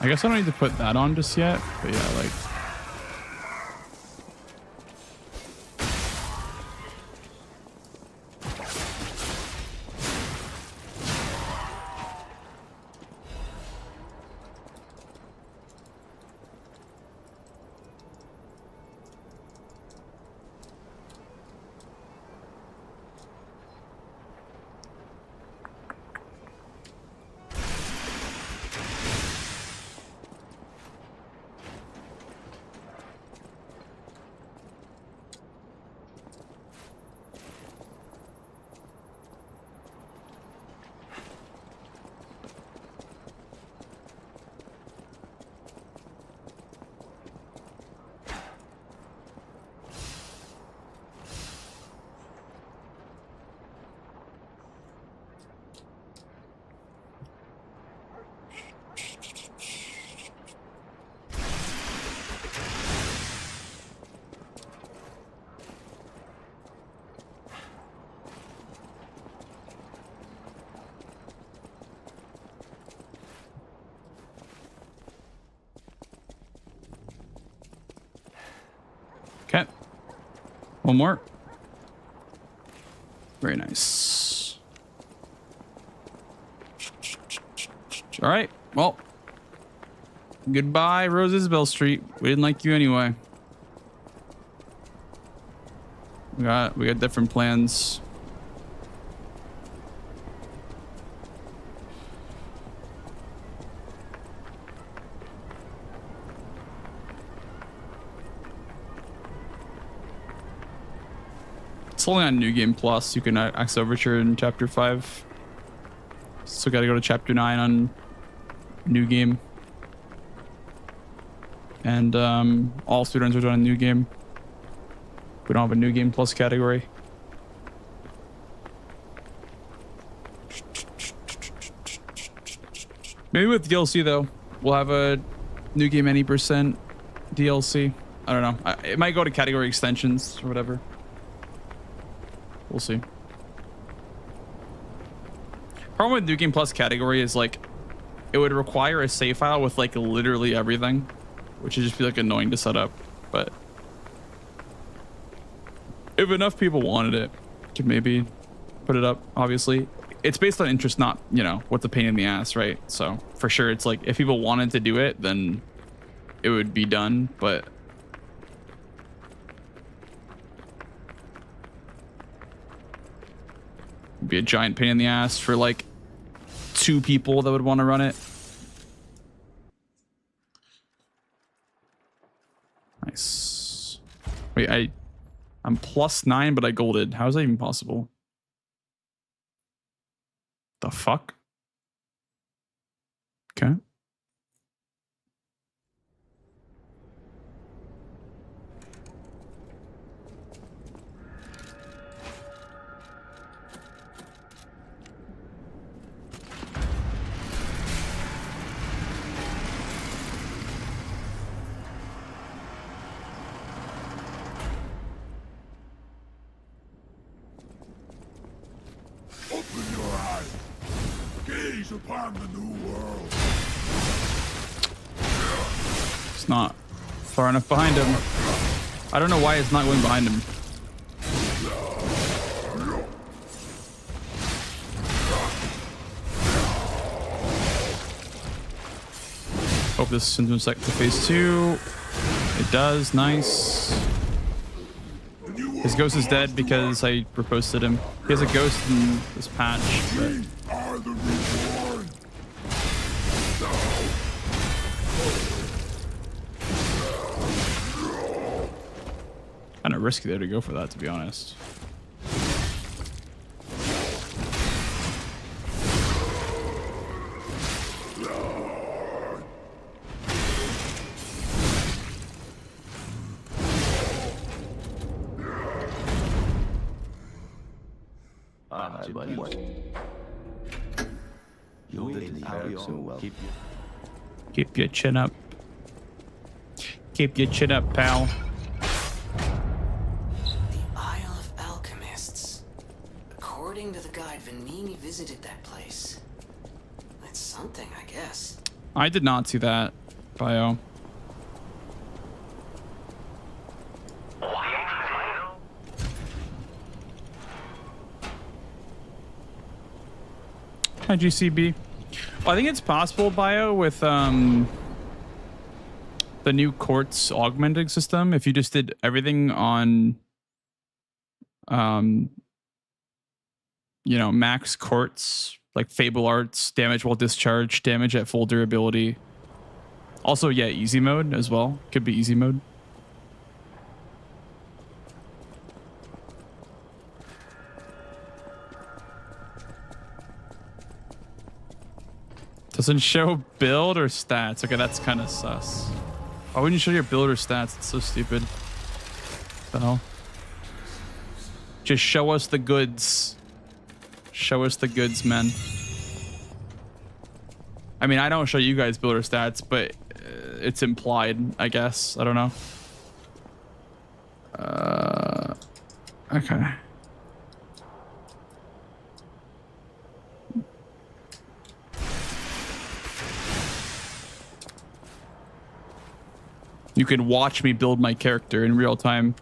I guess I don't need to put that on just yet, but yeah, like. Okay. One more. Very nice. All right. Well, goodbye, Rose Isabel Street. We didn't like you anyway. We got different plans. It's only on New Game Plus. You can access Overture in Chapter 5. Still got to go to Chapter 9 on New Game. And all speedruns are done in New Game. We don't have a New Game Plus category. Maybe with DLC though, we'll have a New Game any percent DLC. I don't know. It might go to category extensions or whatever. We'll see. Problem with New Game Plus category is like, it would require a save file with like literally everything, which would just be like annoying to set up. But if enough people wanted it, could maybe put it up. Obviously, it's based on interest, not, you know, what's a pain in the ass, right? So for sure, it's like if people wanted to do it, then it would be done. But be a giant pain in the ass for like 2 people that would want to run it. Nice. Wait, I'm +9, but I golded. How is that even possible? The fuck? Okay. Open your eyes. Gaze upon the new world. It's not far enough behind him. I don't know why it's not going behind him. Hope this sends him to phase 2. It does. Nice. His ghost is dead because I reposted him. He has a ghost in this patch. Are the reborn. Kind of risky there to go for that, to be honest. Buddy. You'll be so well. Keep your chin up. Keep your chin up, pal. The Isle of Alchemists. According to the guide, Vanini visited that place. That's something, I guess. I did not see that bio. Hi, GCB. Well, I think it's possible, bio, with the new quartz augmenting system. If you just did everything on, you know, max quartz, like Fable Arts, damage while discharged, damage at full durability. Also, yeah, easy mode as well. Could be easy mode. Doesn't show build or stats. Okay, that's kind of sus. Why wouldn't you show your build or stats? It's so stupid. What the hell? Just show us the goods. Show us the goods, man. I mean, I don't show you guys build or stats, but it's implied, I guess. I don't know. Okay. You can watch me build my character in real time.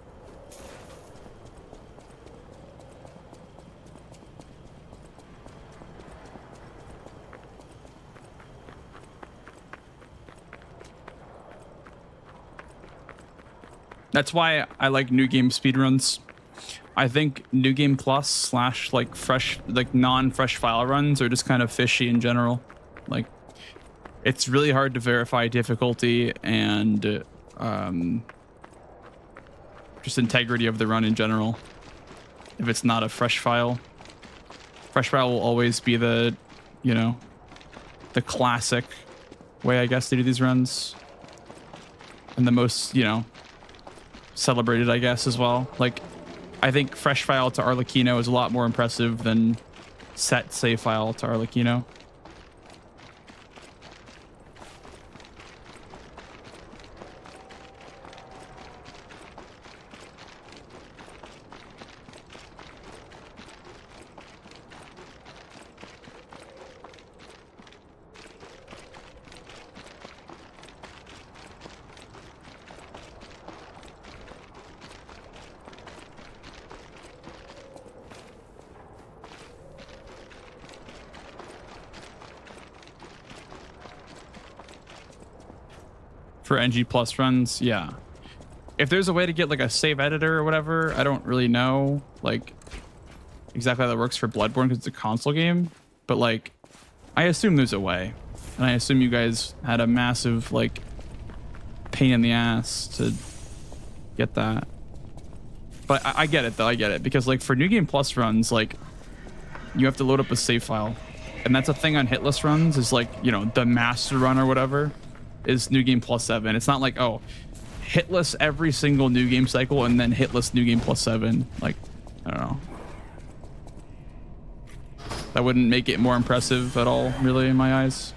That's why I like new game speedruns. I think new game plus / like fresh, like non-fresh file runs are just kind of fishy in general. Like, it's really hard to verify difficulty and just integrity of the run in general if it's not a fresh file. Fresh file will always be the, you know, the classic way, I guess, to do these runs, and the most, you know, celebrated, I guess, as well. Like, I think fresh file to Arlecchino is a lot more impressive than set save file to Arlecchino. For NG plus runs, yeah. If there's a way to get like a save editor or whatever, I don't really know. Like, exactly how that works for Bloodborne because it's a console game, but like I assume there's a way, and I assume you guys had a massive like pain in the ass to get that. But I get it though. I get it because like for New Game Plus runs, like you have to load up a save file, and that's a thing on hitless runs. Is like, you know, the master run or whatever is New Game Plus 7. It's not like, oh, hitless every single New Game cycle and then hitless New Game Plus 7. Like, I don't know. That wouldn't make it more impressive at all, really, in my eyes.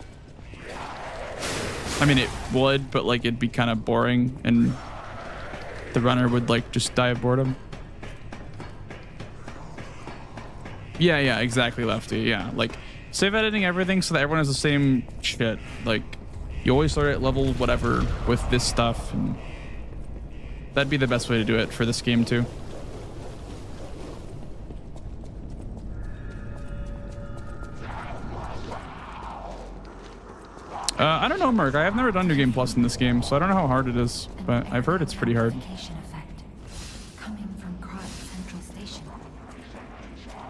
I mean, it would, but like it'd be kind of boring, and the runner would like just die of boredom. Yeah, exactly, Lefty. Yeah, like save editing everything so that everyone has the same shit. Like you always start at level whatever with this stuff, and that'd be the best way to do it for this game too. I don't know, Merc. I have never done New Game Plus in this game, so I don't know how hard it is, but I've heard it's pretty hard. Coming from Krat Central Station.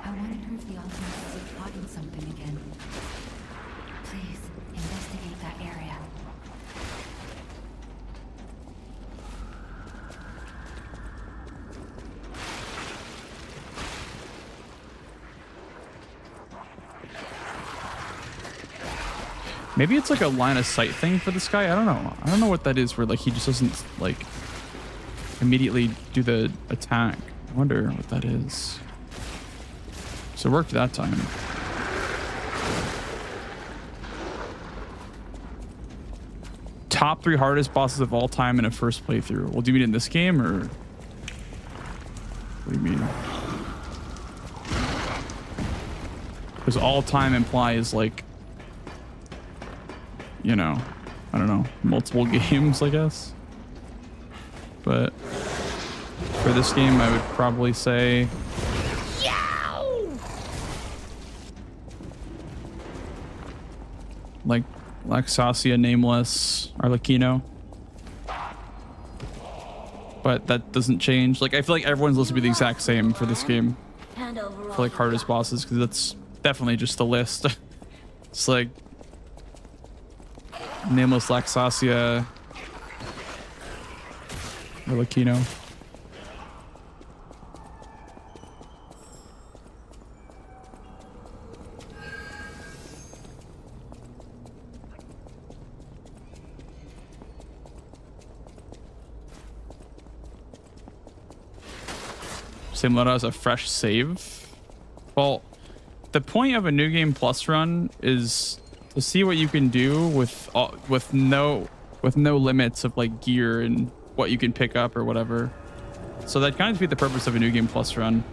I wonder if the Ultimates is plotting something again. Please investigate that area. Maybe it's like a line of sight thing for this guy. I don't know. I don't know what that is where like he just doesn't like immediately do the attack. I wonder what that is. So it worked that time. Top 3 hardest bosses of all time in a first playthrough. Well, do you mean in this game or what do you mean? Because all time implies like, you know, I don't know, multiple games, I guess. But for this game, I would probably say like Laxasia, Nameless, Arlecchino. But that doesn't change. Like, I feel like everyone's supposed to be the exact same for this game. For like hardest bosses, because that's definitely just the list. It's like Nameless, Laxasia, Arlecchino. Similar as a fresh save. Well, the point of a New Game Plus run is to see what you can do with no limits of like gear and what you can pick up or whatever. So that kind of be the purpose of a New Game Plus run.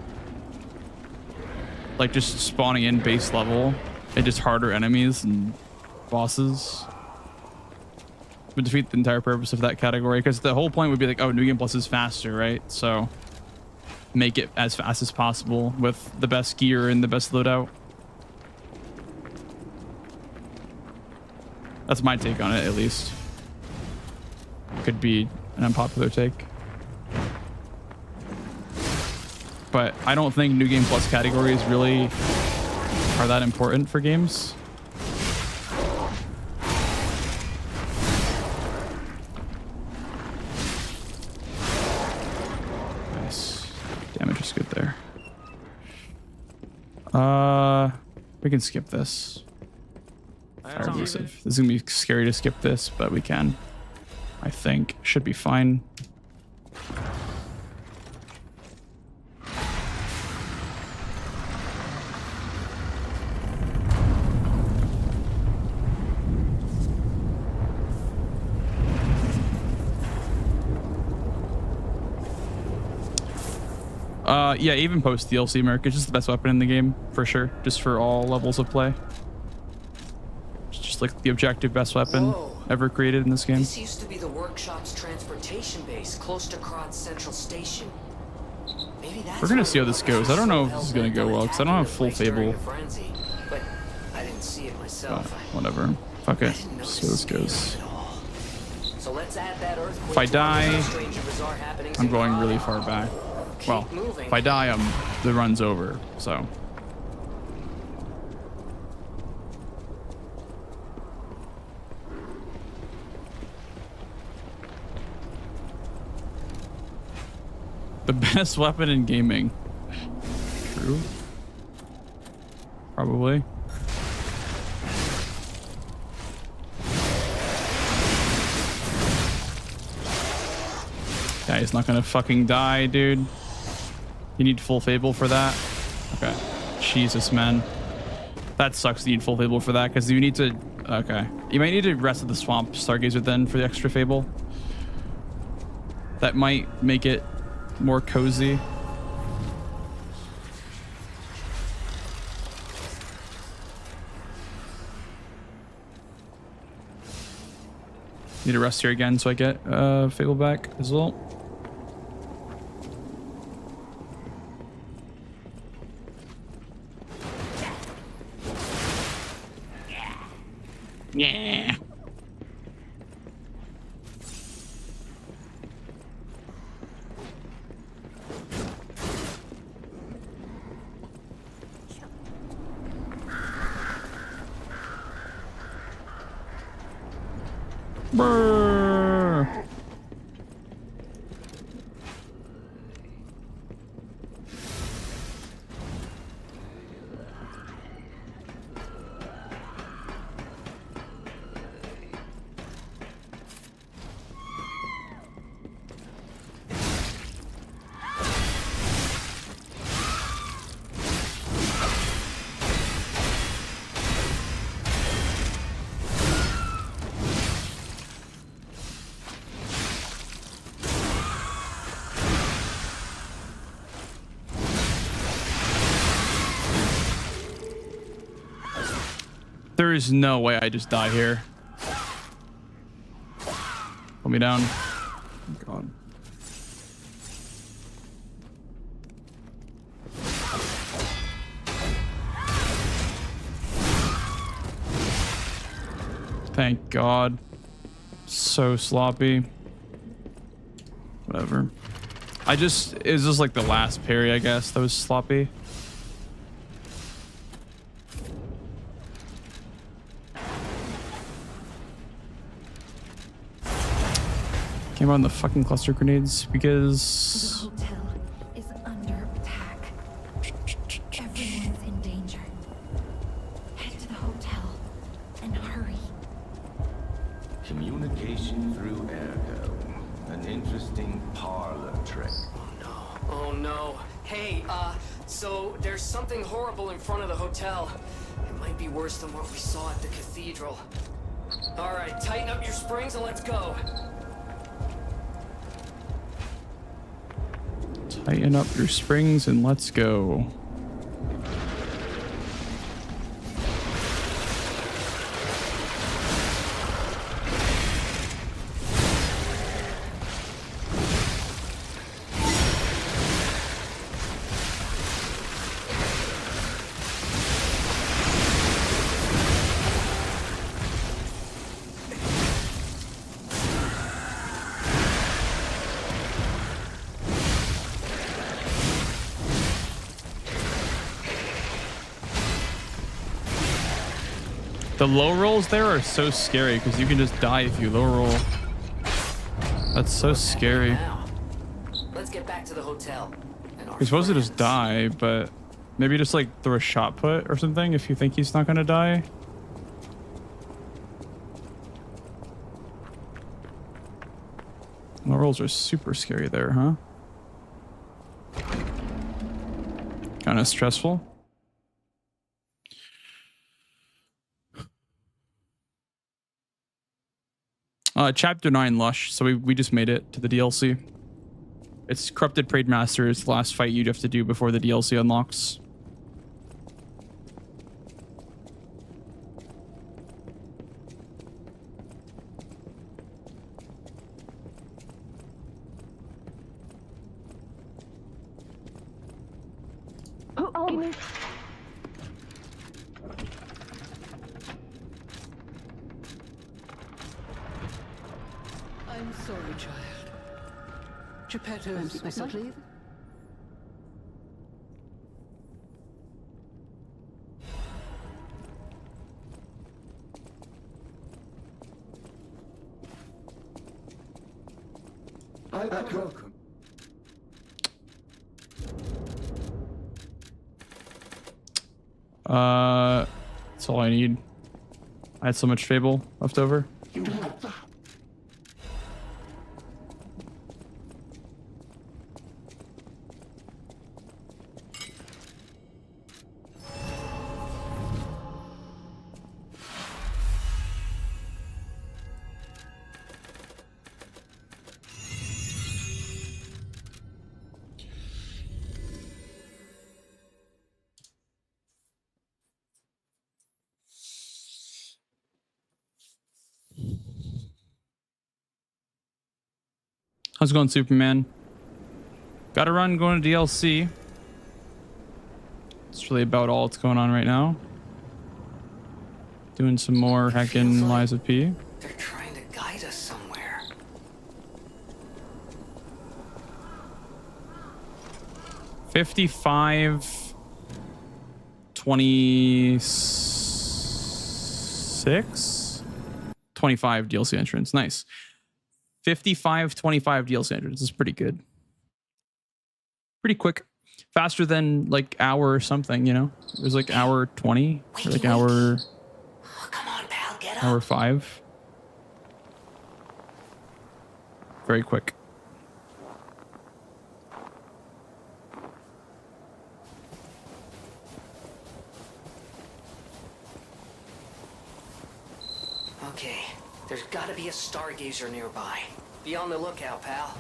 Like just spawning in base level and just harder enemies and bosses would defeat the entire purpose of that category, because the whole point would be like, oh, New Game Plus is faster, right? So make it as fast as possible with the best gear and the best loadout. That's my take on it, at least. Could be an unpopular take. But I don't think New Game Plus categories really are that important for games. Nice. Damage was good there. We can skip this. Fire elusive. This is gonna be scary to skip this, but we can. I think should be fine. Yeah, even post DLC, Merc, it's just the best weapon in the game for sure, just for all levels of play. It's just like the objective best weapon ever created in this game. This used to be the workshop's transportation base close to Krat Central Station. Maybe that's We're gonna see how this goes. I don't know if this is gonna go well because I don't have full Fable. But I didn't see it myself. Whatever. Fuck it. Let's see how this goes. So let's add that earthquake. If I die, I'm going really far back. Keep Well, moving. if I die, the run's over. So. The best weapon in gaming. True. Probably. Yeah, he's not gonna fucking die, dude. You need full Fable for that? Okay. Jesus, man. That sucks. You need full Fable for that because you need to... Okay. You might need to rest at the swamp Stargazer then for the extra Fable. That might make it more cozy. Need to rest here again so I get Fable back as well. Yeah. Brrr. There is no way I just die here. Put me down. God. Thank God. So sloppy. Whatever. It's just like the last parry, I guess, that was sloppy. Came on the fucking cluster grenades because The hotel is under attack. Everyone's in danger. Head to the hotel and hurry. Communication through ergo. An interesting parlor trick. Oh no. Hey, so there's something horrible in front of the hotel. It might be worse than what we saw at the cathedral. Alright, tighten up your springs and let's go. tighten up your springs and let's go. The low rolls there are so scary because you can just die if you low roll. That's so scary. Let's get back to the hotel. You're supposed to just die, but maybe just like throw a shot put or something if you think he's not gonna die. Low rolls are super scary there, huh? Kind of stressful. Chapter 9 Lush. So we just made it to the DLC. It's Corrupted Parade Master is the last fight you'd have to do before the DLC unlocks. I'm sorry, child. Geppetto's... Myself, please. I welcome. That's all I need. I had so much Fable left over. You want that? How's it going, Superman? Gotta run, going to DLC. It's really about all that's going on right now. Doing some more heckin' Lies of P. They're trying to guide us somewhere. $55 26 25 DLC entrance. Nice. 55 25 DLC entrance is pretty good. Pretty quick. Faster than like hour or something, you know? It was like hour 20 or like hour. Oh, come on, pal, get up. Hour 5. Very quick. Okay, there's gotta be a stargazer nearby. Be on the lookout, pal.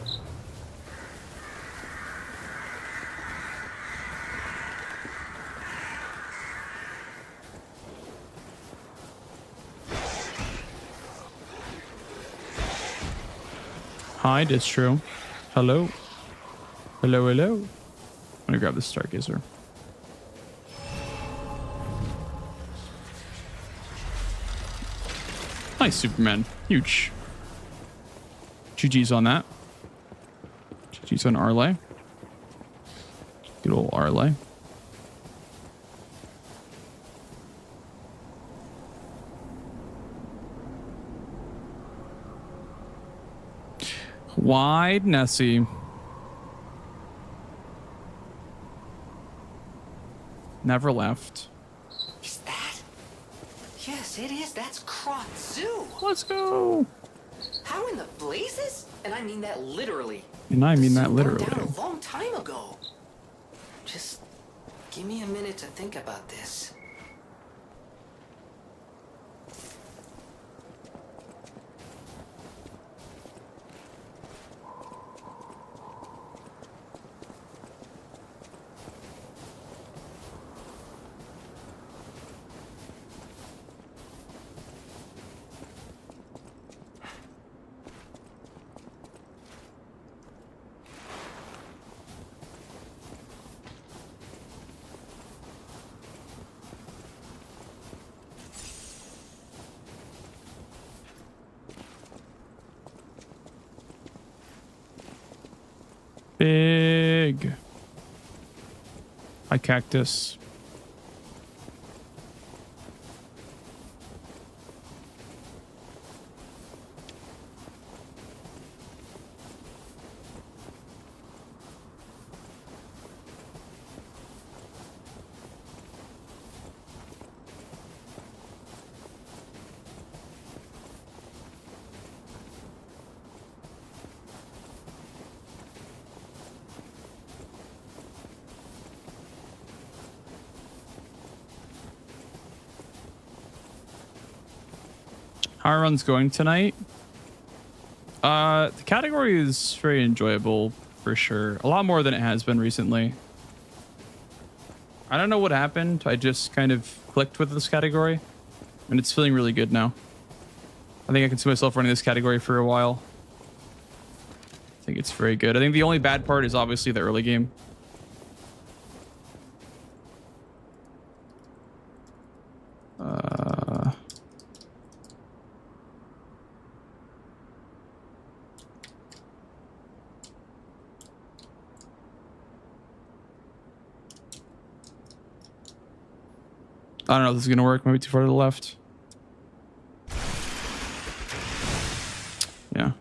Hi, Distro. Hello. Hello, hello. I'm gonna grab this stargazer. Nice, Superman. Huge. GG's on that. GG's on Arlay. Good old Arlay. Wide Nessie. Never left. Is that? Yes, it is. That's Krot Zoo. Let's go. How in the blazes? And I mean that literally. And I mean that Zoo burned literally. down a long time ago. Just give me a minute to think about this. Big. Hi, Cactus. How are runs going tonight? The category is very enjoyable for sure. A lot more than it has been recently. I don't know what happened. I just kind of clicked with this category and it's feeling really good now. I think I can see myself running this category for a while. I think it's very good. I think the only bad part is obviously the early game. I don't know if this is going to work. Maybe too far to the left. Yeah.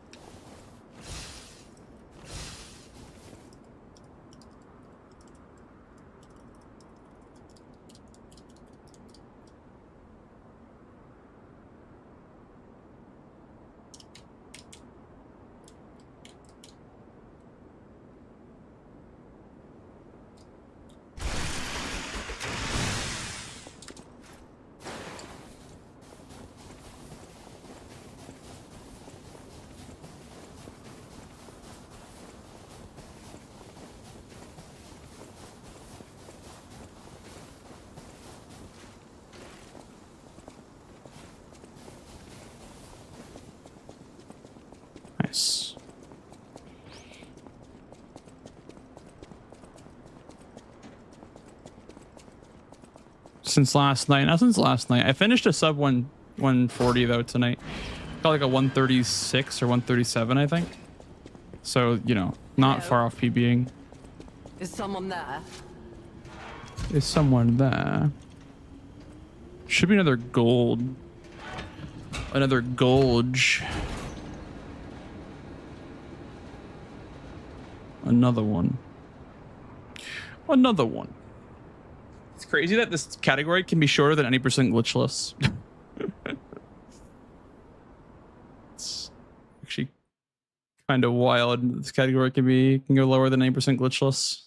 Since last night. Not since last night. I finished a sub 140 though tonight. Got like a 136 or 137, I think. So, you know, not far off PBing. Is someone there? Is someone there? Should be another gold. Another Golge. Another one. Another one. It's crazy that this category can be shorter than any percent glitchless. It's actually kind of wild. This category can go lower than 80% glitchless.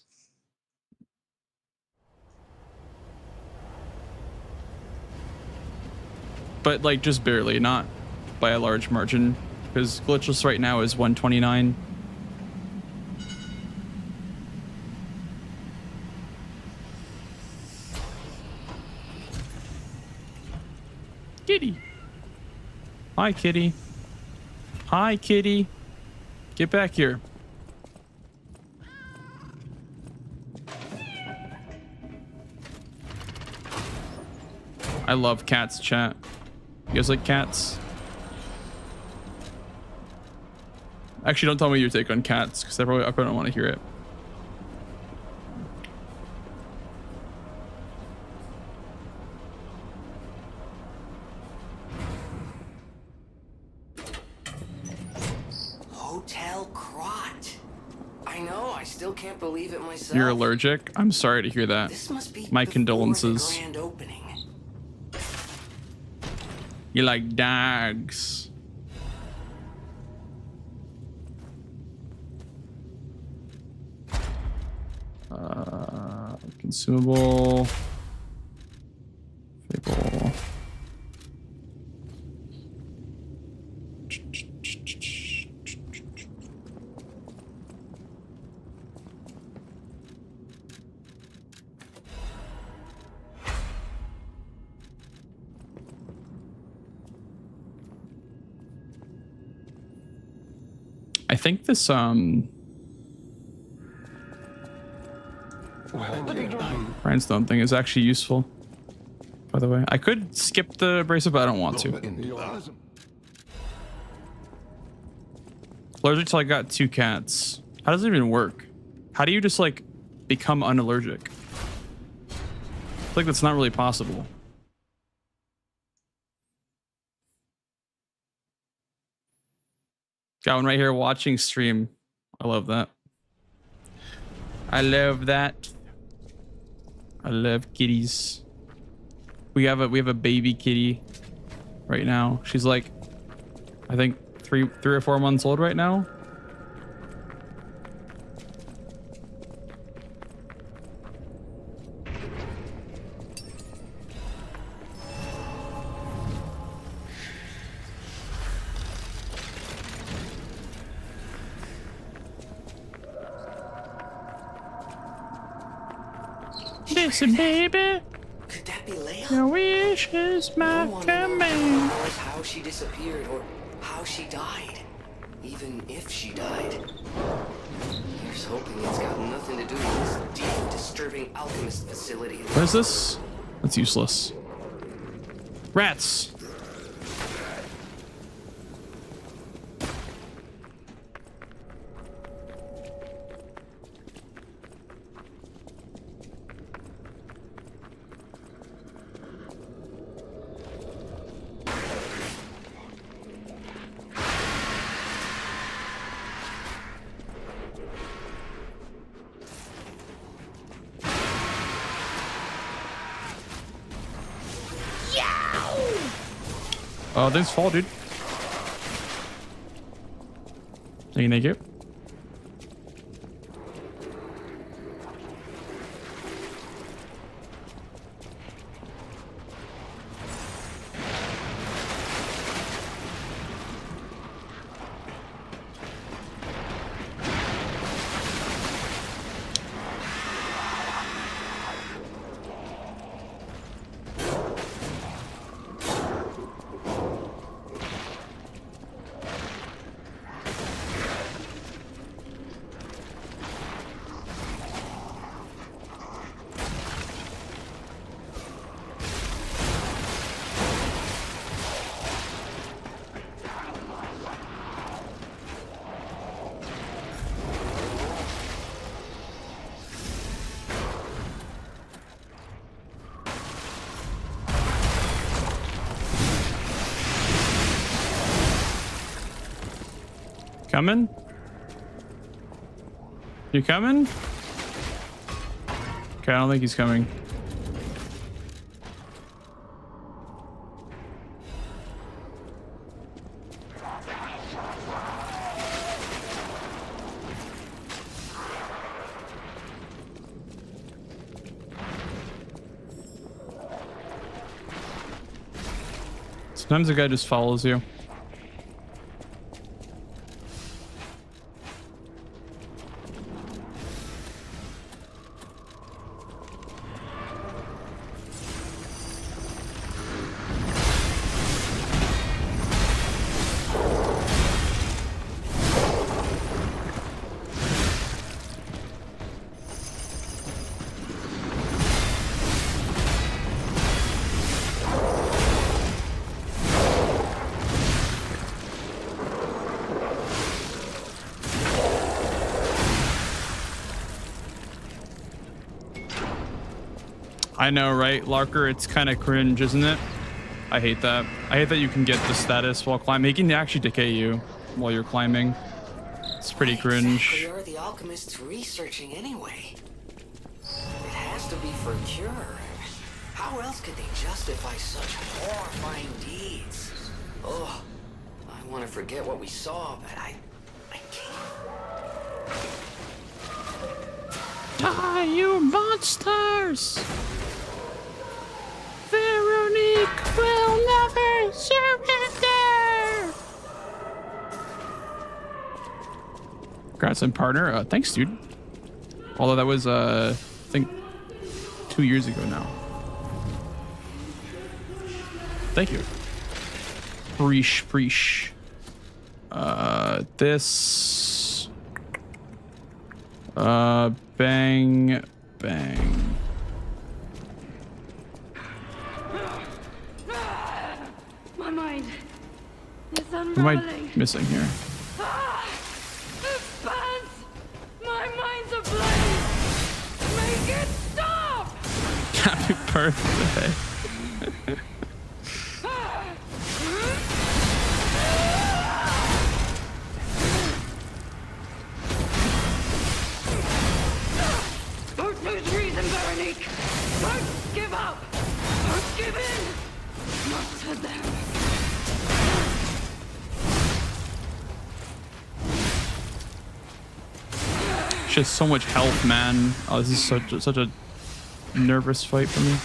But like just barely, not by a large margin, because glitchless right now is 129. Kitty. Hi, kitty. Hi, kitty. Get back here. I love cats, chat. You guys like cats? Actually, don't tell me your take on cats, because I probably don't want to hear it. Hotel Crot. I know, I still can't believe it myself. You're allergic? I'm sorry to hear that. This must be My before condolences. the grand opening. You like dogs. Consumable. Fable. I think this Rhinestone thing is actually useful, by the way. I could skip the abrasive, but I don't want to. Allergic till I got 2 cats. How does it even work? How do you just like become unallergic? I feel like that's not really possible. Got one right here watching stream. I love that. I love that. I love kitties. We have a baby kitty right now. She's like, I think three or 4 months old right now. Listen, baby. Could that be Leia? Your wish is my command. How she disappeared or how she died. Even if she died. Here's hoping it's got nothing to do with this deep, disturbing alchemist facility. What is this? That's useless. Rats. Oh, thanks fall, dude. Thank you. Coming? You coming? Okay, I don't think he's coming. Sometimes the guy just follows you. I know, right, Larker? It's kind of cringe, isn't it? I hate that. I hate that you can get the status while climbing. He can actually decay you while you're climbing. It's pretty cringe. Exactly are the alchemists researching anyway? It has to be for a cure. How else could they justify such horrifying deeds? Oh, I want to forget what we saw, but I can't. Die, you monsters! Veronique will never surrender! Congrats on partner. Thanks, dude. Although that was, I think, 2 years ago now. Thank you. Preesh. This. Bang. My mind is What am unraveling. I missing here? Expanse! My mind's ablaze! Make it stop! Happy birthday. Don't lose reason, Veronique! Don't give up! Don't give in! Not to them. She has so much health, man. Oh, this is such a nervous fight for me.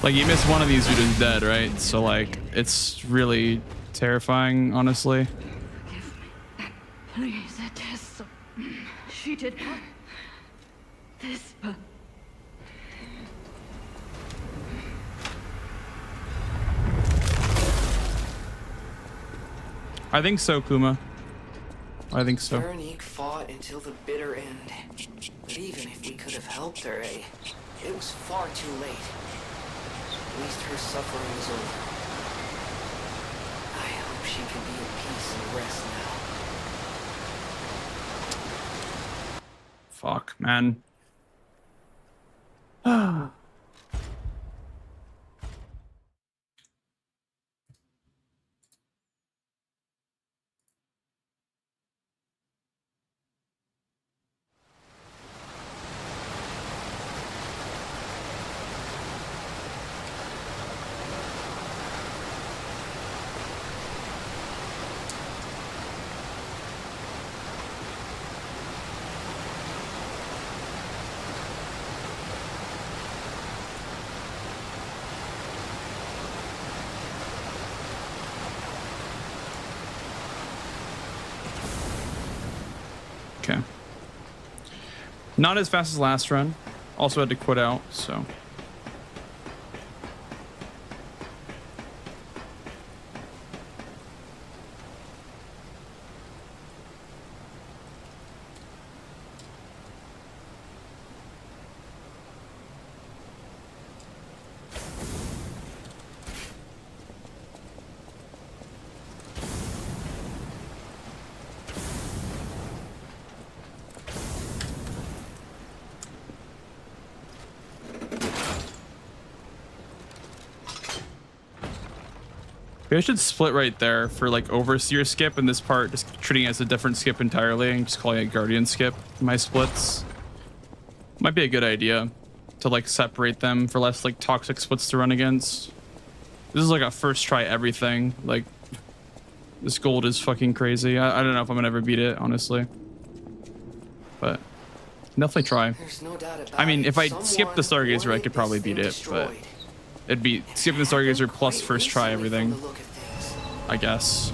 Like, you miss one of these, you're just dead, right? So, like, it's really terrifying, honestly. Please, it is so... She did this, but... I think so, Kuma. I think so. Veronique fought until the bitter end. But even if we could have helped her, it was far too late. At least her suffering is over. I hope she can be at peace and rest now. Fuck, man. Okay. Not as fast as last run. Also had to quit out, so. Maybe I should split right there for like Overseer skip, and this part just treating it as a different skip entirely and just calling it Guardian skip. My splits might be a good idea to like separate them for less like toxic splits to run against. This is like a first try everything. Like this gold is fucking crazy. I don't know if I'm gonna ever beat it, honestly, but definitely try. No doubt about I mean, if I someone skip the Stargazer, I could probably beat it, but it'd be skipping the Stargazer plus first try everything, I guess.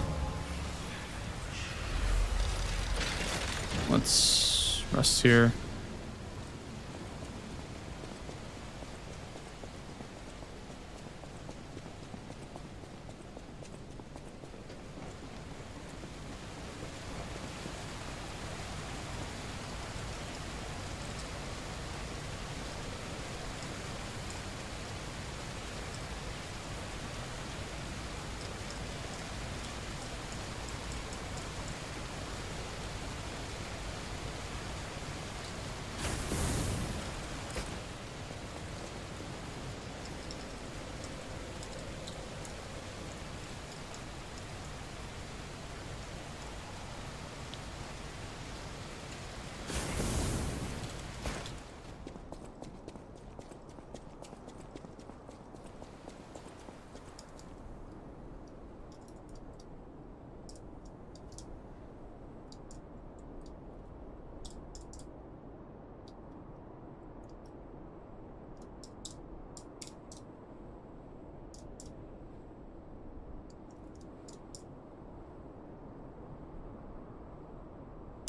Let's rest here.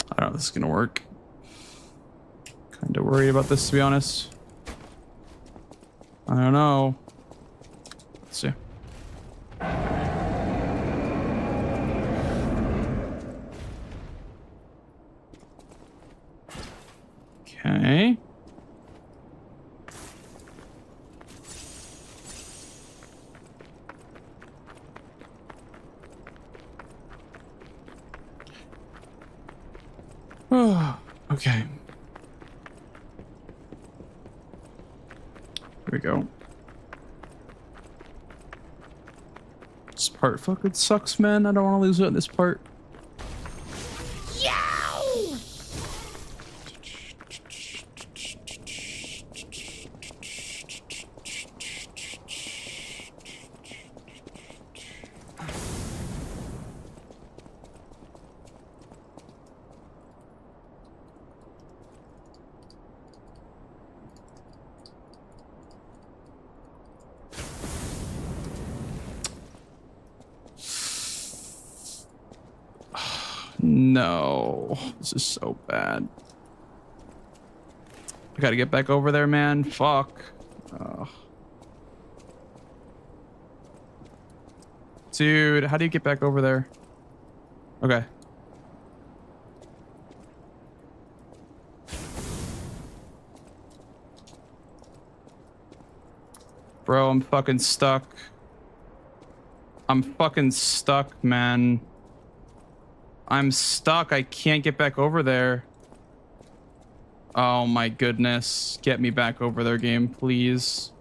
I don't know if this is gonna work. Kind of worried about this, to be honest. I don't know. Let's see. Okay. Oh, okay. Here we go. This part fucking sucks, man. I don't want to lose it in this part. No, this is so bad. I gotta get back over there, man. Fuck. Dude, how do you get back over there? Okay. Bro, I'm fucking stuck. I'm fucking stuck, man. I'm stuck. I can't get back over there. Oh my goodness. Get me back over there, game, please.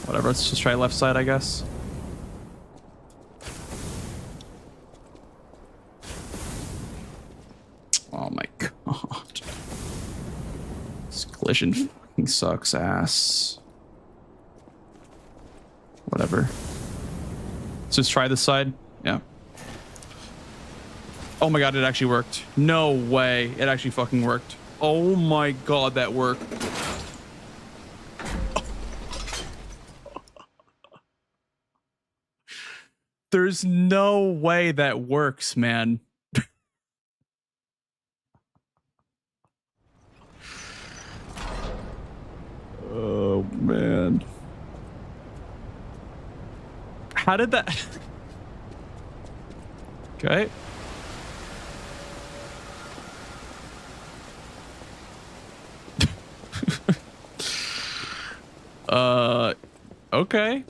Whatever, let's just try left side, I guess. Oh my god. This collision fucking sucks ass. Whatever. Let's just try this side. Yeah. Oh my god, it actually worked. No way. It actually fucking worked. Oh my god, that worked. There's no way that works, man. Oh man. How did that? Okay. Okay.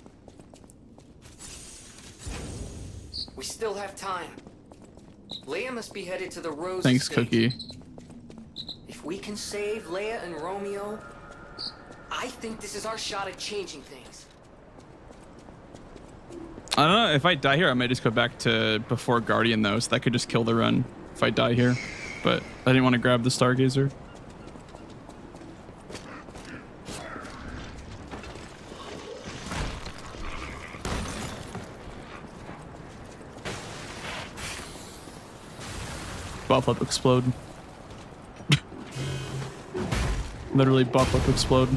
We still have time. Leia must be headed to the Rose Thanks, estate. Cookie. If we can save Leia and Romeo, I think this is our shot at changing things. I don't know. If I die here, I might just go back to before Guardian, though, so that could just kill the run if I die here. But I didn't want to grab the Stargazer. Buff up, explode. Literally buff up, explode.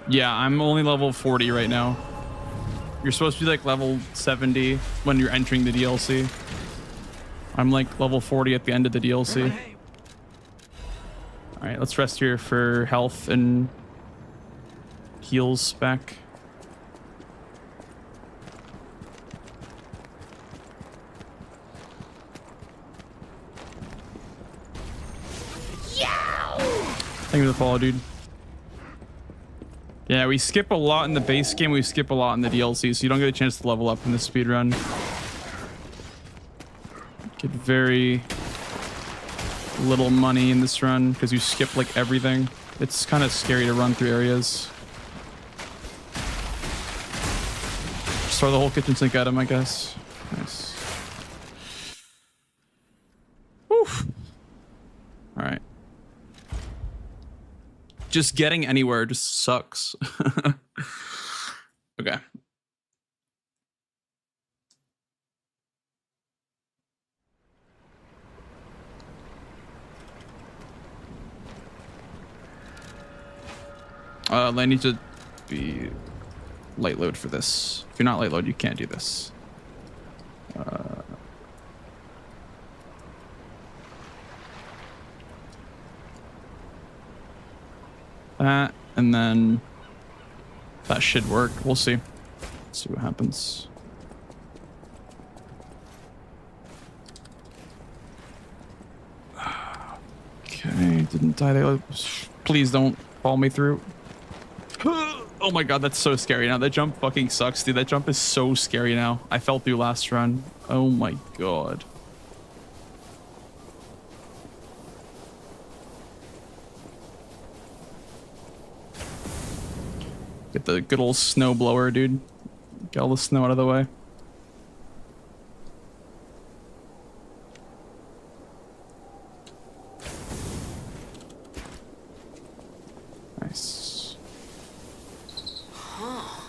Yeah, I'm only level 40 right now. You're supposed to be like level 70 when you're entering the DLC. I'm like level 40 at the end of the DLC. All right, let's rest here for health and heals back. Thank you for the follow, dude. Yeah, we skip a lot in the base game. We skip a lot in the DLC, so you don't get a chance to level up in the speedrun. Get very little money in this run because you skip like everything. It's kind of scary to run through areas. Just throw the whole kitchen sink at him, I guess. Nice. Whew. All right. Just getting anywhere just sucks. Okay. I need to be light load for this. If you're not light load, you can't do this. That, and then that should work. We'll see. Let's see what happens. Okay, didn't die there. Please don't fall me through. Oh my god, that's so scary now. That jump fucking sucks, dude. That jump is so scary now. I fell through last run. Oh my god. Get the good old snow blower, dude. Get all the snow out of the way. Nice. Huh.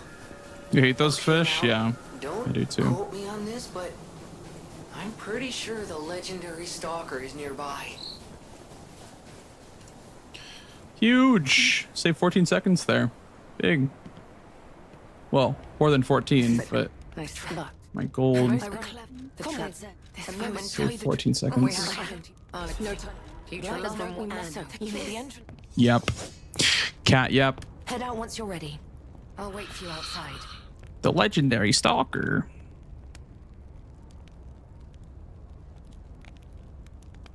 You hate those fish? Yeah, Don't I do too. quote me on this, but I'm pretty sure the legendary stalker is nearby. Huge. Save 14 seconds there. Big. Well, more than 14, but Nice try. my gold. Save Save 14 seconds. No time. You need the entrance. Yep. Cat, yep. Head out once you're ready. I'll wait for you outside. The legendary stalker.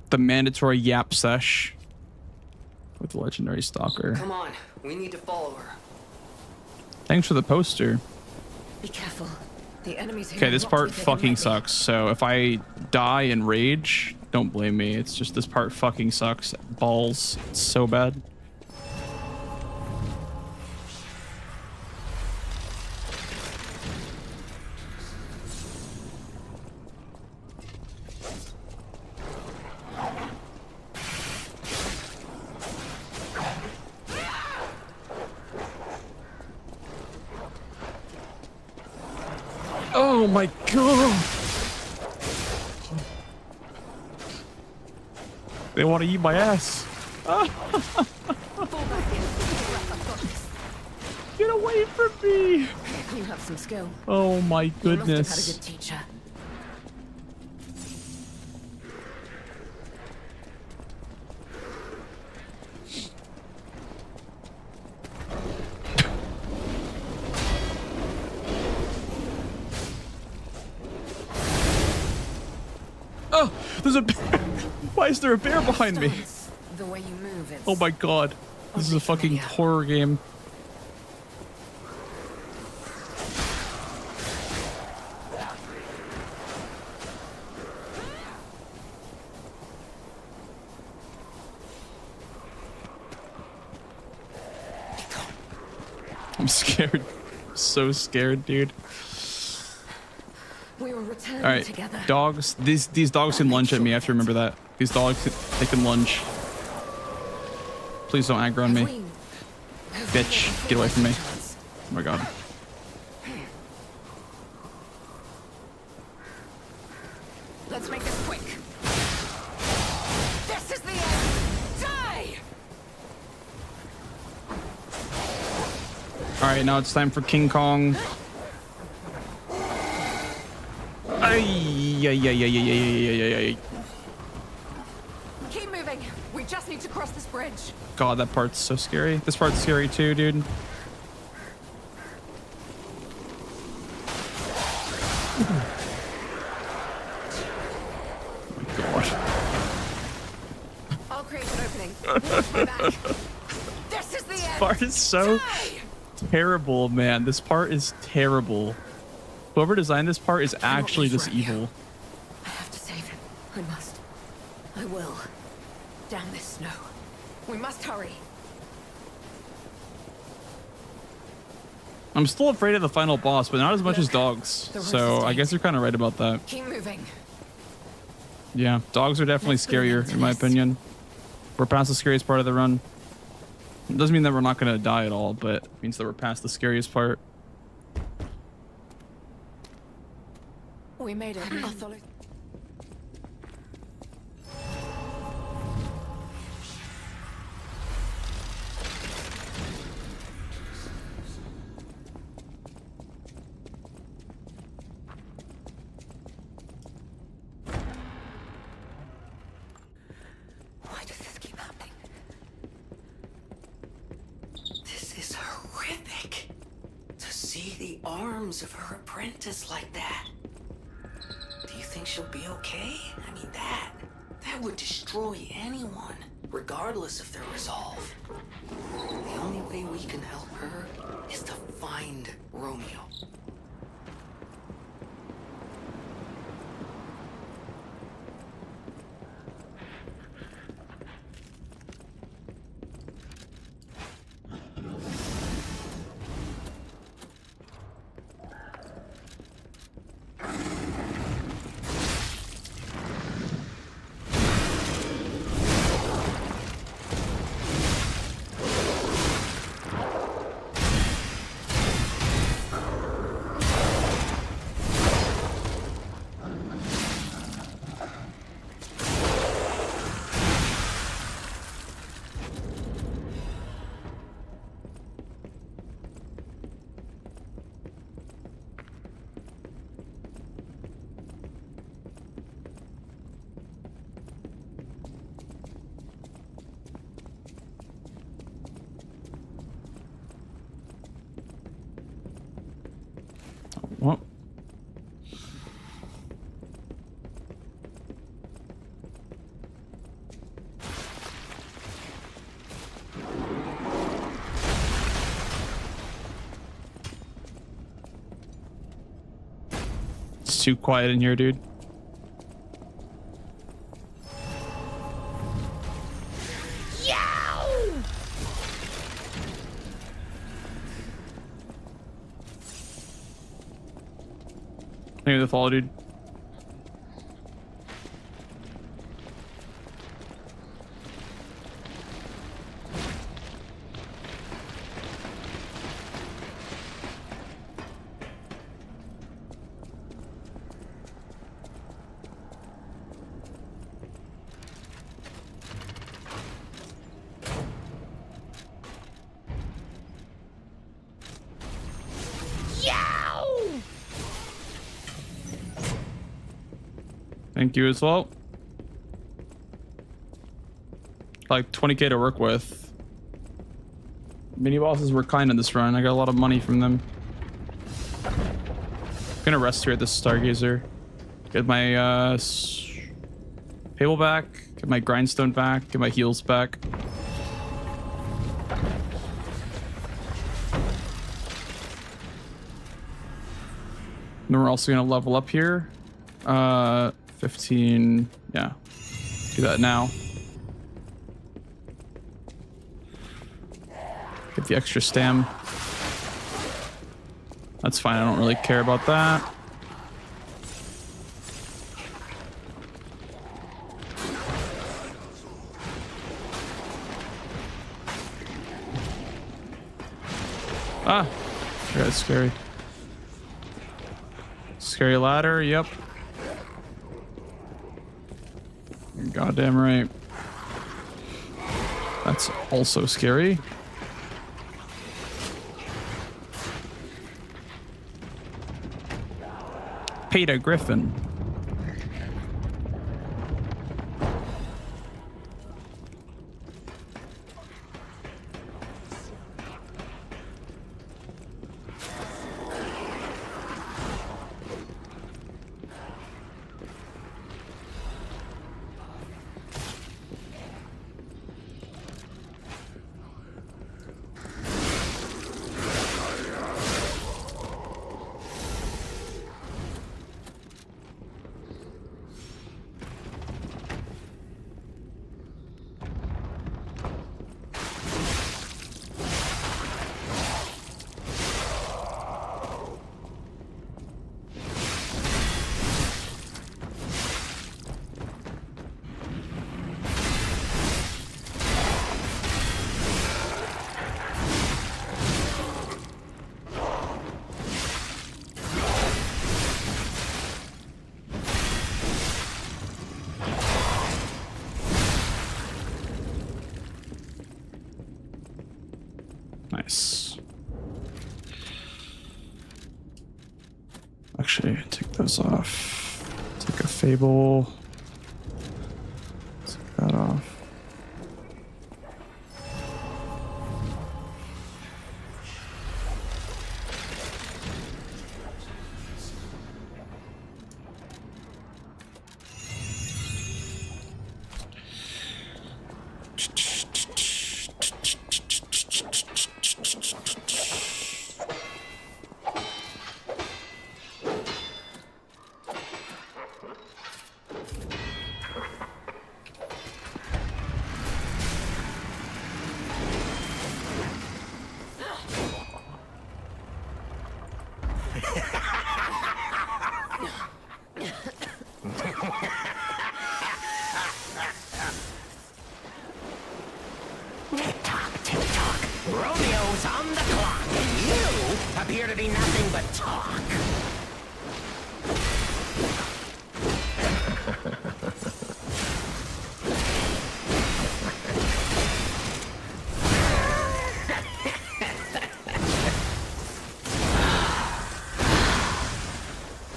The mandatory yap sesh with the legendary stalker. Come on, we need to follow her. Thanks for the poster. Be careful. The enemies. Okay, this part fucking sucks. So if I die in rage, don't blame me. It's just this part fucking sucks. Balls. It's so bad. Oh my god! They want to eat my ass. Get away from me! You have some skill. Oh my You must have had a goodness. good teacher. Oh, there's a bear. Why is there a bear behind me? The way you move, it's Oh my god. This is a fucking horror game. I'm scared. So scared, dude. We will return All right, together. dogs. These dogs can lunge at me. I have to remember that. These dogs, they can lunge. Please don't aggro on me. Bitch, get away from me. Oh my god. Let's make this quick. This is the end. Die! All right, now it's time for King Kong. Ay. Keep moving. We just need to cross this bridge. God, that part's so scary. This part's scary too, dude. Oh my god. I'll create an opening. Watch my back. This is the end. This part is so terrible, man. This part is terrible. Whoever designed this part is actually just evil. I have to save him. I must. I will. Down this snow. We must hurry. I'm still afraid of the final boss, but not as much as dogs. So I guess you're kind of right about that. Keep moving. Yeah, dogs are definitely scarier, in my opinion. We're past the scariest part of the run. It doesn't mean that we're not going to die at all, but it means that we're past the scariest part. We made it. Why does this keep happening? This is horrific. To see the arms of her apprentice like that. Do you think she'll be okay? I mean, that would destroy anyone, regardless of their resolve. The only way we can help her is to find Romeo. What? It's too quiet in here, dude. Maybe the follow, dude. Thank you as well. Like 20k to work with. Mini bosses were kind in this run. I got a lot of money from them. I'm gonna rest here at this Stargazer. Get my table back. Get my grindstone back. Get my heals back. And then we're also gonna level up here. 15, yeah. Do that now. Get the extra stam. That's fine. I don't really care about that. Ah, that's scary. Scary ladder, yep. You're goddamn right. That's also scary. Peter Griffin. Nice. Actually, take those off. Take a Fable. Take that off. Tick-tock, tick-tock. Romeo's on the clock, and you appear to be nothing but talk.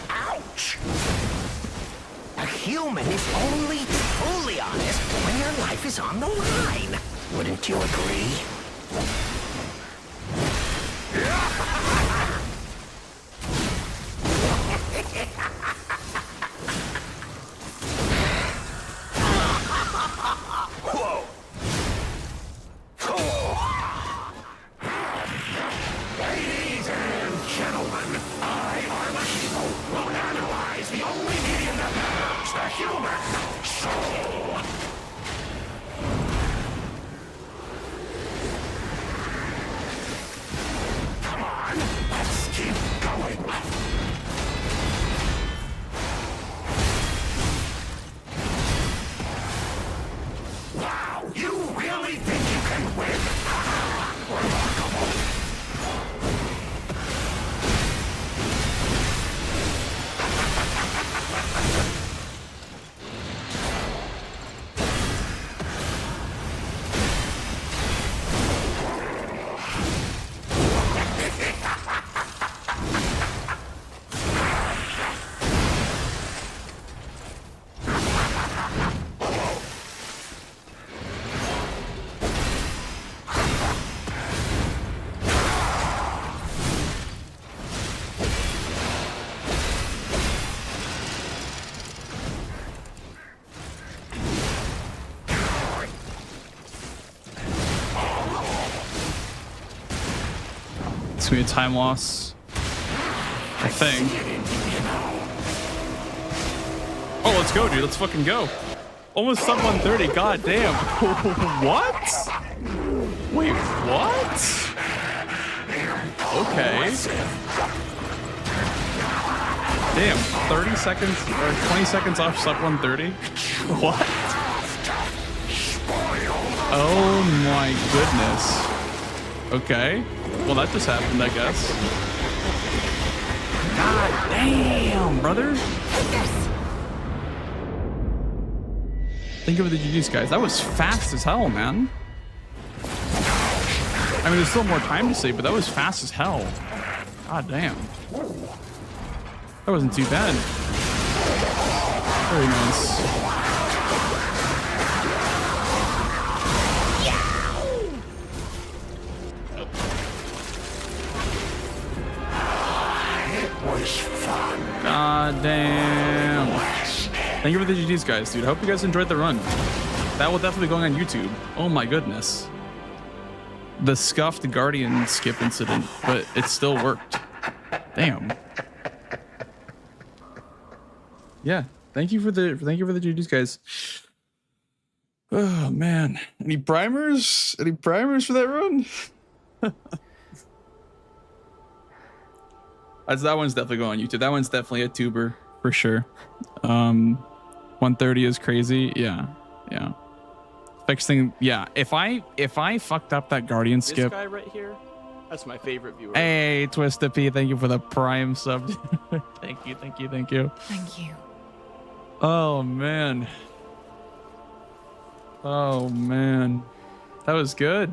Ouch! A human is only truly honest when their life is on the line. Wouldn't you agree? Ladies and gentlemen, I, Armachino, will analyze the only medium that matters, the human soul. Come on, let's keep going. Wow, you really think you can win? Remarkable. It's gonna be a time loss, I think. Oh, let's go, dude. Let's fucking go. Almost sub 130. God damn. What? Wait, what? Okay. Damn, 30 seconds or 20 seconds off sub 130? What? Oh my goodness. Okay. Well, that just happened, I guess. God damn, brother. Think of the GG's, guys. That was fast as hell, man. I mean, there's still more time to save, but that was fast as hell. God damn. That wasn't too bad. Very nice. God damn. Thank you for the GG's, guys, dude. I hope you guys enjoyed the run. That will definitely be going on YouTube. Oh my goodness. The scuffed Guardian skip incident, but it still worked. Damn. Yeah. Thank you for the GG's, guys. Oh man. Any primers? Any primers for that run? That one's definitely going on YouTube. That one's definitely a tuber for sure. 130 is crazy. Yeah. Fixing. Yeah. If I fucked up that Guardian skip. This guy right here, that's my favorite viewer. Hey, Twisted P, thank you for the Prime sub. Thank you. Thank you. Oh man. That was good.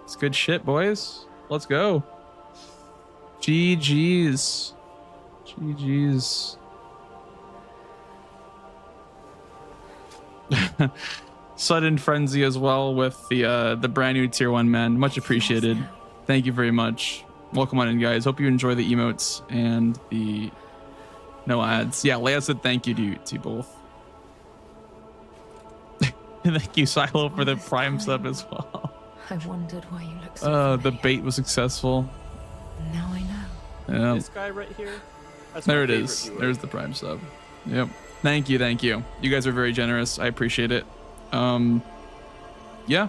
It's good shit, boys. Let's go. GG's. Sudden frenzy as well with the brand new tier 1 man. Much appreciated. Thank you very much. Welcome on in, guys. Hope you enjoy the emotes and the no ads. Yeah, Leia said thank you to both. Thank you, Silo, for the Prime sub as well. I wondered why you look so the bait was successful. Now I know. Yeah. This guy right here, that's there my it favorite is. viewer. There's the Prime sub. Yep. Thank you. You guys are very generous. I appreciate it. Yeah.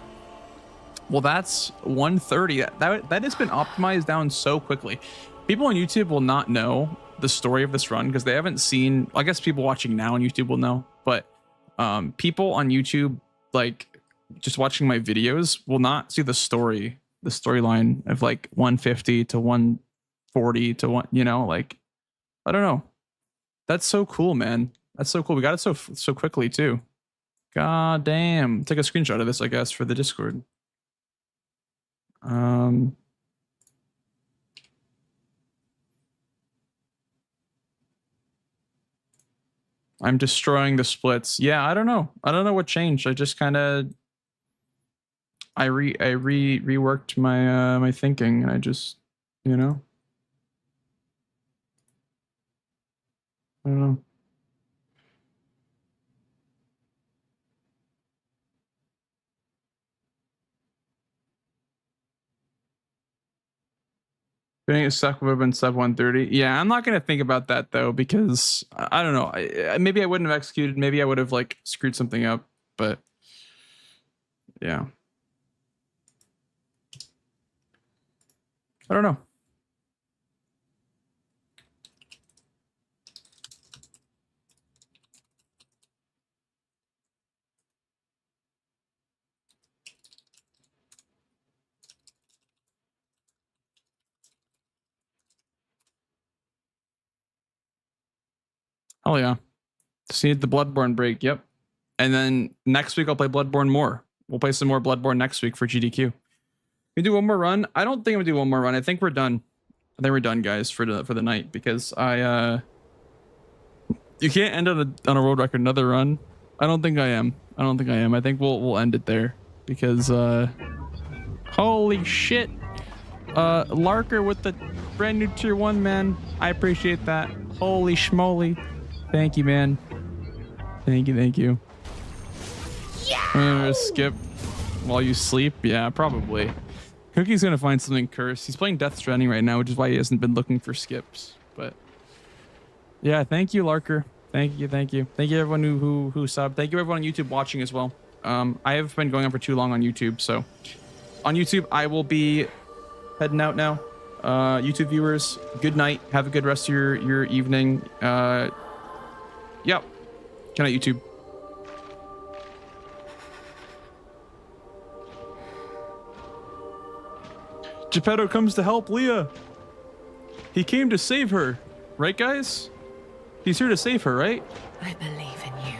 Well, that's 130. That has been optimized down so quickly. People on YouTube will not know the story of this run because they haven't seen. I guess people watching now on YouTube will know, but people on YouTube, like just watching my videos, will not see the storyline of like 150 to 140 to 1. You know, like I don't know. That's so cool, man. That's so cool. We got it so quickly too. God damn. Take a screenshot of this, I guess, for the Discord. I'm destroying the splits. Yeah, I don't know. I don't know what changed. I just kind of reworked my my thinking, and I just, you know, I don't know. Getting it stuck would have been sub 130. Yeah, I'm not gonna think about that though, because I don't know. Maybe I wouldn't have executed. Maybe I would have like screwed something up. But yeah, I don't know. Oh yeah. Just need the Bloodborne break. Yep. And then next week I'll play Bloodborne more. We'll play some more Bloodborne next week for GDQ. We do one more run. I don't think I'm gonna do one more run. I think we're done. I think we're done, guys, for the night, because you can't end on a world record another run. I don't think I am. I think we'll end it there, because holy shit. Larker with the brand new tier 1, man. I appreciate that. Holy schmoly. Thank you, man. Thank you. I'm gonna skip while you sleep. Yeah, probably. Cookie's gonna find something cursed. He's playing Death Stranding right now, which is why he hasn't been looking for skips. But yeah, thank you, Larker. Thank you everyone who subbed. Thank you everyone on YouTube watching as well. I have been going on for too long on YouTube, so on YouTube I will be heading out now. YouTube viewers, good night. Have a good rest of your evening. Yep. Good night, YouTube. Geppetto comes to help Leah. He came to save her. Right, guys? He's here to save her, right? I believe in you.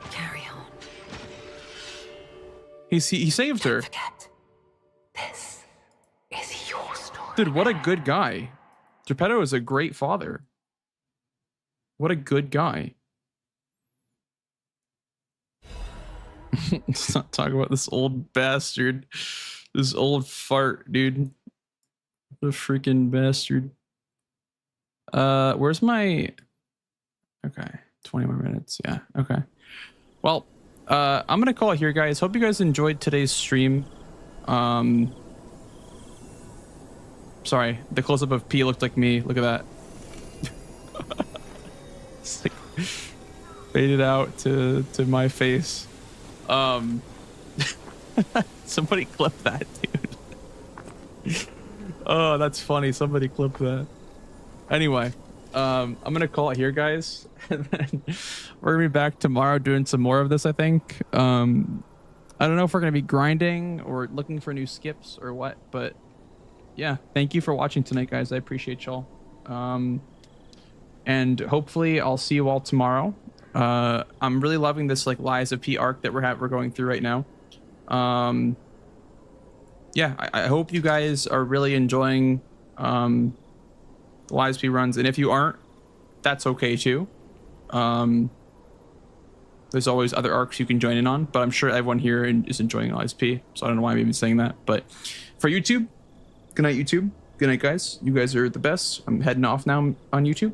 Carry on. He saved her. Don't forget, this is your story. Dude, what a good guy. Geppetto is a great father. What a good guy. Let's not talk about this old bastard. This old fart, dude. The freaking bastard. Where's my... Okay, 20 more minutes. Yeah, okay. Well, I'm gonna call it here, guys. Hope you guys enjoyed today's stream. Sorry, the close-up of P looked like me. Look at that. It's like faded out to my face. Somebody clip that, dude. Oh, that's funny. Somebody clip that. Anyway, I'm gonna call it here, guys. And then we're gonna be back tomorrow doing some more of this, I think. I don't know if we're gonna be grinding or looking for new skips or what, but yeah, thank you for watching tonight, guys. I appreciate y'all. And hopefully I'll see you all tomorrow. I'm really loving this like Lies of P arc that we're going through right now. Yeah, I hope you guys are really enjoying Lies P runs, and if you aren't, that's okay too. There's always other arcs you can join in on, but I'm sure everyone here is enjoying Lies P, so I don't know why I'm even saying that. But for YouTube, good night, YouTube. Good night, guys. You guys are the best. I'm heading off now on YouTube.